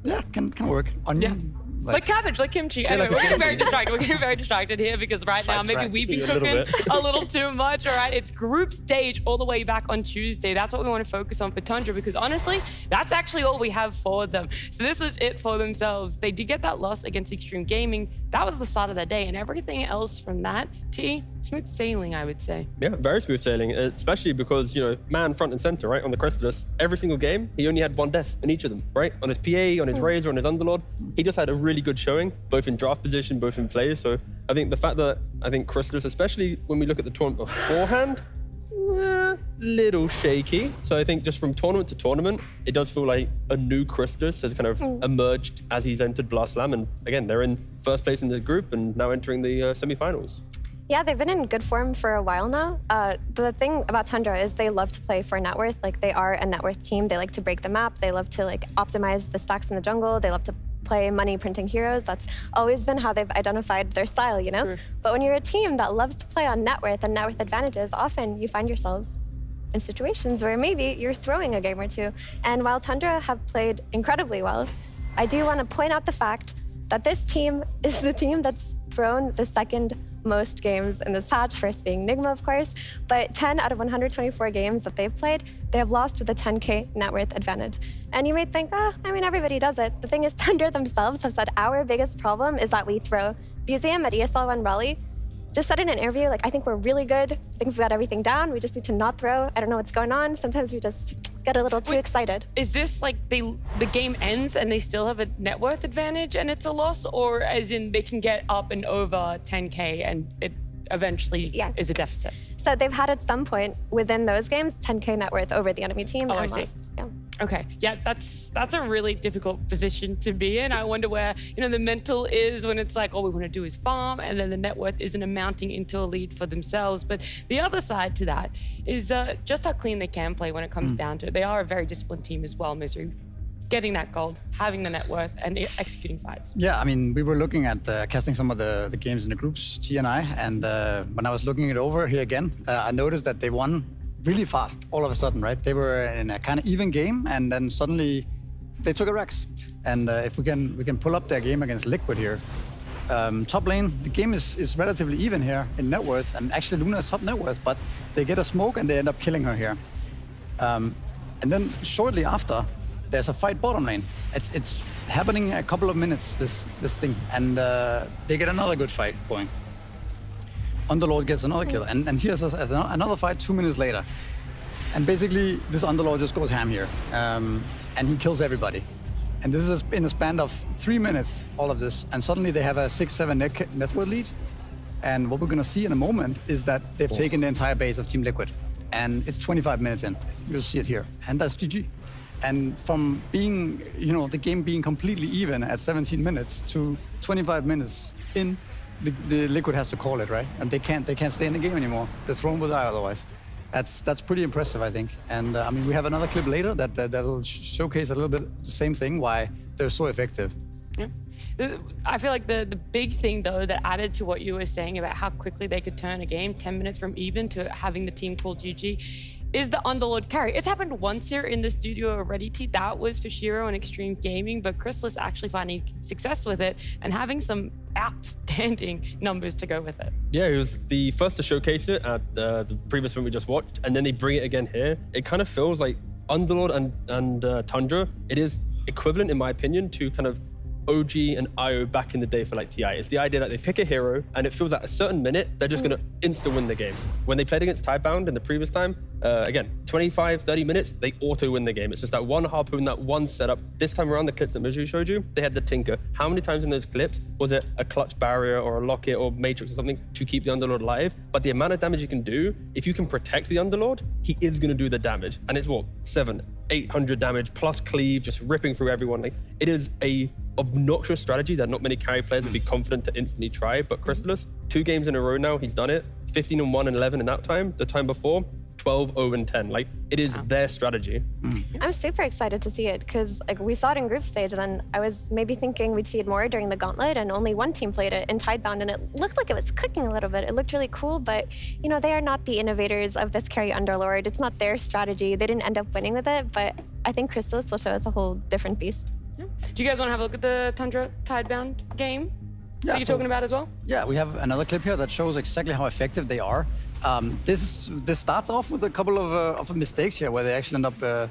Yeah, can work. Onion. Like cabbage, like kimchi. Anyway, we're getting very distracted. We're getting very distracted here because right now maybe we've been cooking a little too much. All right, it's group stage all the way back on Tuesday. That's what we want to focus on for Tundra because honestly, that's actually all we have for them. So this was it for themselves. They did get that loss against Extreme Gaming. That was the start of their day, and everything else from that, smooth sailing, I would say. Yeah, very smooth sailing, especially because, man front and center, right, on the Crystallus. Every single game, he only had one death in each of them, right? On his PA, on his Razor, on his Underlord. He just had a really good showing, both in draft position, both in play. So I think the fact that, Crystallus, especially when we look at the tournament beforehand, little shaky. So I think just from tournament to tournament, it does feel like a new Crystallus has kind of emerged as he's entered Blast Slam. And again, they're in first place in the group and now entering the semifinals. Yeah, they've been in good form for a while now. The thing about Tundra is they love to play for net worth. Like, they are a net worth team. They like to break the map. They love to optimize the stacks in the jungle. They love to play money printing heroes. That's always been how they've identified their style, Sure. But when you're a team that loves to play on net worth and net worth advantages, often you find yourselves in situations where maybe you're throwing a game or two. And while Tundra have played incredibly well, I do want to point out the fact that this team is the team that's thrown the second most games in this patch, first being Nigma, of course, but 10 out of 124 games that they've played, they have lost with a 10K net worth advantage. And you may think, everybody does it. The thing is, Tundra themselves have said our biggest problem is that we throw. Museum at ESL 1 Raleigh just said in an interview, I think we're really good. I think we've got everything down. We just need to not throw. I don't know what's going on. Sometimes we just get a little too excited. Is this the game ends and they still have a net worth advantage and it's a loss? Or as in they can get up and over 10K and it eventually is a deficit? So they've had at some point within those games 10K net worth over the enemy team. Oh, I and see. lost. Yeah. Okay, yeah, that's a really difficult position to be in. I wonder where, the mental is when it's like, all we want to do is farm, and then the net worth isn't amounting into a lead for themselves. But the other side to that is just how clean they can play when it comes down to it. They are a very disciplined team as well, Misery. Getting that gold, having the net worth, and executing fights. Yeah, we were looking at casting some of the games in the groups, T and I, and when I was looking it over here again, I noticed that they won really fast, all of a sudden, right? They were in a kind of even game, and then suddenly they took a Rex. And if we can pull up their game against Liquid here, top lane, the game is relatively even here in net worth, and actually Luna is top net worth, but they get a smoke and they end up killing her here. And then shortly after, there's a fight bottom lane. It's happening a couple of minutes, this thing, and they get another good fight going. Underlord gets another kill, and here's another fight 2 minutes later. And basically, this Underlord just goes ham here, and he kills everybody. And this is in a span of 3 minutes, all of this, and suddenly they have a 6-7 net worth lead. And what we're gonna see in a moment is that they've taken the entire base of Team Liquid. And it's 25 minutes in, you'll see it here, and that's GG. And from being, the game being completely even at 17 minutes to 25 minutes in, the Liquid has to call it, right? And they can't stay in the game anymore. The throne will die otherwise. That's pretty impressive, I think. And we have another clip later that will showcase a little bit the same thing, why they're so effective. Yeah. I feel like the big thing, though, that added to what you were saying about how quickly they could turn a game 10 minutes from even to having the team called GG is the Underlord carry. It's happened once here in the studio already, T. That was for Shiro and Extreme Gaming, but Chrysalis actually finding success with it and having some outstanding numbers to go with it. Yeah, he was the first to showcase it at the previous one we just watched, and then they bring it again here. It kind of feels like Underlord and Tundra, it is equivalent, in my opinion, to kind of OG and IO back in the day for like TI. It's the idea that they pick a hero and it feels like a certain minute, they're just going to insta-win the game. When they played against Tidebound in the previous time, again, 25, 30 minutes, they auto-win the game. It's just that one harpoon, that one setup. This time around, the clips that Mizu showed you, they had the Tinker. How many times in those clips was it a clutch barrier or a locket or matrix or something to keep the Underlord alive? But the amount of damage you can do, if you can protect the Underlord, he is going to do the damage. And it's what, 700-800 damage plus cleave, just ripping through everyone. Like, it is a obnoxious strategy that not many carry players would be confident to instantly try, but Chrysalis, 2 games in a row now, he's done it. 15-1 and 11 in that time. The time before, 12-0 and 10. Like, it is their strategy. I'm super excited to see it because like we saw it in group stage, and then I was maybe thinking we'd see it more during the gauntlet, and only one team played it in Tidebound, and it looked like it was cooking a little bit. It looked really cool, but you know, they are not the innovators of this carry Underlord. It's not their strategy. They didn't end up winning with it, but I think Chrysalis will show us a whole different beast. Do you guys want to have a look at the Tundra Tidebound game that you're talking about as well? Yeah, we have another clip here that shows exactly how effective they are. This starts off with a couple of mistakes here, where they actually end up,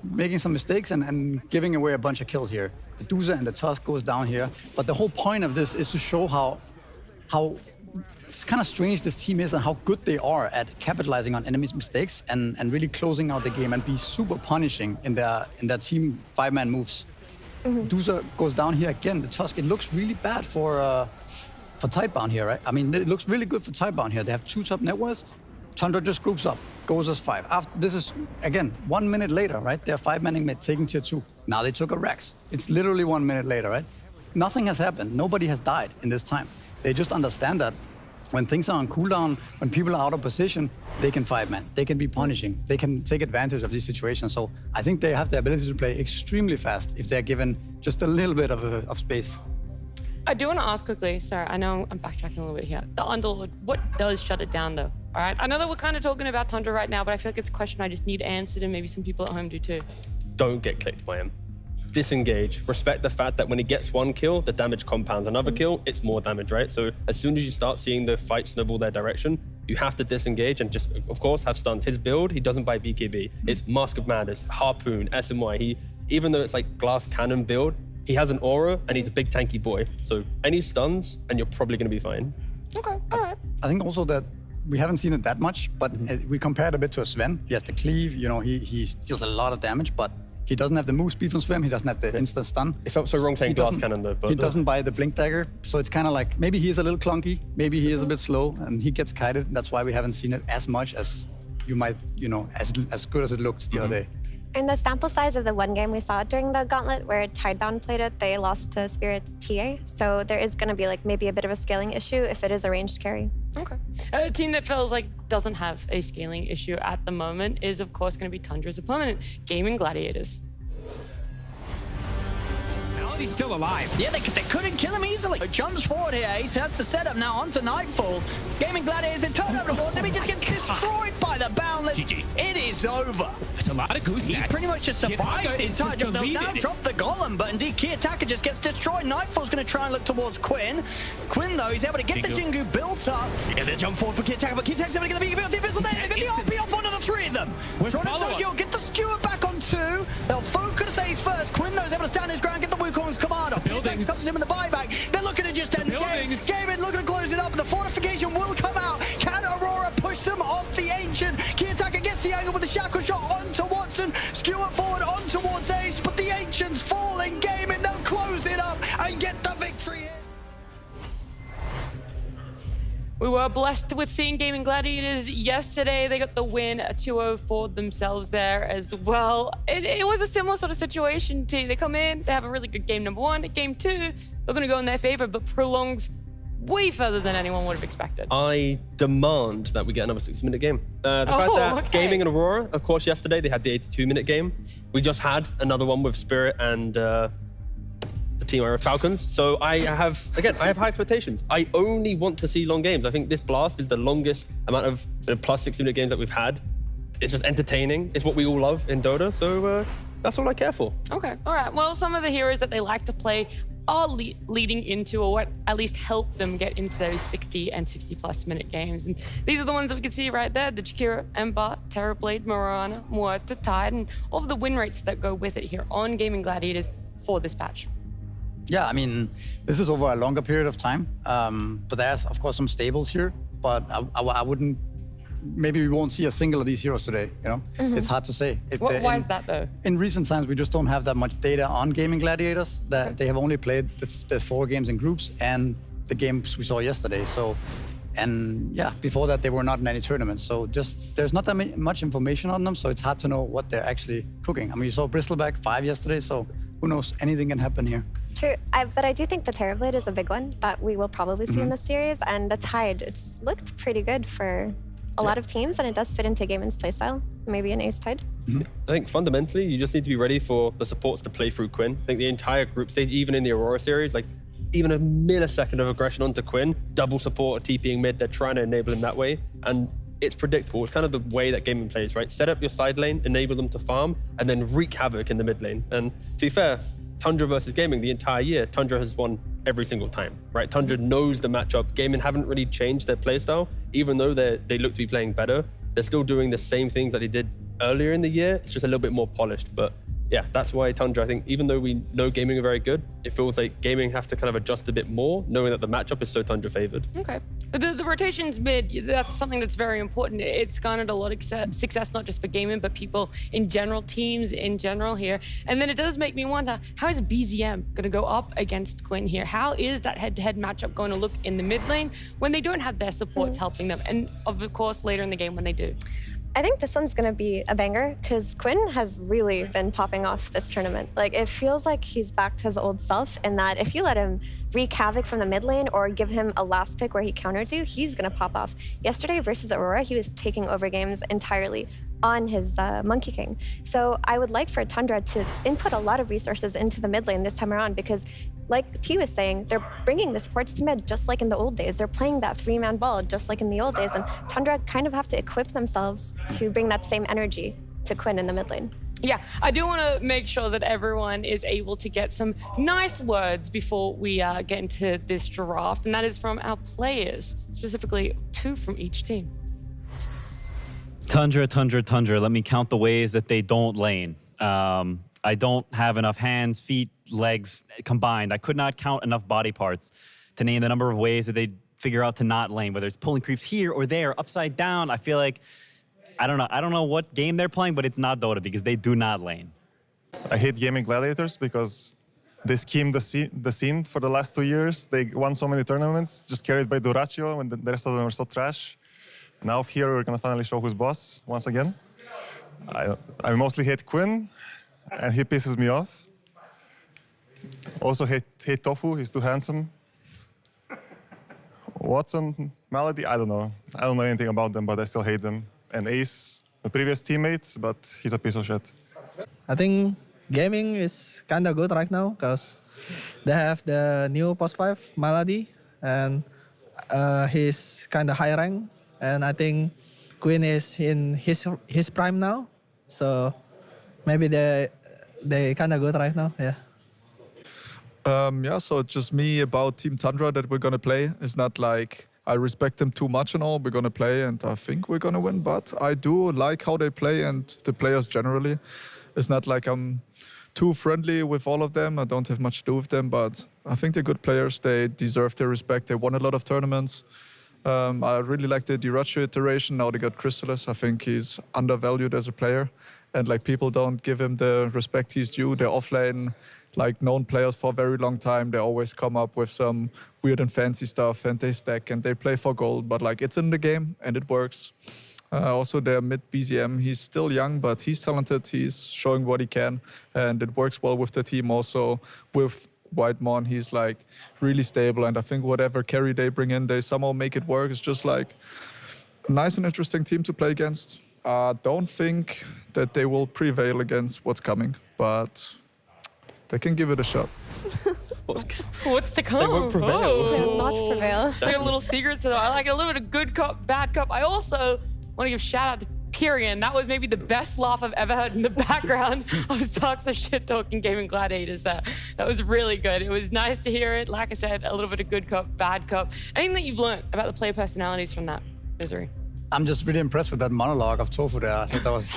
making some mistakes and giving away a bunch of kills here. The Dusa and the Tusk goes down here, but the whole point of this is to show how it's kind of strange this team is and how good they are at capitalizing on enemies' mistakes and really closing out the game and be super punishing in their team 5-man moves. Dusa goes down here again. The Tusk, it looks really bad for Tidebound here, right? I mean, it looks really good for Tidebound here. They have 2 top networks. Tundra just groups up, goes as 5. After this is, again, 1 minute later, right? They're 5-manning mid, taking tier 2. Now they took a Rex. It's literally 1 minute later, right? Nothing has happened. Nobody has died in this time. They just understand that when things are on cooldown, when people are out of position, they can 5-man. They can be punishing. They can take advantage of these situations. So I think they have the ability to play extremely fast if they're given just a little bit of space. I do want to ask quickly, sorry, I know I'm backtracking a little bit here. The Underlord, what does shut it down though? All right, I know that we're kind of talking about Tundra right now, but I feel like it's a question I just need answered, and maybe some people at home do too. Don't get clicked by him. Disengage. Respect the fact that when he gets 1 kill, the damage compounds. Another kill, it's more damage, right? So as soon as you start seeing the fight snowball their direction, you have to disengage and just, of course, have stuns. His build, he doesn't buy BKB. It's Mask of Madness, Harpoon, SMY. Even though it's like glass cannon build, he has an aura and he's a big tanky boy. So any stuns and you're probably going to be fine. Okay, all right. I think also that we haven't seen it that much, but we compared a bit to a Sven. He has the cleave, he deals a lot of damage, but he doesn't have the move speed from Sven. He doesn't have the instant stun. It felt so wrong saying glass cannon though. But he doesn't buy the blink dagger, so it's kind of like maybe he is a little clunky, maybe he is a bit slow, and he gets kited. That's why we haven't seen it as much as you might, as good as it looked the other day. In the sample size of the 1 game we saw during the gauntlet where Tidebound played it, they lost to Spirit's TA. So there is going to be like maybe a bit of a scaling issue if it is a ranged carry. Okay. A team that feels like doesn't have a scaling issue at the moment is, of course, going to be Tundra's opponent, Gaimin Gladiators. He's still alive. Yeah, they couldn't kill him easily. It jumps forward here, Ace. That's the setup now onto Nightfall. Gaimin Gladiators, they turn over towards him. He just gets destroyed by the Boundless. GG. It is over. That's a lot of goose He pretty much just survived the entire jump. They'll now drop the Golem, but indeed Key Attacker just gets destroyed. Nightfall's going to try and look towards Quinn. Quinn, though, he's able to get the Jingu built up. Yeah, they jump forward for Key Attacker, but Key Attacker's able to get the built. The Abyssal there. They get the RP off onto the 3 of them. Tokyo get the skewer back on 2. They'll focus Ace first. Quinn, though, is able to stand his ground, get the Wukong's command off. Comes in with the buyback. They're looking to just end the game. Gaimin looking to close it up, but the fortification will come out. Can Aurora push them off the Ancient? Key Attacker gets the angle with the shackle shot onto Watson. Skewer forward on towards Ace, but the Ancient's falling. Gaimin, they'll close it up and get the victory here. We were blessed with seeing Gaimin Gladiators yesterday. They got the win, a 2-0 for themselves there as well. It was a similar sort of situation to they come in, they have a really good game number 1. Game 2, they're going to go in their favor, but prolongs way further than anyone would have expected. I demand that we get another 6-minute game. The fact that Gaming and Aurora, of course, yesterday they had the 82-minute game. We just had another one with Spirit and the the team are Falcons. So I have high expectations. I only want to see long games. I think this Blast is the longest amount of plus 60-minute games that we've had. It's just entertaining. It's what we all love in Dota. So that's all I care for. Okay, all right. Well, some of the heroes that they like to play are leading into, or what at least help them get into those 60 and 60+ minute games. And these are the ones that we can see right there: the Jakiro, Ember, Terrorblade, Morana, Muerta, Tide, and all of the win rates that go with it here on Gaming Gladiators for this patch. Yeah, I mean, this is over a longer period of time, but there's of course some stables here, but I wouldn't, maybe we won't see a single of these heroes today, you know? It's hard to say. Why is that though? In recent times, we just don't have that much data on Gaming Gladiators. That they have only played the 4 games in groups and the games we saw yesterday. So, and yeah, before that, they were not in any tournaments. So just, there's not that much information on them, so it's hard to know what they're actually cooking. I mean, you saw Bristleback 5 yesterday, so who knows, anything can happen here. True, but I do think the Terrorblade is a big one that we will probably see in this series, and the Tide, it's looked pretty good for a lot of teams, and it does fit into Gaimin's playstyle. Maybe an Ace Tide. I think fundamentally, you just need to be ready for the supports to play through Quinn. I think the entire group stage, even in the Aurora series, like even a millisecond of aggression onto Quinn, double support, TPing mid, they're trying to enable him that way. And it's predictable. It's kind of the way that Gaimin plays, right? Set up your side lane, enable them to farm, and then wreak havoc in the mid lane. And to be fair, Tundra versus Gaimin the entire year, Tundra has won every single time, right? Tundra knows the matchup. Gaimin haven't really changed their playstyle, even though they look to be playing better. They're still doing the same things that they did earlier in the year. It's just a little bit more polished. But yeah, that's why Tundra, I think, even though we know Gaimin are very good, it feels like Gaimin have to kind of adjust a bit more, knowing that the matchup is so Tundra favored. Okay. The rotations mid, that's something that's very important. It's garnered a lot of success, not just for Gaimin, but people in general, teams in general here. And then it does make me wonder, how is BZM going to go up against Quinn here? How is that head-to-head matchup going to look in the mid lane when they don't have their supports helping them? And of course, later in the game when they do. I think this one's going to be a banger because Quinn has really been popping off this tournament. Like, it feels like he's back to his old self in that if you let him wreak havoc from the mid lane or give him a last pick where he counters you, he's going to pop off. Yesterday versus Aurora, he was taking over games entirely on his Monkey King. So I would like for Tundra to input a lot of resources into the mid lane this time around because, like T was saying, they're bringing the supports to mid just like in the old days. They're playing that 3-man ball just like in the old days, and Tundra kind of have to equip themselves to bring that same energy to Quinn in the mid lane. Yeah, I do want to make sure that everyone is able to get some nice words before we get into this draft, and that is from our players, specifically 2 from each team. Tundra, Tundra, Tundra. Let me count the ways that they don't lane. I don't have enough hands, feet, legs combined. I could not count enough body parts to name the number of ways that they figure out to not lane, whether it's pulling creeps here or there, upside down. I feel like, I don't know what game they're playing, but it's not Dota because they do not lane. I hate Gaming Gladiators because they schemed the scene for the last 2 years. They won so many tournaments, just carried by Duracio, when the rest of them were so trash. Now here we're gonna finally show who's boss once again. I mostly hate Quinn, and he pisses me off. Also hate Tofu, he's too handsome. Watson, Malady, I don't know. I don't know anything about them, but I still hate them. And Ace, the previous teammate, but he's a piece of shit. I think Gaming is kind of good right now because they have the new post 5, Malady, and he's kind of high rank. And I think Quinn is in his prime now, so maybe they kind of good right now. Yeah. Yeah. So it's just me about Team Tundra that we're gonna play. It's not like I respect them too much and all. We're gonna play, and I think we're gonna win. But I do like how they play and the players generally. It's not like I'm too friendly with all of them. I don't have much to do with them, but I think they're good players. They deserve their respect. They won a lot of tournaments. I really like the Duracio iteration. Now they got Crystallis. I think he's undervalued as a player. And like people don't give him the respect he's due. They're offlane, like known players for a very long time. They always come up with some weird and fancy stuff and they stack and they play for gold. But like it's in the game and it works. Also their mid BZM, he's still young, but he's talented. He's showing what he can and it works well with the team also with Whitemon. He's like really stable, and I think whatever carry they bring in, they somehow make it work. It's just like a nice and interesting team to play against. Don't think that they will prevail against what's coming, but they can give it a shot. What's to come? They won't prevail. Oh. Not prevail. They got little secrets, so I like a little bit of good cop, bad cop. I also want to give shout out to Tyrion. That was maybe the best laugh I've ever heard in the background of Zark's shit talking Gaimin Gladiators. That was really good. It was nice to hear it. Like I said, a little bit of good cop, bad cop. Anything that you've learned about the player personalities from that, Misery? I'm just really impressed with that monologue of Tofu there. I think that was...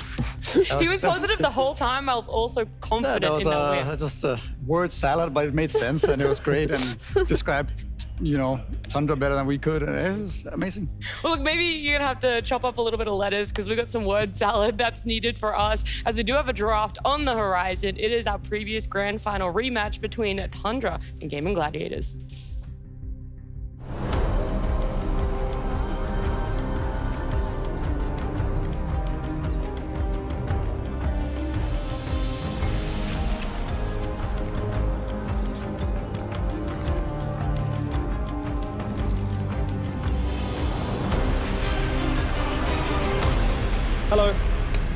He was positive the whole time. I was also confident that was in that win. just a word salad, but it made sense and it was great and described, Tundra better than we could. And it was amazing. Well, look, maybe you're going to have to chop up a little bit of letters because we got some word salad that's needed for us as we do have a draft on the horizon. It is our previous grand final rematch between Tundra and Gaimin Gladiators. Hello.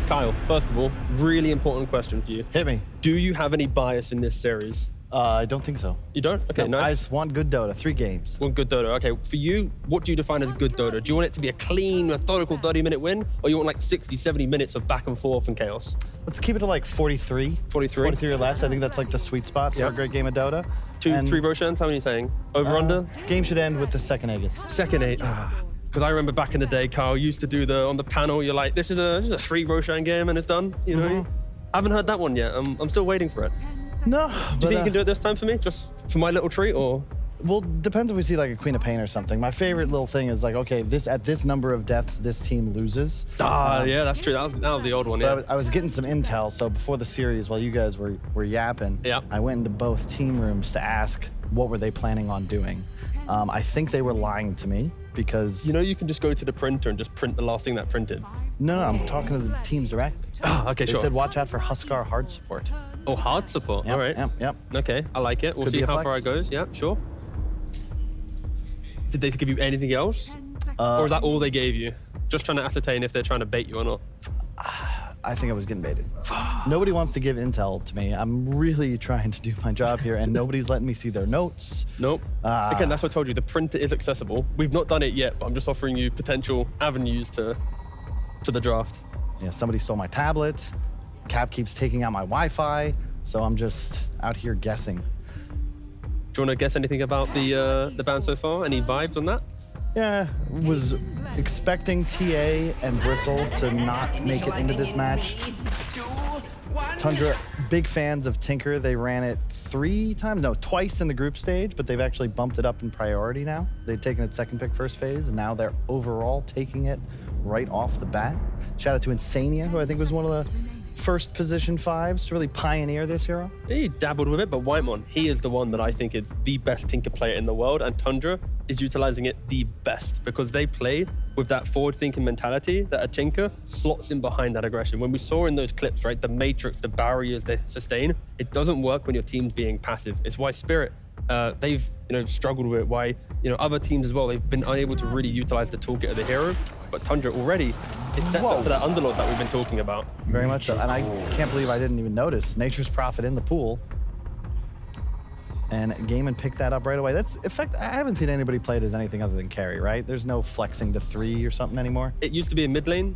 Kyle, first of all, really important question for you. Hit me. Do you have any bias in this series? I don't think so. You don't? Okay, No, I nice. just want good Dota, 3 games. One good Dota. Okay, for you, what do you define as good Dota? Do you want it to be a clean, methodical 30-minute win, or you want like 60, 70 minutes of back and forth and chaos? Let's keep it to like 43. 43? 43 or less. I think that's like the sweet spot for a great game of Dota. 3 Roshans, how many are you saying? Over, under? Game should end with the second Aegis. Second 8. Because I remember back in the day, Kyle used to do on the panel, you're like, this is a 3 Roshan game and it's done. You know? I haven't heard that one yet. I'm still waiting for it. No. Do you think you can do it this time for me? Just for my little treat, or? Well, depends if we see like a Queen of Pain or something. My favorite little thing is like, okay, at this number of deaths, this team loses. Yeah, that's true. That was the old one, yeah. I was getting some intel, so before the series, while you guys were yapping, I went into both team rooms to ask what were they planning on doing. I think they were lying to me because... You can just go to the printer and just print the last thing that printed. No, I'm talking to the teams directly. Okay, they sure. They said watch out for Huskar hard support. Oh, hard support. Yep, All right. Yep. Okay, I like it. We'll Could see be a how flex. far it goes. Yeah, sure. Did they give you anything else? Or is that all they gave you? Just trying to ascertain if they're trying to bait you or not. I think I was getting baited. Nobody wants to give intel to me. I'm really trying to do my job here, and nobody's letting me see their notes. Nope. Again, that's what I told you. The printer is accessible. We've not done it yet, but I'm just offering you potential avenues to the draft. Yeah, somebody stole my tablet. Cap keeps taking out my Wi-Fi, so I'm just out here guessing. Do you want to guess anything about the band so far? Any vibes on that? Yeah, was expecting TA and Bristle to not make it into this match. Tundra, big fans of Tinker. They ran it twice in the group stage, but they've actually bumped it up in priority now. They've taken it second pick first phase, and now they're overall taking it right off the bat. Shout out to Insania, who I think was one of the first position 5s to really pioneer this hero. He dabbled with it, but Whitemon, he is the one that I think is the best Tinker player in the world, and Tundra is utilizing it the best because they play with that forward-thinking mentality that a Tinker slots in behind that aggression. When we saw in those clips, right, the matrix, the barriers they sustain, it doesn't work when your team's being passive. It's why Spirit, they've struggled with it, why other teams as well, they've been unable to really utilize the toolkit of the hero, but Tundra already, it sets up for that underlord that we've been talking about. Very much so, and I can't believe I didn't even notice Nature's Prophet in the pool. And Gaimin picked that up right away. In fact, I haven't seen anybody play it as anything other than carry, right? There's no flexing to 3 or something anymore. It used to be a mid lane,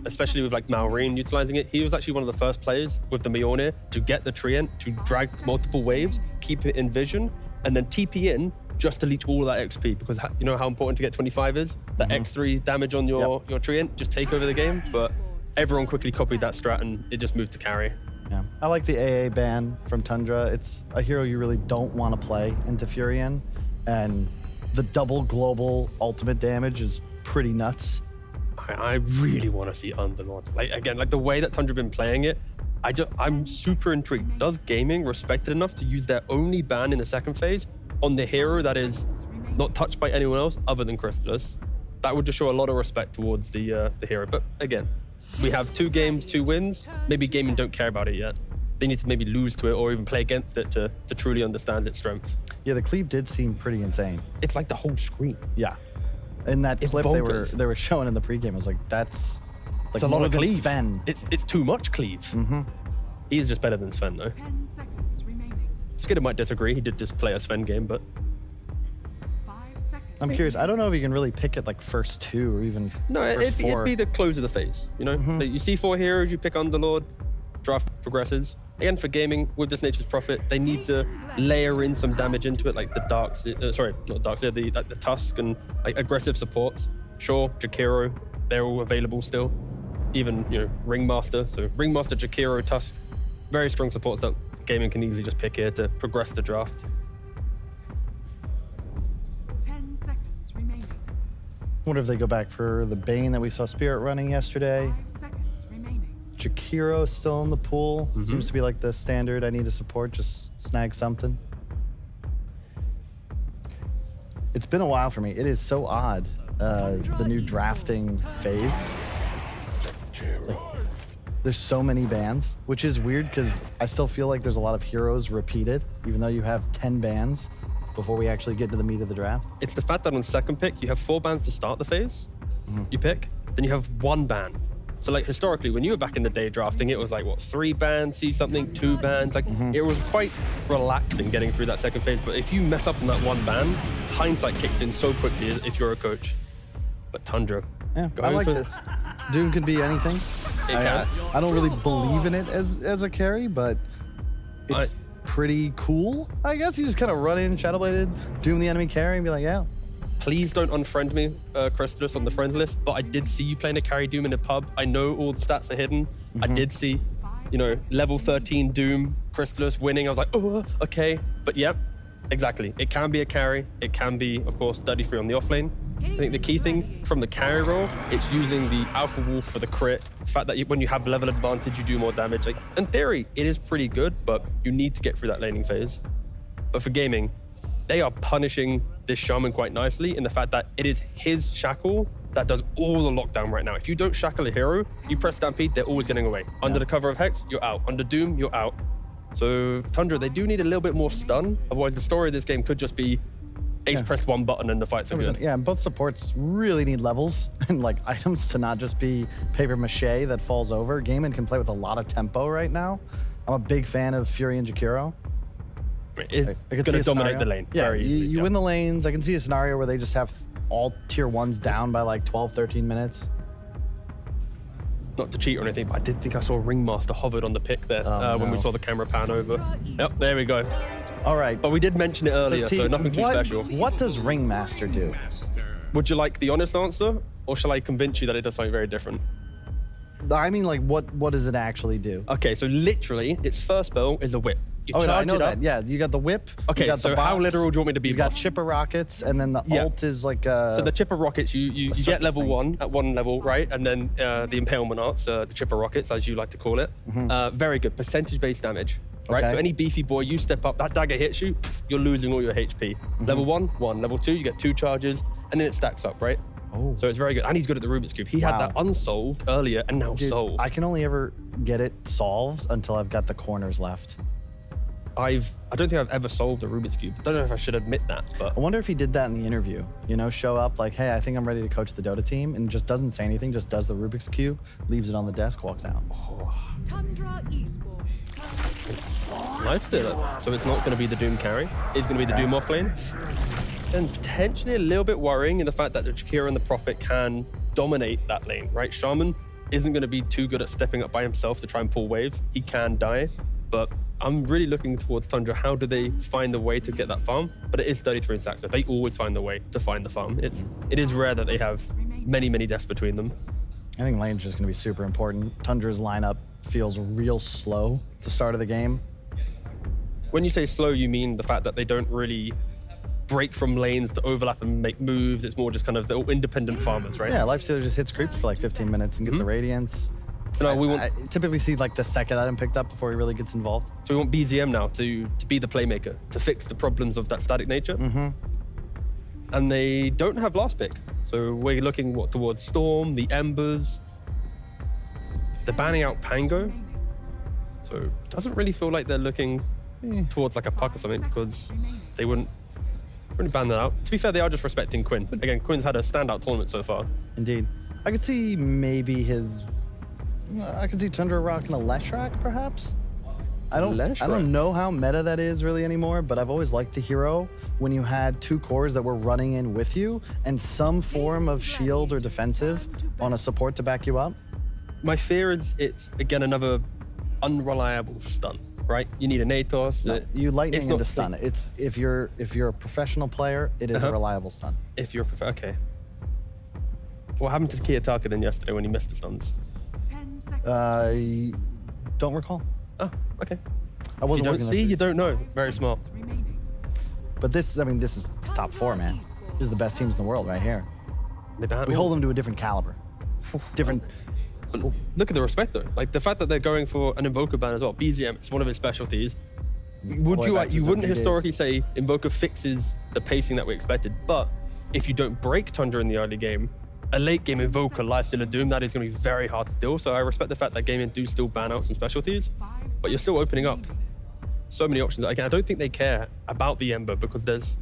especially with like Malrine utilizing it. He was actually one of the first players with the Mjolnir to get the Treant, to drag multiple waves, keep it in vision, and then TP in just to leech all of that XP, because you know how important to get 25 is? That X3 damage on your Treant, just take over the game, but everyone quickly copied that strat and it just moved to carry. Yeah, I like the AA ban from Tundra. It's a hero you really don't want to play into Furion, and the double global ultimate damage is pretty nuts. I really want to see Underlord. Like the way that Tundra been playing it, I'm super intrigued. Does Gaming respect it enough to use their only ban in the second phase on the hero that is not touched by anyone else other than Crystallis? That would just show a lot of respect towards the hero. But again, we have 2 games, 2 wins. Maybe Gaming don't care about it yet. They need to maybe lose to it or even play against it to truly understand its strength. Yeah, the cleave did seem pretty insane. It's like the whole screen. Yeah. In that clip bonkers. they were showing in the pregame, I was like, that's like it's a lot more of than cleave. Sven. It's too much cleave. He is just better than Sven though. Skidder might disagree. He did just play a Sven game, but I'm curious. I don't know if you can really pick it like first 2 or even no, first it'd 4. be the close of the phase. You know, you see 4 heroes, you pick Underlord, draft progresses. Again, for gaming with this Nature's Prophet, they need to layer in some damage into it, like the the Tusk and like aggressive supports. Sure, Jakiro, they're all available still. Even Ringmaster, so Ringmaster, Jakiro, Tusk, very strong supports that gaming can easily just pick here to progress the draft. 10 seconds remaining. I wonder if they go back for the Bane that we saw Spirit running yesterday. 5 seconds remaining. Jakiro still in the pool. Seems to be like the standard. I need to support, just snag something. It's been a while for me. It is so odd, the new drafting phase. Like, there's so many bans, which is weird because I still feel like there's a lot of heroes repeated, even though you have 10 bans before we actually get to the meat of the draft. It's the fact that on second pick, you have 4 bans to start the phase. You pick, then you have 1 ban. So like historically, when you were back in the day drafting, it was like, what, 3 bans, see something, 2 bans. Like it was quite relaxing getting through that second phase. But if you mess up on that 1 ban, hindsight kicks in so quickly if you're a coach. But Tundra. Yeah, I like this. Doom could be anything. I don't really believe in it as a carry, but it's pretty cool, I guess. You just kind of run in, Shadowbladed, Doom the enemy carry, and be like, yeah. Please don't unfriend me, Crystalus, on the friends list, but I did see you playing a carry Doom in a pub. I know all the stats are hidden. I did see, level 13 Doom, Crystalus winning. I was like, oh, okay. But yep, exactly. It can be a carry. It can be, of course, 33 on the offlane. I think the key thing from the carry role, it's using the Alpha Wolf for the crit. The fact that when you have level advantage, you do more damage. Like, in theory, it is pretty good, but you need to get through that laning phase. But for gaming, they are punishing this Shaman quite nicely in the fact that it is his shackle that does all the lockdown right now. If you don't shackle a hero, you press Stampede, they're always getting away. Under the cover of Hex, you're out. Under Doom, you're out. So Tundra, they do need a little bit more stun. Otherwise, the story of this game could just be Ace pressed 1 button and the fight's so good. Yeah, and both supports really need levels and like items to not just be paper mache that falls over. Gaimin can play with a lot of tempo right now. I'm a big fan of Fury and Jakiro. It's going to dominate the lane. Yeah, very easily, you win the lanes. I can see a scenario where they just have all tier 1s down by like 12, 13 minutes. Not to cheat or anything, but I did think I saw Ringmaster hovered on the pick there when we saw the camera pan over. Yep, there we go. All right. But we did mention it earlier, so nothing too special. What does Ringmaster do? Would you like the honest answer, or shall I convince you that it does something very different? I mean, like, what does it actually do? Okay, so literally, its first spell is a whip. You no, I know it up. that. Yeah, you got the whip. Okay, you got so the box, how literal do you want me to be? You got chipper rockets, and then the ult is like a... So the chipper rockets, you get level 1 at 1 level, right? And then the impalement arts, the chipper rockets, as you like to call it. Very good, percentage-based damage. Right, so any beefy boy, you step up, that dagger hits you, you're losing all your HP. Level 1, 1. Level 2, you get 2 charges, and then it stacks up, right? Oh. So it's very good. And he's good at the Rubik's Cube. He had that unsolved earlier and now solved. I can only ever get it solved until I've got the corners left. I don't think I've ever solved a Rubik's Cube. I don't know if I should admit that, but... I wonder if he did that in the interview. Show up like, hey, I think I'm ready to coach the Dota team, and just doesn't say anything, just does the Rubik's Cube, leaves it on the desk, walks out. Tundra Esports. Lifestealer. So it's not going to be the Doom carry. It's going to be the Doom offlane. And potentially a little bit worrying in the fact that the Jakiro and the Prophet can dominate that lane, right? Shaman isn't going to be too good at stepping up by himself to try and pull waves. He can die, but I'm really looking towards Tundra. How do they find a way to get that farm? But it is 33 in stacks, so they always find the way to find the farm. It is rare that they have many, many deaths between them. I think lane's just going to be super important. Tundra's lineup feels real slow at the start of the game. When you say slow, you mean the fact that they don't really break from lanes to overlap and make moves. It's more just kind of the independent farmers, right? Yeah, Lifestealer just hits creeps for like 15 minutes and gets a Radiance. So now I typically see like the second item picked up before he really gets involved. So we want BZM now to be the playmaker, to fix the problems of that static nature. And they don't have last pick. So we're looking towards Storm, the Embers. They're banning out Pango. So it doesn't really feel like they're looking towards like a puck or something, because they wouldn't ban that out. To be fair, they are just respecting Quinn. Again, Quinn's had a standout tournament so far. Indeed. I could see maybe I could see Tundra rocking a Leshrac, perhaps. I don't know how meta that is really anymore, but I've always liked the hero when you had 2 cores that were running in with you and some form of shield or defensive on a support to back you up. My fear is it's, again, another unreliable stun, right? You need an ATOS. No, you lightning into stun. It's if you're a professional player, it is a reliable stun. If you're okay. What happened to Kiyotaka then yesterday when he missed the stuns? Don't recall. Oh, okay. I wasn't you working don't see, that you don't know. Very smart. But this, I mean, this is top 4, man. This is the best teams in the world right here. We hold them to a different caliber. Different. Look at the respect though. Like the fact that they're going for an Invoker ban as well. BZM, it's one of his specialties. You wouldn't historically say Invoker fixes the pacing that we expected, but if you don't break Tundra in the early game, a late game Invoker, Lifestealer, Doom, that is going to be very hard to deal. So I respect the fact that Gaimin do still ban out some specialties, but you're still opening up so many options. Again, I don't think they care about the Ember because there's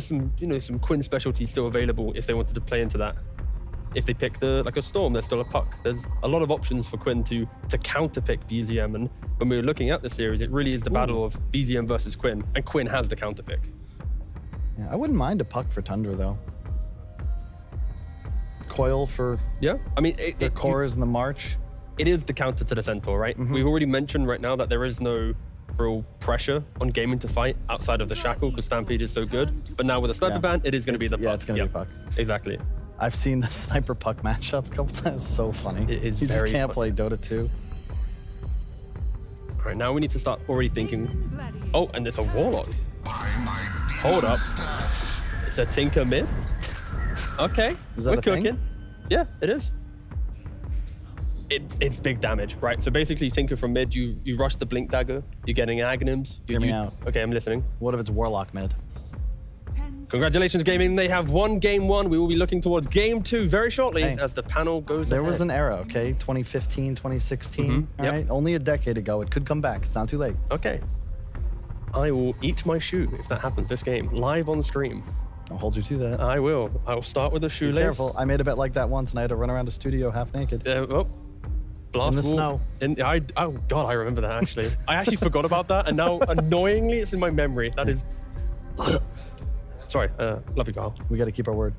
some Quinn specialties still available if they wanted to play into that. If they pick like a Storm, there's still a Puck. There's a lot of options for Quinn to counterpick BZM. And when we were looking at the series, it really is the battle of BZM versus Quinn, and Quinn has the counterpick. Yeah, I wouldn't mind a Puck for Tundra though. Coil for I mean the cores in the March. It is the counter to the Centaur, right? We've already mentioned right now that there is no real pressure on Gaimin to fight outside of the Shackle because Stampede is so good. But now with a Sniper ban, it is going to be the Puck. Yeah, it's going to be Puck. Exactly. I've seen the Sniper Puck matchup a couple times. It's so funny. It is you very just can't funny. play Dota 2. All right, now we need to start already thinking. Oh, and there's a Warlock. Hold up. It's a Tinker mid. Okay, Is that we're a thing? cooking. Yeah, it is. It's big damage, right? So basically, Tinker from mid, you rush the Blink Dagger, you're getting Aghanims. Hear me out. Okay, I'm listening. What if it's Warlock mid? Congratulations, Gaimin. They have won game 1. We will be looking towards game 2 very shortly as the panel goes There ahead. was an era, okay? 2015, 2016. All right, only a decade ago. It could come back. It's not too late. Okay. I will eat my shoe if that happens this game, live on stream. I'll hold you to that. I will. I will start with a shoelace. Be careful. I made a bet like that once, and I had to run around the studio half naked. Blast in the wall. snow. Oh God, I remember that actually. I actually forgot about that, and now annoyingly, it's in my memory. That is. Sorry, love you, Carl. We got to keep our word.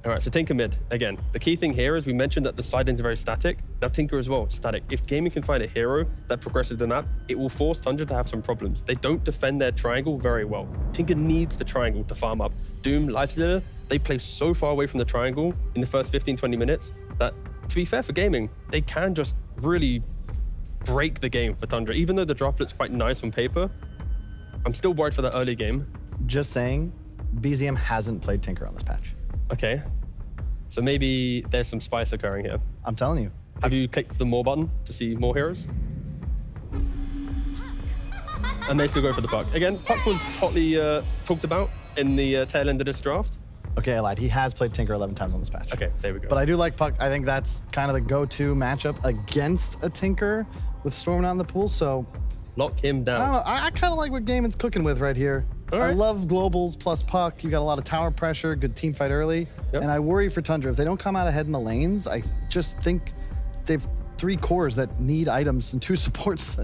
All right, so Tinker mid. Again, the key thing here is we mentioned that the side lanes are very static. Now Tinker as well, static. If Gaimin can find a hero that progresses the map, it will force Tundra to have some problems. They don't defend their triangle very well. Tinker needs the triangle to farm up. Doom, Lifestealer, they play so far away from the triangle in the first 15-20 minutes that, to be fair for Gaimin, they can just really break the game for Tundra. Even though the draft looks quite nice on paper, I'm still worried for that early game. Just saying, BZM hasn't played Tinker on this patch. Okay, so maybe there's some spice occurring here. I'm telling you. Have you clicked the more button to see more heroes? And they still go for the Puck. Again, Puck was hotly talked about in the tail end of this draft. Okay, I lied. He has played Tinker 11 times on this patch. Okay, there we go. But I do like Puck. I think that's kind of the go-to matchup against a Tinker with Storm not in the pool, so... Lock him down. I don't know. I kind of like what Gaimin's cooking with right here. I love globals plus Puck. You got a lot of tower pressure, good team fight early. And I worry for Tundra. If they don't come out ahead in the lanes, I just think they've 3 cores that need items and 2 supports.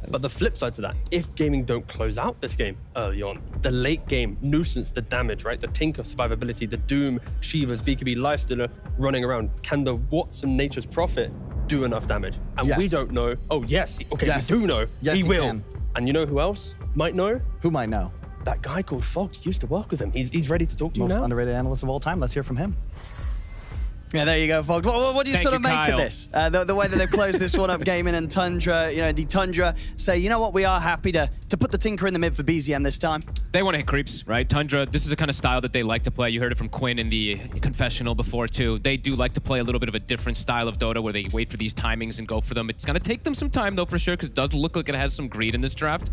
But the flip side to that, if Gaimin don't close out this game early on, the late game, nuisance, the damage, right? The Tinker survivability, the Doom, Shivas, BKB, Lifestealer running around. Can the Watson Nature's Prophet do enough damage? And we don't know. Oh, yes. Okay, Yes. we do know. Yes, he he will. can. And you know who else might know? Who might know? That guy called Fox used to work with him. He's ready to talk to you Most now. underrated analyst of all time. Let's hear from him. Yeah, there you go, Fox. What do you Thank sort of you, make Kyle. of this? The way that they've closed this one up, Gaimin and Tundra. You know, the Tundra say, you know what, we are happy to put the Tinker in the mid for BZM this time. They want to hit creeps, right? Tundra, this is the kind of style that they like to play. You heard it from Quinn in the confessional before, too. They do like to play a little bit of a different style of Dota where they wait for these timings and go for them. It's going to take them some time, though, for sure, because it does look like it has some greed in this draft.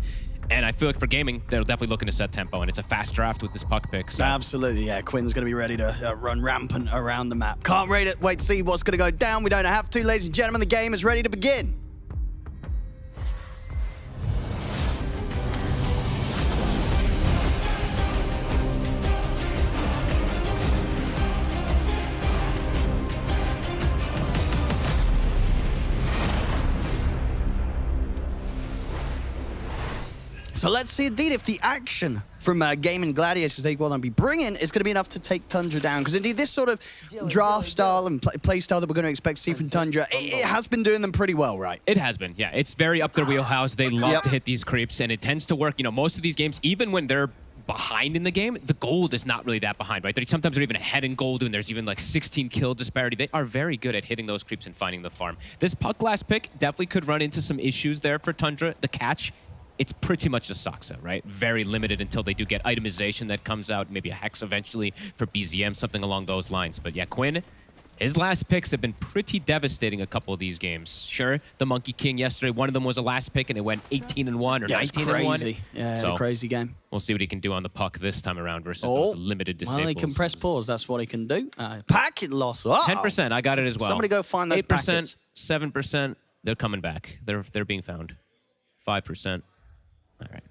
And I feel like for Gaimin, they're definitely looking to set tempo, and it's a fast draft with this Puck pick. So. Absolutely, yeah. Quinn's going to be ready to run rampant around the map. Can't rate it. Wait to see what's going to go down. We don't have to. Ladies and gentlemen, the game is ready to begin. So let's see indeed if the action from Gaimin Gladiators they want to be bringing is going to be enough to take Tundra down. Because indeed this sort of draft style and play style that we're going to expect to see from Tundra, it has been doing them pretty well, right? It has been, yeah. It's very up their wheelhouse. They love to hit these creeps, and it tends to work. You know, most of these games, even when they're behind in the game, the gold is not really that behind, right? Sometimes they're even ahead in gold, and there's even like 16 kill disparity. They are very good at hitting those creeps and finding the farm. This puck last pick definitely could run into some issues there for Tundra. The catch, it's pretty much just Saksa, right? Very limited until they do get itemization that comes out, maybe a hex eventually for BZM, something along those lines. But yeah, Quinn, his last picks have been pretty devastating a couple of these games. Sure, the Monkey King yesterday, one of them was a last pick and it went 18-1 or 19-1. Yeah, so a crazy game. We'll see what he can do on the puck this time around versus those limited disables. Well, he can press pause. That's what he can do. Packet loss. 10%, I got it as well. Somebody go find those 8%, packets. 7%, they're coming back. They're being found. 5%. All right.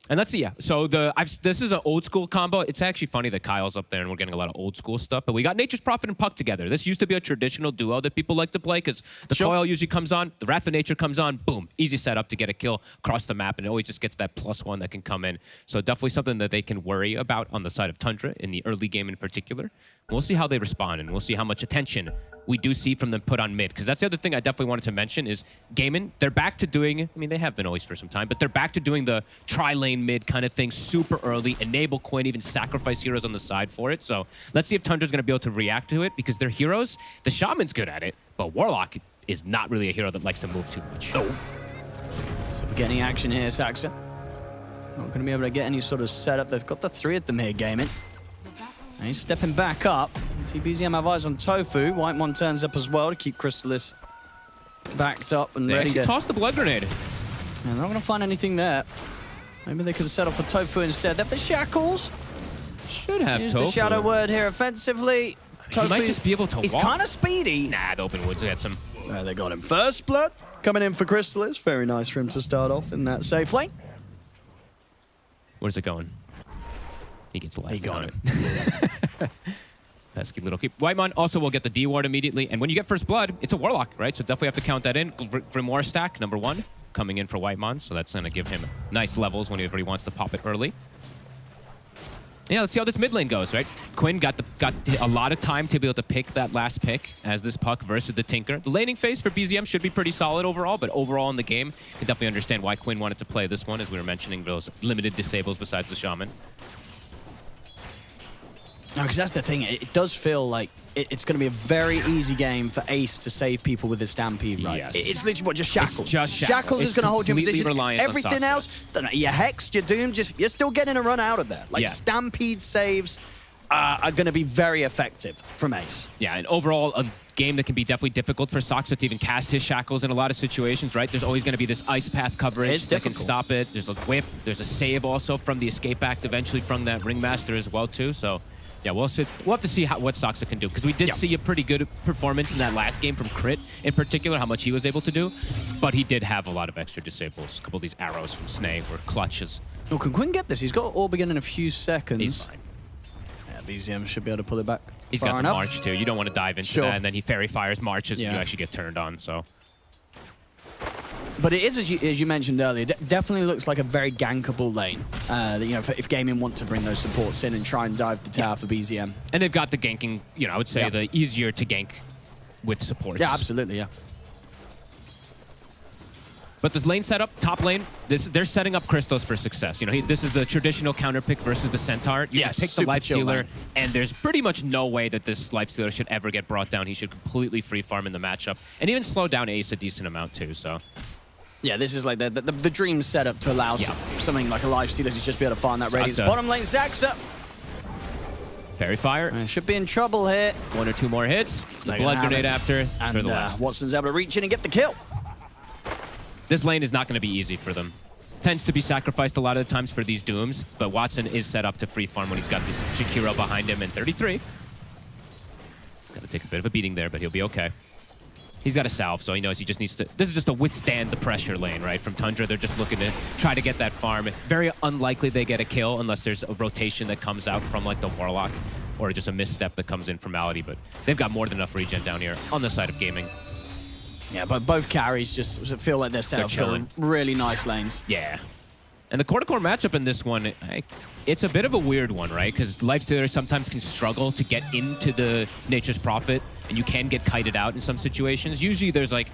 And let's see, yeah. So this is an old school combo. It's actually funny that Kyle's up there and we're getting a lot of old school stuff. But we got Nature's Prophet and Puck together. This used to be a traditional duo that people like to play because the Coil usually comes on, the Wrath of Nature comes on, boom, easy setup to get a kill across the map, and it always just gets that +1 that can come in. So definitely something that they can worry about on the side of Tundra in the early game in particular. We'll see how they respond, and we'll see how much attention we do see from them put on mid. Because that's the other thing I definitely wanted to mention is Gaimin, they're back to doing, I mean, they have been always for some time, but they're back to doing the tri-lane mid kind of thing super early, enable Quinn, even sacrifice heroes on the side for it. So let's see if Tundra's going to be able to react to it, because their heroes, the Shaman's good at it, but Warlock is not really a hero that likes to move too much. So we're getting action here, Saxa. Not going to be able to get any sort of setup. They've got the 3 of them here, Gaimin. And he's stepping back up. See BZM have eyes on Tofu. Whitemon turns up as well to keep Chrysalis backed up and ready to toss the blood grenade. And they're not going to find anything there. Maybe they could have settled for Tofu instead. They have the shackles. Should have Use Tofu. the shadow word here offensively. He might just be able to walk. He's kind of speedy. Nah, the open woods gets him. They got him. First blood coming in for Chrysalis. Very nice for him to start off in that safe lane. Where's it going? He gets left. He got him. Pesky little keep. Whitemon also will get the D ward immediately. And when you get first blood, it's a Warlock, right? So definitely have to count that in. Grimoire stack, number 1, coming in for Whitemon. So that's going to give him nice levels whenever he wants to pop it early. Yeah, let's see how this mid lane goes, right? Quinn got a lot of time to be able to pick that last pick as this puck versus the Tinker. The laning phase for BZM should be pretty solid overall, but overall in the game, you can definitely understand why Quinn wanted to play this one, as we were mentioning those limited disables besides the Shaman. No, because that's the thing. It does feel like it's going to be a very easy game for Ace to save people with his Stampede, right? Yes. It's literally just Shackles. It's just Shackles. Is going to hold you in position. Everything on else, you're hexed, you're doomed, you're still getting a run out of there. Like Stampede saves are going to be very effective from Ace. Yeah, and overall, a game that can be definitely difficult for Saksa to even cast his shackles in a lot of situations, right? There's always going to be this ice path coverage that can stop it. There's a whip. There's a save also from the escape act eventually from that Ringmaster as well, too. So yeah, we'll have to see what Saksa can do, because we did see a pretty good performance in that last game from Crit, in particular, how much he was able to do. But he did have a lot of extra disables. A couple of these arrows from Snake were clutches. Oh, can Quinn get this? He's got Orb again in a few seconds. He's fine. Yeah, BZM should be able to pull it back. He's got the March, too. You don't want to dive into that, and then he Fairy Fires Marches, and you actually get turned on, so. But it is, as you mentioned earlier, definitely looks like a very gankable lane. If Gaimin want to bring those supports in and try and dive the tower for BZM. And they've got the ganking, I would say the easier to gank with supports. Yeah, absolutely, yeah. But this lane setup, top lane, they're setting up Crystos for success. This is the traditional counter pick versus the Centaur. You just pick the Lifestealer, and there's pretty much no way that this Lifestealer should ever get brought down. He should completely free farm in the matchup, and even slow down Ace a decent amount too, so. Yeah, this is like the dream setup to allow something like a Lifestealer to just be able to find that radius. Bottom lane, Saxa. Fairy Fire. Should be in trouble here. 1 or 2 more hits. The Blood Grenade after. And for the last. Watson's able to reach in and get the kill. This lane is not going to be easy for them. Tends to be sacrificed a lot of the times for these Dooms, but Watson is set up to free farm when he's got this Jakiro behind him in 33. Got to take a bit of a beating there, but he'll be okay. He's got a salve, so he knows he just needs to... This is just to withstand the pressure lane, right? From Tundra, they're just looking to try to get that farm. Very unlikely they get a kill unless there's a rotation that comes out from, like, the Warlock, or just a misstep that comes in from Malady, but they've got more than enough regen down here on the side of Gaming. Yeah, but both carries just feel like they're set up for really nice lanes. Yeah. And the core-to-core matchup in this one, it's a bit of a weird one, right? Because Lifestealers sometimes can struggle to get into the Nature's Prophet, and you can get kited out in some situations. Usually there's like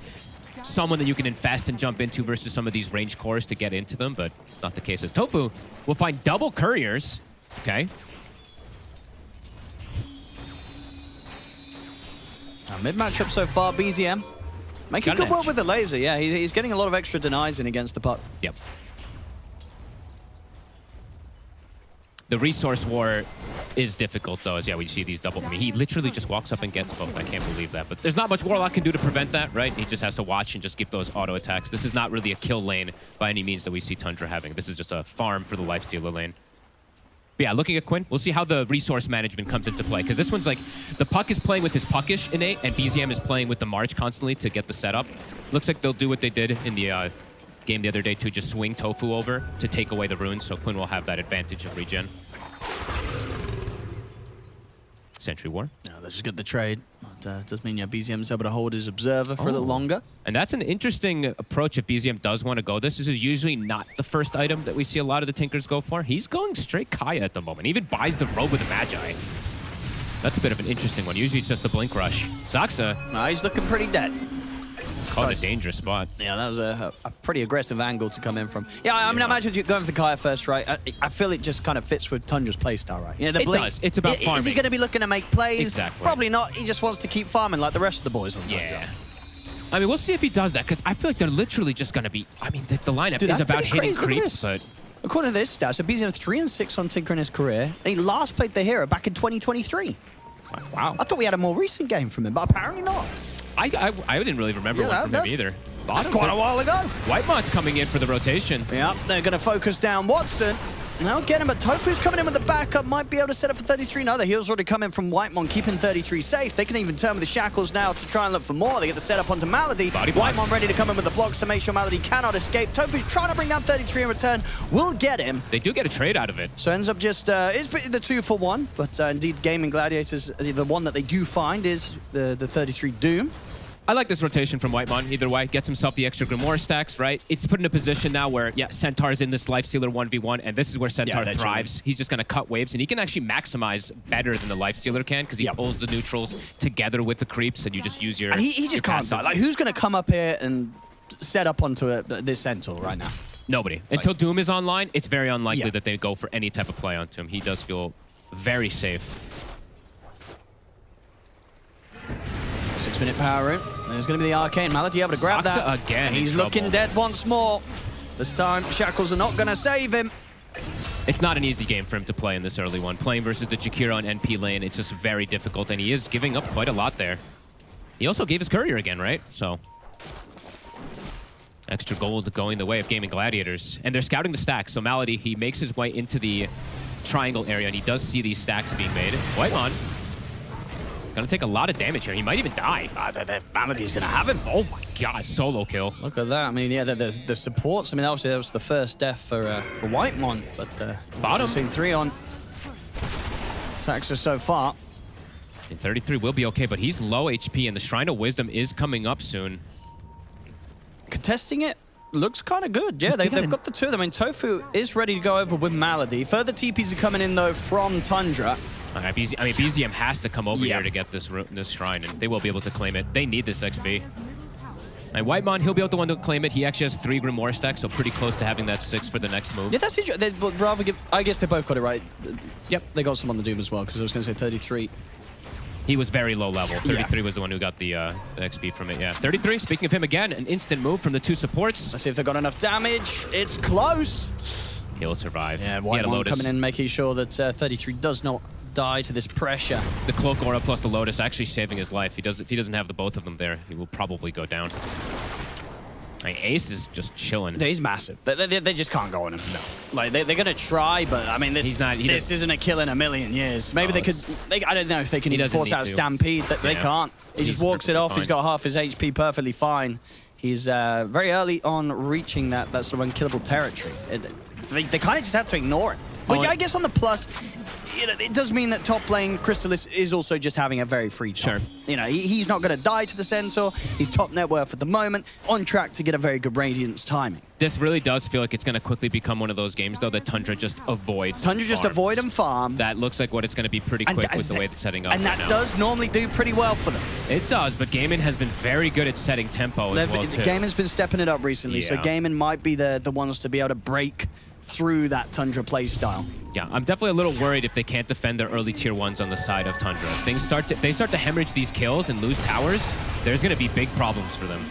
someone that you can infest and jump into versus some of these range cores to get into them, but not the case. As Tofu will find double couriers. Okay. Mid matchup so far, BZM. Making good work with the laser, yeah. He's getting a lot of extra denies in against the puck. Yep. The resource war is difficult, though, as we see these double. I mean, he literally just walks up and gets both. I can't believe that. But there's not much Warlock can do to prevent that, right? He just has to watch and just give those auto attacks. This is not really a kill lane by any means that we see Tundra having. This is just a farm for the Lifestealer lane. But yeah, looking at Quinn, we'll see how the resource management comes into play. Because this one's like, the puck is playing with his puckish innate, and BZM is playing with the March constantly to get the setup. Looks like they'll do what they did in the game the other day to just swing Tofu over to take away the runes, so Quinn will have that advantage of regen. Sentry War. No, they just got the trade. But does mean BZM's able to hold his observer for a little longer. And that's an interesting approach if BZM does want to go. This is usually not the first item that we see a lot of the Tinkers go for. He's going straight Kaya at the moment. He even buys the robe with the Magi. That's a bit of an interesting one. Usually it's just the Blink Rush. Saxa. He's looking pretty dead. Caught a dangerous spot. Yeah, that was a pretty aggressive angle to come in from. Yeah, I mean, I imagine you going for the Kaya first, right? I feel it just kind of fits with Tundra's playstyle, right? You know, the Blink, does. It's about farming. Is he going to be looking to make plays? Exactly. Probably not. He just wants to keep farming like the rest of the boys on Tundra. Yeah. I mean, we'll see if he does that, because I feel like they're literally just going to be... I mean, the lineup is about hitting creeps, but... According to this stat, so BZM 3-6 on Tinker in his career, and he last played the hero back in 2023. Wow. I thought we had a more recent game from him, but apparently not. I didn't really remember one from him either. That's quite a while ago. Whitemod's coming in for the rotation. Yeah, they're going to focus down Watson. Now get him, but Tofu's coming in with the backup. Might be able to set up for 33. No, the heal's already coming from Whitemon, keeping 33 safe. They can even turn with the shackles now to try and look for more. They get the setup onto Malady. Whitemon ready to come in with the blocks to make sure Malady cannot escape. Tofu's trying to bring down 33 in return. Will get him. They do get a trade out of it. So ends up just, it's the 2-for-1. But indeed, Gaimin Gladiators, the one that they do find is the 33 Doom. I like this rotation from Whitemon. Either way, gets himself the extra Grimoire stacks, right? It's put in a position now where, Centaur's in this Lifestealer 1v1, and this is where Centaur thrives. He's just going to cut waves, and he can actually maximize better than the Lifestealer can, because he pulls the neutrals together with the creeps, and you just use your... And he just can't die. Like, who's going to come up here and set up onto this Centaur right now? Nobody. Until Doom is online, it's very unlikely that they go for any type of play onto him. He does feel very safe. 6-minute power in. There's going to be the Arcane. Malady able to grab that. Again, and he's looking dead once more. This time, Shackles are not going to save him. It's not an easy game for him to play in this early one. Playing versus the Jakiro and NP lane, it's just very difficult, and he is giving up quite a lot there. He also gave his courier again, right? So, extra gold going the way of Gaimin Gladiators. And they're scouting the stacks, so Malady, he makes his way into the triangle area, and he does see these stacks being made. Whitemon gonna take a lot of damage here. He might even die. Malady's gonna have him. Oh my god, solo kill. Look at that. I mean, yeah, the supports. I mean, obviously that was the first death for Whitemon, but bottom. We've seen 3 on Saxa so far. And 33 will be okay, but he's low HP, and the Shrine of Wisdom is coming up soon. Contesting it looks kind of good. Yeah, they've got the two of them. I mean, Tofu is ready to go over with Malady. Further TPs are coming in, though, from Tundra. BZM has to come over here to get this shrine, and they will be able to claim it. They need this XP. And Whitemon, he'll be able to one to claim it. He actually has 3 Grimoire stacks, so pretty close to having that 6 for the next move. Yeah, that's interesting. They'd rather give... I guess they both got it right. Yep, they got some on the Doom as well, because I was going to say 33. He was very low level. 33 was the one who got the XP from it, 33, speaking of him again, an instant move from the 2 supports. Let's see if they've got enough damage. It's close. He'll survive. Yeah, Whitemon coming in, making sure that 33 does not die to this pressure. The Cloak Aura plus the Lotus actually saving his life. If he doesn't have the both of them there, he will probably go down. I mean, Ace is just chilling. He's massive. They just can't go on him. No. Like, they're going to try, but, I mean, this isn't a kill in a million years. Maybe they could... I don't know if they can even force out a Stampede. They can't. He just walks it off. Fine. He's got half his HP perfectly fine. He's very early on reaching that sort of unkillable territory. They kind of just have to ignore it. Which I guess on the plus... you know, it does mean that top lane Crystallis is also just having a very free top. You know, he's not going to die to the Centaur. He's top net worth at the moment, on track to get a very good Radiance timing. This really does feel like it's going to quickly become one of those games, though, that Tundra just avoids. Tundra just avoid and farm. That looks like what it's going to be pretty quick with the way it's setting up. And that does normally do pretty well for them. It does, but Gaimin has been very good at setting tempo as well, too. Gaimin's been stepping it up recently, so Gaimin might be the ones to be able to break through that Tundra playstyle. Yeah, I'm definitely a little worried if they can't defend their early tier 1s on the side of Tundra. If they start to hemorrhage these kills and lose towers, there's going to be big problems for them.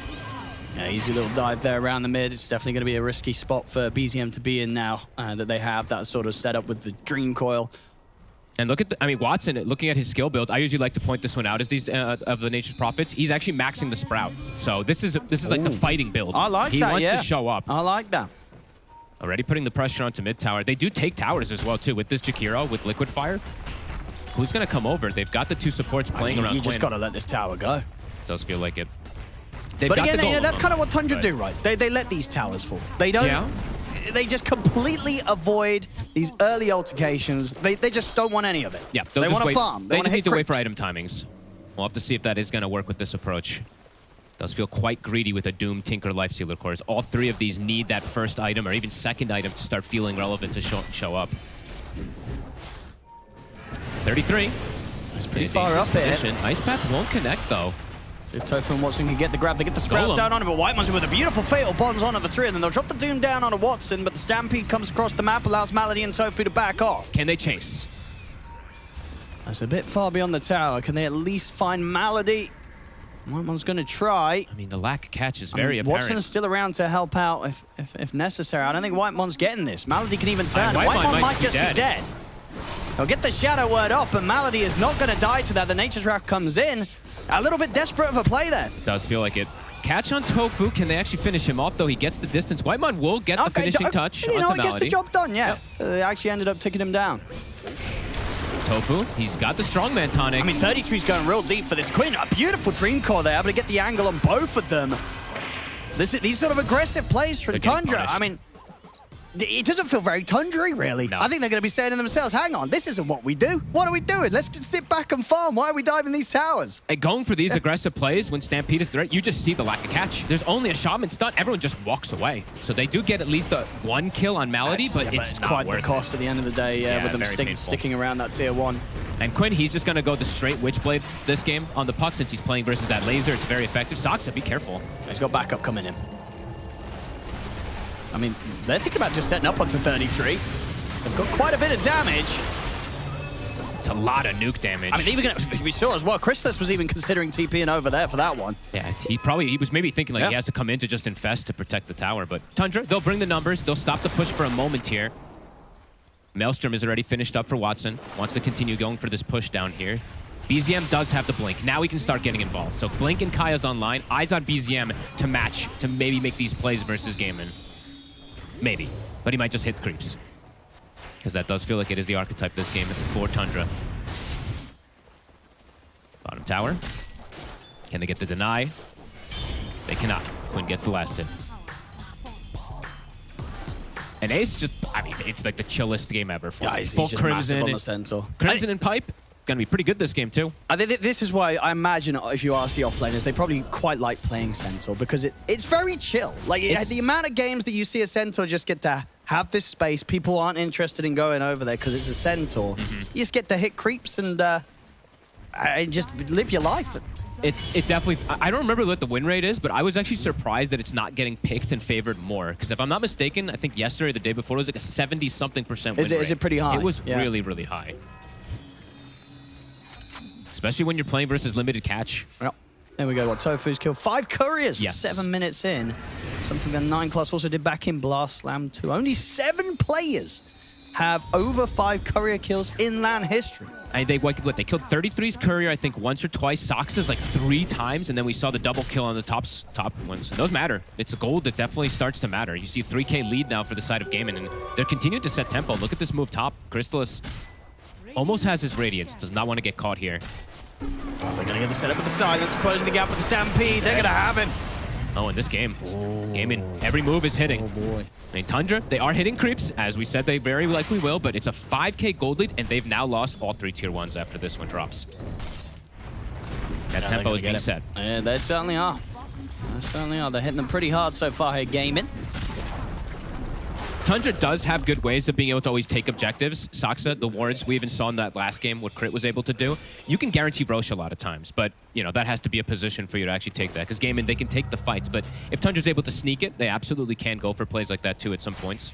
Yeah, easy little dive there around the mid. It's definitely going to be a risky spot for BZM to be in now that they have that sort of setup with the Dream Coil. And look at Watson, looking at his skill builds, I usually like to point this one out as these of the Nature's Prophets. He's actually maxing the Sprout. So this is like the fighting build. I like he that, wants to show up. I like that. Already putting the pressure onto mid tower. They do take towers as well, too, with this Jakiro, with Liquid Fire. Who's going to come over? They've got the two supports playing around You just got to let this tower go. It does feel like it. But again, you know, that's kind of what Tundra do, right? They let these towers fall. They don't... Yeah. They just completely avoid these early altercations. They just don't want any of it. Yeah, they want to farm. They just need to wait for creeps. item timings. We'll have to see if that is going to work with this approach. Does feel quite greedy with a Doom, Tinker, Lifestealer cores. All three of these need that first item or even second item to start feeling relevant to show up. 33. It's pretty far up here. Ice Path won't connect, though. So Tofu and Watson can get the grab. They get the Sprout down on him, but Whitemon's with a beautiful fatal bonds onto the three, and then they'll drop the Doom down onto Watson, but the Stampede comes across the map, allows Malady and Tofu to back off. Can they chase? That's a bit far beyond the tower. Can they at least find Malady? Whitemon's going to try. I mean, the lack of catch is very apparent. Watson's still around to help out if necessary. I don't think Whitemon's getting this. Malady can even turn. Whitemon might just be dead. He'll get the Shadow Word off, but Malady is not going to die to that. The Nature's Wrath comes in. A little bit desperate of a play there. It does feel like it. Catch on Tofu. Can they actually finish him off, though? He gets the distance. Whitemon will get the finishing touch onto Malady. Gets the job done, yeah. Yep. They actually ended up taking him down. Tofu, he's got the Strongman tonic. I mean, 33's going real deep for this Quinn. A beautiful Dream Core there, able to get the angle on both of them. These sort of aggressive plays from Tundra. I mean, it doesn't feel very Tundra-y, really. No. I think they're going to be saying to themselves, hang on, this isn't what we do. What are we doing? Let's just sit back and farm. Why are we diving these towers? And going for these aggressive plays when Stampede is threat, you just see the lack of catch. There's only a Shaman stun. Everyone just walks away. So they do get at least a one kill on Malady, but it's not quite worth the cost at the end of the day with them sticking around that tier 1. And Quinn, he's just going to go the straight Witchblade this game on the puck since he's playing versus that laser. It's very effective. Saksa, be careful. He's got backup coming in. I mean, they're thinking about just setting up onto 33. They've got quite a bit of damage. It's a lot of nuke damage. I mean, even we saw as well, Crystallis was even considering TPing over there for that one. Yeah, he was maybe thinking like he has to come in to just infest to protect the tower. But Tundra, they'll bring the numbers. They'll stop the push for a moment here. Maelstrom is already finished up for Watson. Wants to continue going for this push down here. BZM does have the Blink. Now he can start getting involved. So Blink and Kaya's online. Eyes on BZM to match, to maybe make these plays versus Gaimin. Maybe, but he might just hit creeps. Because that does feel like it is the archetype this game for Tundra. Bottom tower. Can they get the deny? They cannot. Quinn gets the last hit. And Ace just, I mean, it's like the chillest game ever. For full Crimson. Crimson and Pipe. Going to be pretty good this game too. This is why I imagine if you ask the offlaners, they probably quite like playing Centaur because it's very chill. Like the amount of games that you see a Centaur just get to have this space, people aren't interested in going over there because it's a Centaur. You just get to hit creeps and just live your life. It definitely, I don't remember what the win rate is, but I was actually surprised that it's not getting picked and favored more. Because if I'm not mistaken, I think yesterday or the day before, it was like a 70-something% win rate. Is it pretty high? It was really, really high. Especially when you're playing versus limited catch. Yep. There we go. What, Tofu's killed 5 couriers 7 minutes in. Something that 9class also did back in Blast Slam 2. Only 7 players have over 5 courier kills in LAN history. And they killed 33's courier, I think, once or twice. Sox's like 3 times, and then we saw the double kill on the top ones. Those matter. It's a gold that definitely starts to matter. You see a 3K lead now for the side of Gaimin, and they're continuing to set tempo. Look at this move top. Crystallis almost has his Radiance. Does not want to get caught here. Oh, they're going to get the setup with the silence, closing the gap with the Stampede. They're going to have him. Oh, in this game, Gaimin, every move is hitting. Oh boy. I mean, Tundra, they are hitting creeps, as we said they very likely will, but it's a 5K gold lead, and they've now lost all 3 tier 1s after this one drops. That tempo is being set. Yeah, they certainly are. They certainly are. They're hitting them pretty hard so far here, Gaimin. Tundra does have good ways of being able to always take objectives. Saksa, the wards, we even saw in that last game what Crit was able to do. You can guarantee Roche a lot of times, but you know that has to be a position for you to actually take that. Because Gaimin, they can take the fights, but if Tundra's able to sneak it, they absolutely can go for plays like that too at some points.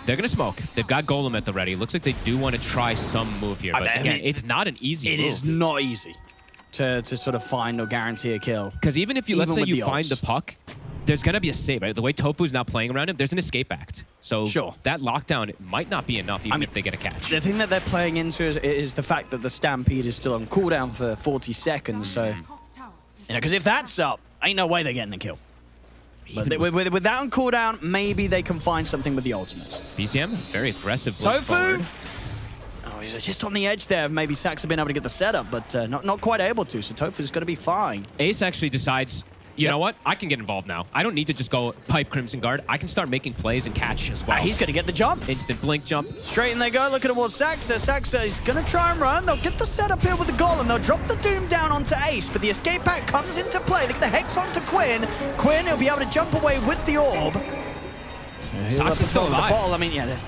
They're going to smoke. They've got Golem at the ready. Looks like they do want to try some move here, but again, it's not an easy move. It is not easy to sort of find or guarantee a kill. Because even if you, let's say you find the puck, there's going to be a save, right? The way Tofu's now playing around him, there's an escape act. So that lockdown might not be enough even if they get a catch. The thing that they're playing into is the fact that the Stampede is still on cooldown for 40 seconds. So, you know, because if that's up, ain't no way they're getting the kill. But with that on cooldown, maybe they can find something with the ultimates. BCM, very aggressive. Tofu! Oh, he's just on the edge there. Maybe Sax have been able to get the setup, but not quite able to. So Tofu's going to be fine. Ace actually decides, you know what? I can get involved now. I don't need to just go pipe Crimson Guard. I can start making plays and catch as well. He's going to get the jump. Instant blink jump. Straight in they go, looking towards Saxa. Saxa is going to try and run. They'll get the setup here with the Golem. They'll drop the Doom down onto Ace, but the escape pack comes into play. They get the Hex onto Quinn. Quinn will be able to jump away with the Orb. Saxa's still alive. I mean, yeah,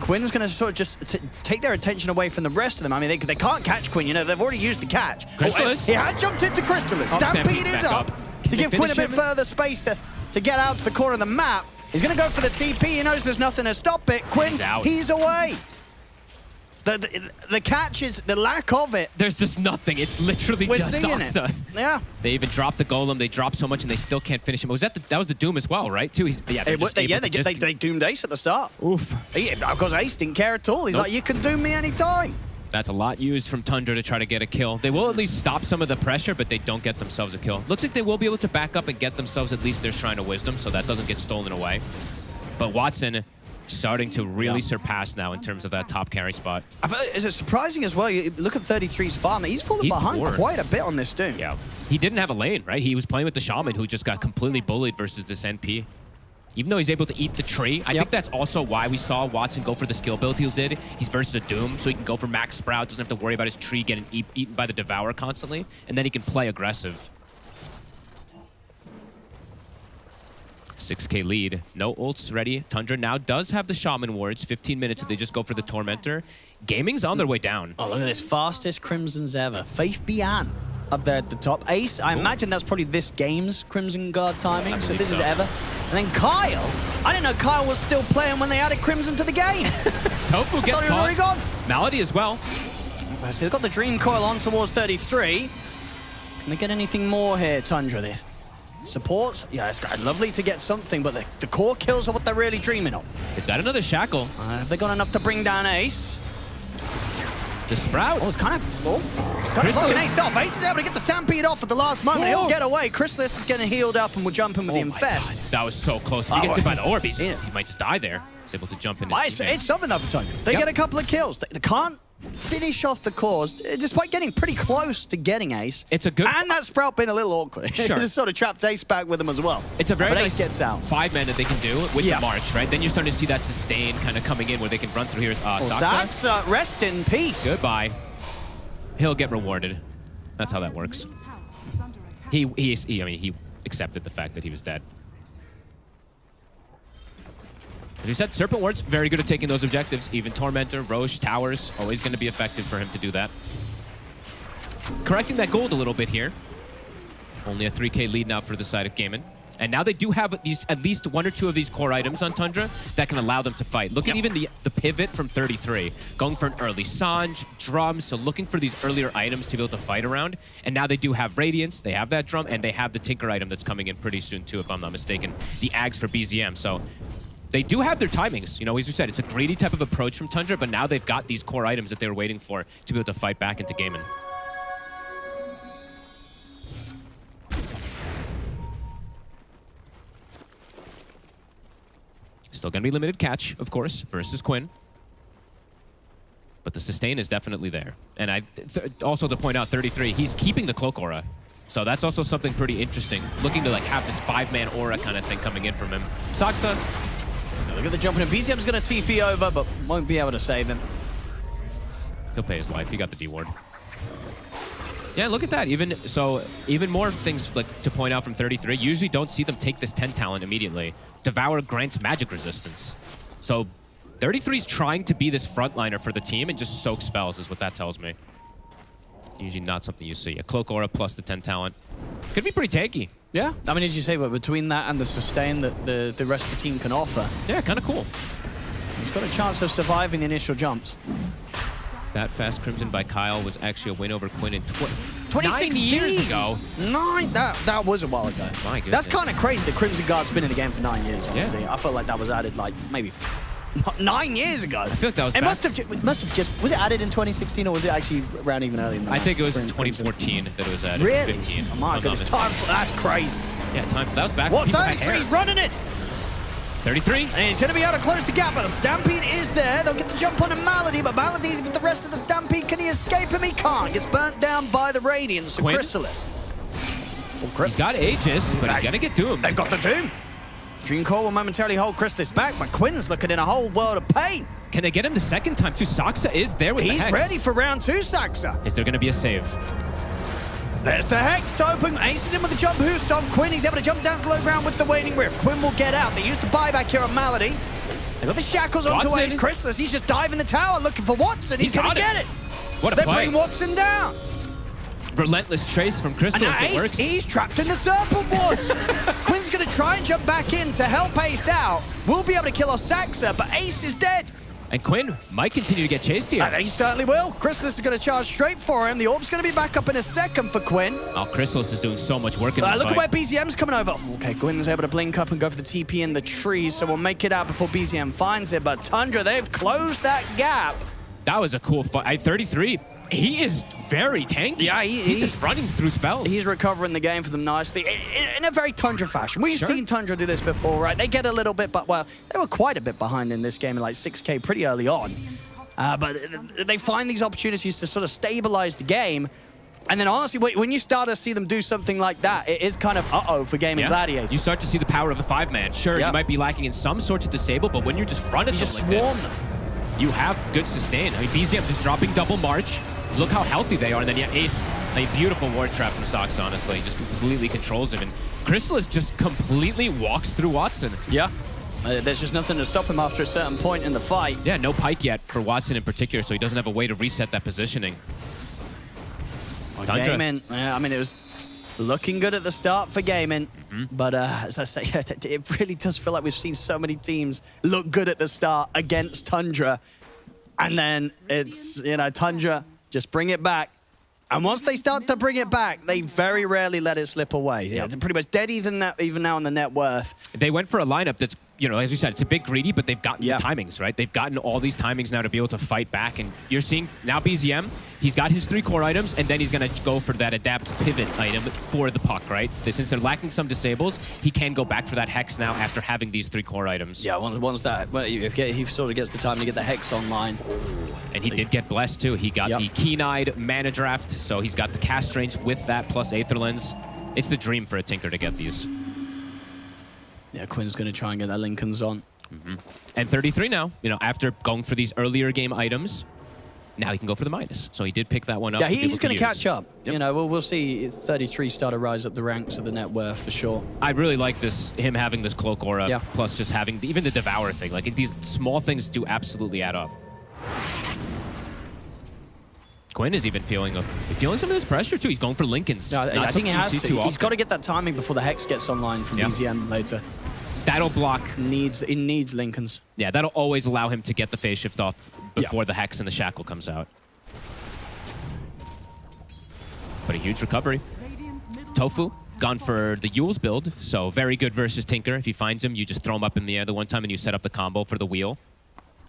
Quinn's going to sort of just take their attention away from the rest of them. I mean, they can't catch Quinn. You know, they've already used the catch. Crystalis. He had jumped into Crystalis. Stampede is up. To give Quinn a bit further space to get out to the corner of the map. He's going to go for the TP. He knows there's nothing to stop it. Quinn, he's away. The catch is the lack of it. There's just nothing. It's literally just Saksa. Yeah. They even dropped the Golem. They dropped so much and they still can't finish him. Was that was the Doom as well, right? Too. They doomed Ace at the start. Oof. Because Ace didn't care at all. He's like, you can doom me anytime. That's a lot used from Tundra to try to get a kill. They will at least stop some of the pressure, but they don't get themselves a kill. Looks like they will be able to back up and get themselves at least their Shrine of Wisdom, so that doesn't get stolen away. But Watson starting to really surpass now in terms of that top carry spot. Is it surprising as well? You look at 33's farm. He's fallen behind quite a bit on this Doom. Yeah. He didn't have a lane, right? He was playing with the Shaman who just got completely bullied versus this NP. Even though he's able to eat the tree, I think that's also why we saw Watson go for the skill build he did. He's versus a Doom, so he can go for max Sprout, doesn't have to worry about his tree getting eaten by the Devourer constantly, and then he can play aggressive. 6K lead, no ults ready. Tundra now does have the Shaman wards, 15 minutes if they just go for the Tormentor. Gaming's on their way down. Oh, look at this, fastest Crimsons ever. Faith Bian up there at the top. Ace, I imagine that's probably this game's Crimson Guard timing, so this is ever. And then Kyle, I didn't know Kyle was still playing when they added Crimson to the game. Tofu gets thought he was already gone. Malady as well. So they've got the Dream Coil on towards 33. Can they get anything more here, Tundra? The support, yeah, it's lovely to get something, but the core kills are what they're really dreaming of. They've got another Shackle. Have they got enough to bring down Ace? The Sprout. Oh, it's kind of locking Ace off. Ace is able to get the Stampede off at the last moment. He'll get away. Crystalis is getting healed up and will jump in with the Infest. That was so close. If he gets hit by the Orb, he might just die there. He's able to jump in. It's something though for Tundra. They get a couple of kills. They can't finish off the cores, despite getting pretty close to getting Ace. It's a good... And that Sprout being a little awkward. Sure. Just sort of trapped Ace back with him as well. It's a very nice Ace gets out. 5-man that they can do with the March, right? Then you're starting to see that sustain kind of coming in where they can run through. Here's Saksa, rest in peace. Goodbye. He'll get rewarded. That's how that works. He accepted the fact that he was dead. As you said, Serpent Ward's very good at taking those objectives. Even Tormentor, Roche, Towers, always going to be effective for him to do that. Correcting that gold a little bit here. Only a 3K lead now for the side of Gaimin. And now they do have at least 1 or 2 of these core items on Tundra that can allow them to fight. Look at even the pivot from 33. Going for an early Sange, drums, so looking for these earlier items to be able to fight around. And now they do have Radiance, they have that drum, and they have the Tinker item that's coming in pretty soon too, if I'm not mistaken. The Ags for BZM, so they do have their timings. You know, as you said, it's a greedy type of approach from Tundra, but now they've got these core items that they were waiting for to be able to fight back into Gaimin. Still going to be limited catch, of course, versus Quinn. But the sustain is definitely there. And also to point out, 33, he's keeping the Cloak Aura. So that's also something pretty interesting. Looking to like have this 5-man aura kind of thing coming in from him. Saksa. Look at the jumping in. BZM's going to TP over, but won't be able to save him. He'll pay his life. He got the D ward. Yeah, look at that. Even more things like to point out from 33. Usually don't see them take this 10 talent immediately. Devour grants magic resistance. So 33's trying to be this frontliner for the team and just soak spells is what that tells me. Usually not something you see. A Cloak Aura plus the 10 talent. Could be pretty tanky. Yeah. I mean, as you say, but between that and the sustain that the rest of the team can offer. Yeah, kind of cool. He's got a chance of surviving the initial jumps. That Fast Crimson by Kyle was actually a win over Quinn in 2016 9 years ago. That was a while ago. My goodness. That's kind of crazy. The Crimson Guard's been in the game for 9 years, honestly. Yeah. I felt like that was added like maybe 9 years ago. I feel like that was it must have just, was it added in 2016 or was it actually around even earlier than that? I think it was in 2014 that it was added. Really? 15. Oh my goodness, that's crazy. Yeah, that was back what, when people had 33's hair. running it! 33. And he's going to be able to close the gap, but Stampede is there. They'll get the jump on a Malady, but Malady's with the rest of the Stampede. Can he escape him? He can't. Gets burnt down by the Radiance. So Chrysalis. He's got Aegis, but he's going to get doomed. They've got the Doom. Dreamcore will momentarily hold Chrysalis back, but Quinn's looking in a whole world of pain. Can they get him the second time too? Saksa is there with the Hex. He's ready for round 2, Saksa. Is there going to be a save? There's the Hex to open. Ace is in with the jump boost on Quinn. He's able to jump down to the low ground with the Waning Rift. Quinn will get out. They used the buyback here on Malady. They got the shackles onto Ace. Chrysalis, he's just diving the tower looking for Watson. He's going to get it. What a They play. bring Watson down. Relentless trace from Crystal. And It works. He's trapped in the circle boards. Quinn's going to try and jump back in to help Ace out. We'll be able to kill off Saksa, but Ace is dead. And Quinn might continue to get chased here. He certainly will. Chrysalis is going to charge straight for him. The orb's going to be back up in a second for Quinn. Oh, Chrysalis is doing so much work in this Look fight. at where BZM's coming over. Okay, Quinn's able to blink up and go for the TP in the trees, so we'll make it out before BZM finds it. But Tundra, they've closed that gap. That was a cool fight. 33. He is very tanky. Yeah, he's just running through spells. He's recovering the game for them nicely in a very Tundra fashion. We've seen Tundra do this before, right? They get a little bit, but well, they were quite a bit behind in this game, like 6K pretty early on. But they find these opportunities to sort of stabilize the game. And then honestly, when you start to see them do something like that, it is kind of uh-oh for Gaimin Gladiators. You start to see the power of the 5-man. Sure, you might be lacking in some sorts of disable, but when you're just running them like this, you have good sustain. I mean, BZM just dropping double march. Look how healthy they are. And then, yeah, Ace, a beautiful ward trap from Sox, honestly. He just completely controls him. And Chrysalis just completely walks through Watson. Yeah. There's just nothing to stop him after a certain point in the fight. Yeah, no pike yet for Watson in particular, so he doesn't have a way to reset that positioning. Gaimin, I mean, it was looking good at the start for Gaimin. But as I say, it really does feel like we've seen so many teams look good at the start against Tundra. And then it's, you know, Tundra, just bring it back. And once they start to bring it back, they very rarely let it slip away. Yeah, they're pretty much dead even now on the net worth. They went for a lineup that's, you know, as you said, it's a bit greedy, but they've gotten the timings, right? They've gotten all these timings now to be able to fight back. And you're seeing now BZM, he's got his 3 core items, and then he's going to go for that adapt pivot item for the puck, right? Since they're lacking some disables, he can go back for that Hex now after having these 3 core items. Yeah, once that, well, he sort of gets the time to get the Hex online. And he did get blessed too. He got the Keen-Eyed Mana Draft, so he's got the cast range with that plus Aether Lens. It's the dream for a Tinker to get these. Yeah, Quinn's going to try and get that Lincoln's on. And 33 now, you know, after going for these earlier game items, now he can go for the minus. So he did pick that one up. Yeah, he's going to catch up. You know, we'll see 33 start to rise up the ranks of the net worth for sure. I really like him having this Cloak Aura, plus just having even the Devour thing. Like, these small things do absolutely add up. Quinn is even feeling some of this pressure too. He's going for Lincolns. No, I think he has to. He's Often. got to get that timing before the Hex gets online from BZM later. That'll block. It needs Lincolns. Yeah, that'll always allow him to get the phase shift off before the Hex and the Shackle comes out. But a huge recovery. Tofu gone for the Yule's build, so very good versus Tinker. If he finds him, you just throw him up in the air the one time and you set up the combo for the wheel.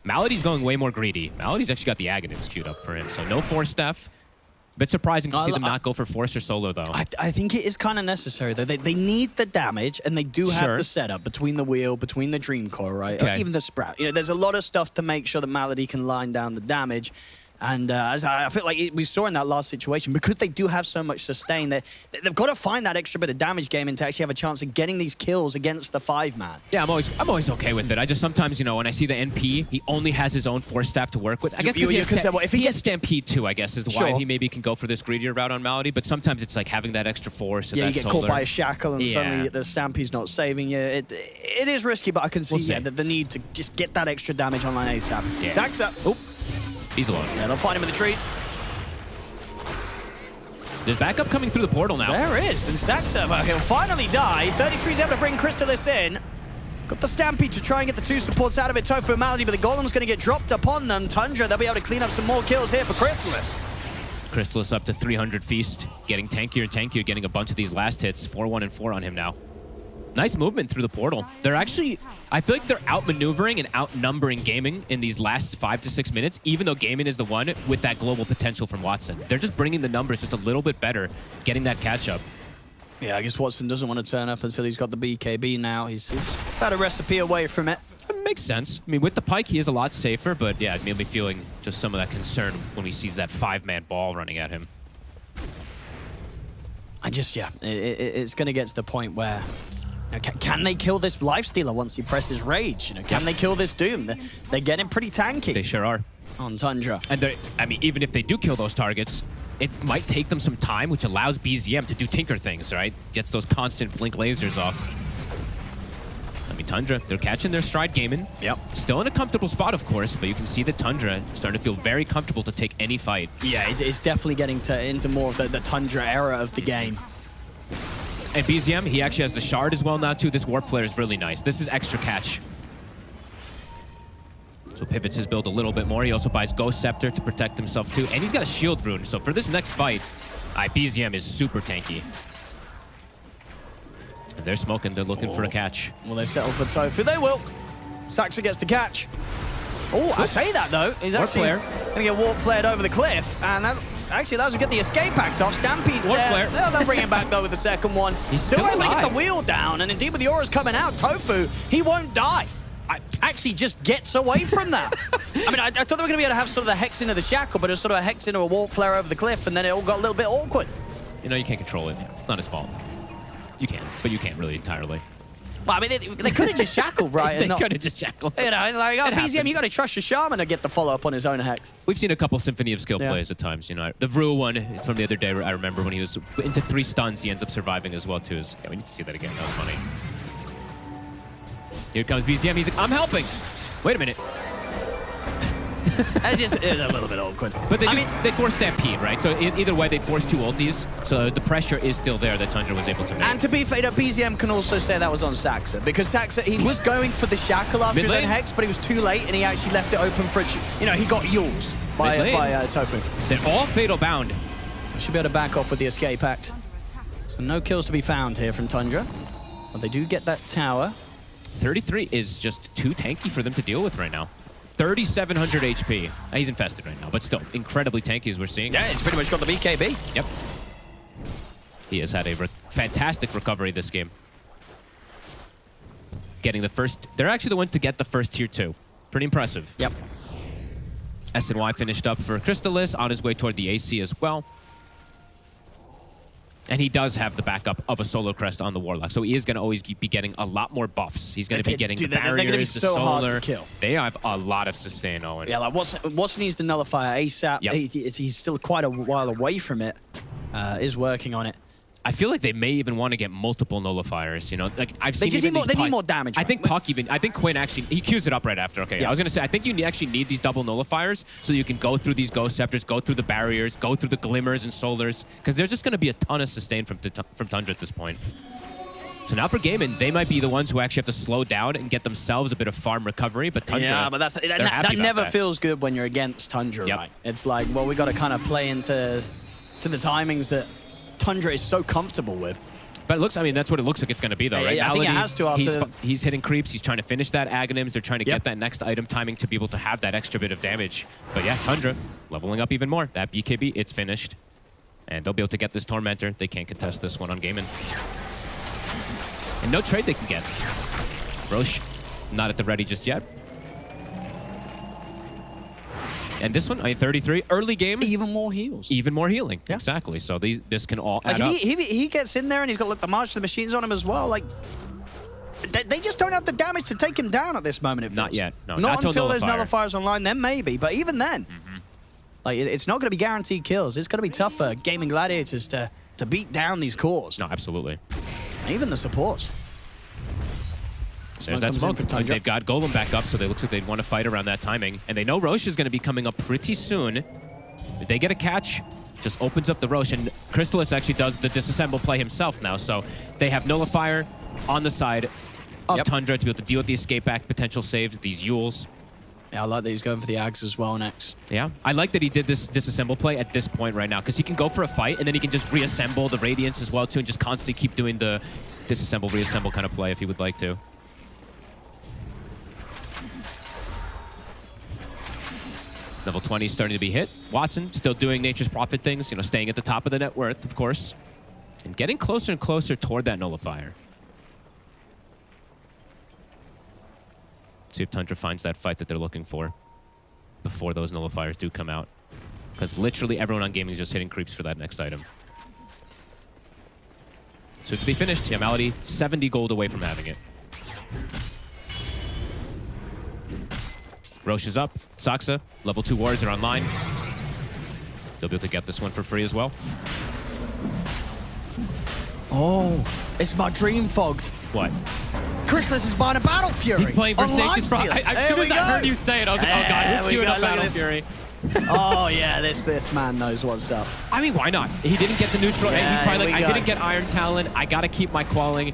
Malady's going way more greedy. Malady's actually got the Aghanim's queued up for him, so no Force Staff. A bit surprising to see them not go for Force or Solo, though. I think it is kind of necessary, though. They need the damage, and they do have the setup between the wheel, between the Dream Core, right? Or even the Sprout. You know, there's a lot of stuff to make sure that Malady can line down the damage. And as I feel like we saw in that last situation, because they do have so much sustain, they've got to find that extra bit of damage Gaimin to actually have a chance of getting these kills against the 5-man. Yeah, I'm always okay with it. I just sometimes, you know, when I see the NP, he only has his own force staff to work with. I guess if he gets Stampede too, I guess, is why he maybe can go for this greedier route on Malady. But sometimes it's like having that extra force. Yeah, that you get solar. caught by a shackle and suddenly the Stampede's not saving you. It is risky, but I can see the need to just get that extra damage online ASAP. Yeah. Saxa. Oh, he's alone. Yeah, they'll find him in the trees. There's backup coming through the portal now. There is, and Saxa, he'll finally die. 33's able to bring Crystallis in. Got the Stampede to try and get the 2 supports out of it. Tofu and Malady, but the Golem's going to get dropped upon them. Tundra, they'll be able to clean up some more kills here for Crystallis. Crystallis up to 300 Feast, getting tankier and tankier, getting a bunch of these last hits. 4-1 and 4 on him now. Nice movement through the portal. They're actually, I feel like they're outmaneuvering and outnumbering Gaimin in these last 5 to 6 minutes, even though Gaimin is the one with that global potential from Watson. They're just bringing the numbers just a little bit better, getting that catch up. Yeah, I guess Watson doesn't want to turn up until he's got the BKB now. He's about a recipe away from it. It makes sense. I mean, with the Pike, he is a lot safer, but yeah, it made me feeling just some of that concern when he sees that 5-man ball running at him. It's going to get to the point where, you know, can they kill this Lifestealer once he presses Rage? You know, can they kill this Doom? They're getting pretty tanky. They sure are. On Tundra. And I mean, even if they do kill those targets, it might take them some time, which allows BZM to do Tinker things, right? Gets those constant blink lasers off. I mean, Tundra, they're catching their stride, Gaimin. Yep. Still in a comfortable spot, of course, but you can see that Tundra starting to feel very comfortable to take any fight. Yeah, it's definitely getting into more of the Tundra era of the game. And BZM, he actually has the shard as well now, too. This Warp Flare is really nice. This is extra catch. So pivots his build a little bit more. He also buys Ghost Scepter to protect himself, too. And he's got a shield rune. So for this next fight, BZM is super tanky. And they're smoking. They're looking for a catch. Well, they settle for Tofu. They will. Saxa gets the catch. Oh, I say that, though. He's actually going to get Warp Flared over the cliff. And that actually allows him to get the escape act off. Stampede's there. They'll bring him back, though, with the second one. He's still able to alive. get the wheel down. And indeed, with the auras coming out, Tofu, he won't die. Actually just gets away from that. I mean, I thought they were going to be able to have sort of the hex into the shackle, but it was sort of a hex into a Warp Flare over the cliff, and then it all got a little bit awkward. You know, you can't control it. It's not his fault. You can, but you can't really entirely. Well, I mean, they could have just shackled, right? They could have just shackled. You know, it's like, oh, BZM, you got to trust your Shaman to get the follow-up on his own hex. We've seen a couple Symphony of Skill plays at times, you know. The Vru one from the other day, I remember when he was into 3 stuns, he ends up surviving as well, too. Yeah, we need to see that again. That was funny. Here comes BZM. He's like, I'm helping. Wait a minute. It's a little bit awkward. But they forced Stampede, right? So either way, they forced 2 ultis. So the pressure is still there that Tundra was able to make. And to be fair, BZM can also say that was on Saxa, because Saxa, he was going for the shackle after his own hex, but he was too late, and he actually left it open for it. You know, he got used by Tofu. They're all fatal bound. Should be able to back off with the escape act. So no kills to be found here from Tundra. But they do get that tower. 33 is just too tanky for them to deal with right now. 3,700 HP. He's infested right now, but still incredibly tanky as we're seeing. Yeah, it's pretty much got the BKB. Yep. He has had a fantastic recovery this game. Getting the first... They're actually the ones to get the first tier 2. Pretty impressive. Yep. SNY finished up for Crystallis, on his way toward the AC as well. And he does have the backup of a Solo Crest on the Warlock, so he is going to always be getting a lot more buffs. He's going to be getting the barriers, they're gonna be so the solar. hard to kill. They have a lot of sustain, Owen. Yeah, like Watson needs to nullify ASAP. Yep. He's still quite a while away from it. Is working on it. I feel like they may even want to get multiple nullifiers. You know, like I've seen. They need more damage. I think Puck even. I think Quinn actually he queues it up right after. Okay, yeah. I was gonna say I think you actually need these double nullifiers so you can go through these Ghost Scepters, go through the barriers, go through the glimmers and solars, because there's just gonna be a ton of sustain from Tundra at this point. So now for Gaimin, they might be the ones who actually have to slow down and get themselves a bit of farm recovery. But Tundra, yeah, but that never feels good when you're against Tundra, right? It's like, well, we got to kind of play into the timings that Tundra is so comfortable with. But it looks, I mean, that's what it looks like it's going to be, though, right? I think it has to after... He's hitting creeps. He's trying to finish that Aghanims. They're trying to get that next item timing to be able to have that extra bit of damage. But yeah, Tundra leveling up even more. That BKB, it's finished. And they'll be able to get this Tormentor. They can't contest this one on Gaimin. And no trade they can get. Roche, not at the ready just yet. And this one, I mean, 33, early game. Even more heals. Even more healing, exactly. So this can all add Like up. he gets in there and he's got like the March of the Machines on him as well. Like they just don't have the damage to take him down at this moment. It feels. Not yet. No, not until there's Nullifier. nullifiers online. Then maybe, but even then, like it's not going to be guaranteed kills. It's going to be tough for Gaming Gladiators to beat down these cores. No, absolutely. Even the supports. There's that smoke. They've got Golem back up, so they looks like they'd want to fight around that timing. And they know Roche is going to be coming up pretty soon. If they get a catch, just opens up the Roche. And Crystallis actually does the disassemble play himself now. So they have Nullifier on the side of Tundra to be able to deal with the escape back potential saves, these Yules. Yeah, I like that he's going for the Ags as well next. Yeah, I like that he did this disassemble play at this point right now, because he can go for a fight, and then he can just reassemble the Radiance as well, too, and just constantly keep doing the disassemble, reassemble kind of play if he would like to. Level 20 starting to be hit. Watson still doing Nature's Prophet things, you know, staying at the top of the net worth, of course, and getting closer and closer toward that Nullifier. See if Tundra finds that fight that they're looking for before those Nullifiers do come out. Because literally everyone on gaming is just hitting creeps for that next item. So to be finished, yeah, Malady 70 gold away from having it. Roche is up. Saksa, level 2 wards are online. They'll be able to get this one for free as well. Oh, it's my dream fogged. What? Crystallis is buying a Battle Fury. He's playing for on Nature's Prophet. As soon as I heard you say it, I was like, oh god, he's queuing up Battle Fury. Oh yeah, this man knows what's up. I mean, why not? He didn't get the neutral. Yeah, He's probably like, here I we didn't get Iron Talon. I gotta keep my Quelling.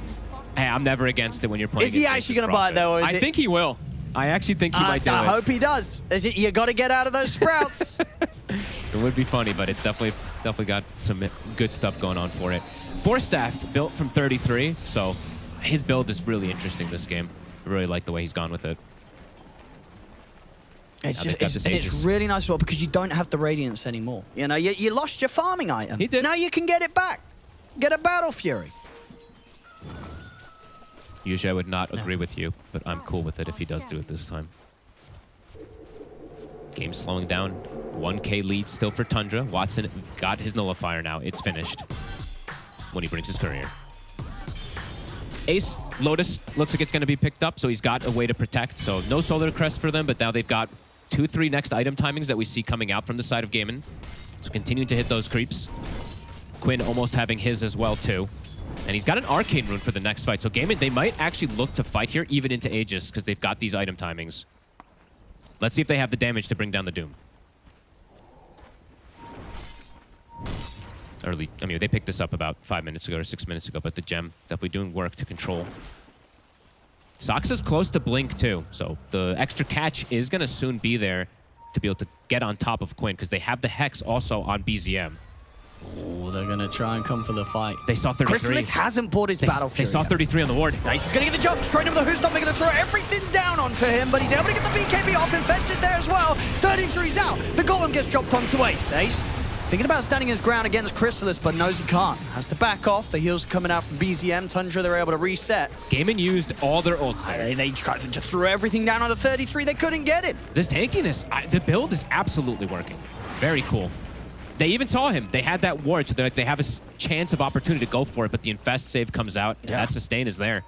Hey, I'm never against it when you're playing. Is he actually going to buy it though? Or is I think he will. I actually think he might do it. I hope he does. You got to get out of those sprouts. It would be funny, but it's definitely got some good stuff going on for it. Force Staff built from 33, so his build is really interesting this game. I really like the way he's gone with it. It's really nice as well because you don't have the Radiance anymore. You know, you lost your farming item. He did. Now you can get it back. Get a Battle Fury. Usually I would not agree with you, but I'm cool with it if he does do it this time. Game slowing down. 1K lead still for Tundra. Watson got his Nullifier now. It's finished when he brings his courier. Ace, Lotus, looks like it's going to be picked up, so he's got a way to protect. So no Solar Crest for them, but now they've got 2-3 next item timings that we see coming out from the side of Gaimin. So continuing to hit those creeps. Quinn almost having his as well, too. And he's got an Arcane Rune for the next fight. So Gaimin, they might actually look to fight here, even into Aegis, because they've got these item timings. Let's see if they have the damage to bring down the Doom. Early, I mean, they picked this up about 5 minutes ago or 6 minutes ago, but the gem definitely doing work to control. Saksa's close to Blink, too. So the extra catch is going to soon be there to be able to get on top of Quinn, because they have the Hex also on BZM. Oh, they're going to try and come for the fight. They saw 33. Crystallis hasn't bought his Battle Fury. They saw 33 on the ward. Nice, he's going to get the jumps. Training with the Who's They're going to throw everything down onto him, but he's able to get the BKB off. Infest is there as well. 33's out. The Golem gets dropped onto Ace. Ace thinking about standing his ground against Crystallis, but knows he can't. Has to back off. The heals coming out from BZM. Tundra, they're able to reset. Gaimin used all their ults there. They just threw everything down onto 33. They couldn't get him. This tankiness, the build is absolutely working. Very cool. They even saw him. They had that ward, so they're like, they have a chance of opportunity to go for it, but the Infest save comes out, and that sustain is there.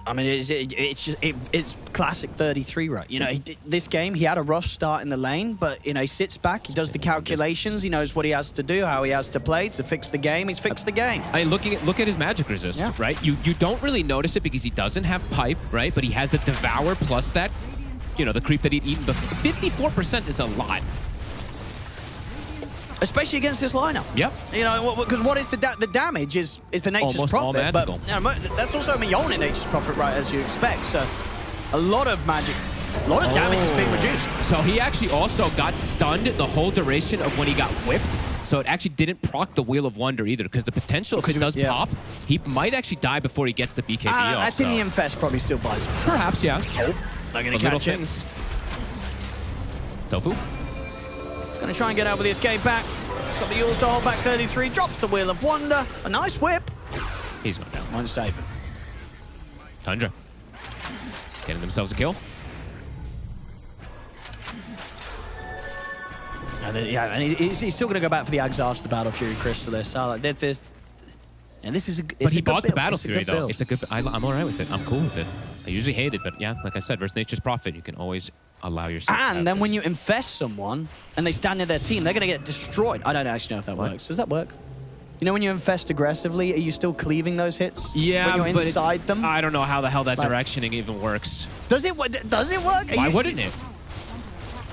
I mean, it's classic 33, right? You know, this game, he had a rough start in the lane, but, you know, he sits back, he does the calculations, he knows what he has to do, how he has to play to fix the game. He's fixed the game. I mean, look at his magic resist, right? You don't really notice it because he doesn't have pipe, right? But he has the Devour plus that, you know, the creep that he'd eaten before. 54% is a lot. Especially against this lineup. Yep. You know, because what is the damage is the Nature's Almost all Prophet, but magical. you know, that's also a Mjolnir Nature's Prophet, right, as you expect. So a lot of magic, a lot of damage is being reduced. So he actually also got stunned the whole duration of when he got whipped. So it actually didn't proc the Wheel of Wonder either, because the potential, if it does pop, he might actually die before he gets the BKB off. I think the Infest probably still buys him. Perhaps, yeah. Oh, they're going to catch him. Tofu. He's going to try and get out with the escape back. He's got the Yules to hold back 33. Drops the Wheel of Wonder. A nice whip. He's not down. Won't save him. Tundra. Getting themselves a kill. Yeah, and he's still going to go back for the Exhaust, the Battle Fury Crystallis. So like, and this is a But he bought the build. Battle It's a Fury, good though. build. It's a good... I'm all right with it. I'm cool with it. I usually hate it, but yeah, like I said, versus Nature's Prophet, you can always allow yourself to have And then when this. you infest someone and they stand near their team, they're going to get destroyed. I don't actually know if that works. Does that work? You know when you infest aggressively, are you still cleaving those hits? Yeah, when you're but inside them? I don't know how the hell that Like- directioning even works. Does it work? Why wouldn't it?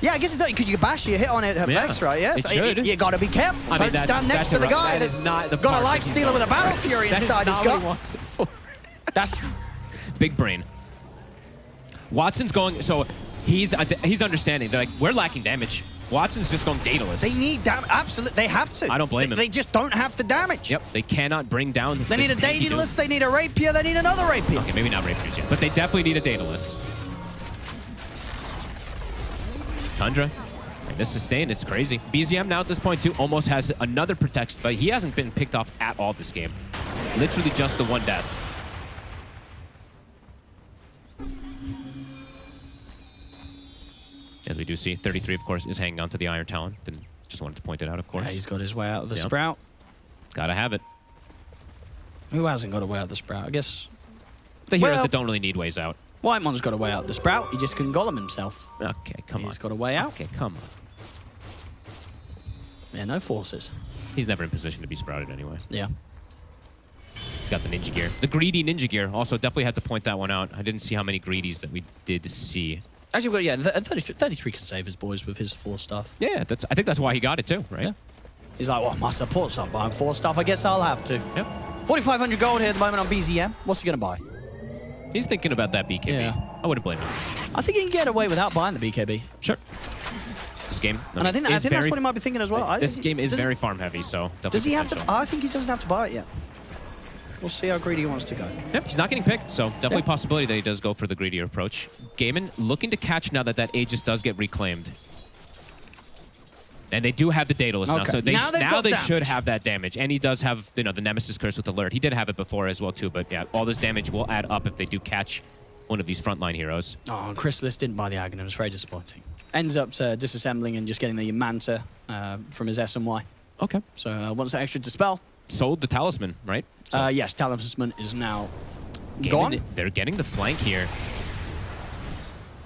Yeah, I guess it does, because you bash your hit on it at Yeah, Vex, right? Yes. it should. You got to be careful. I mean, Don't that's- stand next that's to the irre- guy that is that's not the got a part life that he's stealer with a going Battle for. Fury That is inside his not what gut. he wants it for. That's big brain. Watson's going... So he's understanding. They're like, we're lacking damage. Watson's just going Daedalus. They need damage. Absolutely, they have to. I don't blame him. They just don't have the damage. Yep, they cannot bring down... They need a this tanky dude. Daedalus, they need a Rapier, they need another Rapier. Okay, maybe not Rapiers yet, but they definitely need a Daedalus. Tundra. And this sustain is crazy. BZM now at this point too almost has another protect, but he hasn't been picked off at all this game. Literally just the one death. As we do see, 33 of course is hanging on to the Iron Talon. Didn't just wanted to point it out, of course. Yeah, he's got his way out of the Yep. Sprout. Gotta have it. Who hasn't got a way out of the Sprout? I guess The heroes Well- that don't really need ways out. Whitemon's got a way out of the Sprout. He just couldn't golem himself. Okay, come on. He's got a way out. Okay, come on. Yeah, no forces. He's never in position to be sprouted anyway. Yeah. He's got the ninja gear. The greedy ninja gear. Also, definitely had to point that one out. I didn't see how many greedies that we did see. Actually, we've got, yeah, 33 can save his boys with his 4 stuff. Yeah, I think that's why he got it too, right? Yeah. He's like, well, my support's up buying 4 stuff. I guess I'll have to. Yep. 4,500 gold here at the moment on BZM. What's he going to buy? He's thinking about that BKB. Yeah. I wouldn't blame him. I think he can get away without buying the BKB. Sure. This game. And I think that's what he might be thinking as well. This game is very farm heavy, so definitely Does he have to? potential. I think he doesn't have to buy it yet. We'll see how greedy he wants to go. Yep, he's not getting picked, so definitely a possibility that he does go for the greedier approach. Gaimin looking to catch now that Aegis does get reclaimed. And they do have the Daedalus now, Okay. so Now they've got they damage. should have that damage. And he does have, the Nemesis Curse with Alert. He did have it before as well too, but yeah, all this damage will add up if they do catch one of these frontline heroes. Oh, and Chrysalis didn't buy the Aghanim. It's very disappointing. Ends up disassembling and just getting the Manta from his SMY. Okay. So wants that extra Dispel. Sold the Talisman, right? Yes, Talisman is now Gaimin, gone. They're getting the flank here.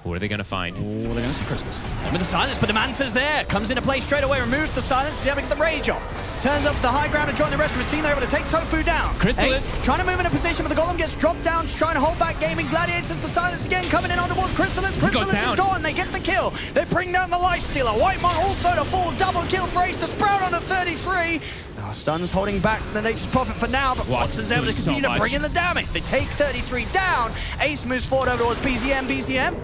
Who are they going to find? Oh, they're going to see Chrysalis. And with the silence, but the Manta's there. Comes into play straight away, removes the silence. He's able to get the rage off. Turns up to the high ground and join the rest of his team. They're able to take Tofu down. Chrysalis. Ace trying to move in a position, but the Golem gets dropped down. She's trying to hold back Gaimin. Gladiators, the silence again, coming in on towards Chrysalis. Chrysalis is gone. They get the kill. They bring down the Lifestealer. Whitemon also to full double kill for Ace. The Sprout on a 33. Now Stun's holding back the Nature's Prophet for now, but Watson's able to doing so continue to much. bring in the damage. They take 33 down. Ace moves forward over towards BZM.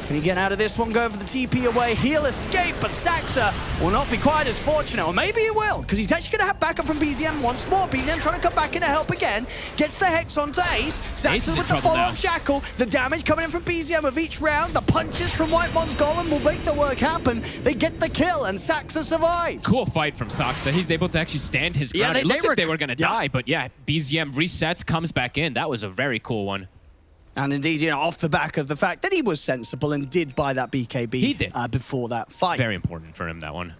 Can he get out of this one, go for the TP away? He'll escape, but Saxa will not be quite as fortunate. Or maybe he will, because he's actually going to have backup from BZM once more. BZM trying to come back in to help again. Gets the Hex onto Ace. Saxa with the follow-up Shackle. The damage coming in from BZM of each round. The punches from Whitemon's Golem will make the work happen. They get the kill, and Saxa survives. Cool fight from Saxa. He's able to actually stand his ground. Yeah, It looks like they were going to die, but yeah, BZM resets, comes back in. That was a very cool one. And indeed, off the back of the fact that he was sensible and did buy that BKB He did. Before that fight. Very important for him, that one.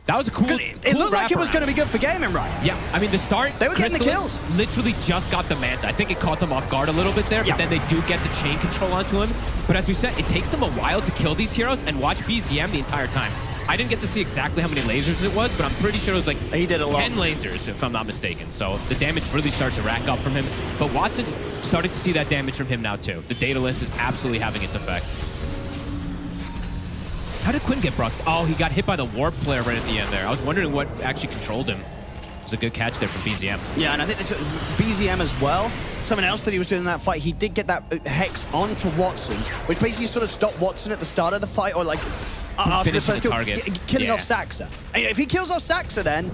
That was a cool It looked like it was going to be good for Gaimin, right? Yeah, I mean, the start, They were getting the Chrysalis literally just got the Manta. I think it caught them off guard a little bit there, but then they do get the chain control onto him. But as we said, it takes them a while to kill these heroes, and watch BZM the entire time. I didn't get to see exactly how many lasers it was, but I'm pretty sure it was like he did a lot. 10 lasers, if I'm not mistaken. So the damage really started to rack up from him. But Watson started to see that damage from him now too. The Daedalus is absolutely having its effect. How did Quinn get brocked? Oh, he got hit by the Warp Flare right at the end there. I was wondering what actually controlled him. It was a good catch there from BZM. Yeah, and I think this BZM as well. Something else that he was doing in that fight, he did get that Hex onto Watson, which basically sort of stopped Watson at the start of the fight, or like after the finishing first the kill, target. killing Yeah. off Saxa. And if he kills off Saxa, then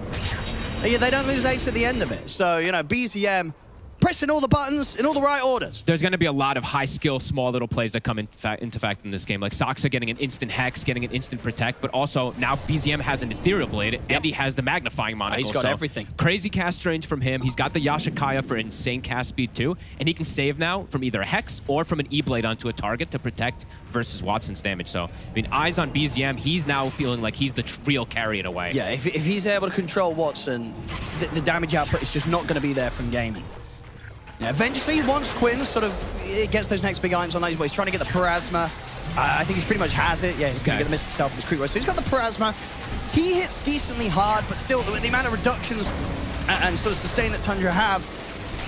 they don't lose Ace at the end of it. So BZM pressing all the buttons in all the right orders. There's going to be a lot of high-skill, small little plays that come into fact in this game. Like Saksa getting an instant Hex, getting an instant Protect, but also now BZM has an Ethereal Blade, and he has the Magnifying Monocle. He's got everything. Crazy cast range from him. He's got the Yashikaya for insane cast speed too, and he can save now from either a Hex or from an E-Blade onto a target to protect versus Watson's damage. So, I mean, eyes on BZM, he's now feeling like he's the real carry in a way. Yeah, if he's able to control Watson, the damage output is just not going to be there from Gaimin. Yeah, eventually, once Quinn sort of gets those next big items on those, he's trying to get the Parasma. I think he pretty much has it. Yeah, he's going to get the Mystic Stealth with his creep. So he's got the Parasma. He hits decently hard, but still, the amount of reductions and sort of sustain that Tundra have,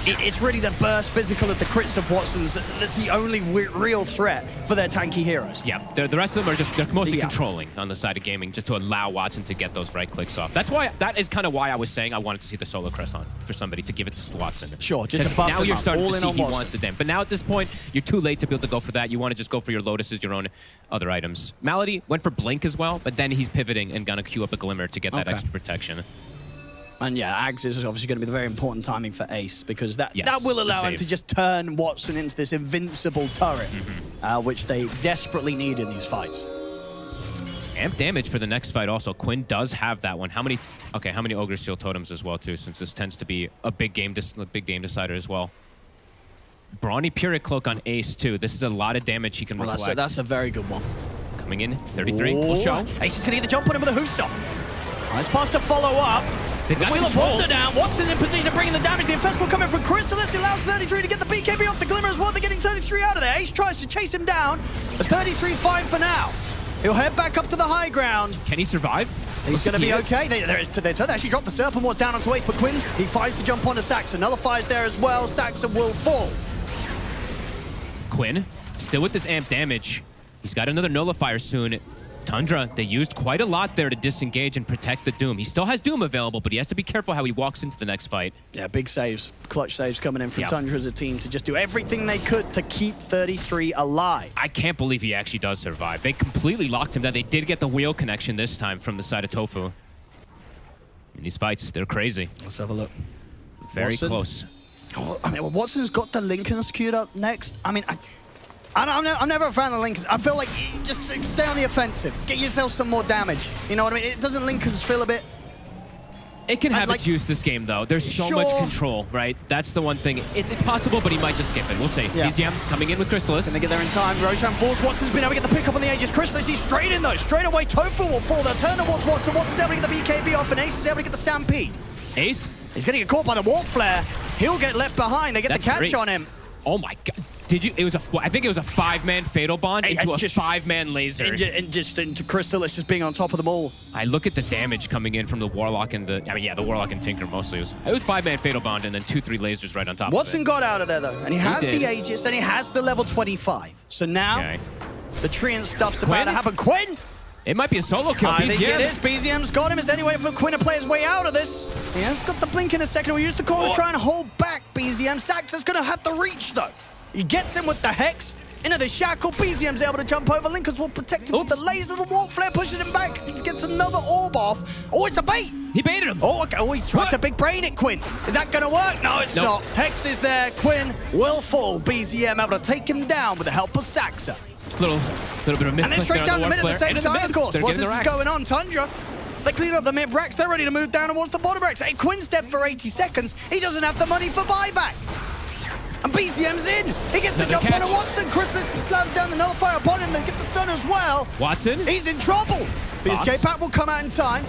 it's really the burst physical of the crits of Watson's that's the only real threat for their tanky heroes. Yeah, the rest of them are just, they're mostly controlling on the side of Gaming just to allow Watson to get those right clicks off. That is kind of why I was saying I wanted to see the solo crest on for somebody to give it to Watson. Sure, just to buff now him you're up, starting all to in see on he Watson. wants the damage. But now at this point, you're too late to be able to go for that. You want to just go for your Lotuses, your own other items. Malady went for Blink as well, but then he's pivoting and gonna queue up a Glimmer to get that extra protection. And yeah, Ags is obviously going to be the very important timing for Ace, because that will the allow him save. to just turn Watson into this invincible turret, which they desperately need in these fights. Amp damage for the next fight also. Quinn does have that one. How many Ogre Seal Totems as well too, since this tends to be a big game decider as well. Brawny Pyrrhic Cloak on Ace too. This is a lot of damage he can reflect. That's a very good one. Coming in, 33, full show. Ace is going to get the jump on him with a hoof stop. Nice part to follow up. They've got Wheel of control. Wonder down. Watson's in position of bringing the damage. The Infestival coming from Crystallis. He allows 33 to get the BKB off the Glimmer as well. They're getting 33 out of there. Ace tries to chase him down, but 33's fine for now. He'll head back up to the high ground. Can he survive? He's going to be okay. They actually dropped the Serpent Ward down onto Ace, but Quinn, he fires to jump onto Saxa. Nullifies there as well. Saxa will fall. Quinn, still with this amp damage. He's got another Nullifier soon. Tundra, they used quite a lot there to disengage and protect the Doom. He still has Doom available, but he has to be careful how he walks into the next fight. Yeah, big saves. Clutch saves coming in from Tundra as a team to just do everything they could to keep 33 alive. I can't believe he actually does survive. They completely locked him down. They did get the wheel connection this time from the side of Tofu. In these fights, they're crazy. Let's have a look. Very Watson. close. Oh, I mean, Watson's got the Lincolns queued up next. I mean, I'm never a fan of Lincolns. I feel like you just stay on the offensive. Get yourself some more damage. You know what I mean? It doesn't Lincolns feel a bit... It can have its use this game, though. There's so much control, right? That's the one thing. It's possible, but he might just skip it. We'll see. Yeah. BZM coming in with Crystallis. Can they get there in time? Roshan falls. Watson's been able to get the pick up on the Aegis. Crystallis, he's straight in, though. Straight away, Tofu will fall. They'll turn towards Watson. Watson's able to get the BKB off, and Ace is able to get the Stampede. Ace? He's going to get caught by the Warp Flare. He'll get left behind. They get That's the catch great. on him. Oh my god. Did you? I think it was a 5-man Fatal Bond into a 5-man laser. And just into Crystallis just being on top of them all. I look at the damage coming in from the Warlock and the Warlock and Tinker mostly. It was 5-man Fatal Bond and then 2-3 lasers right on top Watson of it. got out of there, though. And he has did. the Aegis, and he has the level 25. So now, the Treant stuff's about to happen. Quinn! It might be a solo kill. I think BZM. it is. BZM's got him. Is there any way for Quinn to play his way out of this? He has got the blink in a second. We use the core to try and hold back BZM. Saxa's going to have to reach, though. He gets him with the Hex. Into the shackle. BZM's able to jump over. Lincolns will protect him with the laser. The Warp Flare pushes him back. He gets another orb off. Oh, it's a bait. He baited him. Oh, okay. Oh, he's tried to big brain it, Quinn. Is that going to work? No, it's not. Hex is there. Quinn will fall. BZM able to take him down with the help of Saxa. Little bit of misclick. And then straight down the mid at the same time, of course. What's this is going on? Tundra. They clean up the mid racks. They're ready to move down towards the bottom racks. Hey, Quinn's dead for 80 seconds. He doesn't have the money for buyback. And BZM's in. He gets the jump on Watson. Crystallis slams down the Nullifier upon him. They get the stun as well. Watson. He's in trouble. The escape pack will come out in time.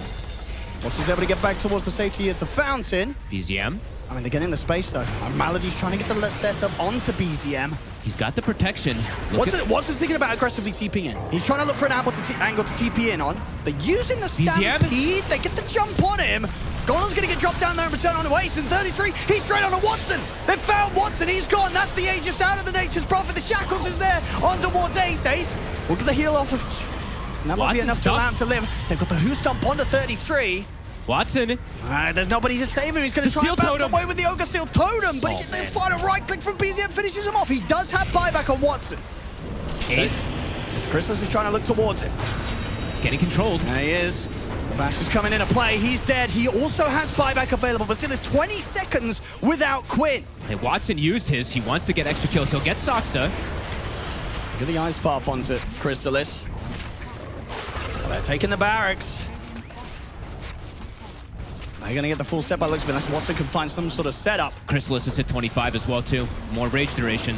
Watson's able to get back towards the safety of the fountain. BZM. I mean, they're getting the space, though. And Malady's trying to get the setup onto BZM. He's got the protection. Watson's thinking about aggressively TPing in. He's trying to look for an angle to TP in on. They're using the Stampede. They get the jump on him. Golem's going to get dropped down there and return on Ace. In 33, he's straight onto Watson. They've found Watson. He's gone. That's the Aegis out of the Nature's Prophet. The Shackles is there on towards Ace. Ace will get the heal off of... And that might be enough to allow him to live. They've got the Who Stomp onto 33. Watson. There's nobody to save him. He's going to try and bounce away with the Ogre Seal Totem, but the final right click from BZM finishes him off. He does have buyback on Watson. Ace. Crystallis is trying to look towards him. He's getting controlled. There he is. Bash is coming into play. He's dead. He also has buyback available, but still there's 20 seconds without Quinn. Hey, Watson used his. He wants to get extra kills. He'll get Saksa. Get the ice path onto Crystallis. They're taking the barracks. They're going to get the full set by looks of it, unless Watson can find some sort of setup. Crystallis has hit 25 as well, too. More rage duration.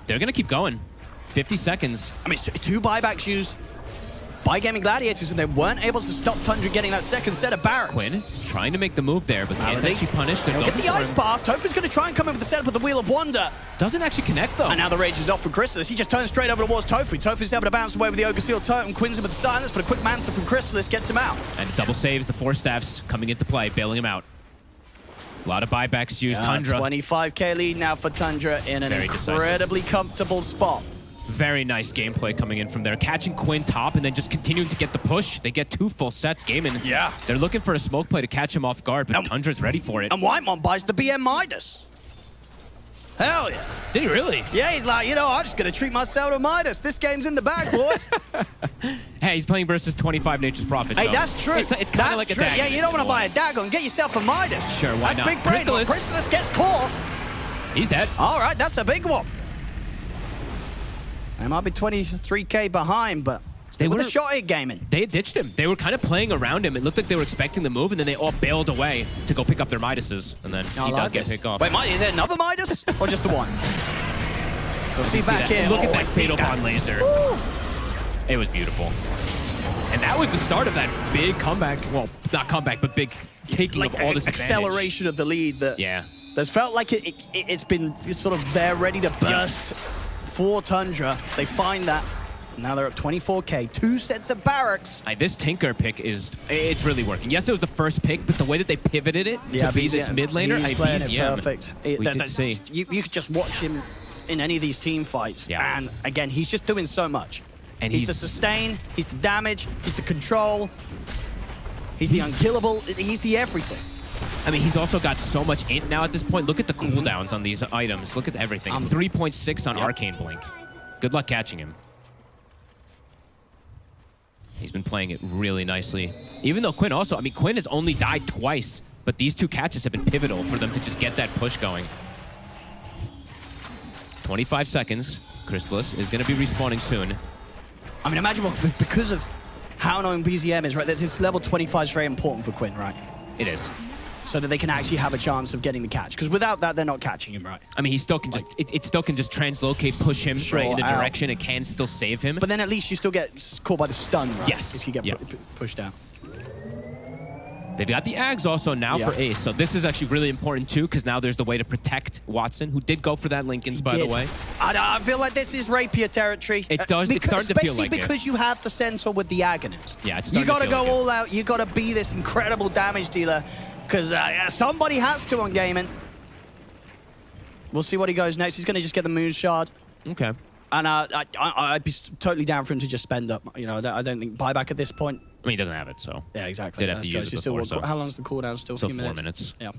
They're going to keep going. 50 seconds. I mean, it's 2 buybacks used by Gaimin Gladiators, and they weren't able to stop Tundra getting that second set of barracks. Quinn trying to make the move there, but can't actually punish. They'll get the ice path. Tofu's going to try and come in with the setup with the Wheel of Wonder. Doesn't actually connect, though. And now the rage is off for Crystallis. He just turns straight over towards Tofu. Tofu's able to bounce away with the Ogre Seal Totem. Quinn's in with the silence, but a quick Manta from Crystallis gets him out. And double saves, the 4 staffs coming into play, bailing him out. A lot of buybacks used. Tundra. 25k lead now for Tundra in an incredibly comfortable spot. Very nice gameplay coming in from there. Catching Quinn top and then just continuing to get the push. They get 2 full sets. Gaimin. Yeah. They're looking for a smoke play to catch him off guard, but Tundra's ready for it. And Whitemon buys the BM Midas. Hell yeah. Did he really? Yeah, he's like, you know, I'm just going to treat myself to Midas. This game's in the bag, boys. Hey, he's playing versus 25 Nature's Prophet. Hey, so that's true. It's kind of like true. a Dagon. Yeah, you don't want to buy a Dagon. Get yourself a Midas. Sure, why that's not? Big brain. Crystallis gets caught. He's dead. All right, that's a big one. They might be 23k behind, but they were a shot at Gaimin. They had ditched him. They were kind of playing around him. It looked like they were expecting the move, and then they all bailed away to go pick up their Midases. And then he does get picked off. Wait, is there another Midas or just the one? Go see back in. Look at that fatal bond laser. It was beautiful. And that was the start of that big comeback. Well, not comeback, but big taking of all this acceleration of the lead. That that's felt like it's been sort of there ready to burst for Tundra. They find that. Now they're at 24k, 2 sets of barracks. This Tinker pick it's really working. Yes, it was the first pick, but the way that they pivoted it to be this mid laner, he's playing it BZM, perfect. We did see. You could just watch him in any of these team fights, and again, he's just doing so much. And he's the sustain, he's the damage, he's the control, he's the unkillable, he's the everything. I mean, he's also got so much int now at this point. Look at the cooldowns on these items. Look at everything. 3.6 on Arcane Blink. Good luck catching him. He's been playing it really nicely. Even though Quinn also, I mean, Quinn has only died twice, but these 2 catches have been pivotal for them to just get that push going. 25 seconds. Crystallis is going to be respawning soon. I mean, imagine because of how annoying BZM is, right? This level 25 is very important for Quinn, right? It is. So that they can actually have a chance of getting the catch. Because without that, they're not catching him, right? I mean, he still can just, it still can just translocate, push him right in the direction. It can still save him. But then at least you still get caught by the stun, right? Yes. If you get pushed out. They've got the Ags also now for Ace. So this is actually really important too, because now there's the way to protect Watson, who did go for that Lincolns, by the way. I feel like this is rapier territory. It does. It's starting to feel like especially because you have the Centaur with the Aghanim's. Yeah, it's you starting got to to feel go like all out. You got to be this incredible damage dealer, because somebody has to on Gaimin. We'll see what he goes next. He's going to just get the Moon Shard. Okay. And I'd be totally down for him to just spend up. You know, I don't think buyback at this point. I mean, he doesn't have it, so. Yeah, exactly. Did have to use it before, so. How long's the cooldown? Still a few minutes. 4 minutes. Yeah.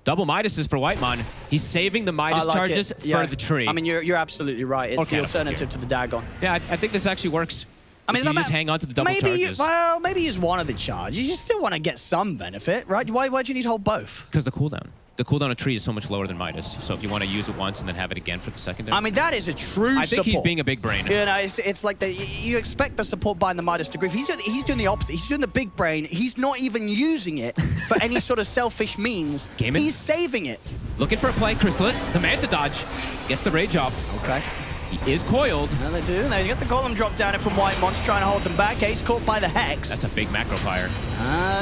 Double Midases for Whitemon. He's saving the Midas charges for the tree. I mean, you're absolutely right. It's the alternative to the Dagon. Yeah, I think this actually works. I mean, you just hang on to the double charges. Well, maybe use one of the charges. You still want to get some benefit, right? Why do you need to hold both? Because the cooldown. The cooldown of tree is so much lower than Midas. So if you want to use it once and then have it again for the secondary. I mean, that is a true support. I think he's being a big brain. You know, it's like you expect the support behind the Midas to grief. He's doing the opposite. He's doing the big brain. He's not even using it for any sort of selfish means. Gaimin. He's saving it. Looking for a play. Crystallis, the Manta dodge. Gets the rage off. Okay. He is coiled. And they do. They get the golem drop down from Whitemon's trying to hold them back. Ace caught by the Hex. That's a big macro fire.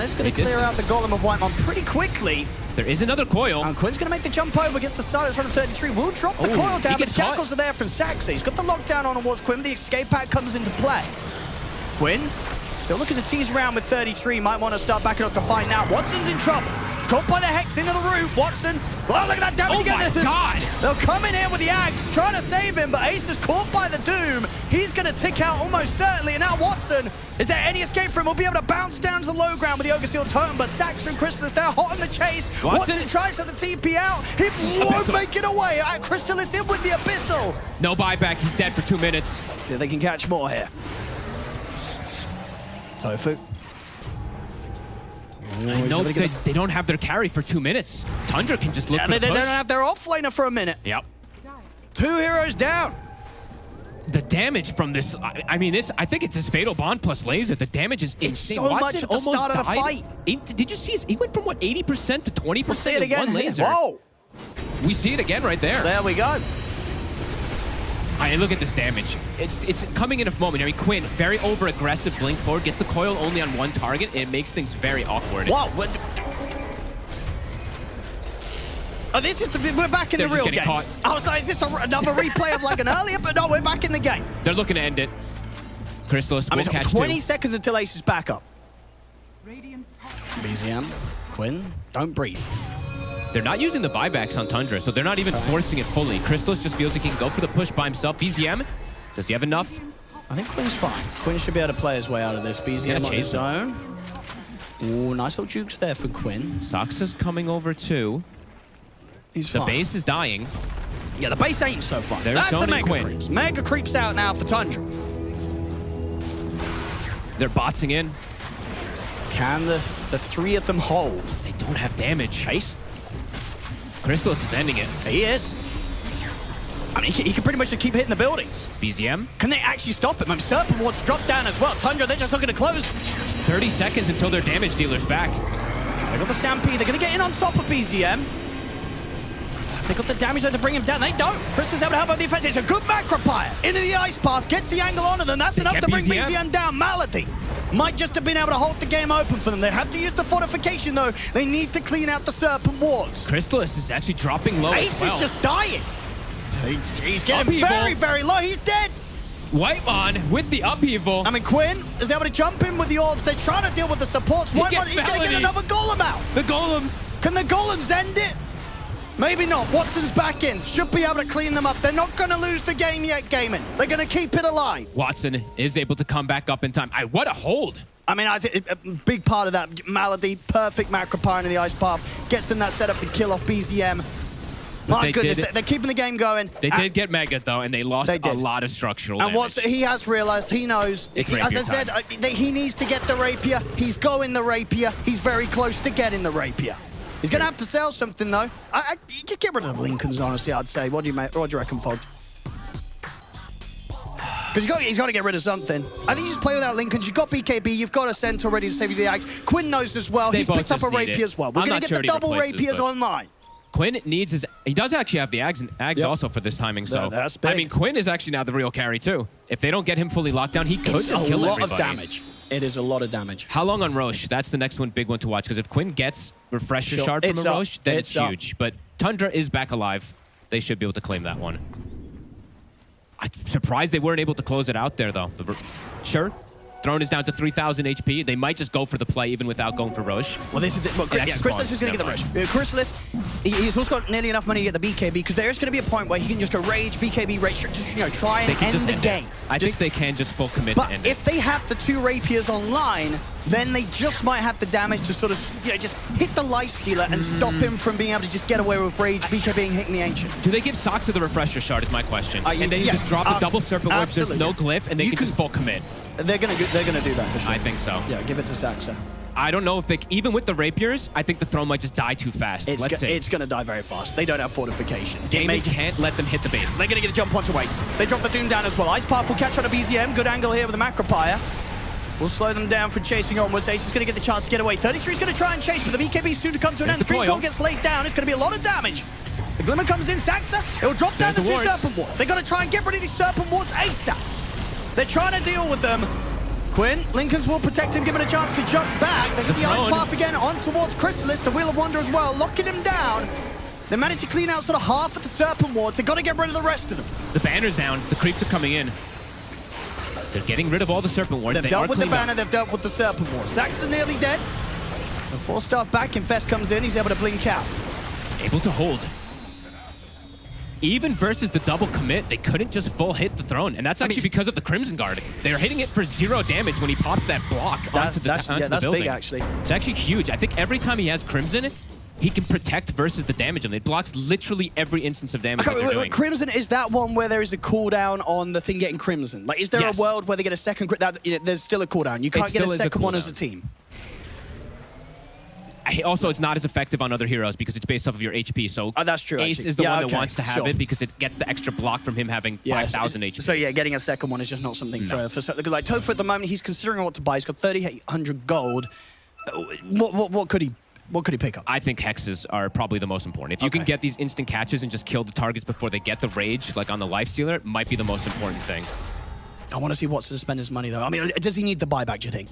It's going to clear out the golem of Whitemon pretty quickly. There is another coil. And Quinn's going to make the jump over, gets the silence from 33. Will drop the coil down, but shackles are there from Saxa. He's got the lockdown on towards Quinn. The escape pack comes into play. Quinn still looking to tease around with 33. Might want to start backing up the fight now. Watson's in trouble. It's caught by the Hex into the roof. Watson. Oh, look at that damage again. Oh my God. They'll come in here with the Axe, trying to save him, but Ace is caught by the Doom. He's going to tick out almost certainly. And now Watson, is there any escape for him? He'll be able to bounce down to the low ground with the Ogre Seal Totem, but Saxa and Crystallis, they're hot on the chase. Watson tries to the TP out. He won't make it away. Crystallis in with the Abyssal. No buyback. He's dead for 2 minutes. Let's see if they can catch more here. Tofu. I know they don't have their carry for 2 minutes. Tundra can just look for the They push. don't have their offlaner for a minute. Yep. 2 heroes down. The damage from this, I mean, I think it's his Fatal Bond plus laser. The damage is insane. so much Watson at the start of the almost died. Did you see? He went from what, 80% to 20% see it in again. one laser. Whoa. We see it again right there. There we go. I mean, look at this damage. It's coming in a moment. I mean, Quinn, very over-aggressive blink forward, gets the coil only on one target, and it makes things very awkward. Wow. Oh, this is we're back in They're the just real getting game. caught. I was like, is this another replay of like an earlier? But no, we're back in the game. They're looking to end it. Crystallis will catch 20 two. seconds until Ace is back up. BZM, Quinn, don't breathe. They're not using the buybacks on Tundra, so they're not even forcing it fully. Crystallis just feels he can go for the push by himself. BZM, does he have enough? I think Quinn's fine. Quinn should be able to play his way out of this. BZM on his own. Ooh, nice little jukes there for Quinn. Saxa's coming over too. He's the fine. base is dying. Yeah, the base ain't so far. They're That's the zoning mega Quinn. creeps. Mega creeps out now for Tundra. They're botsing in. Can the 3 of them hold? They don't have damage. Chase. Crystallis is ending it. He is. I mean, he can pretty much just keep hitting the buildings. BZM. Can they actually stop him? I mean, Serpent Ward's dropped down as well. Tundra, they're just looking to close. 30 seconds until their damage dealer's back. They got the Stampede. They're going to get in on top of BZM. They got the damage there to bring him down. They don't. Chris is able to help out the offense. It's a good macropire. Into the ice path. Gets the angle onto them. That's enough to bring BZM down. Malady might just have been able to hold the game open for them. They had to use the fortification, though. They need to clean out the Serpent Wards. Crystallis is actually dropping low Ace as well. is just dying. He's getting Upheaval. very, very low. He's dead. Whitemon with the upheaval. I mean, Quinn is able to jump in with the orbs. They're trying to deal with the supports. He Whitemon, gets he's going to get Melody. another golem out. The golems. Can the golems end it? Maybe not. Watson's back in. Should be able to clean them up. They're not going to lose the game yet, Gaimin. They're going to keep it alive. Watson is able to come back up in time. What a hold. I mean, I think a big part of that, Malady, perfect macropire into the ice path, gets them that setup to kill off BZM. My goodness, they're keeping the game going. They did get Mega, though, and they lost a lot of structural And damage. he has realized, he knows, It's as I rapier said, time. he needs to get the rapier. He's going the rapier. He's very close to getting the rapier. He's going to have to sell something, though. You just get rid of the Lincolns, honestly, I'd say. What do you reckon, Fog? Because he's got to get rid of something. I think you just play without Lincolns. You've got BKB. You've got a center ready to save you the axe. Quinn knows as well. They He's both picked up just a need rapier it. as well. We're I'm going not to get sure the he double replaces, rapiers but- online. Quinn needs his... He does actually have the Ags also for this timing, so... That's big. I mean, Quinn is actually now the real carry, too. If they don't get him fully locked down, he could It's just a kill lot everybody. of damage. It is a lot of damage. How long on Roche? That's the next one, big one to watch, because if Quinn gets Refresher Sure. Shard from It's a up. Roche, then It's it's up. huge. But Tundra is back alive. They should be able to claim that one. I'm surprised they weren't able to close it out there, though. Sure. Throne is down to 3,000 HP. They might just go for the play even without going for Roche. Well, this is Chrysalis is going to get the rush. Chrysalis, he's also got nearly enough money to get the BKB because there is going to be a point where he can just go rage, BKB, rage, just try and end the game. I think they can just full commit But to end it. if they have the 2 rapiers online, then they just might have the damage to sort of just hit the life stealer and stop him from being able to just get away with rage, BKB, and hitting the ancient. Do they give Saxa the Refresher Shard is my question. And then you yeah, just drop a double Serpent Wave, there's absolutely. no glyph, and they can just full commit. They're gonna do that for sure. I think so. Yeah, give it to Saxa. I don't know if they, even with the rapiers, I think the throne might just die too fast. Let's see. It's going to die very fast. They don't have fortification. Gaimin can't let them hit the base. They're going to get the jump onto Ace. They drop the Doom down as well. Ice Path will catch on a BZM. Good angle here with the Macropire. We'll slow them down from chasing onwards. Ace is going to get the chance to get away. 33 is going to try and chase, but the BKB is soon to come to an end. The Dream Coil gets laid down. It's going to be a lot of damage. The Glimmer comes in. Saxa, it'll drop down the 2 Serpent Wards. They're going to try and get rid of these Serpent Wards ASAP. They're trying to deal with them. Quinn, Lincolns will protect him, give him a chance to jump back. They get the Ice Path again on towards Chrysalis, the Wheel of Wonder as well, locking him down. They managed to clean out sort of half of the Serpent Wards. They've got to get rid of the rest of them. The banner's down. The creeps are coming in. They're getting rid of all the Serpent Wards. They've dealt with the banner, they've dealt with the Serpent Wards. Saxon nearly dead. The 4-star back, Infest comes in, he's able to blink out. Able to hold. Even versus the double commit, they couldn't just full hit the throne. And that's actually because of the Crimson Guard. They're hitting it for 0 damage when he pops that block onto the that's building. big, actually. It's actually huge. I think every time he has Crimson, he can protect versus the damage, and it blocks literally every instance of damage that they're doing. Crimson, is that one where there is a cooldown on the thing getting Crimson? Like, is there a world where they get a second... there's still a cooldown. You can't get a second one as a team. Also, it's not as effective on other heroes because it's based off of your HP. So that's true. Ace actually. is the one that wants to have it because it gets the extra block from him having 5,000 HP. So yeah, getting a second one is just not something for like Tofu at the moment. He's considering what to buy. He's got 3,800 gold. What could he pick up? I think hexes are probably the most important. If you can get these instant catches and just kill the targets before they get the rage, like on the lifestealer, it might be the most important thing. I want to see Watson spend his money though. I mean, does he need the buyback? Do you think?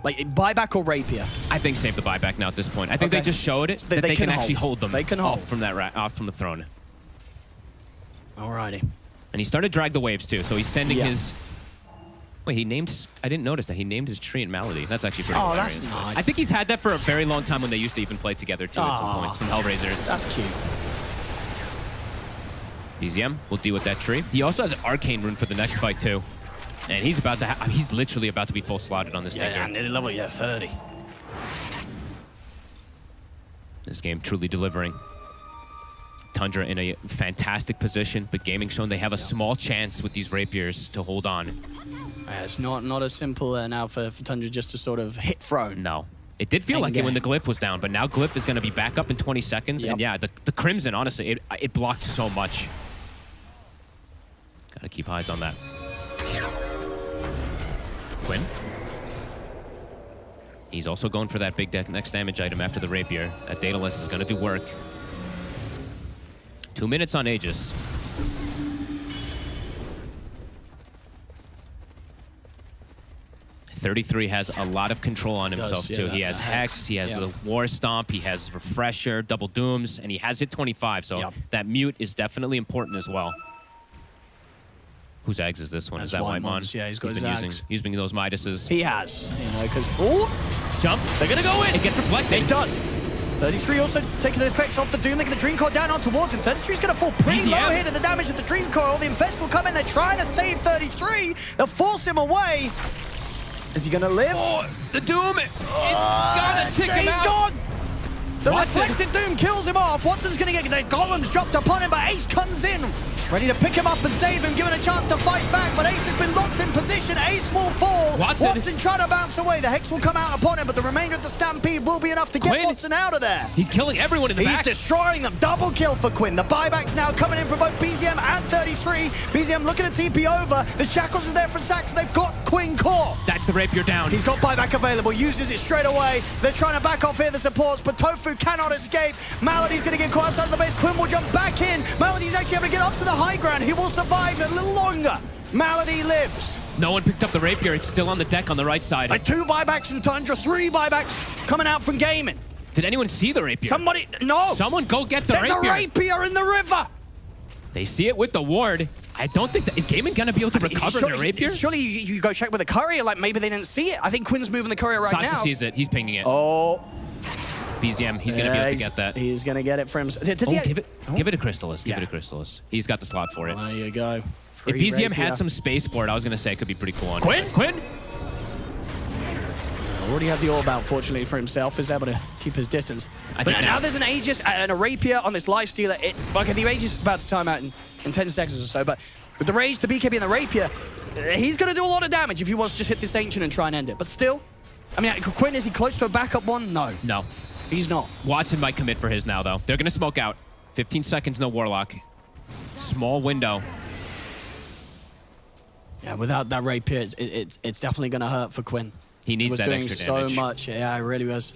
Like buyback or rapier? I think save the buyback now at this point. I think they just showed it that they can actually hold them off from the throne. Alrighty. And he started to drag the waves too, so he's sending his... Wait, he named... I didn't notice that. He named his tree in Malady. That's actually pretty hilarious. That's nice. I think he's had that for a very long time when they used to even play together too at some points from Hellraisers. That's cute. BZM will deal with that tree. He also has an Arcane rune for the next fight too. And he's about to he's literally about to be full slotted on this Tinker. Yeah, nearly level 30. This game truly delivering. Tundra in a fantastic position, but Gaming shown they have a small chance with these rapiers to hold on. It's not as simple now for Tundra just to sort of hit throne. No. It did feel like it when the Glyph was down, but now Glyph is going to be back up in 20 seconds. And yeah, the Crimson, honestly, it blocked so much. Got to keep eyes on that. Quinn. He's also going for that big next damage item after the rapier. That Daedalus is going to do work. 2 minutes on Aegis. $33 has a lot of control on himself too. He has Hex, he has the War Stomp, he has Refresher, Double Dooms, and he has hit 25, so that mute is definitely important as well. Whose Ags is this one? Is that Whitemon? Yeah, he's got his Ags. He's been those Midases. He has, because... Jump. They're going to go in. It gets reflected. It does. 33 also taking the effects off the Doom. They get the Dream Coil down on towards him. 33's going to fall pretty low here to the damage of the Dream Coil. The Infest will come in. They're trying to save 33. They'll force him away. Is he going to live? Oh, the Doom. It's got to tick him out. He's gone. The Watson. reflected Doom kills him off. Watson's going to get the Golems dropped upon him, but Ace comes in. Ready to pick him up and save him, given a chance to fight back, but Ace has been locked in position. Ace will fall. Watson trying to bounce away. The Hex will come out upon him, but the remainder of the Stampede will be enough to get Watson out of there. He's killing everyone in the back. He's destroying them. Double kill for Quinn. The buyback's now coming in from both BZM and 33. BZM looking to TP over. The Shackles is there for Sax. They've got Quinn caught. That's the rapier down. He's got buyback available. Uses it straight away. They're trying to back off here, the supports, but Tofu cannot escape. Malady's going to get caught outside of the base. Quinn will jump back in. Malady's actually able to get up to the high ground. He will survive a little longer. Malady lives. No one picked up the rapier. It's still on the deck on the right side. 2 buybacks from Tundra, 3 buybacks coming out from Gaimin. Did anyone see the rapier? Somebody, no. Someone go get the rapier. There's a rapier in the river. They see it with the ward. I don't think that... Is Gaimin going to be able to recover the rapier? Surely you go check with the courier, like maybe they didn't see it. I think Quinn's moving the courier right now. Satsa sees it. He's pinging it. Oh. BZM, he's going to be able to get that. He's going to get it for himself. Give it to Crystallis. Give it to Crystallis. He's got the slot for it. There you go. If BZM had some space for it, I was going to say it could be pretty cool on Quinn? Quinn? Already had the orb out, fortunately for himself. Is able to keep his distance. But now there's an Aegis and a rapier on this lifestealer. Okay, the Aegis is about to time out in 10 seconds or so, but with the rage, the BKB, and the rapier, he's going to do a lot of damage if he wants to just hit this Ancient and try and end it. But still, I mean, Quinn, is he close to a backup one? No. No. He's not. Watson might commit for his now, though. They're going to smoke out. 15 seconds, no Warlock. Small window. Yeah, without that rapier, it's definitely going to hurt for Quinn. He needs that extra damage. So much. Yeah, it really was.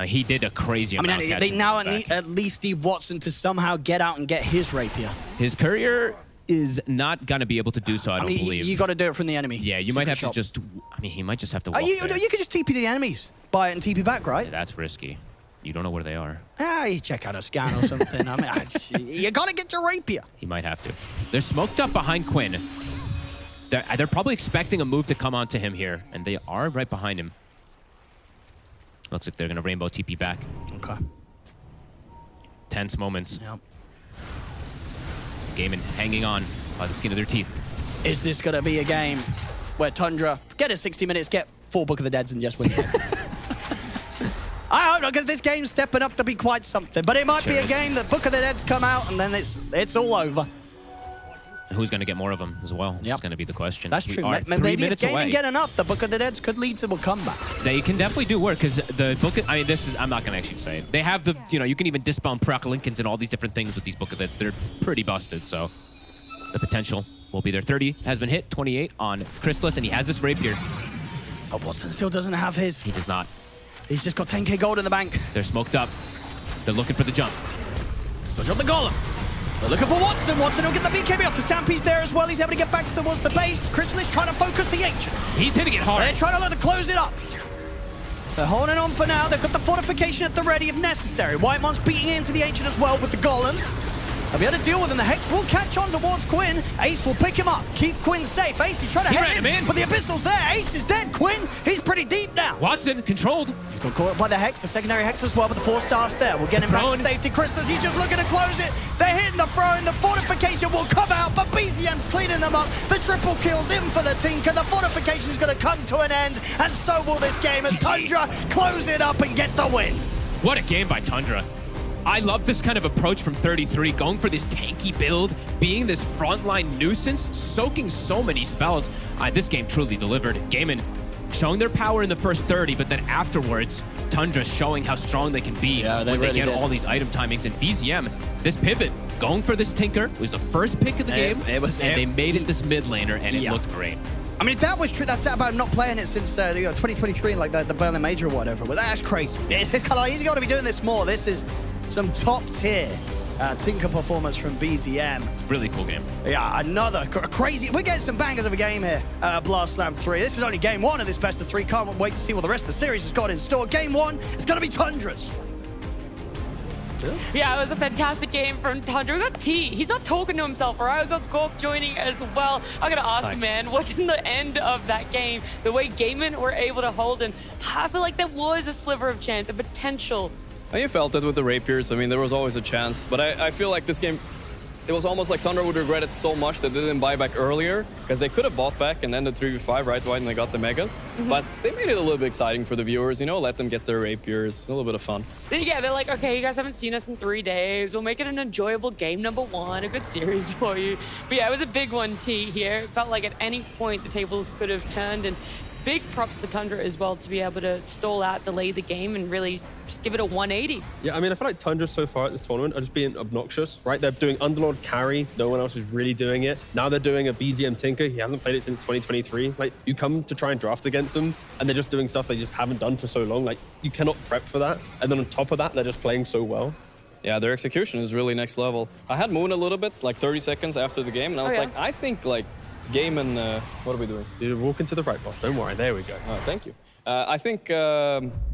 He did a crazy amount. They now at least need Watson to somehow get out and get his rapier. His courier is not going to be able to do so, I don't believe. You got to do it from the enemy. Yeah, you might have to just... I mean, he might just have to walk you could just TP the enemies. Buy it and TP back, right? Yeah, that's risky. You don't know where they are. You check out a scan or something. I mean, you got to get your rapier. He might have to. They're smoked up behind Quinn. They're probably expecting a move to come onto him here, and they are right behind him. Looks like they're going to Rainbow TP back. Okay. Tense moments. Yep. Gaimin hanging on by the skin of their teeth. Is this going to be a game where Tundra get his 60 minutes, get 4 Book of the Deads, and just win? I hope not, because this game's stepping up to be quite something. But it might be a game that Book of the Dead's come out and then it's all over. Who's going to get more of them as well? That's going to be the question. That's true. We are 3 Maybe if minutes Gaimin away. get enough, the Book of the Deads could lead to a comeback. They can definitely do work because the book. I mean, I'm not gonna actually say it. They have the. You can even disbound proc Lincolns and all these different things with these Book of Deads. They're pretty busted. So the potential will be there. 30 has been hit. 28 on Chrysalis, and he has this rapier. But Watson still doesn't have his. He does not. He's just got 10k gold in the bank. They're smoked up. They're looking for the jump. They'll drop the Golem. They're looking for Watson. Watson will get the BKB off. The Stampede's there as well. He's able to get back towards the base. Chrysalis trying to focus the Ancient. He's hitting it hard. They're trying to look to close it up. They're holding on for now. They've got the fortification at the ready if necessary. Whitemon's beating into the Ancient as well with the Golems. They'll be able to deal with him. The Hex will catch on towards Quinn. Ace will pick him up. Keep Quinn safe. Ace is trying to head him in. But the Abyssal's there. Ace is dead. Quinn, he's pretty deep now. Watson, controlled. He's got caught up by the Hex, the secondary Hex as well, but the 4-star's there. We'll get him back to safety. Chrysalis, he's just looking to close it. They're hitting the throw, the fortification will come out, but BZM's cleaning them up. The triple kills in for the Tinker. The fortification's going to come to an end, and so will this game. And Tundra close it up and get the win. What a game by Tundra. I love this kind of approach from 33, going for this tanky build, being this frontline nuisance, soaking so many spells. This game truly delivered. Gaimin showing their power in the first 30, but then afterwards, Tundra showing how strong they can be when they get all these item timings. And BZM, this pivot, going for this Tinker, was the first pick of the game, and they made it this mid laner, and it looked great. I mean, if that was true, that's about not playing it since 2023, like the Berlin Major or whatever, but that's crazy. It's kind of like, he's got to be doing this more. This is some top tier Tinker performance from BZM. Really cool game. Yeah, another crazy. We're getting some bangers of a game here. Blast Slam 3. This is only game 1 of this best of 3. Can't wait to see what the rest of the series has got in store. Game 1 is going to be Tundra's. Yeah, it was a fantastic game from Tundra. We got T. He's not talking to himself, all right? We got Gork joining as well. I'm going to ask him, man, what's in the end of that game? The way Gaimin were able to hold, and I feel like there was a sliver of chance, a potential. You felt it with the rapiers. I mean, there was always a chance. But I feel like this game, it was almost like Tundra would regret it so much that they didn't buy back earlier, because they could have bought back and ended 3v5 right when they got the megas. But they made it a little bit exciting for the viewers, let them get their rapiers, a little bit of fun. Yeah, they're like, okay, you guys haven't seen us in 3 days. We'll make it an enjoyable game number 1, a good series for you. But yeah, it was a big one, T, here. It felt like at any point the tables could have turned, and big props to Tundra as well to be able to stall out, delay the game, and really just give it a 180. Yeah, I mean, I feel like Tundra so far at this tournament are just being obnoxious, right? They're doing Underlord carry. No one else is really doing it. Now they're doing a BZM Tinker. He hasn't played it since 2023. Like, you come to try and draft against them, and they're just doing stuff they just haven't done for so long. Like, you cannot prep for that. And then on top of that, they're just playing so well. Yeah, their execution is really next level. I had Moon a little bit, like 30 seconds after the game, and I was like, I think, like, Gaimin, what are we doing? You're walking to the right, boss. Don't worry. There we go. Oh, thank you. I think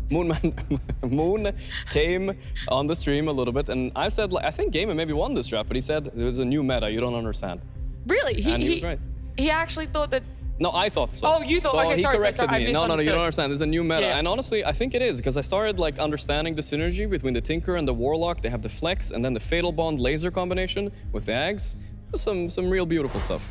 Moon came on the stream a little bit, and I said, like, I think Gaimin maybe won this draft, but he said there's a new meta. You don't understand. Really? And he was right. He actually thought that. No, I thought so. Oh, you thought? So Okay, he sorry, corrected sorry, me. No, you don't misunderstood. understand. There's a new meta, Yeah. and honestly, I think it is because I started like understanding the synergy between the Tinker and the Warlock. They have the Flex, and then the Fatal Bond laser combination with the Ags. Some real beautiful stuff.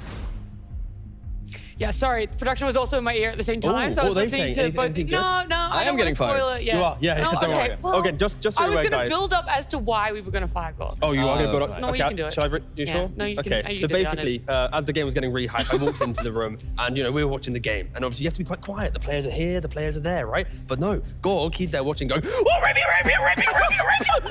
Yeah, sorry. Production was also in my ear at the same time, so I was listening to. But no, I don't want to spoil it. Yeah. You are? Yeah, No, don't okay, worry. well, Okay, just so I you're was aware, going to guys. build up as to why we were going to fire Gork. Oh, you are going to build up? No, okay, you can do it. Shall I? You Yeah, sure? no, you can- okay. you So can do it, honest. basically, as the game was getting really hype, I walked into the room, and we were watching the game, and obviously you have to be quite quiet. The players are here, the players are there, right? But no, Gork, he's there watching, going, "Oh, rapier!"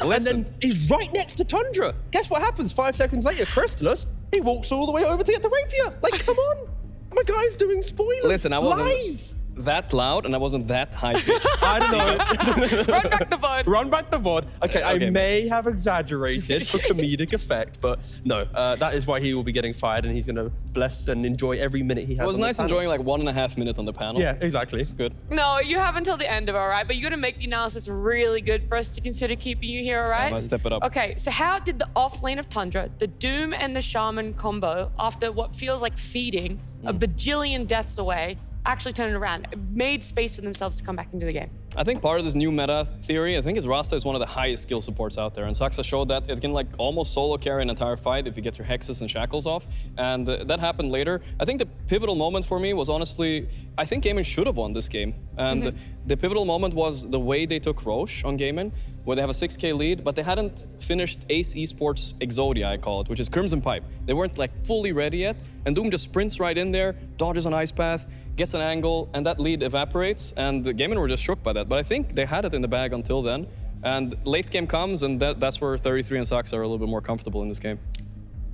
And then he's right next to Tundra. Guess what happens? 5 seconds later, Chrysalis, he walks all the way over to get the rapier. Like, come on, my guy's doing spoilers. Listen, I wasn't live. that loud, and I wasn't that high pitched. I don't know. Run back the VOD. Run back the VOD. Okay, I Okay. may have exaggerated for comedic effect, but no, that is why he will be getting fired, and he's going to bless and enjoy every minute he has. It was on the nice panel. enjoying like 1.5 minutes on the panel. Yeah, exactly. It's good. No, you have until the end of it, all right? But you got to make the analysis really good for us to consider keeping you here, all right? I'm gonna step it up. Okay, so how did the off lane of Tundra, the Doom and the Shaman combo, after what feels like feeding a bajillion deaths away, actually turn it around, made space for themselves to come back into the game? I think part of this new meta theory, I think is Rasta is one of the highest skill supports out there. And Saxa showed that it can like almost solo carry an entire fight if you get your hexes and shackles off. And that happened later. I think the pivotal moment for me was honestly, I think Gaimin should have won this game. And the pivotal moment was the way they took Roche on Gaimin, where they have a 6K lead, but they hadn't finished Ace Esports Exodia, I call it, which is Crimson Pipe. They weren't like fully ready yet. And Doom just sprints right in there, dodges an ice path, gets an angle, and that lead evaporates. And the Gaimin were just shook by that. But I think they had it in the bag until then. And late game comes, and that's where 33 and Saxa are a little bit more comfortable in this game.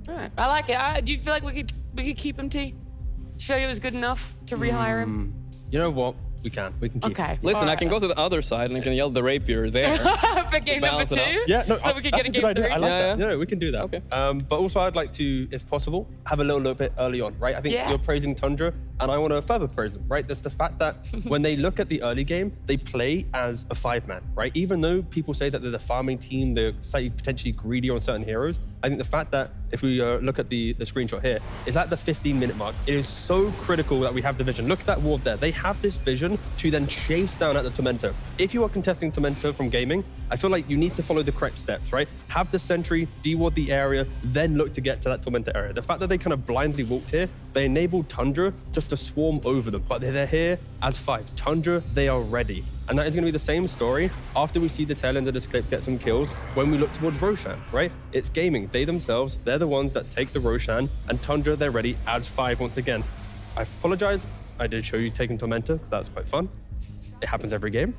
All right, I like it. Do you feel like we could keep him, T? You feel like it was good enough to rehire him? You know what? We can keep Okay. him. Listen, I can go to the other side and I can yell the rapier there. For game number balance it 2? out. Yeah, no, so we could get that's a a game good idea. 3? I like that. Yeah. No, we can do that. Okay. But also, I'd like to, if possible, have a little bit early on, right? I think Yeah. you're praising Tundra, and I want to further praise them, right? There's the fact that when they look at the early game, they play as a 5-man, right? Even though people say that they're the farming team, they're slightly potentially greedier on certain heroes, I think the fact that, if we look at the screenshot here, is at the 15-minute mark. It is so critical that we have the vision. Look at that ward there. They have this vision to then chase down at the Tormento. If you are contesting Tormento from Gaimin, I feel like you need to follow the correct steps, right? Have the sentry, deward the area, then look to get to that Tormento area. The fact that they kind of blindly walked here, they enabled Tundra just to swarm over them, but they're here as 5. Tundra, they are ready. And that is going to be the same story after we see the tail end of this clip get some kills when we look towards Roshan, right? It's Gaimin. They themselves, they're the ones that take the Roshan, and Tundra, they're ready as 5 once again. I apologize. I did show you taking Tormenta because that was quite fun. It happens every game.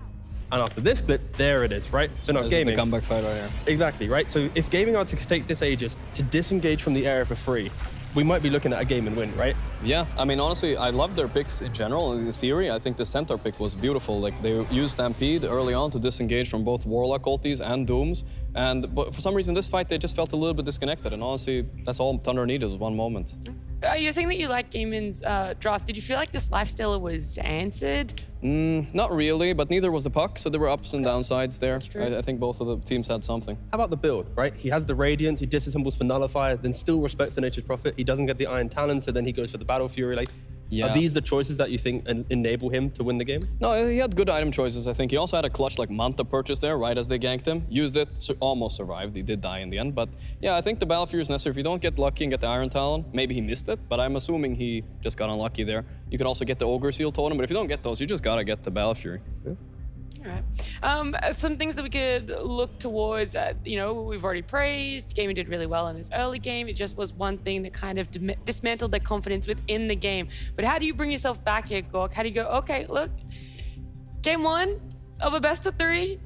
And after this clip, there it is, right? So now Gaimin. The comeback fight right here. Exactly, right? So if Gaimin are to take this Aegis to disengage from the area for free, we might be looking at a Gaimin win, right? Yeah, I mean, honestly, I love their picks in general. In theory, I think the Centaur pick was beautiful. Like, they used Stampede early on to disengage from both Warlock ultis and Dooms. But for some reason, this fight, they just felt a little bit disconnected. And honestly, that's all Thunder needed was one moment. You're saying that you like Gaimin's draft. Did you feel like this lifestealer was answered? Not really, but neither was the puck, so there were ups and downsides there. I think both of the teams had something. How about the build, right? He has the Radiance, he disassembles for Nullifier, then still respects the Nature's Prophet. He doesn't get the Iron Talon, so then he goes for the Battle Fury. Like, are these the choices that you think enable him to win the game? No, he had good item choices, I think. He also had a clutch like Manta purchase there, right as they ganked him. Used it, almost survived. He did die in the end. But yeah, I think the Battle Fury is necessary. If you don't get lucky and get the Iron Talon, maybe he missed it, but I'm assuming he just got unlucky there. You can also get the Ogre Seal Totem, but if you don't get those, you just gotta get the Battle Fury. Yeah. All right. Some things that we could look towards, we've already praised. Gaimin did really well in his early game. It just was one thing that kind of dismantled their confidence within the game. But how do you bring yourself back here, Gork? How do you go, okay, look, game 1 of a best of 3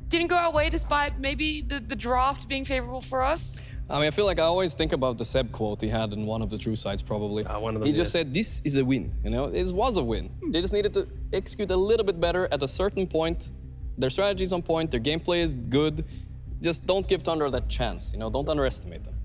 didn't go our way despite maybe the draft being favorable for us? I mean, I feel like I always think about the Seb quote he had in one of the True Sides, probably. One of them, he just said, this is a win, It was a win. They just needed to execute a little bit better at a certain point. Their strategy is on point, their gameplay is good. Just don't give Tundra that chance, Don't underestimate them.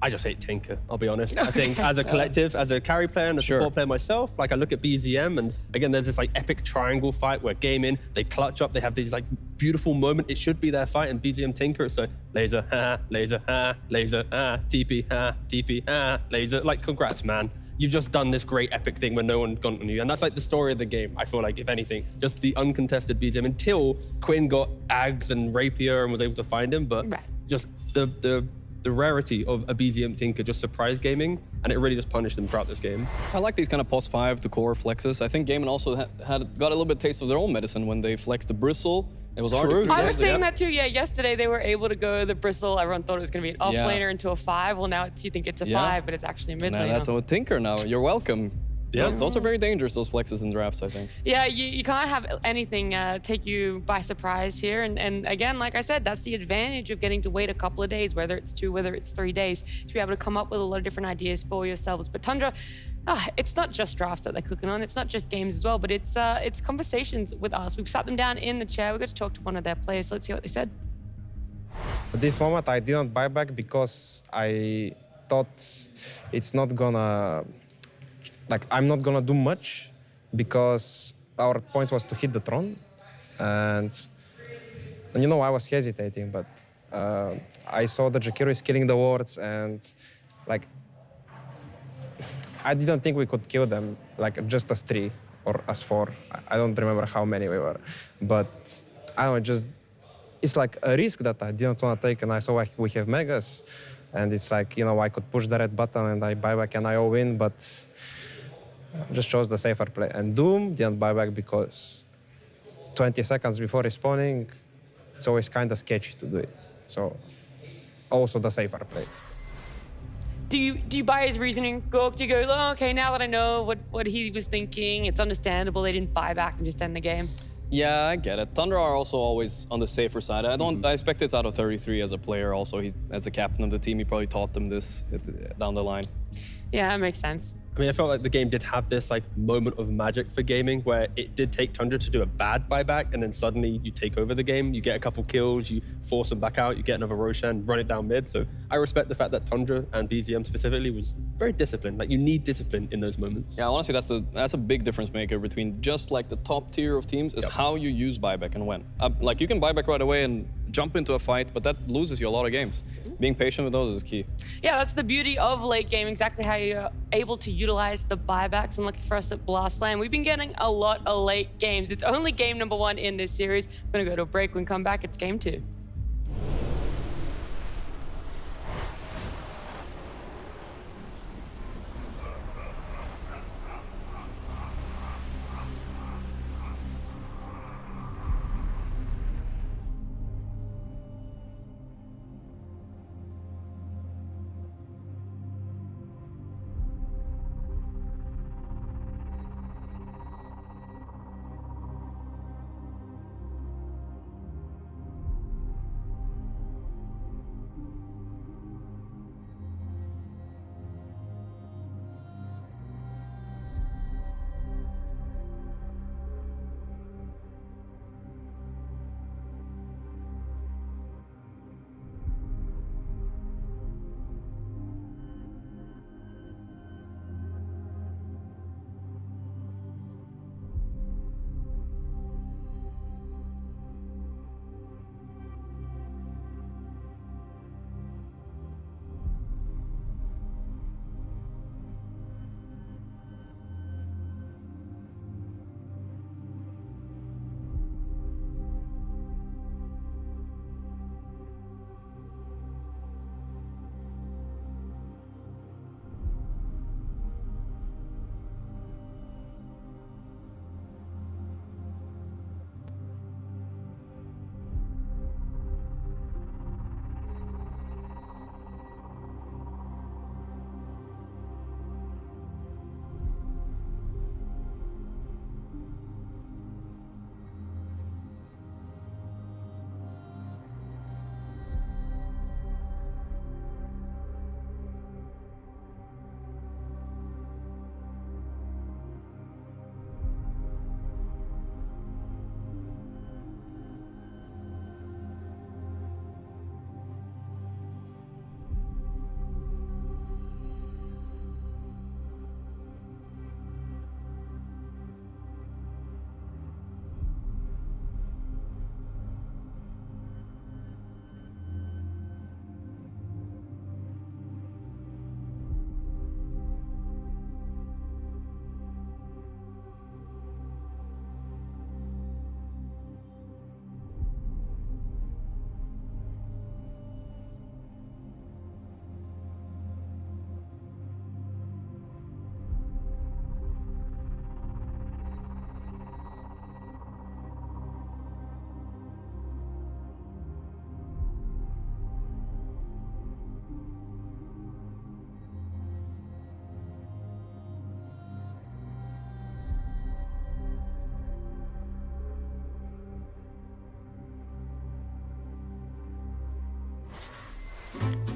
I just hate Tinker, I'll be honest. I think as a collective, as a carry player and a support player myself, like I look at BZM and again, there's this like epic triangle fight where Gaimin, they clutch up, they have these like beautiful moment. It should be their fight and BZM Tinker, so laser, laser, laser, TP, laser. Like, congrats, man. You've just done this great epic thing where no one's gone on you. And that's like the story of the game, I feel like, if anything. Just the uncontested BZM until Quinn got Ags and Rapier and was able to find him. But just the rarity of a BZM Tinker just surprised Gaming, and it really just punished them throughout this game. I like these kind of post 5 to core flexes. I think Gaimin also got a little bit taste of their own medicine when they flexed the Bristle. It was already I was saying that too, yesterday they were able to go the Bristle. Everyone thought it was going to be an off-laner into a 5. Well, now you think it's a 5, but it's actually a mid-laner. That's a Tinker now. You're welcome. Yeah, those are very dangerous, those flexes in drafts, I think. Yeah, you can't have anything take you by surprise here. And again, like I said, that's the advantage of getting to wait a couple of days, whether it's 2, whether it's 3 days, to be able to come up with a lot of different ideas for yourselves. But Tundra, it's not just drafts that they're cooking on. It's not just games as well, but it's conversations with us. We've sat them down in the chair. We got to talk to one of their players. So let's see what they said. At this moment, I didn't buy back because I thought it's not gonna... Like, I'm not gonna do much because our point was to hit the Tron. And I was hesitating, but I saw that Jakiro is killing the wards and, like, I didn't think we could kill them, like, just as 3. or us 4. I don't remember how many we were, but I don't know, it's like a risk that I didn't want to take, and I saw like we have megas, and it's like, you know, I could push the red button and I buy back and I all win, but just chose the safer play. And Doom didn't buy back because 20 seconds before respawning, it's always kind of sketchy to do it. So also the safer play. Do you buy his reasoning, Gork? Do you go, oh, okay, now that I know what he was thinking, it's understandable they didn't buy back and just end the game? Yeah, I get it. Tundra are also always on the safer side. I expect this out of 33 as a player also. As a captain of the team, he probably taught them this down the line. Yeah, that makes sense. I mean, I felt like the game did have this like moment of magic for gaming where it did take Tundra to do a bad buyback, and then suddenly you take over the game, you get a couple kills, you force them back out, you get another Roshan, run it down mid. So I respect the fact that Tundra and BZM specifically was very disciplined. Like, you need discipline in those moments. Yeah, honestly, that's a big difference maker between just like the top tier of teams is how you use buyback and when. Like, you can buyback right away and jump into a fight, but that loses you a lot of games. Being patient with those is key. Yeah, that's the beauty of late game, exactly how you're able to utilize the buybacks. And lucky for us at Blastland, we've been getting a lot of late games. It's only game number 1 in this series. We're gonna go to a break. When we come back, it's game 2.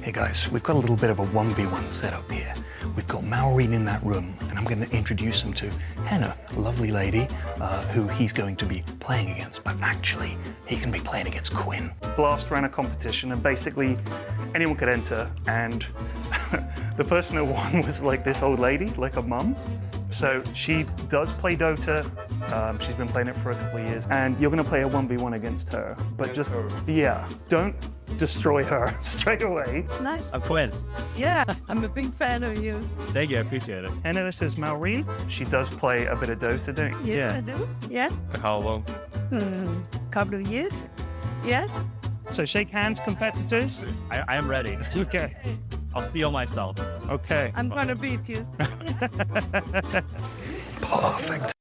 Hey guys, we've got a little bit of a 1v1 setup here. We've got Maureen in that room, and I'm going to introduce him to Henna, a lovely lady who he's going to be playing against, but actually he can be playing against Quinn. Blast ran a competition, and basically anyone could enter, and the person that won was like this old lady, like a mum, So she does play Dota. She's been playing it for a couple of years, and you're going to play a 1v1 against her. But just, yeah, don't destroy her straight away. It's nice. I'm Quinn. Yeah, I'm a big fan of you. Thank you, I appreciate it. And this is Maureen. She does play a bit of Dota, don't you? Yes, I do. Yeah. How long? Couple of years. Yeah. So shake hands, competitors. I am ready. Okay. I'll steal myself. Okay. I'm gonna beat you. Perfect.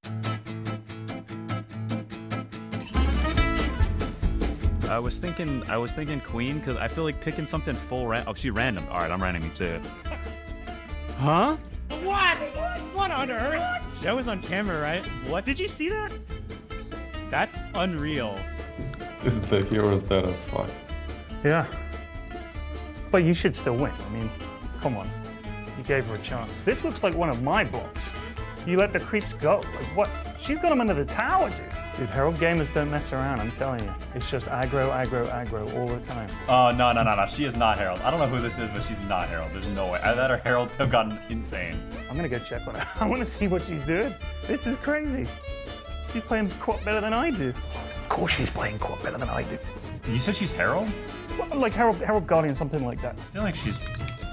I was thinking Queen because I feel like picking something full random. Oh, she random. All right, I'm randoming too. Huh? What? What on earth? That was on camera, right? What? Did you see that? That's unreal. This is the hero's dead as fuck. Yeah. But you should still win. I mean, come on. You gave her a chance. This looks like one of my blocks. You let the creeps go. Like what? She's got them under the tower, dude. Dude, Herald gamers don't mess around, I'm telling you. It's just aggro, aggro, aggro all the time. Oh, no. She is not Herald. I don't know who this is, but she's not Herald. There's no way. Either that or Heralds have gotten insane. I'm gonna go check on her. I wanna see what she's doing. This is crazy. She's playing quite better than I do. Of course she's playing quite better than I do. You said she's Herald? Well, like Herald Guardian, something like that. I feel like she's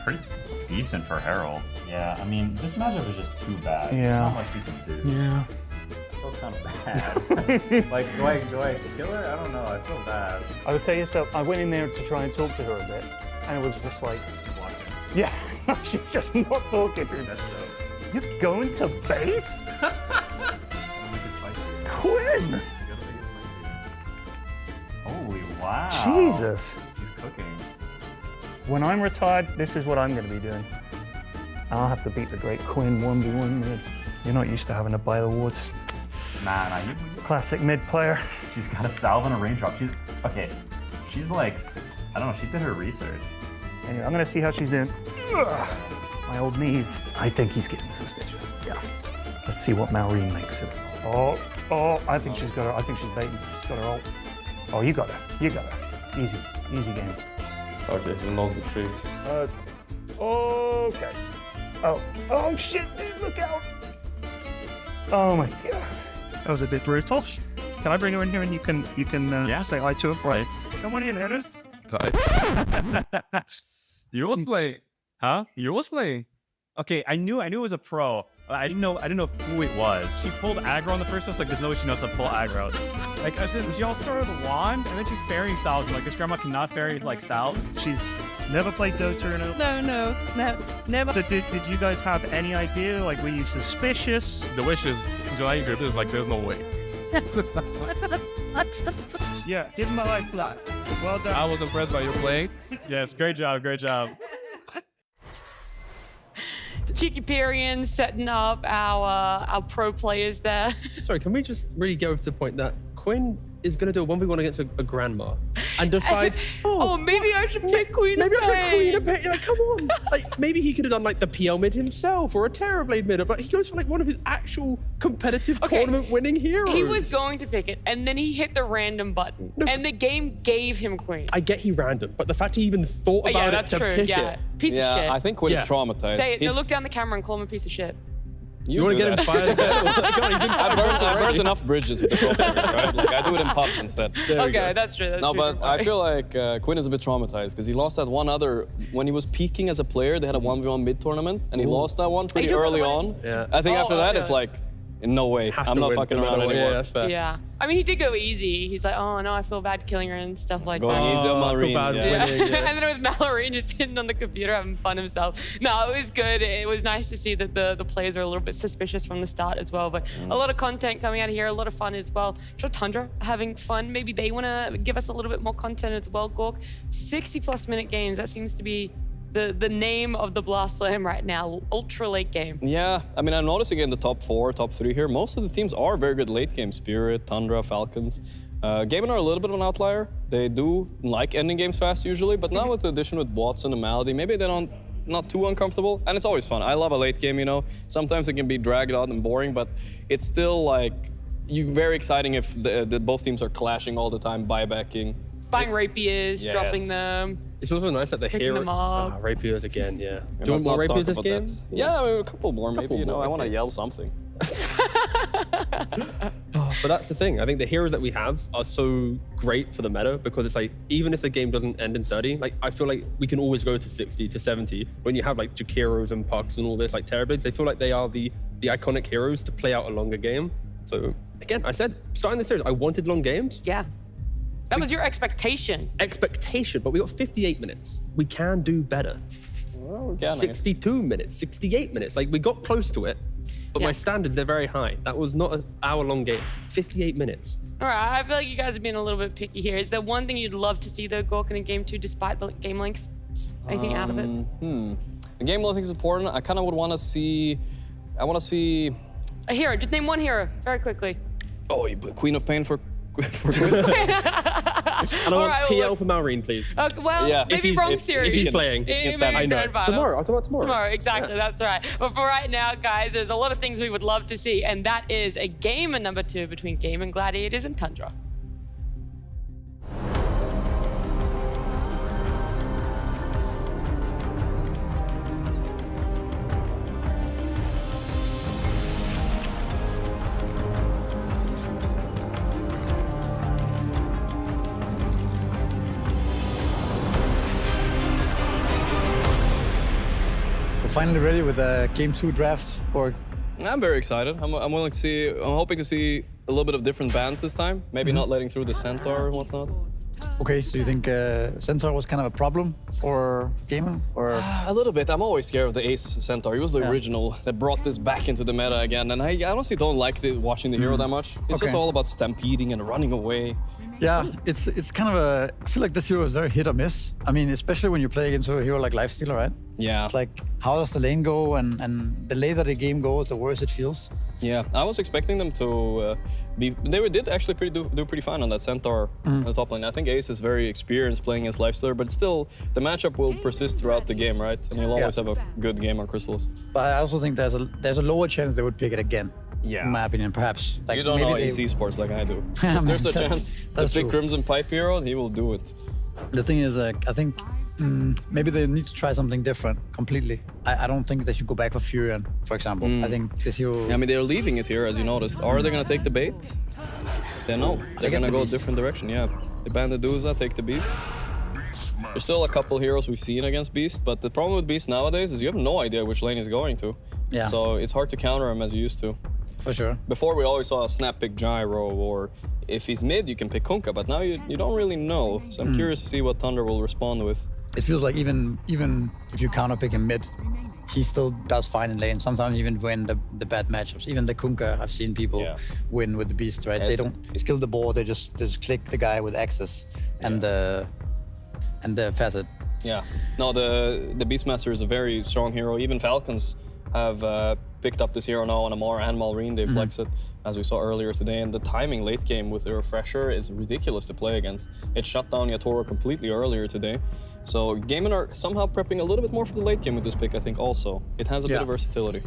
pretty decent for Herald. Yeah, I mean, this matchup is just too bad. Yeah. There's not much you can do. Yeah. I feel kind of bad. Like, do I kill her? I don't know. I feel bad. I would tell you so. I went in there to try and talk to her a bit, and it was just like, yeah, she's just not talking. That's dope. You're going to base? Quinn! Holy wow. Jesus. She's cooking. When I'm retired, this is what I'm going to be doing. I'll have to beat the great Quinn 1v1 mid. You're not used to having to buy awards. Nah, you. Classic mid player. She's got a salve and a raindrop. Okay. She's like, I don't know, she did her research. Anyway, I'm going to see how she's doing. Ugh, my old knees. I think he's getting suspicious. Yeah. Let's see what Maureen makes of it. Oh, I think she's got her. I think she's baiting. She's got her ult. Oh, you got her. You got her. Easy game. Okay, he knows the tree. Okay. Oh shit, dude, look out. Oh my god. That was a bit brutal. Can I bring her in here and you can say hi to her? Right. Come on in, Edith. You was playing. Huh? You was playing. Okay, I knew it was a pro. I didn't know who it was. She pulled aggro on the first one, so like there's no way she knows how to pull aggro. Like I said, she all started with the wand, and then she's ferrying salves. And like this grandma cannot ferry like salves. She's never played Dota in a... No, never. So did you guys have any idea? Like, were you suspicious? The wish is, July grip is like, there's no way. Yeah, give him a life flat. Well done. I was impressed by your play. Yes, great job. The Cheeky Pyrians setting up our pro players there. Sorry, can we just really go to the point that Quinn is going to do a 1v1 against a grandma and decide, maybe I should pick Queen maybe of I should Pain. Queen of Pain. Like, come on. Like, maybe he could have done like the PL mid himself or a Terrorblade mid, but he goes for like one of his actual competitive tournament winning heroes. He was going to pick it, and then he hit the random button, and the game gave him Queen. I get he random, but the fact he even thought about that's it to true. pick Yeah, it. piece of shit. I think Quinn is traumatized. Say it. No, look down the camera and call him a piece of shit. You want to get him fired again? I burned enough bridges with the copenhagen, right? Like I do it in pubs instead. Okay, that's true. That's no, true. but I feel like Quinn is a bit traumatized because he lost that one other when he was peaking as a player. They had a 1v1 mid tournament, and he lost that one pretty early on. Yeah. I think after that, it's like, in no way, I'm not fucking around anymore. Yeah, that's fair. Yeah. I mean, he did go easy. He's like, oh no, I feel bad killing her and stuff like Going that. easy on Mallory. And then it was Mallory just sitting on the computer having fun himself. No, it was good. It was nice to see that the players are a little bit suspicious from the start as well. But a lot of content coming out of here, a lot of fun as well. Sure, Tundra having fun. Maybe they want to give us a little bit more content as well, Gork. 60+ minute games. That seems to be the name of the Blast Slam right now, ultra late game. Yeah, I mean, I'm noticing in the top 4, top 3 here, most of the teams are very good late game. Spirit, Tundra, Falcons. Gaimin are a little bit of an outlier. They do like ending games fast usually, but now with the addition with Watson and Malady, maybe they're not too uncomfortable. And it's always fun. I love a late game, you know. Sometimes it can be dragged out and boring, but it's still like very exciting if both teams are clashing all the time, buybacking. buying rapiers, dropping them. It's also nice that the Picking hero them up. rapiers again. Yeah. Do Let's you want more not talk rapiers this about game? that. Yeah, I mean, a couple more maybe. You know, I want to okay. yell something. But that's the thing. I think the heroes that we have are so great for the meta because it's like, even if the game doesn't end in 30, like I feel like we can always go to 60 to 70. When you have like Jakiros and Pucks and all this, like Terrorblades, they feel like they are the iconic heroes to play out a longer game. So again, I said, starting the series, I wanted long games. Yeah. That was your expectation. Expectation, but we got 58 minutes. We can do better. Well, we can. 62 minutes, 68 minutes. Like we got close to it, but my standards, they're very high. That was not an hour-long game. 58 minutes. All right, I feel like you guys are being a little bit picky here. Is there one thing you'd love to see though, Gork, in a game 2, despite the game length? Anything out of it? The game length is important. I kind of would want to see. I want to see a hero. Just name one hero, very quickly. Oh, you put Queen of Pain for Queen. And I want PL for Malrine, please. Okay, well, maybe wrong series. If he's playing. I know. Tomorrow, I'll talk about tomorrow. Tomorrow, exactly, that's right. But for right now, guys, there's a lot of things we would love to see, and that is a game number 2 between Gaimin, Gladiators, and Tundra. Finally ready with the game 2 draft, or? I'm very excited. I'm willing to see. I'm hoping to see a little bit of different bands this time. Maybe not letting through the Centaur and whatnot. Okay, so you think Centaur was kind of a problem for Gaimin, or? A little bit. I'm always scared of the Ace Centaur. He was the original that brought this back into the meta again, and I honestly don't like watching the hero that much. It's just all about stampeding and running away. Yeah, it's kind of a. I feel like this hero is very hit or miss. I mean, especially when you play against a hero like Lifestealer, right? Yeah. It's like, how does the lane go, and the later the game goes, the worse it feels. Yeah, I was expecting them to be. They did actually do pretty fine on that Centaur on the top lane. I think Ace is very experienced playing against Lifestealer, but still, the matchup will persist throughout the game, right? And you'll always have a good game on Crystals. But I also think there's a lower chance they would pick it again. Yeah. In my opinion, perhaps. Like, You don't maybe know Ace Esports like I do. If there's a chance to pick Crimson Pipe Hero, he will do it. The thing is, I think maybe they need to try something different completely. I don't think they should go back for Furion, for example. I think this hero... I mean, they're leaving it here, as you noticed. Are they going to take the bait? They know. They're going to go a different direction, yeah. They ban the Duza, take the Beast. There's still a couple heroes we've seen against Beast, but the problem with Beast nowadays is you have no idea which lane he's going to. Yeah. So it's hard to counter him as you used to. For sure. Before, we always saw a snap pick Gyro, or if he's mid, you can pick Kunkka, but now you don't really know. So I'm curious to see what Tundra will respond with. It feels like even if you counter pick him mid, he still does fine in lane. Sometimes even win the bad matchups. Even the Kunkka, I've seen people win with the Beast, right? They don't skill the board, they just click the guy with Access and the Facet. Yeah. No, the Beastmaster is a very strong hero. Even Falcons have picked up this hero now on Amar and Malrine. They flex it, as we saw earlier today. And the timing late game with the Refresher is ridiculous to play against. It shut down Yatoro completely earlier today. So Gaimin are somehow prepping a little bit more for the late game with this pick, I think, also. It has a bit of versatility.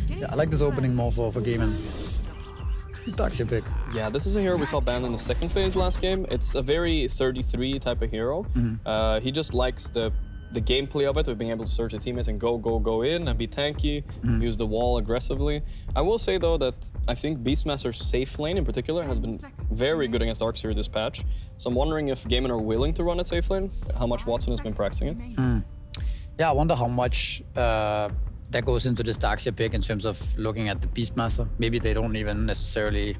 Yeah, I like this opening more for Gaimin. Daxia pick. Yeah, this is a hero we saw banned in the second phase last game. It's a very 33 type of hero. He just likes the gameplay of it, of being able to search the teammates and go in and be tanky, use the wall aggressively. I will say though that I think Beastmaster's safe lane in particular has been very good against Darkseer this patch. So I'm wondering if Gaimin are willing to run a safe lane, how much Watson has been practicing it. Yeah, I wonder how much that goes into this Darkseer pick in terms of looking at the Beastmaster. Maybe they don't even necessarily,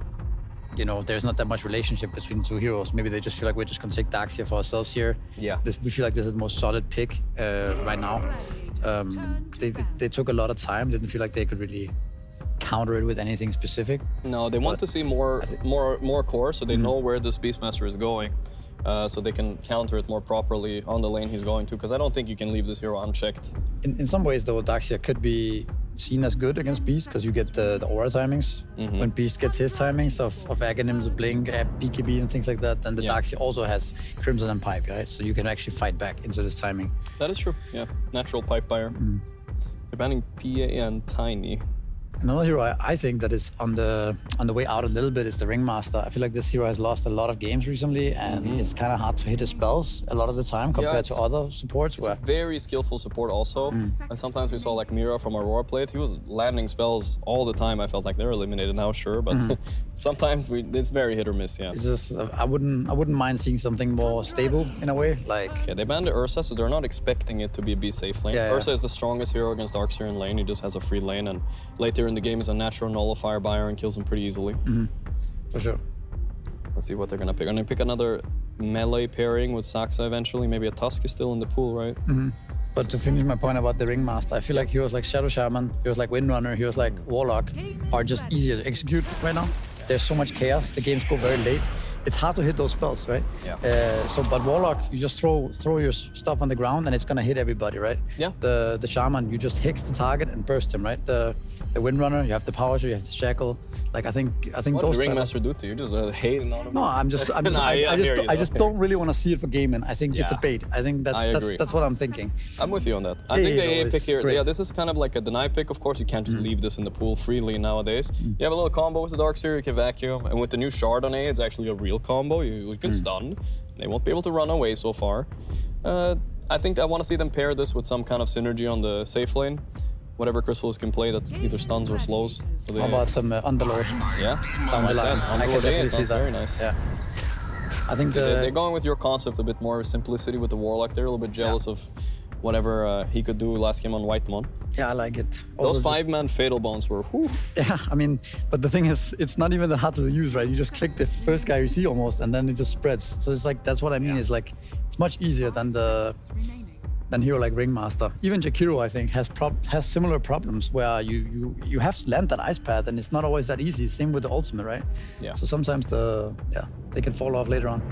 you know, there's not that much relationship between the two heroes. Maybe they just feel like we're just gonna take Darkseer for ourselves here. Yeah. We feel like this is the most solid pick right now. They took a lot of time. Didn't feel like they could really counter it with anything specific. No, they want to see more core, so they know where this Beastmaster is going. So they can counter it more properly on the lane he's going to, because I don't think you can leave this hero unchecked. In some ways, though, Darkseer could be seen as good against Beast, because you get the aura timings. When Beast gets his timings of Aghanim's Blink, BKB and things like that, then the Darkseer also has Crimson and Pipe, right? So you can actually fight back into this timing. That is true, yeah. Natural Pipe Buyer. They're banning PA and Tiny. Another hero I think that is on the way out a little bit is the Ringmaster. I feel like this hero has lost a lot of games recently, and it's kind of hard to hit his spells a lot of the time compared to other supports. It's a very skillful support also. And sometimes we saw like Mira from Aurora play it. He was landing spells all the time. I felt like they're eliminated now, sure, but sometimes it's very hit or miss. Yeah. It's just, I wouldn't mind seeing something more stable in a way. Like they banned the Ursa, so they're not expecting it to be a B safe lane. Ursa is the strongest hero against Darkseer in lane. He just has a free lane, and later in the game is a natural nullifier buyer and kills him pretty easily. For sure. Let's see what they're gonna pick. Are they gonna pick another melee pairing with Saxa eventually? Maybe a Tusk is still in the pool, right? But to finish my point about the Ringmaster, I feel like heroes like Shadow Shaman, heroes like Windrunner, heroes like Warlock are just easier to execute right now. There's so much chaos. The games go very late. It's hard to hit those spells, right? Yeah. But Warlock, you just throw your stuff on the ground and it's gonna hit everybody, right? Yeah. The Shaman, you just hex the target and burst him, right? The Windrunner, you have the Power Shot, you have the Shackle. Like I think what those. What did Ringmaster do to you? Just hating on him? No, I just don't really want to see it for Gaimin. I think it's a bait. I think that's what I'm thinking. I'm with you on that. I think the A pick here, yeah, this is kind of like a deny pick. Of course, you can't just leave this in the pool freely nowadays. You have a little combo with the Darkseer, you can vacuum, and with the new shard on A, it's actually a real combo. You can stun. They won't be able to run away so far. I think I want to see them pair this with some kind of synergy on the safe lane. Whatever Crystallis can play that's either stuns or slows. So How about some Underlord? Yeah, down the line. I can definitely see that. Very nice. Yeah. I think they're going with your concept a bit more simplicity with the Warlock. They're a little bit jealous of whatever he could do last game on Whitemon. Yeah, I like it. Those 5-man Fatal Bones were whew. Yeah, I mean, but the thing is, it's not even that hard to use, right? You just click the first guy you see almost, and then it just spreads. So it's like, that's what I mean, is like, it's much easier than hero like Ringmaster. Even Jakiro, I think, has similar problems where you have to land that ice pad, and it's not always that easy. Same with the ultimate, right? Yeah. So sometimes they can fall off later on.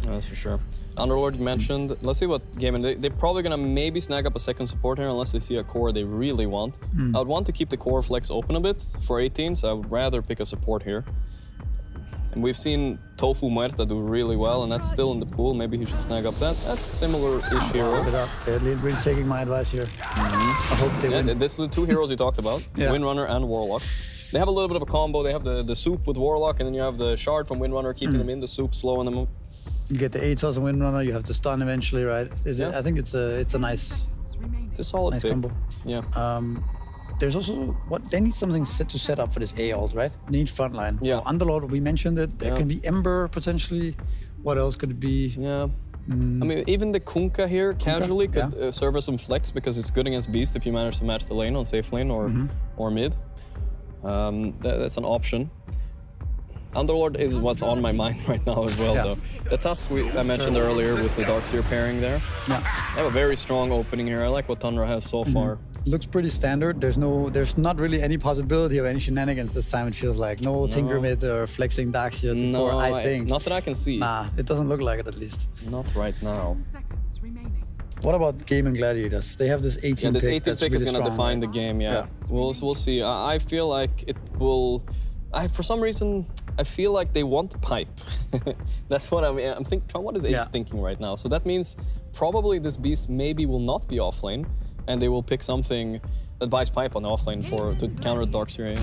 That's for sure. Underlord you mentioned. Let's see what Gaimin. They're probably gonna maybe snag up a second support here unless they see a core they really want. I would want to keep the core flex open a bit for 18, so I would rather pick a support here. And we've seen Tofu Muerta do really well, and that's still in the pool. Maybe he should snag up that. That's a similar-ish hero. They're really taking my advice here. I hope they win. This are the two heroes you talked about, Windrunner and Warlock. They have a little bit of a combo. They have the soup with Warlock, and then you have the shard from Windrunner, keeping them in the soup, slowing them up. You get the Atos and Windrunner, you have the stun eventually, right? I think it's a nice, solid combo. Yeah. There's also they need something to set up for this A ult, right? They need frontline. Yeah. So Underlord, we mentioned it. There can be Ember potentially. What else could it be? Yeah. I mean, even the Kunkka here casually could serve as some flex because it's good against Beast if you manage to match the lane on safe lane or mid. That's an option. Underlord is what's on my mind right now as well, though. The Tusk I mentioned earlier with the Darkseer pairing there. Yeah. They have a very strong opening here. I like what Tundra has so far. Looks pretty standard. There's not really any possibility of any shenanigans this time. It feels like no Tinker mid or flexing Darkseer to core, I think. Not that I can see. Nah, it doesn't look like it at least. Not right now. What about Gaimin Gladiators? They have this 18 pick. Yeah, this 18 pick is really going to define the game, yeah. We'll see. I feel like it will... for some reason, I feel like they want pipe. That's what I'm thinking. What is Ace thinking right now? So that means probably this Beast maybe will not be offlane, and they will pick something that buys pipe on the offlane to counter Darkseer.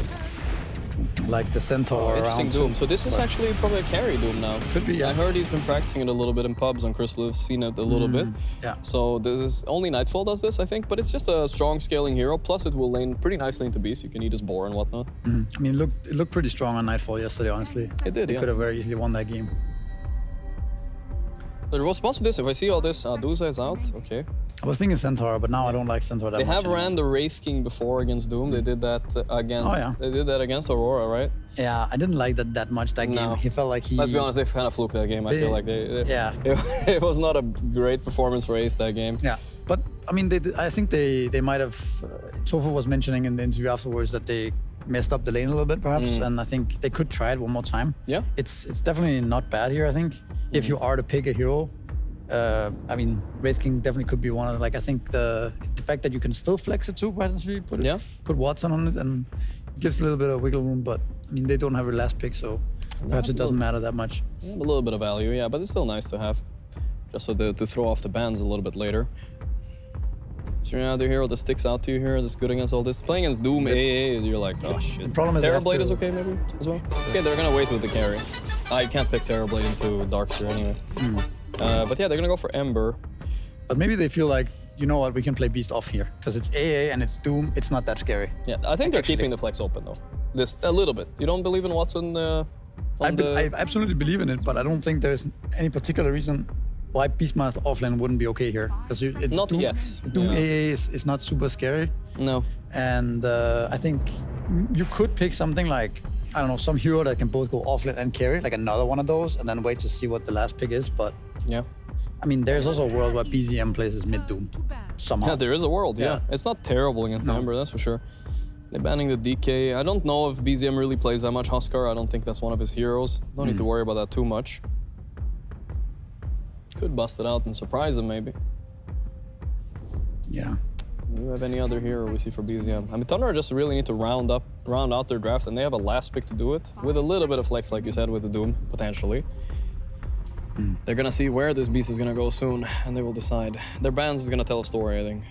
Like the Centaur interesting Doom. So this is actually probably a carry Doom now. Could be, yeah. I heard he's been practicing it a little bit in pubs on Crystal. I've seen it a little bit. Yeah. So this only Nightfall does this, I think, but it's just a strong scaling hero. Plus it will lane pretty nicely into Beast. You can eat his boar and whatnot. I mean, it looked pretty strong on Nightfall yesterday, honestly. It did, They could have very easily won that game. The response to this, if I see all this, Duza is out, okay. I was thinking Centaur, but now I don't like Centaur that much. They have ran the Wraith King before against Doom. They did that against they did that against Aurora, right? Yeah, I didn't like that much that game. He felt like he... Let's be honest, they kind of fluked that game. I feel like it was not a great performance for Ace that game. Yeah, but I mean, I think they might have... Tofu was mentioning in the interview afterwards that they messed up the lane a little bit, perhaps, and I think they could try it one more time. Yeah. It's definitely not bad here, I think. If you are to pick a hero, I mean, Wraith King definitely could be one of them. Like, I think the fact that you can still flex it too, potentially put Watson on it, and it gives a little bit of wiggle room, but I mean, they don't have a last pick, so perhaps it doesn't matter that much. A little bit of value, yeah, but it's still nice to have, just so to throw off the bans a little bit later. Is there another hero that sticks out to you here that's good against all this? Playing against Doom AA, you're like, oh shit. The problem is Terrorblade is okay maybe as well? Okay, they're gonna wait with the carry. I can't pick Terrorblade into Darkseer anyway. But yeah, they're gonna go for Ember. But maybe they feel like, you know what, we can play Beast off here. Because it's AA and it's Doom, it's not that scary. Yeah, I think they're keeping the flex open though. This a little bit. You don't believe in Watson? I absolutely believe in it, but I don't think there's any particular reason why Beastmaster offlane wouldn't be okay here. Because not Doom, yet. Doom AA is not super scary. No. And I think you could pick something like, I don't know, some hero that can both go offlane and carry, like another one of those, and then wait to see what the last pick is. But yeah, I mean, there's also a world where BZM plays as mid Doom somehow. Yeah, there is a world. Yeah, it's not terrible against Ember, that's for sure. They're banning the DK. I don't know if BZM really plays that much Huskar. I don't think that's one of his heroes. Don't need to worry about that too much. Could bust it out and surprise them maybe. Yeah. Do you have any other hero we see for BZM? I mean, Tundra just really need to round out their draft, and they have a last pick to do it with a little bit of flex, like you said, with the Doom potentially. They're gonna see where this beast is gonna go soon, and they will decide. Their bans is gonna tell a story, I think.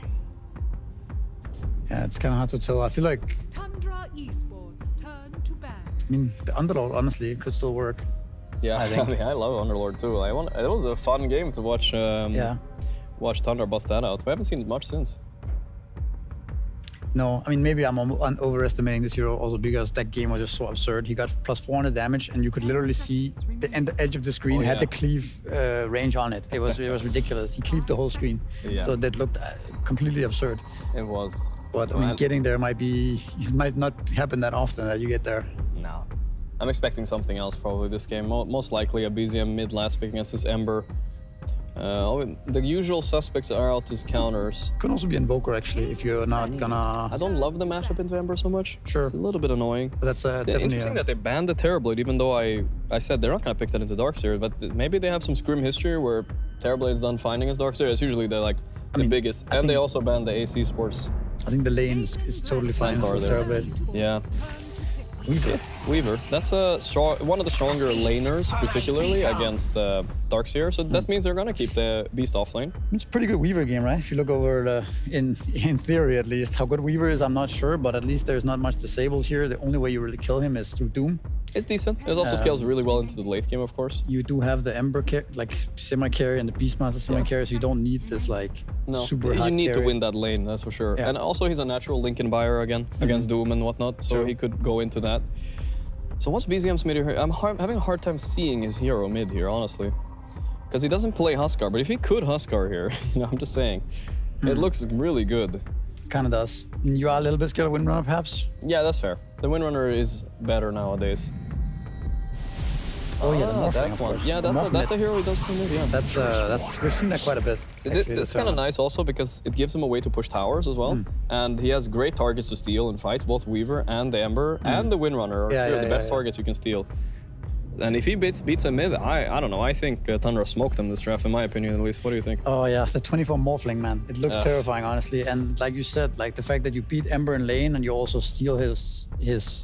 Yeah, it's kind of hard to tell. I feel like, Tundra Esports turn to ban. I mean, the Underlord, honestly, could still work. Yeah, I think. I mean, I love Underlord too. It was a fun game to watch. Watch Tundra bust that out. We haven't seen it much since. No, I mean, maybe I'm overestimating this hero also because that game was just so absurd. He got plus 400 damage, and you could literally see the edge of the screen had the cleave range on it. It was ridiculous. He cleaved the whole screen. Yeah. So that looked completely absurd. It was. But I mean, getting there it might not happen that often that you get there. No. I'm expecting something else probably this game. Most likely a BZM mid last pick against this Ember. The usual suspects are out as counters. Could also be Invoker actually, if you're not gonna... I don't love the mashup into Ember so much. Sure. It's a little bit annoying. But that's definitely... Interesting that they banned the Terrorblade, even though I said they're not gonna pick that into Darkseer, but maybe they have some Scrim history where Terrorblade's done fine against Darkseer. It's usually the biggest. And they also banned the AC Sports. I think the lane is totally fine for Terrorblade. Yeah. Weaver. That's one of the stronger laners, particularly against Darkseer. So that means they're gonna keep the Beast off lane. It's a pretty good Weaver game, right? If you look over in theory at least. How good Weaver is, I'm not sure, but at least there's not much disables here. The only way you really kill him is through Doom. It's decent. It also scales really well into the late game, of course. You do have the Ember semi-carry and the Beastmaster semi-carry, so you don't need this super hard you need carry. to win that lane, that's for sure. Yeah. And also he's a natural Lincoln buyer again against Doom and whatnot, so he could go into that. So what's BZM's mid here? I'm having a hard time seeing his hero mid here, honestly. Because he doesn't play Huskar, but if he could Huskar here, I'm just saying, it looks really good. Kind of does. You are a little bit scared of Windrunner, perhaps? Yeah, that's fair. The Windrunner is better nowadays. Oh yeah, the Morphling, that of one. course. Yeah, that's a hero he does for mid, yeah. That's we've seen that quite a bit. It's kind of nice also because it gives him a way to push towers as well. And he has great targets to steal in fights, both Weaver and the Ember and the Windrunner are three of the best targets you can steal. And if he beats a mid, I don't know, I think Tundra smoked him this draft, in my opinion at least. What do you think? Oh yeah, the 24 Morphling, man. It looks terrifying, honestly. And like you said, the fact that you beat Ember in lane and you also steal his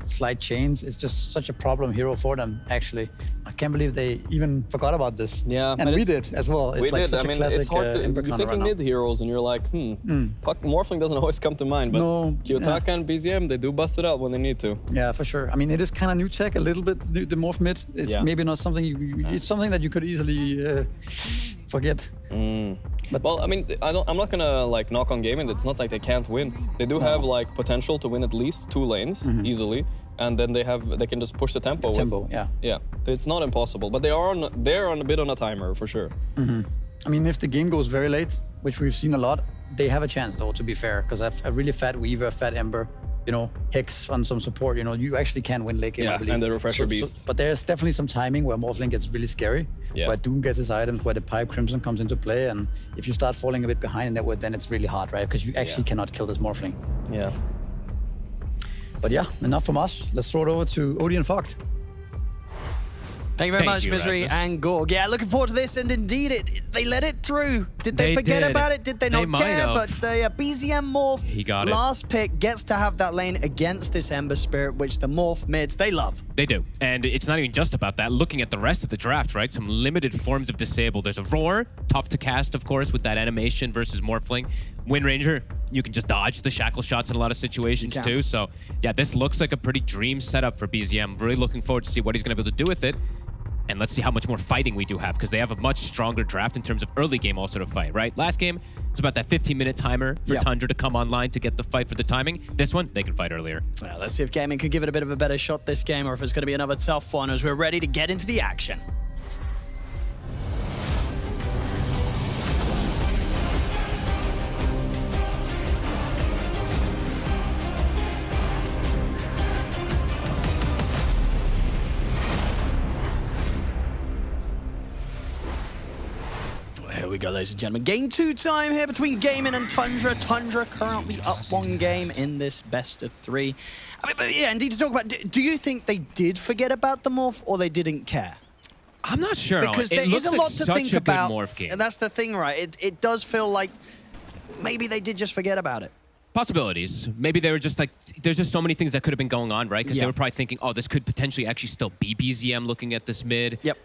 slide chains, it's just such a problem hero for them, actually. I can't believe they even forgot about this. Yeah. And we did as well. It's we did. such I mean, a classic, it's hard to, you're thinking mid heroes and you're like, Morphling doesn't always come to mind, but Kiyotaka and BZM, they do bust it out when they need to. Yeah, for sure. I mean, it is kind of new tech, a little bit, the Morph mid. It's maybe not something it's something that you could easily forget. But well, I mean, I'm not gonna knock on Gaimin. It's not like they can't win. They do have potential to win at least 2 lanes easily, and then they can just push the tempo. Yeah. It's not impossible, but they're on a bit on a timer for sure. I mean, if the game goes very late, which we've seen a lot, they have a chance though, to be fair, because a really fat Weaver, fat Ember, Hex on some support, you actually can win late game, I believe. And the Refresher Beast. But there's definitely some timing where Morphling gets really scary, where Doom gets his items, where the Pipe Crimson comes into play, and if you start falling a bit behind in that way, then it's really hard, right? Because you actually cannot kill this Morphling. Yeah. But yeah, enough from us. Let's throw it over to Odie and Fogt. Thank you very much, Misery and Gorg. Yeah, looking forward to this, and indeed, they let it through. Did they forget about it? Did they not care? But BZM Morph, he got last pick, gets to have that lane against this Ember Spirit, which the Morph mids, they love. They do. And it's not even just about that. Looking at the rest of the draft, right? Some limited forms of Disable. There's a Roar, tough to cast, of course, with that animation versus Morphling. Wind Ranger, You can just dodge the shackle shots in a lot of situations too. So yeah, this looks like a pretty dream setup for BZM. Really looking forward to see what he's going to be able to do with it. And let's see how much more fighting we do have, because they have a much stronger draft in terms of early game also to fight, right? Last game was about that 15-minute timer for Tundra to come online to get the fight for the timing. This one, they can fight earlier. Well, let's see if Gaimin could give it a bit of a better shot this game, or if it's going to be another tough one as we're ready to get into the action. Here we go, ladies and gentlemen. Game 2 time here between Gaimin and Tundra. Tundra currently up 1 game in this best of 3. I mean, but yeah, indeed to talk about, do you think they did forget about the morph or they didn't care? I'm not sure. Because there is a lot to think about. Morph game. And that's the thing, right? It does feel like maybe they did just forget about it. Possibilities. Maybe they were just like, there's just so many things that could have been going on, right? Because they were probably thinking, oh, this could potentially actually still be BZM looking at this mid. Yep.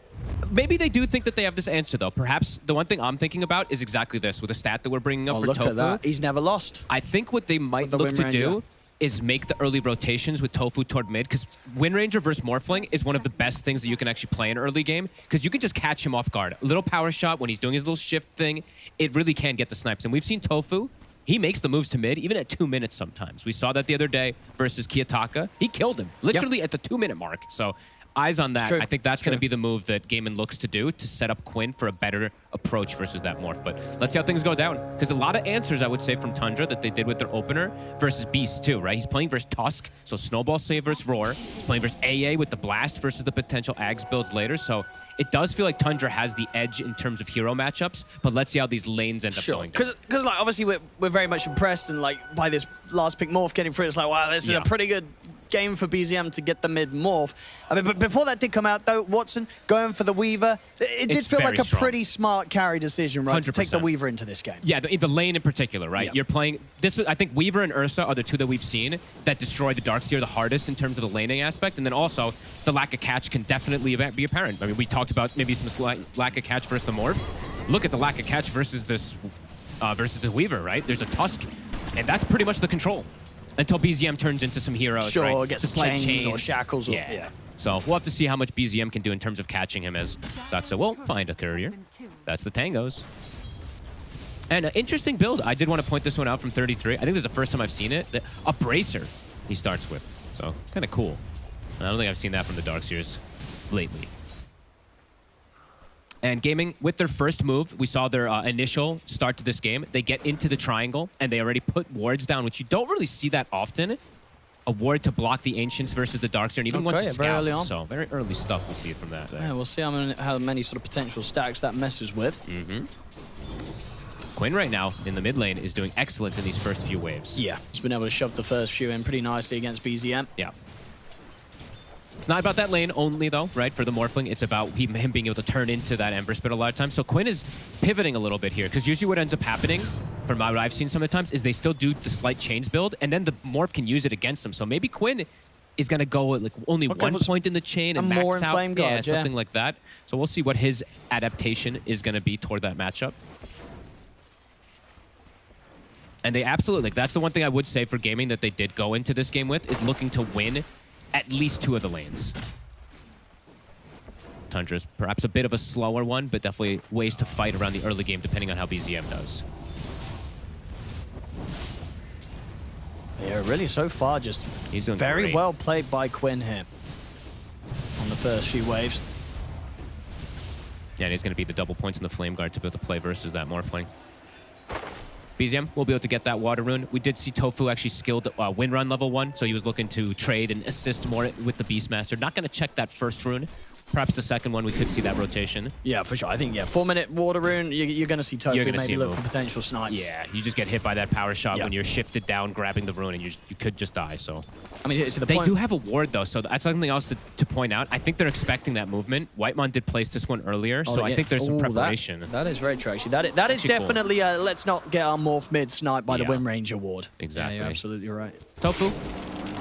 Maybe they do think that they have this answer, though. Perhaps the one thing I'm thinking about is exactly this, with a stat that we're bringing up for look Tofu. at that. He's never lost. I think what they might look to do is make the early rotations with Tofu toward mid, because Wind Ranger versus Morphling is one of the best things that you can actually play in early game, because you can just catch him off guard. A little power shot when he's doing his little shift thing, it really can get the snipes. And we've seen Tofu, he makes the moves to mid, even at 2 minutes sometimes. We saw that the other day versus Kiyotaka. He killed him, literally at the 2-minute mark. So eyes on that. I think that's going to be the move that Gaimin looks to do to set up Quinn for a better approach versus that morph. But let's see how things go down. Because a lot of answers, I would say, from Tundra that they did with their opener versus Beast, too, right? He's playing versus Tusk, so Snowball save versus Roar. He's playing versus AA with the Blast versus the potential Ags builds later. So it does feel like Tundra has the edge in terms of hero matchups, but let's see how these lanes end up going down. Because like, obviously, we're very much impressed and, like, by this last pick morph getting through. It's like, wow, this is a pretty good game for BZM to get the mid morph. I mean, but before that did come out, though, Watson going for the Weaver, it did feel like a pretty smart carry decision, right? 100%. To take the Weaver into this game. Yeah, the lane in particular, right? You're playing this. I think Weaver and Ursa are the two that we've seen that destroy the Darkseer the hardest in terms of the laning aspect, and then also the lack of catch can definitely be apparent. I mean, we talked about maybe some lack of catch versus the morph. Look at the lack of catch versus this versus the Weaver, right? There's a Tusk, and that's pretty much the control. Until BZM turns into some heroes, right? Gets some chains or shackles. So we'll have to see how much BZM can do in terms of catching him, as Saxa will find a courier. That's the Tangos. And an interesting build. I did want to point this one out from 33. I think this is the first time I've seen it. A Bracer he starts with. So kind of cool. I don't think I've seen that from the Darkseers lately. And Gaimin, with their first move, we saw their initial start to this game. They get into the triangle, and they already put wards down, which you don't really see that often. A ward to block the Ancients versus the Darkseer, and even one to scout. Very early on. So very early stuff we'll see it from that. Yeah, we'll see how many sort of potential stacks that messes with. Quinn right now in the mid lane is doing excellent in these first few waves. Yeah, he's been able to shove the first few in pretty nicely against BZM. Yeah. It's not about that lane only, though, right? For the Morphling, it's about him being able to turn into that Ember Spit a lot of times. So Quinn is pivoting a little bit here, because usually what ends up happening, from what I've seen some of the times, is they still do the slight chains build, and then the Morph can use it against them. So maybe Quinn is going to go at like only one point in the chain and max out. Flame Guard, something like that. So we'll see what his adaptation is going to be toward that matchup. And they absolutely, like, that's the one thing I would say for Gaimin that they did go into this game with, is looking to win at least 2 of the lanes. Tundra's perhaps a bit of a slower one, but definitely ways to fight around the early game depending on how BZM does. Yeah, really so far just he's doing very great. well played by Quinn here on the first few waves. Yeah, and he's going to be the double points in the Flame Guard to be able to play versus that Morphling. BZM will be able to get that Water Rune. We did see Tofu actually skilled Wind Run level 1, so he was looking to trade and assist more with the Beastmaster. Not going to check that first rune. Perhaps the second one, we could see that rotation. Yeah, for sure. I think, 4-minute Water Rune, you're going to see Tofu maybe look for potential snipes. Yeah, you just get hit by that power shot when you're shifted down, grabbing the rune, and you could just die, so. I mean, to the they point... do have a ward, though, so that's something else to point out. I think they're expecting that movement. Whitemon did place this one earlier, so I think there's some preparation. That is very true, actually. That is definitely a let's not get our Morph mid sniped by the Wind Ranger ward. Exactly. Yeah, you're absolutely right. Tofu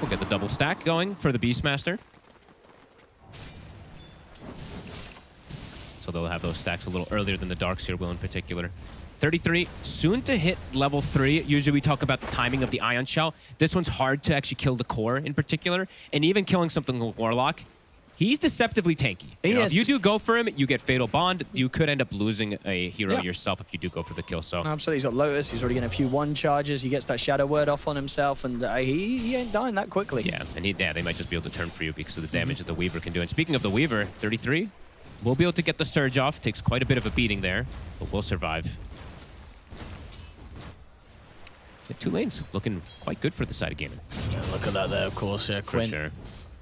will get the double stack going for the Beastmaster. So they'll have those stacks a little earlier than the Darkseer will in particular. 33, soon to hit level 3. Usually we talk about the timing of the Ion Shell. This one's hard to actually kill the core in particular. And even killing something like Warlock, he's deceptively tanky. You know, if you do go for him, you get Fatal Bond. You could end up losing a hero yourself if you do go for the kill. So absolutely, he's got Lotus. He's already getting a few one charges. He gets that Shadow Word off on himself, and he ain't dying that quickly. Yeah, and they might just be able to turn for you because of the damage that the Weaver can do. And speaking of the Weaver, 33 will be able to get the Surge off. Takes quite a bit of a beating there, but will survive. The 2 lanes looking quite good for the side of Gaimin. Yeah, look at that there, of course. Yeah, Quinn, sure.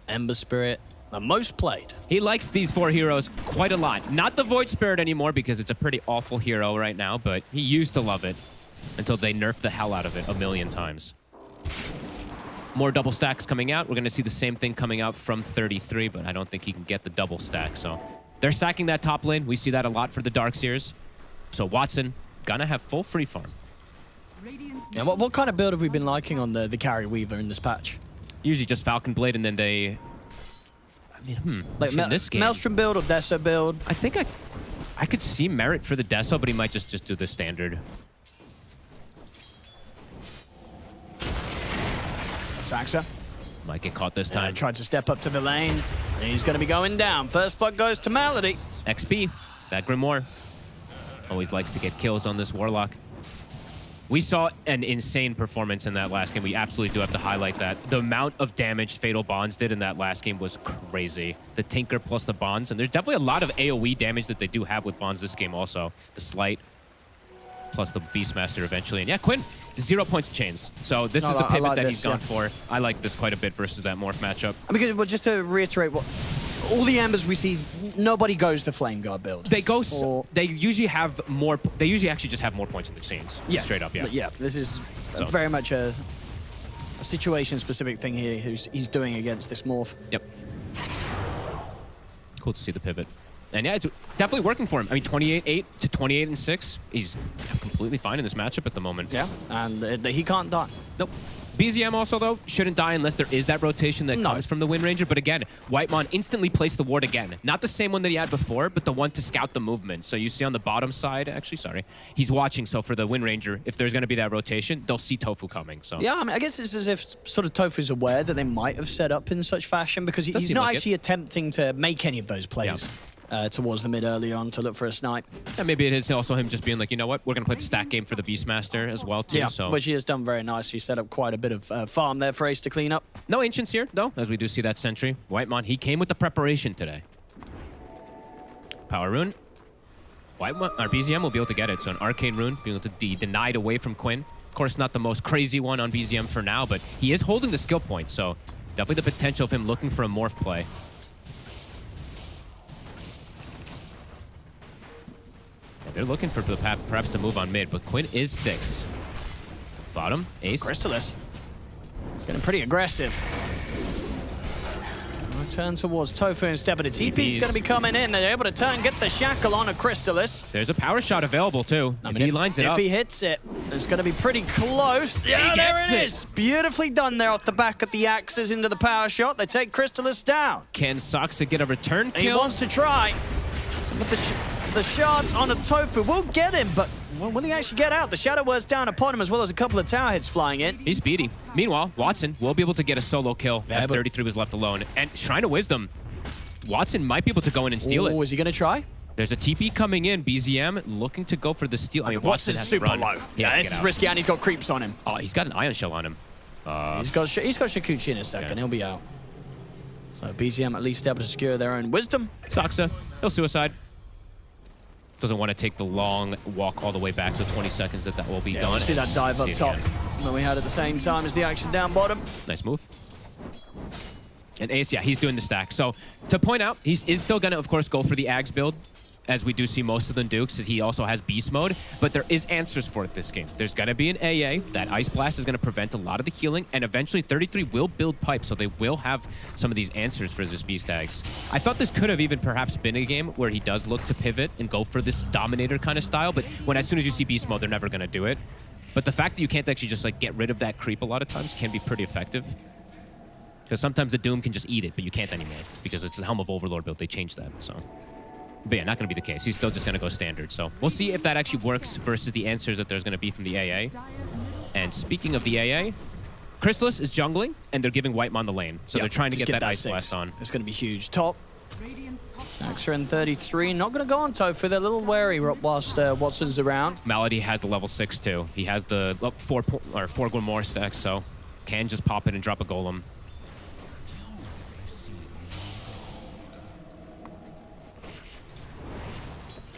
Ember Spirit, the most played. He likes these 4 heroes quite a lot. Not the Void Spirit anymore because it's a pretty awful hero right now, but he used to love it until they nerfed the hell out of it a million times. More double stacks coming out. We're going to see the same thing coming out from 33, but I don't think he can get the double stack. So they're stacking that top lane. We see that a lot for the Darkseers. So Watson gonna have full free farm. And what kind of build have we been liking on the carry Weaver in this patch? Usually just Falcon Blade, and then they... I mean, like in this game, Maelstrom build or Deso build? I think I could see merit for the Deso, but he might just do the standard. Saxa might get caught this time. Tried to step up to the lane. He's going to be going down. First blood goes to Malady. XP, that Grimoire. Always likes to get kills on this Warlock. We saw an insane performance in that last game. We absolutely do have to highlight that. The amount of damage Fatal Bonds did in that last game was crazy. The Tinker plus the Bonds, and there's definitely a lot of AoE damage that they do have with Bonds this game also. The Slight plus the Beastmaster eventually. And yeah, Quinn, 0 points of chains. So this is the pivot that he's gone for. I like this quite a bit versus that Morph matchup. Because, well, just to reiterate, all the Embers we see, nobody goes the Flame Guard build. They go. They usually have more. They usually actually just have more points in the chains. Yeah, straight up. Yeah. Yeah. This is very much a situation-specific thing here. He's doing against this Morph. Yep. Cool to see the pivot. And yeah, it's definitely working for him. I mean, 28-8 to 28-6. He's completely fine in this matchup at the moment. Yeah, and he can't die. Nope. BZM also, though, shouldn't die unless there is that rotation that comes from the Wind Ranger. But again, Whitemon instantly placed the ward again. Not the same one that he had before, but the one to scout the movement. So you see on the bottom side, actually, sorry, he's watching. So for the Wind Ranger, if there's going to be that rotation, they'll see Tofu coming. So yeah, I mean, I guess it's as if sort of Tofu's aware that they might have set up in such fashion because he's not actually attempting to make any of those plays. Yeah. Towards the mid early on to look for a snipe. And maybe it is also him just being like, you know what, we're going to play the stack game for the Beastmaster as well, too. Yeah, so. which he has done very nicely. Set up quite a bit of farm there for Ace to clean up. No Ancients here, though, as we do see that Sentry. Whitemon, he came with the preparation today. Power Rune. Whitemon, our BZM will be able to get it, so an Arcane Rune being able to be denied away from Quinn. Of course, not the most crazy one on BZM for now, but he is holding the skill point, so definitely the potential of him looking for a Morph play. They're looking for perhaps to move on mid, but Quinn is 6. Bottom, Ace. Crystallis. It's getting pretty aggressive. Turn towards Tofu instead, but the TP's going to be coming in. They're able to turn, get the shackle on a Crystallis. There's a power shot available, too. I mean, if he lines it up. If he hits it, it's going to be pretty close. Yeah, there it is. Beautifully done there off the back of the axes into the power shot. They take Crystallis down. Can Soxa get a return kill? He wants to try, but the shards on a Tofu will get him, but will he actually get out? The Shadow Word's down upon him, as well as a couple of tower hits flying in. He's speedy. Meanwhile, Watson will be able to get a solo kill as 33 was left alone. And Shrine of Wisdom, Watson might be able to go in and steal it. Oh, is he going to try? There's a TP coming in. BZM looking to go for the steal. I mean, Watson's super low. Yeah, this is risky, and he's got creeps on him. Oh, he's got an Ion Shell on him. He's got Shakuchi in a second. Yeah. He'll be out. So BZM at least able to secure their own Wisdom. Soxa, he'll suicide. Doesn't want to take the long walk all the way back, so 20 seconds that will be gone. We'll see that dive up top that we had at the same time as the action down bottom. Nice move. And Ace, yeah, he's doing the stack. So to point out, he is still going to, of course, go for the Ags build, as we do see most of them do, because he also has Beast Mode, but there is answers for it this game. There's going to be an AA. That Ice Blast is going to prevent a lot of the healing, and eventually 33 will build Pipe, so they will have some of these answers for this Beast Ags. I thought this could have even perhaps been a game where he does look to pivot and go for this Dominator kind of style, but when as soon as you see Beast Mode, they're never going to do it. But the fact that you can't actually just like get rid of that creep a lot of times can be pretty effective. Because sometimes the Doom can just eat it, but you can't anymore, because it's the Helm of Overlord build. They changed that, so... But yeah, not going to be the case. He's still just going to go standard. So we'll see if that actually works versus the answers that there's going to be from the AA. And speaking of the AA, Chrysalis is jungling, and they're giving Whitemon the lane. So they're trying to get that Ice Blast on. It's going to be huge. Top. Snacks are in 33. Not going to go on Tofu. They're a little wary whilst Watson's around. Malady has the level 6 too. He has the 4 Grimoire stacks, so can just pop it and drop a Golem.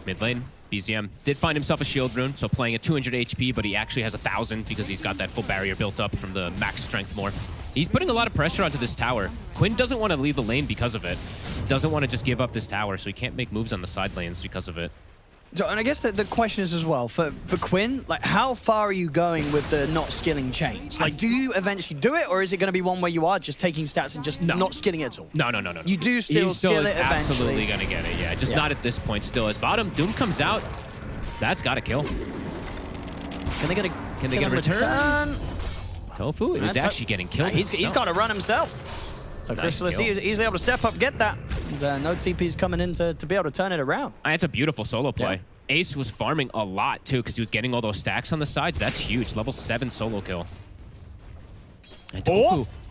Mid lane, BZM did find himself a shield rune, so playing at 200 HP, but he actually has 1,000 because he's got that full barrier built up from the max strength morph. He's putting a lot of pressure onto this tower. Quinn doesn't want to leave the lane because of it. Doesn't want to just give up this tower, so he can't make moves on the side lanes because of it. So, and I guess the question is as well, for Quinn, like how far are you going with the not skilling chains? Like do you eventually do it, or is it going to be one where you are just taking stats and just not skilling it at all? No. You do still skill it eventually. Absolutely going to get it, yeah. Just not at this point still. As bottom, Doom comes out. That's got to kill. Can they get a return? Tofu is actually getting killed. He's got to run himself. So Chrysalis, he's able to step up, get that. And, no TP's coming in to be able to turn it around. It's a beautiful solo play. Yeah. Ace was farming a lot, too, because he was getting all those stacks on the sides. That's huge. Level 7 solo kill.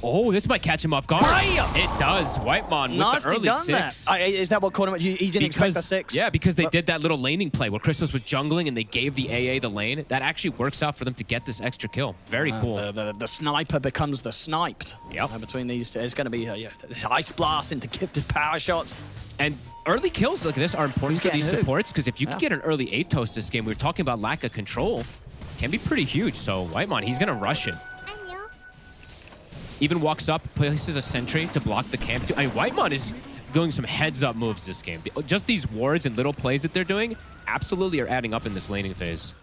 Oh, this might catch him off guard. It does. Whitemon with the early 6. Is that what caught him? He didn't expect the 6? Yeah, because they did that little laning play where Chrysalis was jungling and they gave the AA the lane. That actually works out for them to get this extra kill. Very cool. The sniper becomes the sniped. Yep. Between these two, it's going to be Ice Blast into power shots. And early kills like this are important for these supports, because if you can get an early Atos this game, we were talking about lack of control, can be pretty huge. So Whitemon, he's going to rush it. Even walks up, places a sentry to block the camp. Whitemon is doing some heads-up moves this game. Just these wards and little plays that they're doing absolutely are adding up in this laning phase.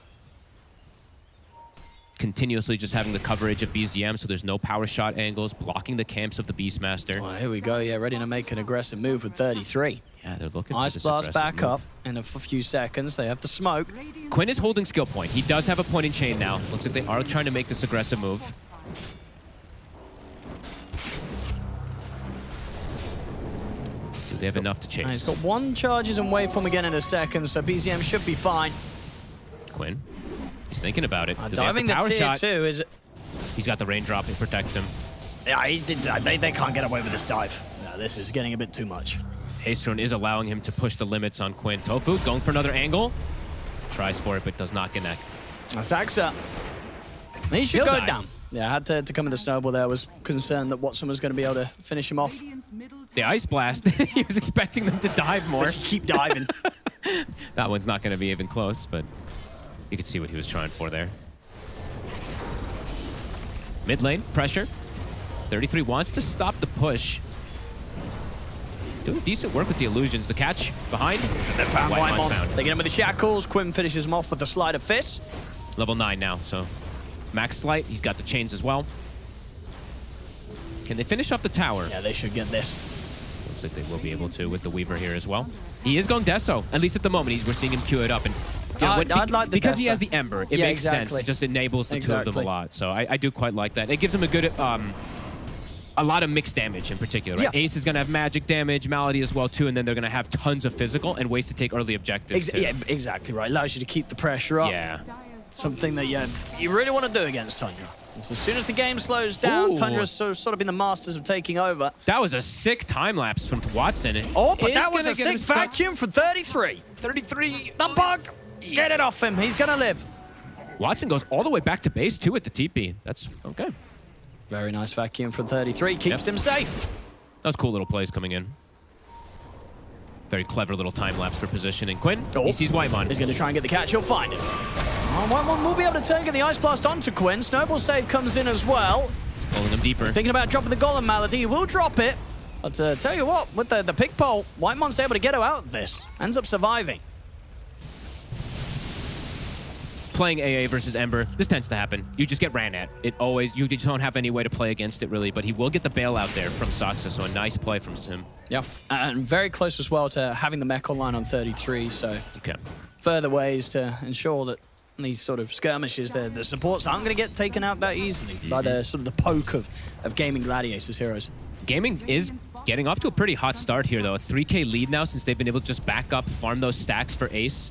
Continuously just having the coverage of BZM, so there's no power shot angles, blocking the camps of the Beastmaster. Oh, here we go. Yeah, ready to make an aggressive move with 33. Yeah, they're looking Ice for this Blast back move. up in a few seconds. They have the smoke. Quinn is holding skill point. He does have a point in chain now. Looks like they are trying to make this aggressive move. They have enough to chase. He's got 1 charges and waveform again in a second, so BZM should be fine. Quinn, he's thinking about it. Diving the power tier shot. 2 is... He's got the raindrop. It protects him. Yeah, they can't get away with this dive. No, this is getting a bit too much. Hastrone is allowing him to push the limits on Quinn. Tofu going for another angle. Tries for it, but does not connect. Saxa. He should go down. Yeah, had to come with the snowball there. Was concerned that Watson was going to be able to finish him off. The Ice Blast. He was expecting them to dive more. Just keep diving. That one's not going to be even close, but you could see what he was trying for there. Mid lane, pressure. 33 wants to stop the push. Doing decent work with the illusions. The catch behind. They found Whitemon. They get him with the shackles. Quinn finishes him off with the slide of fist. Level 9 now, so max slight. He's got the chains as well. Can they finish off the tower? Yeah, they should get this. Looks like they will be able to with the Weaver here as well. He is going Deso, at least at the moment. We're seeing him queue it up. And you know, I'd like the because Deso. he has the Ember, it makes sense. It just enables the two of them a lot. So I do quite like that. It gives him a good, a lot of mixed damage in particular. Right? Ace is going to have magic damage, Malady as well too, and then they're going to have tons of physical and ways to take early objectives too. Yeah, exactly right. Allows you to keep the pressure up. Yeah. Something that you really want to do against Tundra. As soon as the game slows down, Tundra's sort of been the masters of taking over. That was a sick time lapse from Watson. Oh, but that was a sick vacuum for 33. 33. The bug. Get it off him. He's going to live. Watson goes all the way back to base too at the TP. That's okay. Very nice vacuum from 33. Keeps him safe. That was cool little plays coming in. Very clever little time lapse for positioning. Quinn, he sees Whitemon. He's going to try and get the catch. He'll find it. Whitemon will be able to take the Ice Blast onto Quinn. Snowball save comes in as well. Pulling him deeper. He's thinking about dropping the Golem Malady. He will drop it. But tell you what, with the pick pole, Whitemon's able to get out of this. Ends up surviving. Playing AA versus Ember, this tends to happen. You just get ran at. You just don't have any way to play against it really, but he will get the bailout there from Saxa, so a nice play from him. Yeah, and very close as well to having the mech online on 33, so further ways to ensure that in these sort of skirmishes, the supports aren't going to get taken out that easily by the sort of the poke of Gaimin Gladiators heroes. Gaimin is Getting off to a pretty hot start here, though. A 3K lead now since they've been able to just back up, farm those stacks for Ace.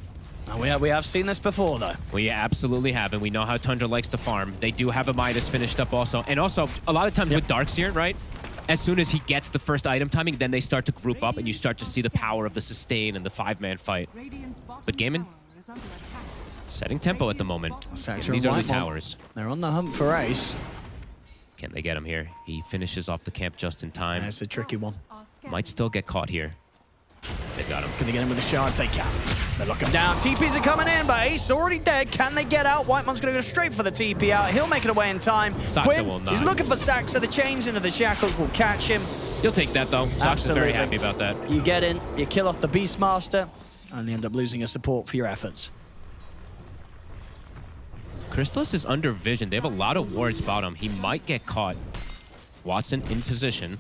We have seen this before, though. We absolutely have, and we know how Tundra likes to farm. They do have a Midas finished up also. And also, a lot of times with Darkseer, right? As soon as he gets the first item timing, then they start to group up, and you start to see the power of the sustain and the 5-man fight. But Gaimin, setting tempo at the moment. These early towers. They're on the hunt for Ace. Can they get him here? He finishes off the camp just in time. That's a tricky one. Might still get caught here. They got him. Can they get him with the shards? They can. They lock him down. TPs are coming in, but Ace already dead. Can they get out? Whitemon's going to go straight for the TP out. He'll make it away in time. Saxa will not. He's looking for Saxa. The chains into the shackles will catch him. He'll take that, though. Saxa's very happy about that. You get in, you kill off the Beastmaster, and you end up losing a support for your efforts. Crystallis is under vision. They have a lot of wards bottom. He might get caught. Watson in position.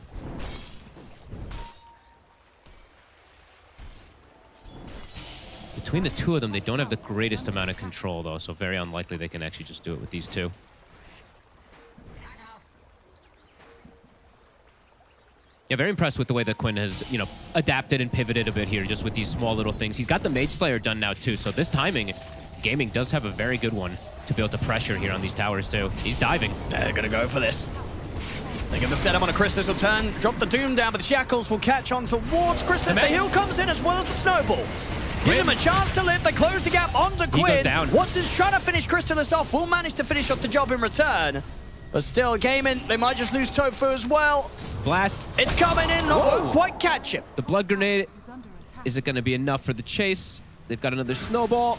Between the two of them, they don't have the greatest amount of control, though, so very unlikely they can actually just do it with these two. Yeah, very impressed with the way that Quinn has, you know, adapted and pivoted a bit here, just with these small little things. He's got the Mage Slayer done now, too, so this timing, Gaimin does have a very good one to be able to pressure here on these towers, too. He's diving. They're going to go for this. They get the setup on a Christus will turn, drop the Doom down, but the Shackles will catch on towards Christus. The heal comes in as well as the Snowball. Give him a chance to live. They close the gap onto Quinn. He goes down. Watson's trying to finish Crystallis off. Will manage to finish off the job in return. But still, Gaimin, they might just lose Tofu as well. Blast. It's coming in. Won't quite catch him. The Blood Grenade. Is it going to be enough for the chase? They've got another Snowball.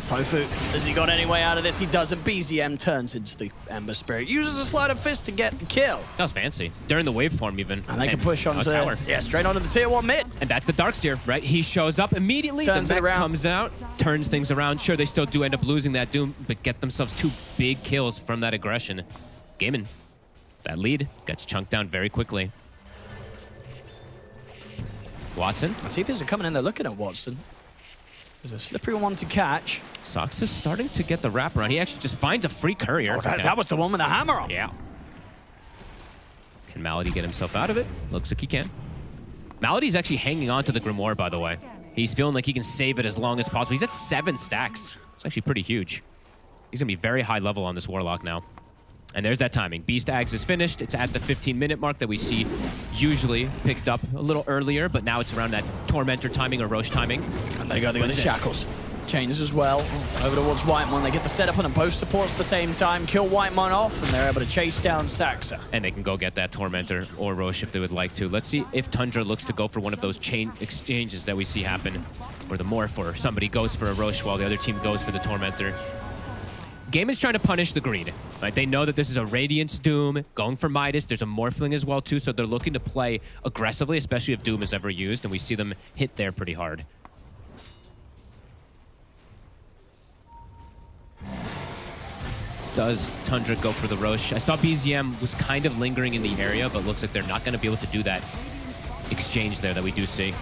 Tofu, has he got any way out of this? He doesn't. BZM turns into the Ember Spirit. Uses a Sleight of Fist to get the kill. That was fancy. During the waveform, even. And they can push onto tower. Yeah, straight onto the tier 1 mid. And that's the Darkseer, right? He shows up immediately. Turns the it mech around. comes out, turns things around. Sure, they still do end up losing that Doom, but get themselves 2 big kills from that aggression. Gaimin, that lead gets chunked down very quickly. Watson. TPs are coming in. They're looking at Watson. There's a slippery one to catch. Sox is starting to get the wraparound. He actually just finds a free courier. Oh, that was the one with the hammer on. Yeah. Can Malady get himself out of it? Looks like he can. Malady's actually hanging on to the Grimoire, by the way. He's feeling like he can save it as long as possible. He's at 7 stacks. It's actually pretty huge. He's going to be very high level on this Warlock now. And there's that timing. Beast Axe is finished. It's at the 15-minute mark that we see usually picked up a little earlier, but now it's around that Tormentor timing or Roche timing. And they go the Shackles. Chains as well. Over towards Whitemon. They get the setup on them. Both supports at the same time. Kill Whitemon off, and they're able to chase down Saxa. And they can go get that Tormentor or Roche if they would like to. Let's see if Tundra looks to go for one of those chain exchanges that we see happen, where the Morph or somebody goes for a Roche while the other team goes for the Tormentor. Gaimin's trying to punish the greed. Right? They know that this is a Radiance Doom, going for Midas. There's a Morphling as well, too, so they're looking to play aggressively, especially if Doom is ever used, and we see them hit there pretty hard. Does Tundra go for the Roche? I saw BZM was kind of lingering in the area, but looks like they're not going to be able to do that exchange there that we do see.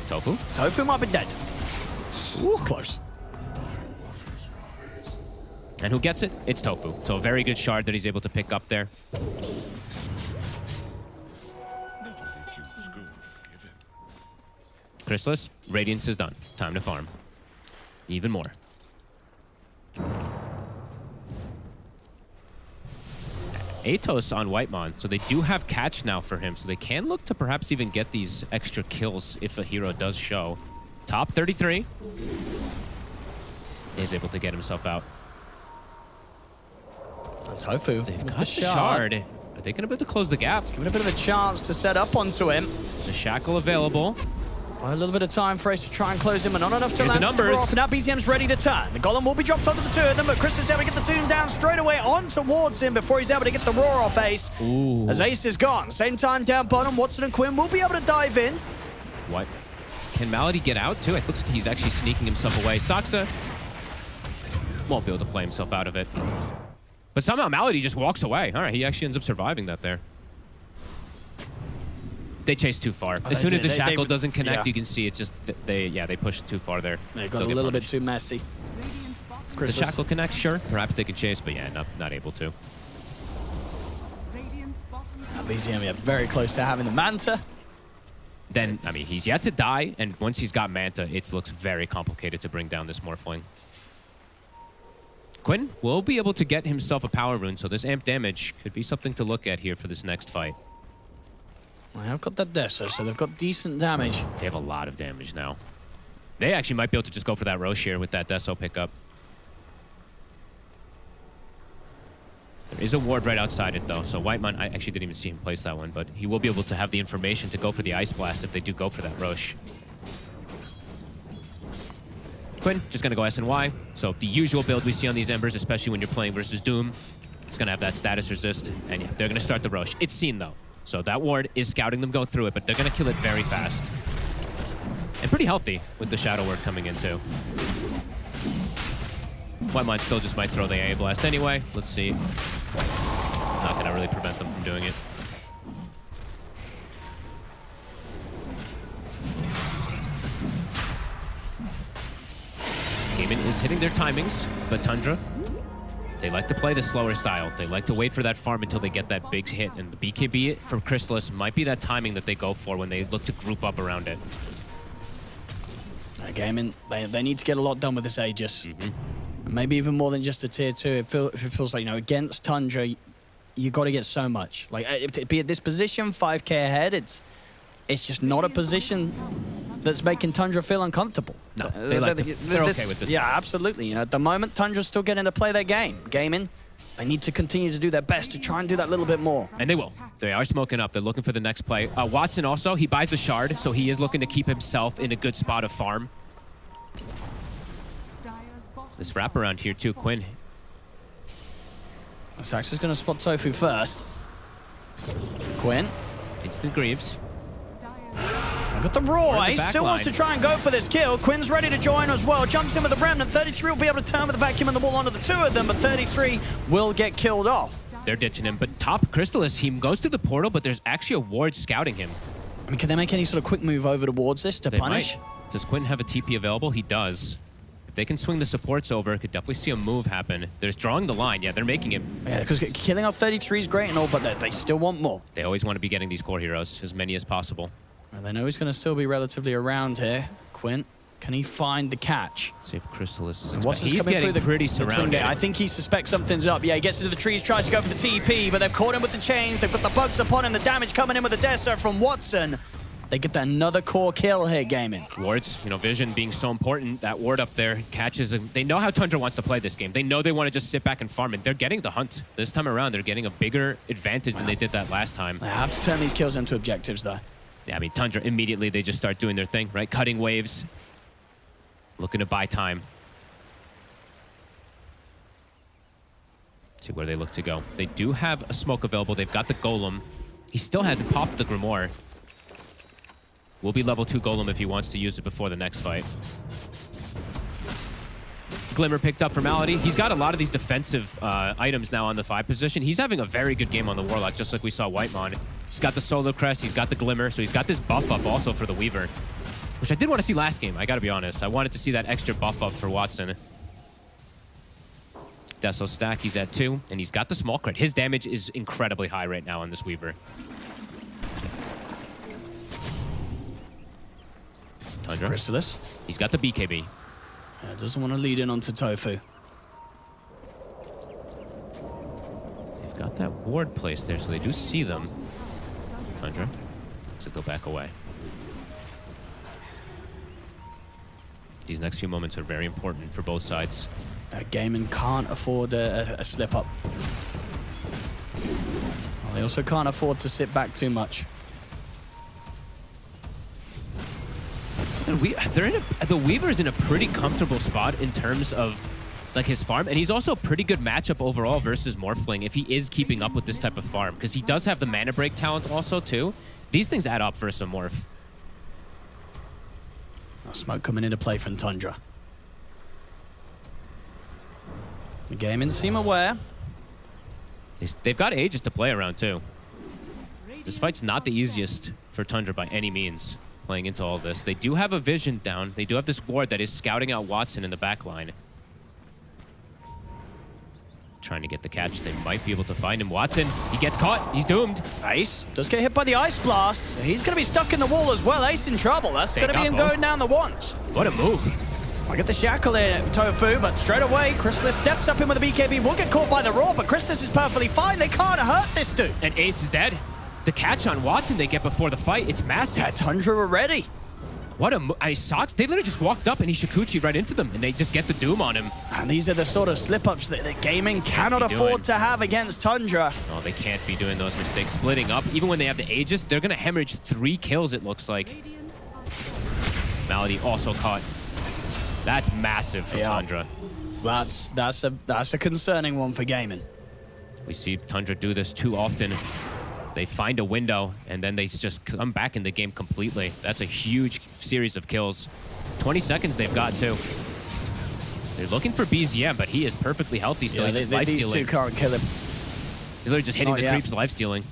Tofu? Tofu might be dead. Ooh, close. And who gets it? It's Tofu. So a very good shard that he's able to pick up there. Crystallis, Radiance is done. Time to farm. Even more. Atos on Whitemon, so they do have catch now for him, so they can look to perhaps even get these extra kills if a hero does show. Top 33. He's able to get himself out. Tofu. They've got the shard. Are they going to be able to close the gap? Give it a bit of a chance to set up onto him. There's a shackle available. A little bit of time for us to try and close him, but not enough to Here's land the numbers. off. Now BZM's ready to turn. The Golem will be dropped onto the 2 of them, but Chris is able to get the Doom down straight away on towards him before he's able to get the Roar off Ace. Ooh. As Ace is gone. Same time down bottom, Watson and Quinn will be able to dive in. What? Can Malady get out too? It looks like he's actually sneaking himself away. Saxa won't be able to play himself out of it. But somehow Malady just walks away. All right, he actually ends up surviving that there. They chase too far. As soon as the shackle doesn't connect, you can see it's just they pushed too far there. They got a little bit too messy. The shackle connects, sure. Perhaps they could chase, but yeah, not able to. BZM very close to having the Manta. Then, I mean, he's yet to die, and once he's got Manta, it looks very complicated to bring down this Morphling. Quinn will be able to get himself a power rune, so this amp damage could be something to look at here for this next fight. Well, they've got that Deso, so they've got decent damage. They have a lot of damage now. They actually might be able to just go for that Roche here with that Deso pickup. There is a ward right outside it, though, so Whitemon, I actually didn't even see him place that one, but he will be able to have the information to go for the Ice Blast if they do go for that Roche. Quinn, just gonna go SNY. So the usual build we see on these Embers, especially when you're playing versus Doom, it's gonna have that status resist, and yeah, they're gonna start the Roche. It's seen, though. So that ward is scouting them go through it, but they're gonna kill it very fast. And pretty healthy with the Shadow Word coming in, too. Whitemon still just might throw the AA Blast anyway. Let's see. Not gonna really prevent them from doing it. Gaimin is hitting their timings, but Tundra, they like to play the slower style. They like to wait for that farm until they get that big hit, and the BKB from Crystallis might be that timing that they go for when they look to group up around it. Gaimin, they need to get a lot done with this Aegis. Maybe even more than just a tier 2. It feels like, you know, against Tundra, you got to get so much. Like, to be at this position, 5k ahead, it's just not a position that's making Tundra feel uncomfortable. No, they're okay with this. Yeah, absolutely. You know, at the moment, Tundra's still getting to play their game. Gaimin, they need to continue to do their best to try and do that little bit more. And they will. They are smoking up. They're looking for the next play. Watson also, he buys the shard, so he is looking to keep himself in a good spot of farm. This wraparound here too, Quinn. Sax is going to spot Tofu first. Quinn. Instant Greaves. Got the Roy, still wants to try and go for this kill. Quinn's ready to join as well. Jumps in with the Remnant. 33 will be able to turn with the vacuum and the wall onto the two of them, but 33 will get killed off. They're ditching him, but top Crystallis, he goes through the portal, but there's actually a ward scouting him. I mean, can they make any sort of quick move over towards this to punish? Might. Does Quinn have a TP available? He does. If they can swing the supports over, could definitely see a move happen. There's drawing the line. Yeah, they're making it. Yeah, because killing off 33 is great and all, but they still want more. They always want to be getting these core heroes, as many as possible. And they know he's going to still be relatively around here. Quinn, can he find the catch? Let's see if Crystallis is... He's getting pretty surrounded. I think he suspects something's up. Yeah, he gets into the trees, tries to go for the TP, but they've caught him with the chains. They've got the bugs upon him. The damage coming in with the Deso from Watson. They get another core kill here, Gaimin. Wards, you know, vision being so important. That ward up there catches him. They know how Tundra wants to play this game. They know they want to just sit back and farm it. They're getting the hunt. This time around, they're getting a bigger advantage than they did that last time. They have to turn these kills into objectives, though. Yeah, I mean, Tundra, immediately they just start doing their thing, right? Cutting waves. Looking to buy time. See where they look to go. They do have a smoke available. They've got the Golem. He still hasn't popped the Grimoire. Will be level 2 Golem if he wants to use it before the next fight. Glimmer picked up for Malady. He's got a lot of these defensive items now on the 5 position. He's having a very good game on the Warlock, just like we saw Whitemon. He's got the Solar Crest, he's got the Glimmer, so he's got this buff up also for the Weaver, which I did want to see last game, I gotta be honest. I wanted to see that extra buff up for Watson. Deso stack, he's at 2, and he's got the small crit. His damage is incredibly high right now on this Weaver. Tundra. Crystallis. He's got the BKB. Yeah, doesn't want to lead in onto Tofu. They've got that ward placed there, so they do see them. Tundra. Looks like they'll back away. These next few moments are very important for both sides. Gaimin can't afford a slip-up. Well, they also can't afford to sit back too much. The Weaver's in a pretty comfortable spot in terms of like his farm, and he's also a pretty good matchup overall versus Morphling if he is keeping up with this type of farm, because he does have the mana break talent also too. These things add up for some Morph. Smoke coming into play from Tundra. The Gaimin seem aware. They've got Aegis to play around too. This fight's not the easiest for Tundra by any means. Playing into all this. They do have a vision down. They do have this ward that is scouting out Watson in the back line. trying to get the catch. They might be able to find him. Watson, he gets caught. He's doomed. Ace does get hit by the Ice Blast. He's going to be stuck in the wall as well. Ace in trouble. That's going to be him going down the once. What a move. I get the shackle in, Tofu, but straight away, Chrysalis steps up in with a BKB. Will get caught by the Roar, but Chrysalis is perfectly fine. They can't hurt this dude. And Ace is dead. The catch on Watson they get before the fight, it's massive. Yeah, Tundra already. What a Sox, they literally just walked up and he Shikuchi right into them and they just get the doom on him. And these are the sort of slip-ups that Gaimin cannot afford to have against Tundra. Oh, they can't be doing those mistakes. Splitting up, even when they have the Aegis, they're gonna hemorrhage 3 kills, it looks like. Malady also caught. That's massive from Tundra. That's a concerning one for Gaimin. We see Tundra do this too often. They find a window, and then they just come back in the game completely. That's a huge series of kills. 20 seconds they've got, too. They're looking for BZM, but he is perfectly healthy, so he's just life-stealing. These two can't kill him. He's literally just hitting the creeps, life-stealing.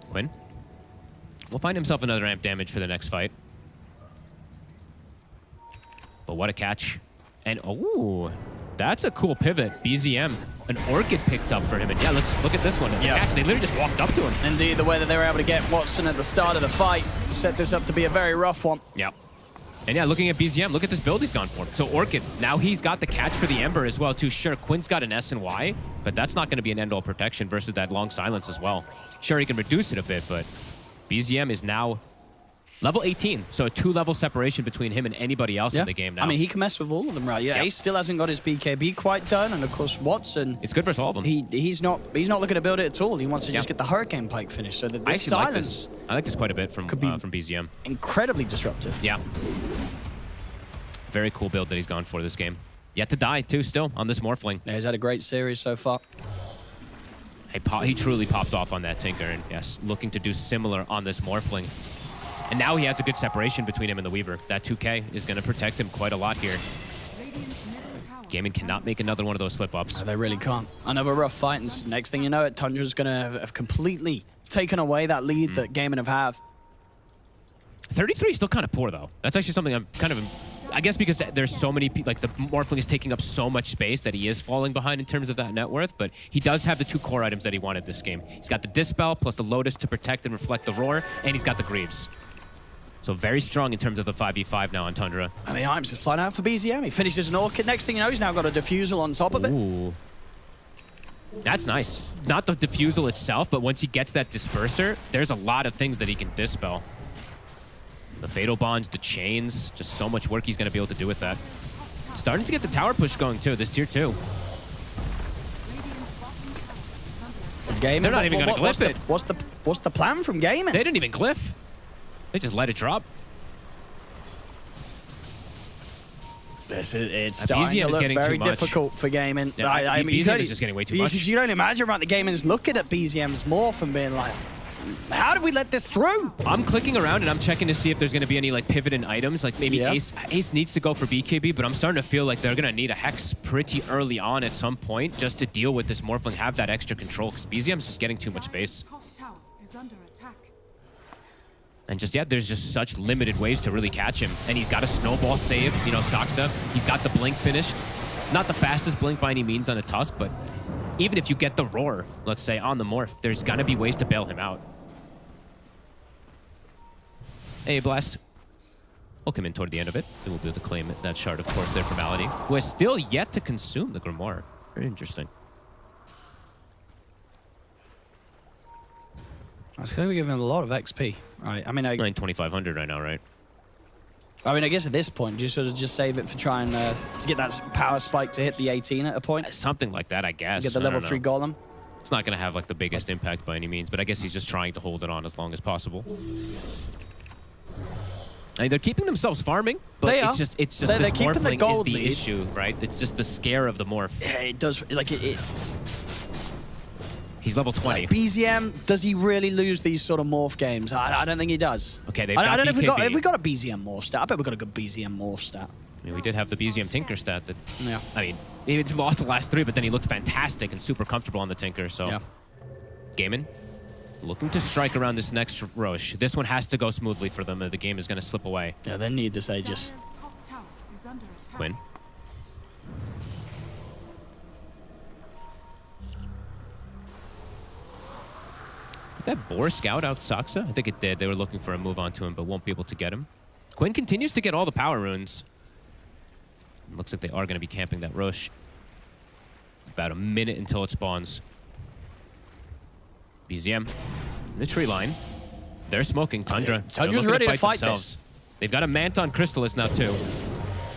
Quinn will find himself another amp damage for the next fight. But what a catch. And, oh, that's a cool pivot. BZM, an Orchid picked up for him. And yeah, let's look at this one. The catch, they literally just walked up to him. Indeed, the way that they were able to get Watson at the start of the fight set this up to be a very rough one. Yeah. And yeah, looking at BZM, look at this build he's gone for. So Orchid, now he's got the catch for the Ember as well, too. Sure, Quinn's got an S and Y, but that's not going to be an end-all protection versus that long silence as well. Sure, he can reduce it a bit, but BZM is now level 18, so a 2-level separation between him and anybody else in the game now. I mean, he can mess with all of them, right? Yeah, Ace still hasn't got his BKB quite done, and of course Watson. It's good for all of them. He's not looking to build it at all. He wants to just get the Hurricane Pike finished, so that this silence I like this quite a bit from BZM. Incredibly disruptive. Yeah. Very cool build that he's gone for this game. Yet to die too, still on this Morphling. Yeah, he's had a great series so far. He truly popped off on that Tinker, and yes, looking to do similar on this Morphling. And now he has a good separation between him and the Weaver. That 2K is going to protect him quite a lot here. Gaimin cannot make another one of those slip-ups. No, they really can't. Another rough fight, and next thing you know, Tundra's going to have completely taken away that lead that Gaimin have. 33 is still kind of poor, though. That's actually something I'm kind of... I guess because there's so many people, like the Morphling is taking up so much space that he is falling behind in terms of that net worth, but he does have the 2 core items that he wanted this game. He's got the Dispel plus the Lotus to protect and reflect the Roar, and he's got the Greaves. So very strong in terms of the 5v5 now on Tundra. And the items just flying out for BZM. He finishes an Orchid. Next thing you know, he's now got a Diffusal on top of it. Ooh. That's nice. Not the Diffusal itself, but once he gets that Disperser, there's a lot of things that he can dispel. The Fatal Bonds, the Chains, just so much work he's going to be able to do with that. Starting to get the tower push going too, this tier 2. Gaimin, they're not even going to glyph it. What's the plan from Gaimin? They didn't even glyph. They just let it drop. It's starting to look very difficult for Gaimin. Yeah, I mean, BZM is just getting way too much. You don't imagine, right? The Gaimin's looking at BZM's morph and being like, how did we let this through? I'm clicking around and I'm checking to see if there's going to be any like pivot in items. Like maybe Ace needs to go for BKB, but I'm starting to feel like they're going to need a Hex pretty early on at some point just to deal with this Morphling, have that extra control, because BZM's just getting too much space. And just, yeah, there's just such limited ways to really catch him. And he's got a snowball save, you know, Saksa. He's got the blink finished. Not the fastest blink by any means on a Tusk, but even if you get the Roar, let's say, on the Morph, there's gonna be ways to bail him out. Hey, Blast. We'll come in toward the end of it. Then we'll be able to claim that shard, of course, there for Malady, who has still yet to consume the Grimoire. Very interesting. It's going to be giving him a lot of XP, right? I mean, 2,500 right now, right? I mean, I guess at this point, you sort of just save it for trying to get that power spike to hit the 18 at a point. Something like that, I guess. Get the level 3 golem. It's not going to have like the biggest impact by any means, but I guess he's just trying to hold it on as long as possible. I mean, they're keeping themselves farming, but it's just this Morphling is the issue, right? It's just the scare of the Morph. Yeah, it does. Like He's level 20. Like BZM, does he really lose these sort of morph games? I don't think he does. Okay, they've I don't know BKB. if we got a BZM morph stat. I bet we got a good BZM morph stat. I mean, we did have the BZM Tinker stat that, I mean, he lost the last 3, but then he looked fantastic and super comfortable on the Tinker, so. Gaimin, looking to strike around this next Roche. This one has to go smoothly for them, or the game is going to slip away. Yeah, they need this Aegis. Quinn. Did that Boar scout out Saksa? I think it did. They were looking for a move onto him, but won't be able to get him. Quinn continues to get all the power runes. Looks like they are going to be camping that Rosh. About a minute until it spawns. BZM in the tree line. They're smoking Tundra. Tundra's ready to fight themselves. They've got a Mant on Crystalis now, too.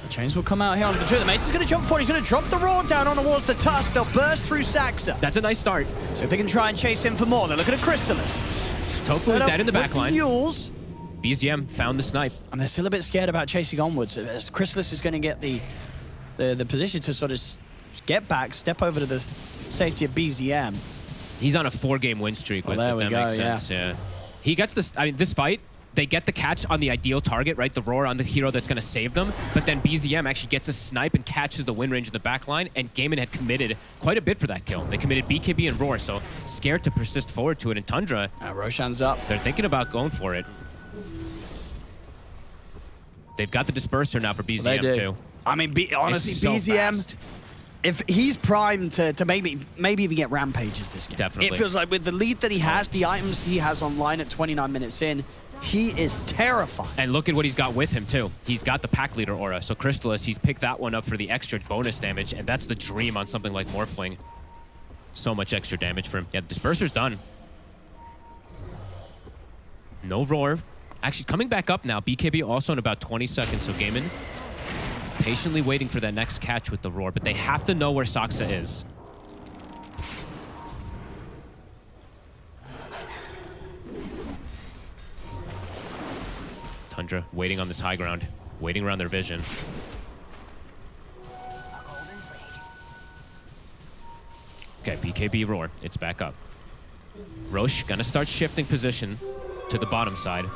The chains will come out here onto the two of them. Ace is going to jump forward. He's going to drop the Roar down on towards the Tusk. They'll burst through Saksa. That's a nice start. So if they can try and chase him for more, they're looking at Crystalis. Tofu is dead in the back line. Mules. BZM found the snipe. And they're still a bit scared about chasing onwards. As Crystalis is going to get the position to sort of get back, step over to the safety of BZM. He's on a 4-game win streak with there we that go, makes sense. Yeah. He gets this. I mean, this fight, they get the catch on the ideal target, right? The Roar on the hero that's going to save them. But then BZM actually gets a snipe and catches the win range in the back line. And Gaimin had committed quite a bit for that kill. They committed BKB and Roar, so scared to persist forward to it. And Tundra, Roshan's up. They're thinking about going for it. They've got the disperser now for BZM too. I mean, honestly, It's so BZM, fast. if he's primed to maybe even get rampages this game. Definitely. It feels like with the lead that he has, the items he has online at 29 minutes in, he is terrifying. And look at what he's got with him, too. He's got the pack leader aura. So Crystalis, he's picked that one up for the extra bonus damage, and that's the dream on something like Morphling. So much extra damage for him. Yeah, the disperser's done. No Roar. Actually, coming back up now. BKB also in about 20 seconds, so Gaimin patiently waiting for that next catch with the Roar, but they have to know where Saksa is. Tundra waiting on this high ground, waiting around their vision. Okay, BKB Roar, it's back up. Rosh gonna start shifting position to the bottom side.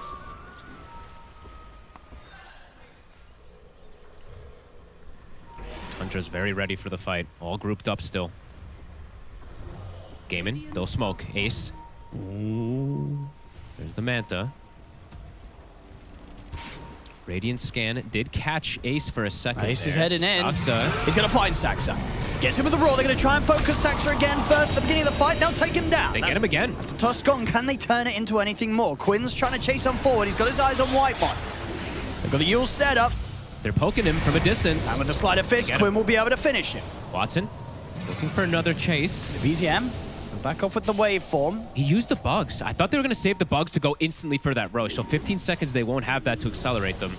Tundra's very ready for the fight, all grouped up still. Gaimin, they'll smoke. Ace. Ooh. There's the Manta. Radiant scan did catch Ace for a second. Ace is there. heading in. Saksa. He's going to find Saksa. Gets him with the Roar. They're going to try and focus Saksa again first at the beginning of the fight. They'll take him down. They get him again. That's the Tusk gone. Can they turn it into anything more? Quinn's trying to chase on forward. He's got his eyes on Whitemon. They've got the Yule set up. They're poking him from a distance. And with the sleight of fist, Quinn will be able to finish it. Watson looking for another chase. BZM back off with the waveform. He used the bugs. I thought they were going to save the bugs to go instantly for that Roche. So 15 seconds, they won't have that to accelerate them.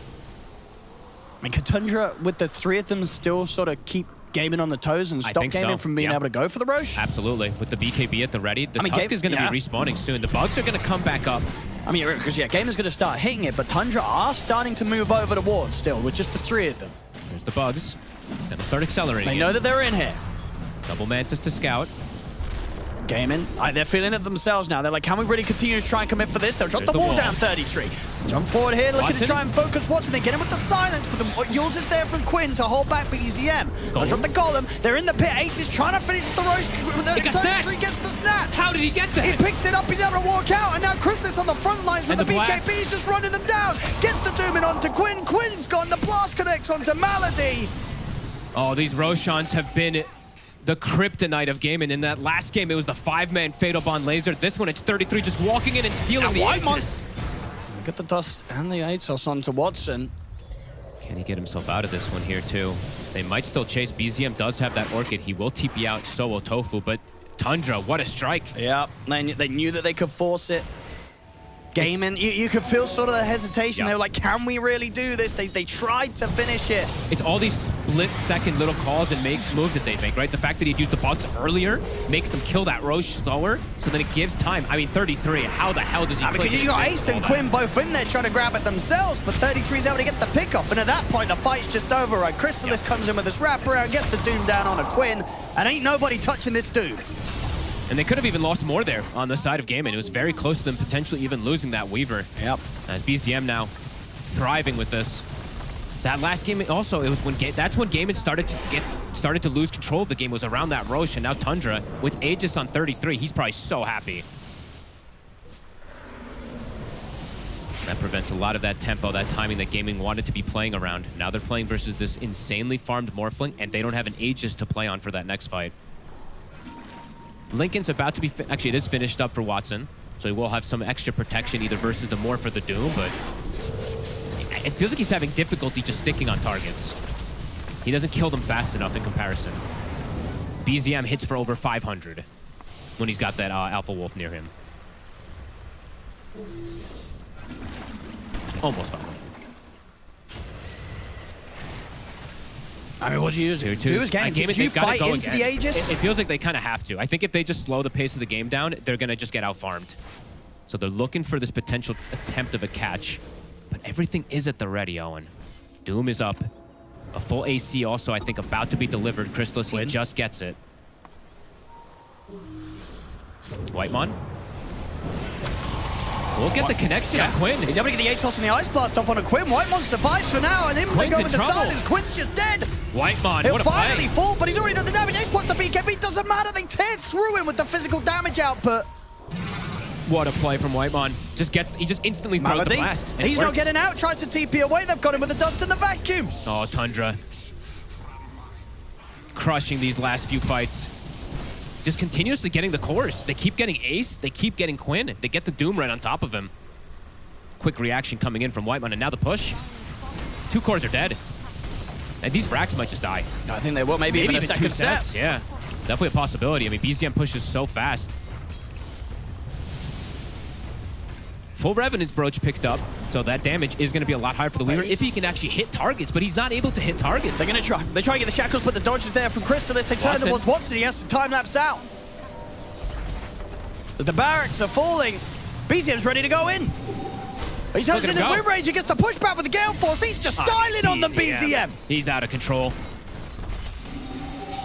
I mean, could Tundra, with the three of them, still sort of keep Gaimin on the toes and stop Gaimin from being able to go for the Roche? Absolutely. With the BKB at the ready, the Tusk is going to be respawning soon. The bugs are going to come back up. I mean, because, Gaimin's going to start hitting it, but Tundra are starting to move over towards still with just the three of them. There's the bugs. It's going to start accelerating. They know that they're in here. Double Mantis to scout. Gaimin, they're feeling it themselves now. They're like, can we really continue to try and commit for this? They'll drop the wall down 33. Jump forward here, looking to try and focus Watson. They get him with the silence, but the Yules is there from Quinn to hold back BZM. They'll drop the Golem. They're in the pit. Ace is trying to finish the Roche. He gets the snatch. How did he get that? He picks it up. He's able to walk out. And now Crystalis on the front lines with the BKB. He's just running them down. Gets the Doom in onto Quinn. Quinn's gone. The blast connects onto Malady. Oh, these Roshans have been the kryptonite of Gaimin. In that last game, it was the 5-man Fatal Bond Laser. This one, it's 33 just walking in and stealing the Aegis. Got the Dust and the Atos onto Watson. Can he get himself out of this one here, too? They might still chase. BZM does have that Orchid. He will TP out, so will Tofu, but Tundra, what a strike. Yeah, they knew that they could force it. Gaimin, you could feel sort of the hesitation. They were like, can we really do this? They tried to finish it. It's all these split-second little calls and moves that they make, right? The fact that he used the bugs earlier makes them kill that Roche slower, so then it gives time. I mean, 33, how the hell does he click? Because you got Ace and Quinn both in there trying to grab it themselves, but 33's able to get the pick off, and at that point, the fight's just over, right? Crystalis comes in with this wraparound, gets the Doom down on a Quinn, and ain't nobody touching this dude. And they could have even lost more there on the side of Gaimin. It was very close to them potentially even losing that Weaver. Yep. As BZM now thriving with this. That last game also, it was when that's when Gaimin started to lose control of the game, was around that Roche, and now Tundra with Aegis on 33. He's probably so happy. That prevents a lot of that tempo, that timing that Gaimin wanted to be playing around. Now they're playing versus this insanely farmed Morphling, and they don't have an Aegis to play on for that next fight. Linken's about to be... Actually, it is finished up for Watson, so he will have some extra protection either versus the Morph or the Doom, but it feels like he's having difficulty just sticking on targets. He doesn't kill them fast enough in comparison. BZM hits for over 500 when he's got that Alpha Wolf near him. Almost 500. I mean, what do you do? Do again? Do you fight into the Aegis? It feels like they kind of have to. I think if they just slow the pace of the game down, they're going to just get out-farmed. So they're looking for this potential attempt of a catch. But everything is at the ready, Owen. Doom is up. A full AC also, I think, about to be delivered. Chrysalis, he just gets it. Whitemon. We'll get the connection on Quinn. He's able to get the H-Toss and the Ice Blast off on a Quinn. Whitemon survives for now, and him they go with the silence. Quinn's just dead. Whitemon, He'll what a finally play. fall, but he's already done the damage. Ace plus the BKB doesn't matter. They tear through him with the physical damage output. What a play from Whitemon. He just instantly throws the blast. He's not getting out, tries to TP away. They've got him with the dust and the vacuum. Oh, Tundra. Crushing these last few fights. Just continuously getting the cores. They keep getting Ace, they keep getting Quinn. They get the Doom right on top of him. Quick reaction coming in from Whitemon, and now the push. 2 cores are dead. And these racks might just die. I think they will, maybe even a second set. Yeah, definitely a possibility. I mean, BZM pushes so fast. Full Revenant's Brooch picked up, so that damage is going to be a lot higher for the Weaver if he can actually hit targets, but he's not able to hit targets. They're going to try. They try to get the shackles, but the dodge is there from Chrysalis. They turn towards Watson. He has to time-lapse out. As the barracks are falling, BZM's ready to go in. He turns in his win range. He gets the pushback with the Gale Force. He's just styling on the BZM. He's out of control.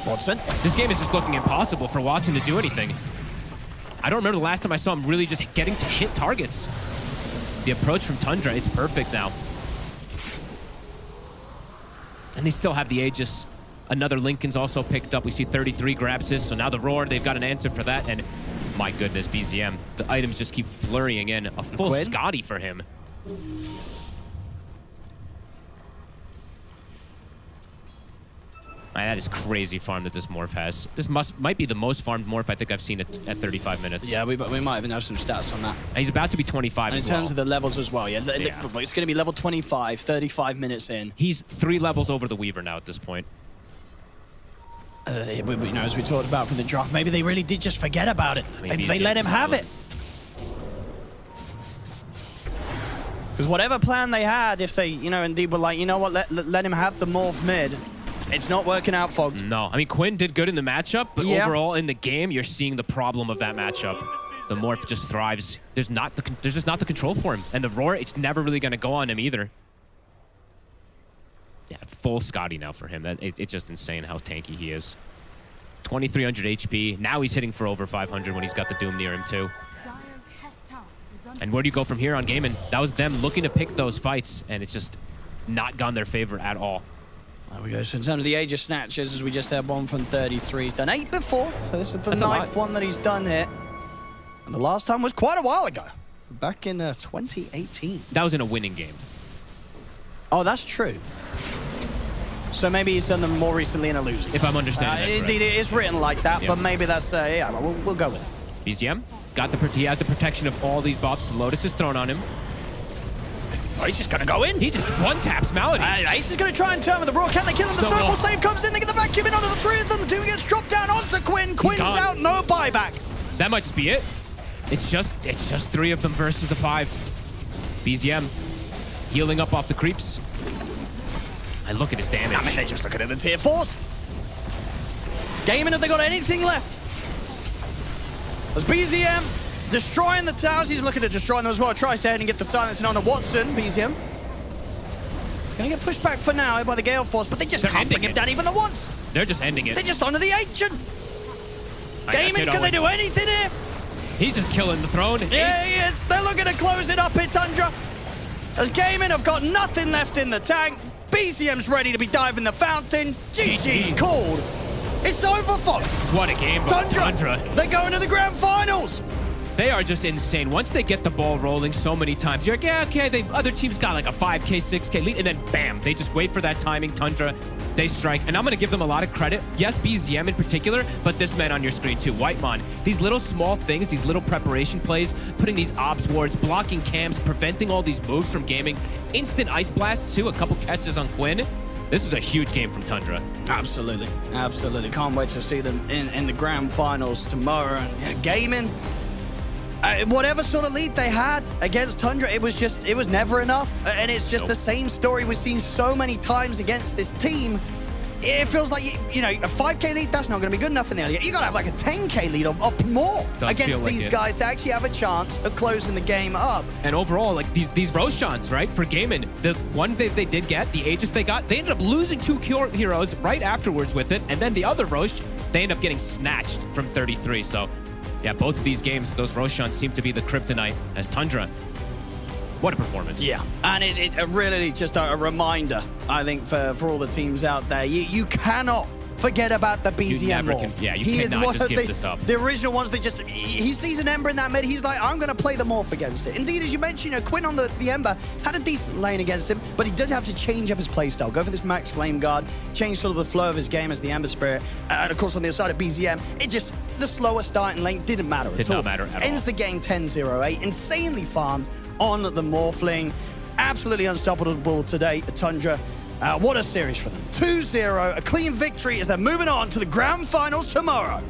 Watson. This game is just looking impossible for Watson to do anything. I don't remember the last time I saw him really just getting to hit targets. The approach from Tundra, it's perfect now. And they still have the Aegis. Another Linken's also picked up. We see 33 grabs his, so now the Roar, they've got an answer for that. And my goodness, BZM, the items just keep flurrying in. A full Scotty for him. Man, that is crazy farm that this Morph has. This might be the most farmed Morph I think I've seen at 35 minutes. Yeah, we might even have some stats on that. And he's about to be 25 and as in terms of the levels as well, yeah. It's going to be level 25, 35 minutes in. He's 3 levels over the Weaver now at this point. You know, as we talked about from the draft, maybe they really did just forget about it. They let him have it. Because whatever plan they had, if they, you know, indeed were like, you know what, let him have the Morph mid, it's not working out, folks. No, I mean, Quinn did good in the matchup, but overall in the game, you're seeing the problem of that matchup. The Morph just thrives. There's just not the control for him. And the Roar, it's never really going to go on him either. Yeah, full Scotty now for him. It's just insane how tanky he is. 2,300 HP. Now he's hitting for over 500 when he's got the Doom near him too. And where do you go from here on Gaimin? That was them looking to pick those fights, and it's just not gone their favor at all. There we go. So in terms of the Aegis snatches, as we just had one from 33, he's done 8 before. So this is the 9th one that he's done here. And the last time was quite a while ago. Back in 2018. That was in a winning game. Oh, that's true. So maybe he's done them more recently in a losing. If I'm understanding that indeed, it is written like that, but maybe that's, yeah, we'll go with it. BZM, he has the protection of all these buffs. Lotus is thrown on him. Oh, he's just going to go in. He just one-taps Malady. Ace is going to try and turn with the Roar. Can they kill him? The circle save comes in. They get the vacuum in onto the 3 of them. The 2 gets dropped down onto Quinn. Quinn's out, no buyback. That might just be it. It's just 3 of them versus the 5. BZM healing up off the creeps. I look at his damage. I mean, they're just looking at the tier 4s. Gaimin, have they got anything left? As BZM is destroying the towers, he's looking to destroy them as well. Tries to head and get the silencing onto Watson. BZM. He's going to get pushed back for now by the Gale Force, but they just can't bring him down even the once. They're just ending it. They're just onto the Ancient. Gaimin, can they do anything here? He's just killing the throne. Yeah, he is. They're looking to close it up here, Tundra. As Gaimin have got nothing left in the tank. BZM's ready to be diving the fountain. GG's called. It's over, folks. What a game by Tundra. They're going to the grand finals. They are just insane. Once they get the ball rolling so many times, you're like, yeah, okay, other teams got like a 5K, 6K lead, and then bam, they just wait for that timing. Tundra, they strike. And I'm going to give them a lot of credit. Yes, BZM in particular, but this man on your screen too, Whitemon. These little small things, these little preparation plays, putting these ops wards, blocking cams, preventing all these moves from Gaimin. Instant Ice Blast too, a couple catches on Quinn. This is a huge game from Tundra. Absolutely, absolutely. Can't wait to see them in the grand finals tomorrow. And Gaimin, whatever sort of lead they had against Tundra, it was never enough. And it's just the same story we've seen so many times against this team. It feels like, you know, a 5K lead, that's not going to be good enough in the early. You got to have like a 10K lead or more against these guys to actually have a chance of closing the game up. And overall, like these Roshans, right, for Gaimin, the ones that they did get, the Aegis they got, they ended up losing 2 heroes right afterwards with it. And then the other Rosh, they ended up getting snatched from 33. So, yeah, both of these games, those Roshans seem to be the kryptonite as Tundra. What a performance. Yeah, and it really just a reminder, I think, for all the teams out there. You cannot forget about the BZM morph. You cannot just give this up. The original ones that just, he sees an Ember in that mid, he's like, I'm going to play the morph against it. Indeed, as you mentioned, you know, Quinn on the Ember had a decent lane against him, but he does have to change up his playstyle, go for this max flame guard, change sort of the flow of his game as the Ember Spirit. And of course, on the other side of BZM, it just, the slower starting lane didn't matter at all. Did not matter at all. Ends the game 10-0-8, insanely farmed on the Morphling. Absolutely unstoppable today, Tundra. What a series for them. 2-0, a clean victory as they're moving on to the grand finals tomorrow.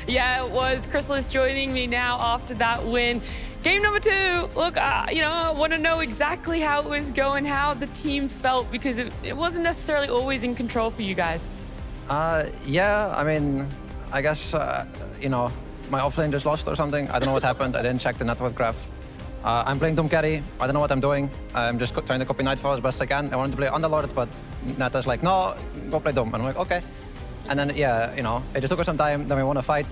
Yeah, it was. Chrysalis joining me now after that win. Game number 2. Look, you know, I want to know exactly how it was going, how the team felt, because it wasn't necessarily always in control for you guys. Yeah, I mean, I guess, you know, my offlane just lost or something. I don't know what happened. I didn't check the net worth graph. I'm playing Doom Carry. I don't know what I'm doing. I'm just trying to copy Nightfall as best I can. I wanted to play Underlord, but Nata's like, no, go play Doom. And I'm like, okay. And then, yeah, you know, it just took us some time. Then we won a fight.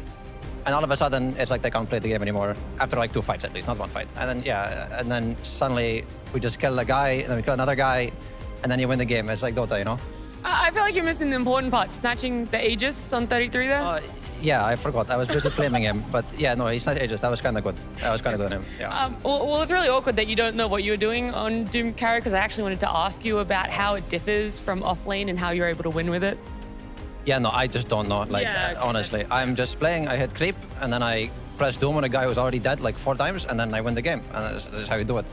And all of a sudden, it's like they can't play the game anymore. After like 2 fights at least, not 1 fight. And then, yeah, and then suddenly we just kill a guy, and then we kill another guy, and then you win the game. It's like Dota, you know? I feel like you're missing the important part, snatching the Aegis on 33 there. Yeah, I forgot. I was busy flaming him. But yeah, no, he's not Aegis. That was kind of good. That was kind of good on him. Yeah. Well, it's really awkward that you don't know what you're doing on Doom Carry, because I actually wanted to ask you about how it differs from offlane and how you're able to win with it. Yeah, no, I just don't know. Like, honestly, I'm just playing. I hit creep, and then I press Doom on a guy who's already dead like 4 times, and then I win the game. And that's how you do it.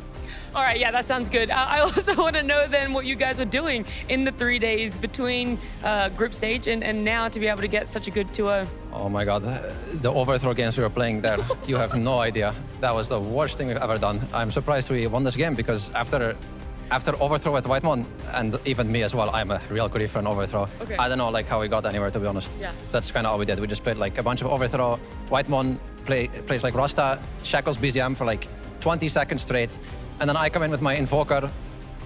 All right, yeah, that sounds good. I also want to know then what you guys were doing in the 3 days between group stage and now to be able to get such a good 2-0. Oh my God, the overthrow games we were playing there, you have no idea. That was the worst thing we've ever done. I'm surprised we won this game because after overthrow at Whitemon, and even me as well, I'm a real goodie for an overthrow. Okay. I don't know like how we got anywhere, to be honest. Yeah. That's kind of all we did. We just played like a bunch of overthrow. Whitemon plays like Rasta, shackles BZM for like 20 seconds straight, and then I come in with my Invoker,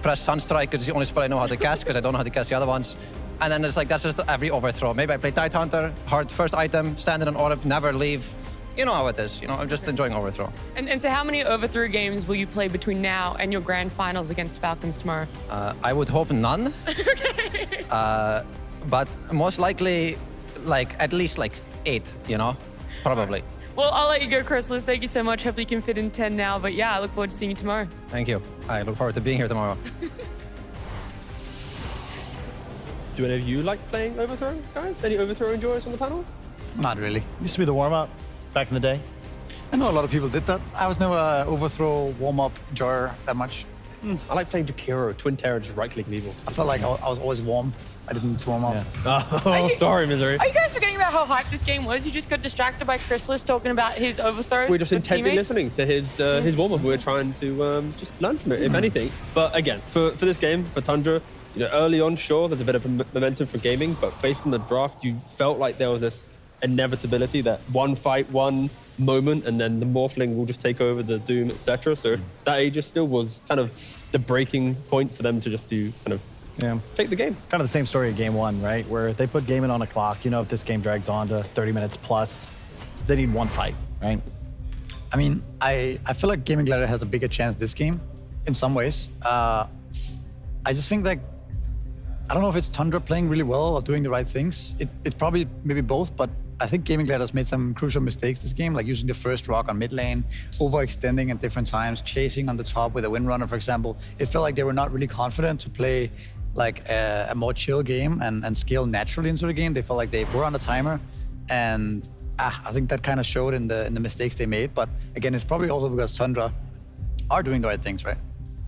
press Sunstrike, because it's the only spell I know how to cast, because I don't know how to cast the other ones. And then it's like, that's just every overthrow. Maybe I play Tide Hunter, hard first item, stand in an orb, never leave. You know how it is. You know, I'm just enjoying overthrow. And so how many overthrow games will you play between now and your grand finals against Falcons tomorrow? I would hope none. But most likely, like, at least like 8, you know? Probably. Well, I'll let you go, Chrysalis. Thank you so much. Hope you can fit in 10 now. But yeah, I look forward to seeing you tomorrow. Thank you. I look forward to being here tomorrow. Do any of you like playing overthrow, guys? Any overthrow enjoyers on the panel? Not really. Used to be the warm-up back in the day. I know a lot of people did that. I was never overthrow, warm-up, enjoyer that much. I like playing Jakiro, Twin Terror, just right-clicking people. I felt like I was always warm. I didn't warm up. Yeah. Oh, sorry, Misery. Are you guys forgetting about how hyped this game was? You just got distracted by Chrysalis talking about his overthrow. We're just intently teammates. listening to his warm-up. We're trying to just learn from it, if anything. But again, for this game, for Tundra, you know, early on, sure, there's a bit of momentum for Gaimin, but based on the draft, you felt like there was this inevitability that one fight, one moment, and then the Morphling will just take over the Doom, etc. So that Aegis still was kind of the breaking point for them to just do kind of take the game. Kind of the same story of game 1, right? Where they put Gaimin on a clock. You know, if this game drags on to 30 minutes plus, they need one fight, right? I mean, I feel like Gaimin Gladiator has a bigger chance this game in some ways. I just think that I don't know if it's Tundra playing really well or doing the right things. It's probably maybe both, but I think Gaimin Gladiators made some crucial mistakes this game, like using the first rock on mid lane, overextending at different times, chasing on the top with a Windrunner, for example. It felt like they were not really confident to play like a more chill game and scale naturally into the game. They felt like they were on a timer, and I think that kind of showed in the mistakes they made. But again, it's probably also because Tundra are doing the right things, right?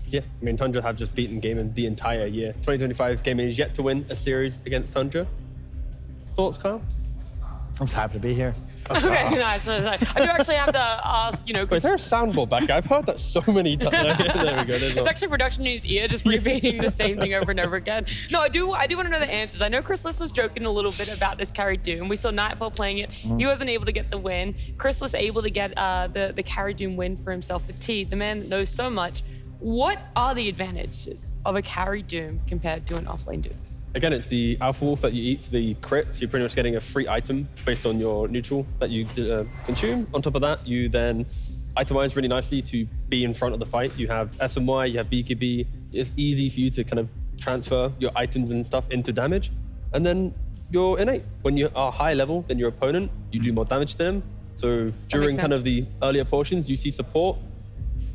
Yeah, I mean, Tundra have just beaten Gaimin the entire year. 2025's Gaimin is yet to win a series against Tundra. Thoughts, Kyle? I'm just happy to be here. Okay, nice. I do actually have to ask, you know... Wait, is there a soundboard back? I've heard that so many times. There we go. It's actually production in his ear, just repeating the same thing over and over again. No, I do want to know the answers. I know Chrysalis was joking a little bit about this carry Doom. We saw Nightfall playing it. He wasn't able to get the win. Chrysalis able to get the carry Doom win for himself. But T, the man that knows so much, what are the advantages of a carry Doom compared to an offlane Doom? Again, it's the Alpha Wolf that you eat for the crit, so you're pretty much getting a free item based on your neutral that you consume. On top of that, you then itemize really nicely to be in front of the fight. You have SMY, you have BKB. It's easy for you to kind of transfer your items and stuff into damage. And then you're innate. When you are high level than your opponent, you do more damage to them. So during kind of the earlier portions, you see support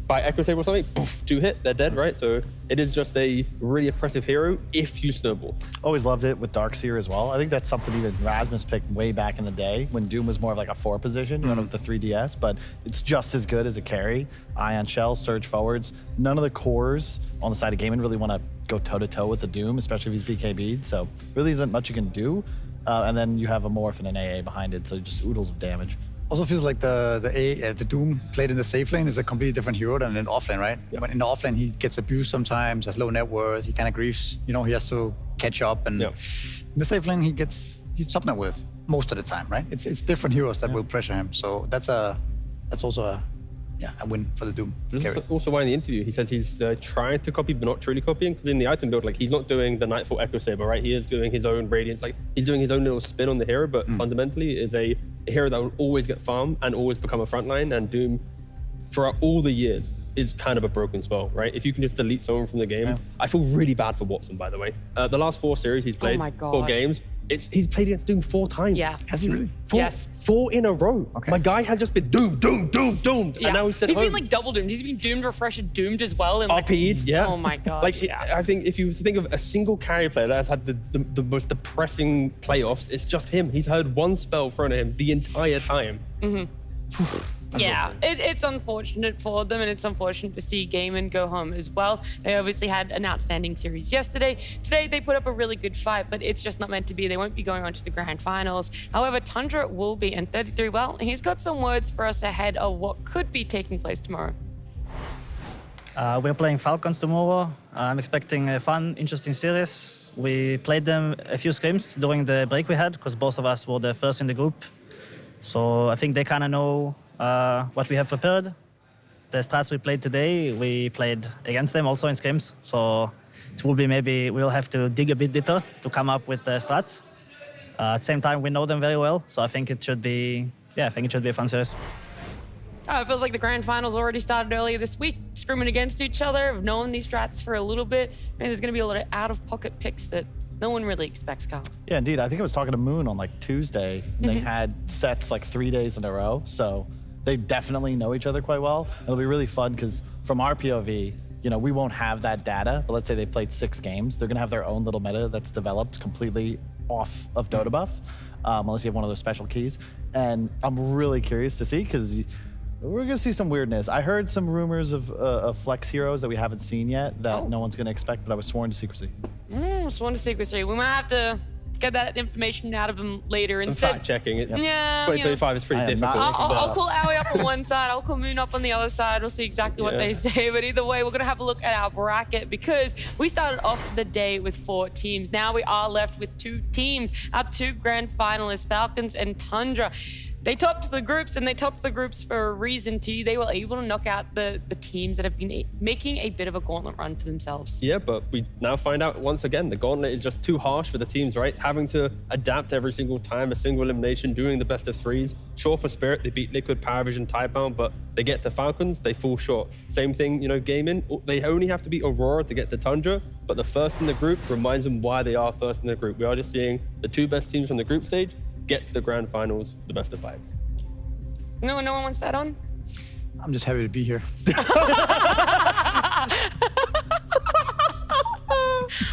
by Echo Saber or something, poof, 2 hit, they're dead, right? So it is just a really oppressive hero if you snowball. Always loved it with Darkseer as well. I think that's something even Rasmus picked way back in the day when Doom was more of like a 4 position, you know, with the 3DS, but it's just as good as a carry. Ion Shell, Surge forwards. None of the cores on the side of Gaimin really want to go toe-to-toe with the Doom, especially if he's BKB'd, so really isn't much you can do. And then you have a Morph and an AA behind it, so just oodles of damage. Also feels like the Doom played in the safe lane is a completely different hero than in offlane, right? Yep. When in the offlane, he gets abused sometimes, has low net worth, he kind of griefs, you know, he has to catch up. And in the safe lane, he's top net worth most of the time, right? It's different heroes that will pressure him. So that's also a win for the Doom. Also why in the interview, he says he's trying to copy, but not truly copying, because in the item build, like he's not doing the Nightfall Echo Saber, right? He is doing his own Radiance, like he's doing his own little spin on the hero, but fundamentally is a hero that will always get farm and always become a frontline, and Doom, throughout all the years, is kind of a broken spell, right? If you can just delete someone from the game. I feel really bad for Watson, by the way. The last 4 series he's played, 4 games, he's played against Doom 4 times. Yeah. Has he really? 4 in a row. Okay. My guy has just been doomed. Yeah. And now he's been like double doomed. He's been doomed, refreshed, doomed as well. And RP'd, yeah. Oh my god. Like, I think if you think of a single carry player that has had the most depressing playoffs, it's just him. He's heard 1 spell thrown at him the entire time. Yeah, it's unfortunate for them, and it's unfortunate to see Gaimin go home as well. They obviously had an outstanding series yesterday. Today, they put up a really good fight, but it's just not meant to be. They won't be going on to the grand finals. However, Tundra will be, and 33, well, he's got some words for us ahead of what could be taking place tomorrow. We're playing Falcons tomorrow. I'm expecting a fun, interesting series. We played them a few scrims during the break we had, because both of us were the first in the group. So I think they kind of know what we have prepared. The strats we played today, we played against them also in scrims. So it will be maybe we'll have to dig a bit deeper to come up with the strats. At the same time, we know them very well. So I think it should be, a fun series. It feels like the grand finals already started earlier this week, scrimming against each other. I've known these strats for a little bit. And there's going to be a lot of out-of-pocket picks that no one really expects, Kyle. Yeah, indeed. I think I was talking to Moon on like Tuesday, and they had sets like 3 days in a row. So they definitely know each other quite well. It'll be really fun because from our POV, you know, we won't have that data, but let's say they've played 6 games. They're going to have their own little meta that's developed completely off of Dota buff, unless you have one of those special keys. And I'm really curious to see because we're going to see some weirdness. I heard some rumors of flex heroes that we haven't seen yet that no one's going to expect, but I was sworn to secrecy. Sworn to secrecy. We might have to get that information out of him later. Some Instead, fact checking. It's 2025 is pretty difficult. I'll call Aoi up on one side. I'll call Moon up on the other side. We'll see exactly what they say. But either way, we're going to have a look at our bracket because we started off the day with 4 teams. Now we are left with 2 teams. Our 2 grand finalists, Falcons and Tundra. They topped the groups, and they topped the groups for a reason, T. They were able to knock out the teams that have been making a bit of a gauntlet run for themselves. Yeah, but we now find out once again, the gauntlet is just too harsh for the teams, right? Having to adapt every single time, a single elimination, doing the best of 3s. Sure, for Spirit, they beat Liquid, Power Vision, Tidebound, but they get to Falcons, they fall short. Same thing, you know, Gaimin, they only have to beat Aurora to get to Tundra, but the first in the group reminds them why they are first in the group. We are just seeing the 2 best teams from the group stage get to the grand finals for the best of 5. No one wants that on? I'm just happy to be here.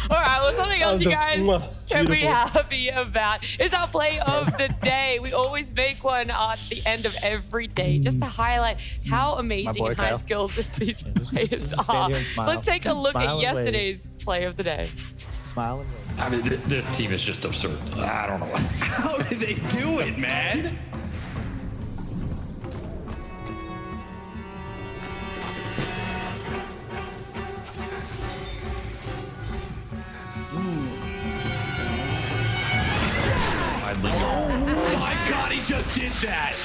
All right, well, something else you guys can be happy about is our play of the day. We always make one at the end of every day just to highlight how amazing and high Kyle. skilled these players are. So let's take a look at yesterday's play of the day. Smile and wave. I mean, this team is just absurd. I don't know. How did they do it, man? Oh my god, he just did that!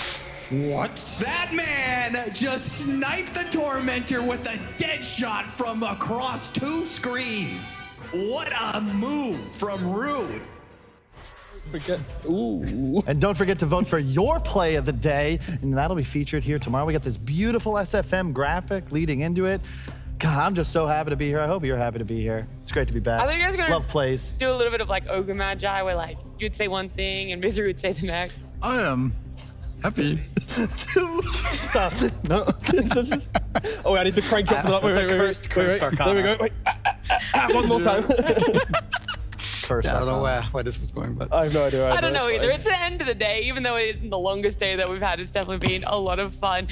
What? That man just sniped the Tormentor with a dead shot from across 2 screens. What a move from Rude. And don't forget to vote for your play of the day, and that'll be featured here tomorrow. We got this beautiful SFM graphic leading into it. God, I'm just so happy to be here. I hope you're happy to be here. It's great to be back. I think you guys are gonna love plays. do a little bit of like Ogre Magi, where like you'd say one thing and Misery would say the next. I am happy. Stop. No. Oh, I need to crank up for that. Wait. There we go. Wait. One more time. Yeah, I don't know where this was going, but I have no idea. I don't know either. It's the end of the day. Even though it isn't the longest day that we've had, it's definitely been a lot of fun.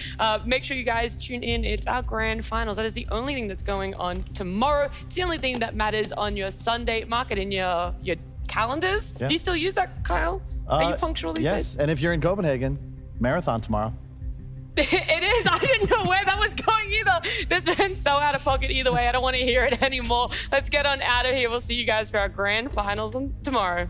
Make sure you guys tune in. It's our grand finals. That is the only thing that's going on tomorrow. It's the only thing that matters on your Sunday. Mark it in your calendars. Yeah. Do you still use that, Kyle? Are you punctual these yes, days? and if you're in Copenhagen, marathon tomorrow. It is. I didn't know where that was going either. This man's so out of pocket either way. I don't want to hear it anymore. Let's get on out of here. We'll see you guys for our grand finals on tomorrow.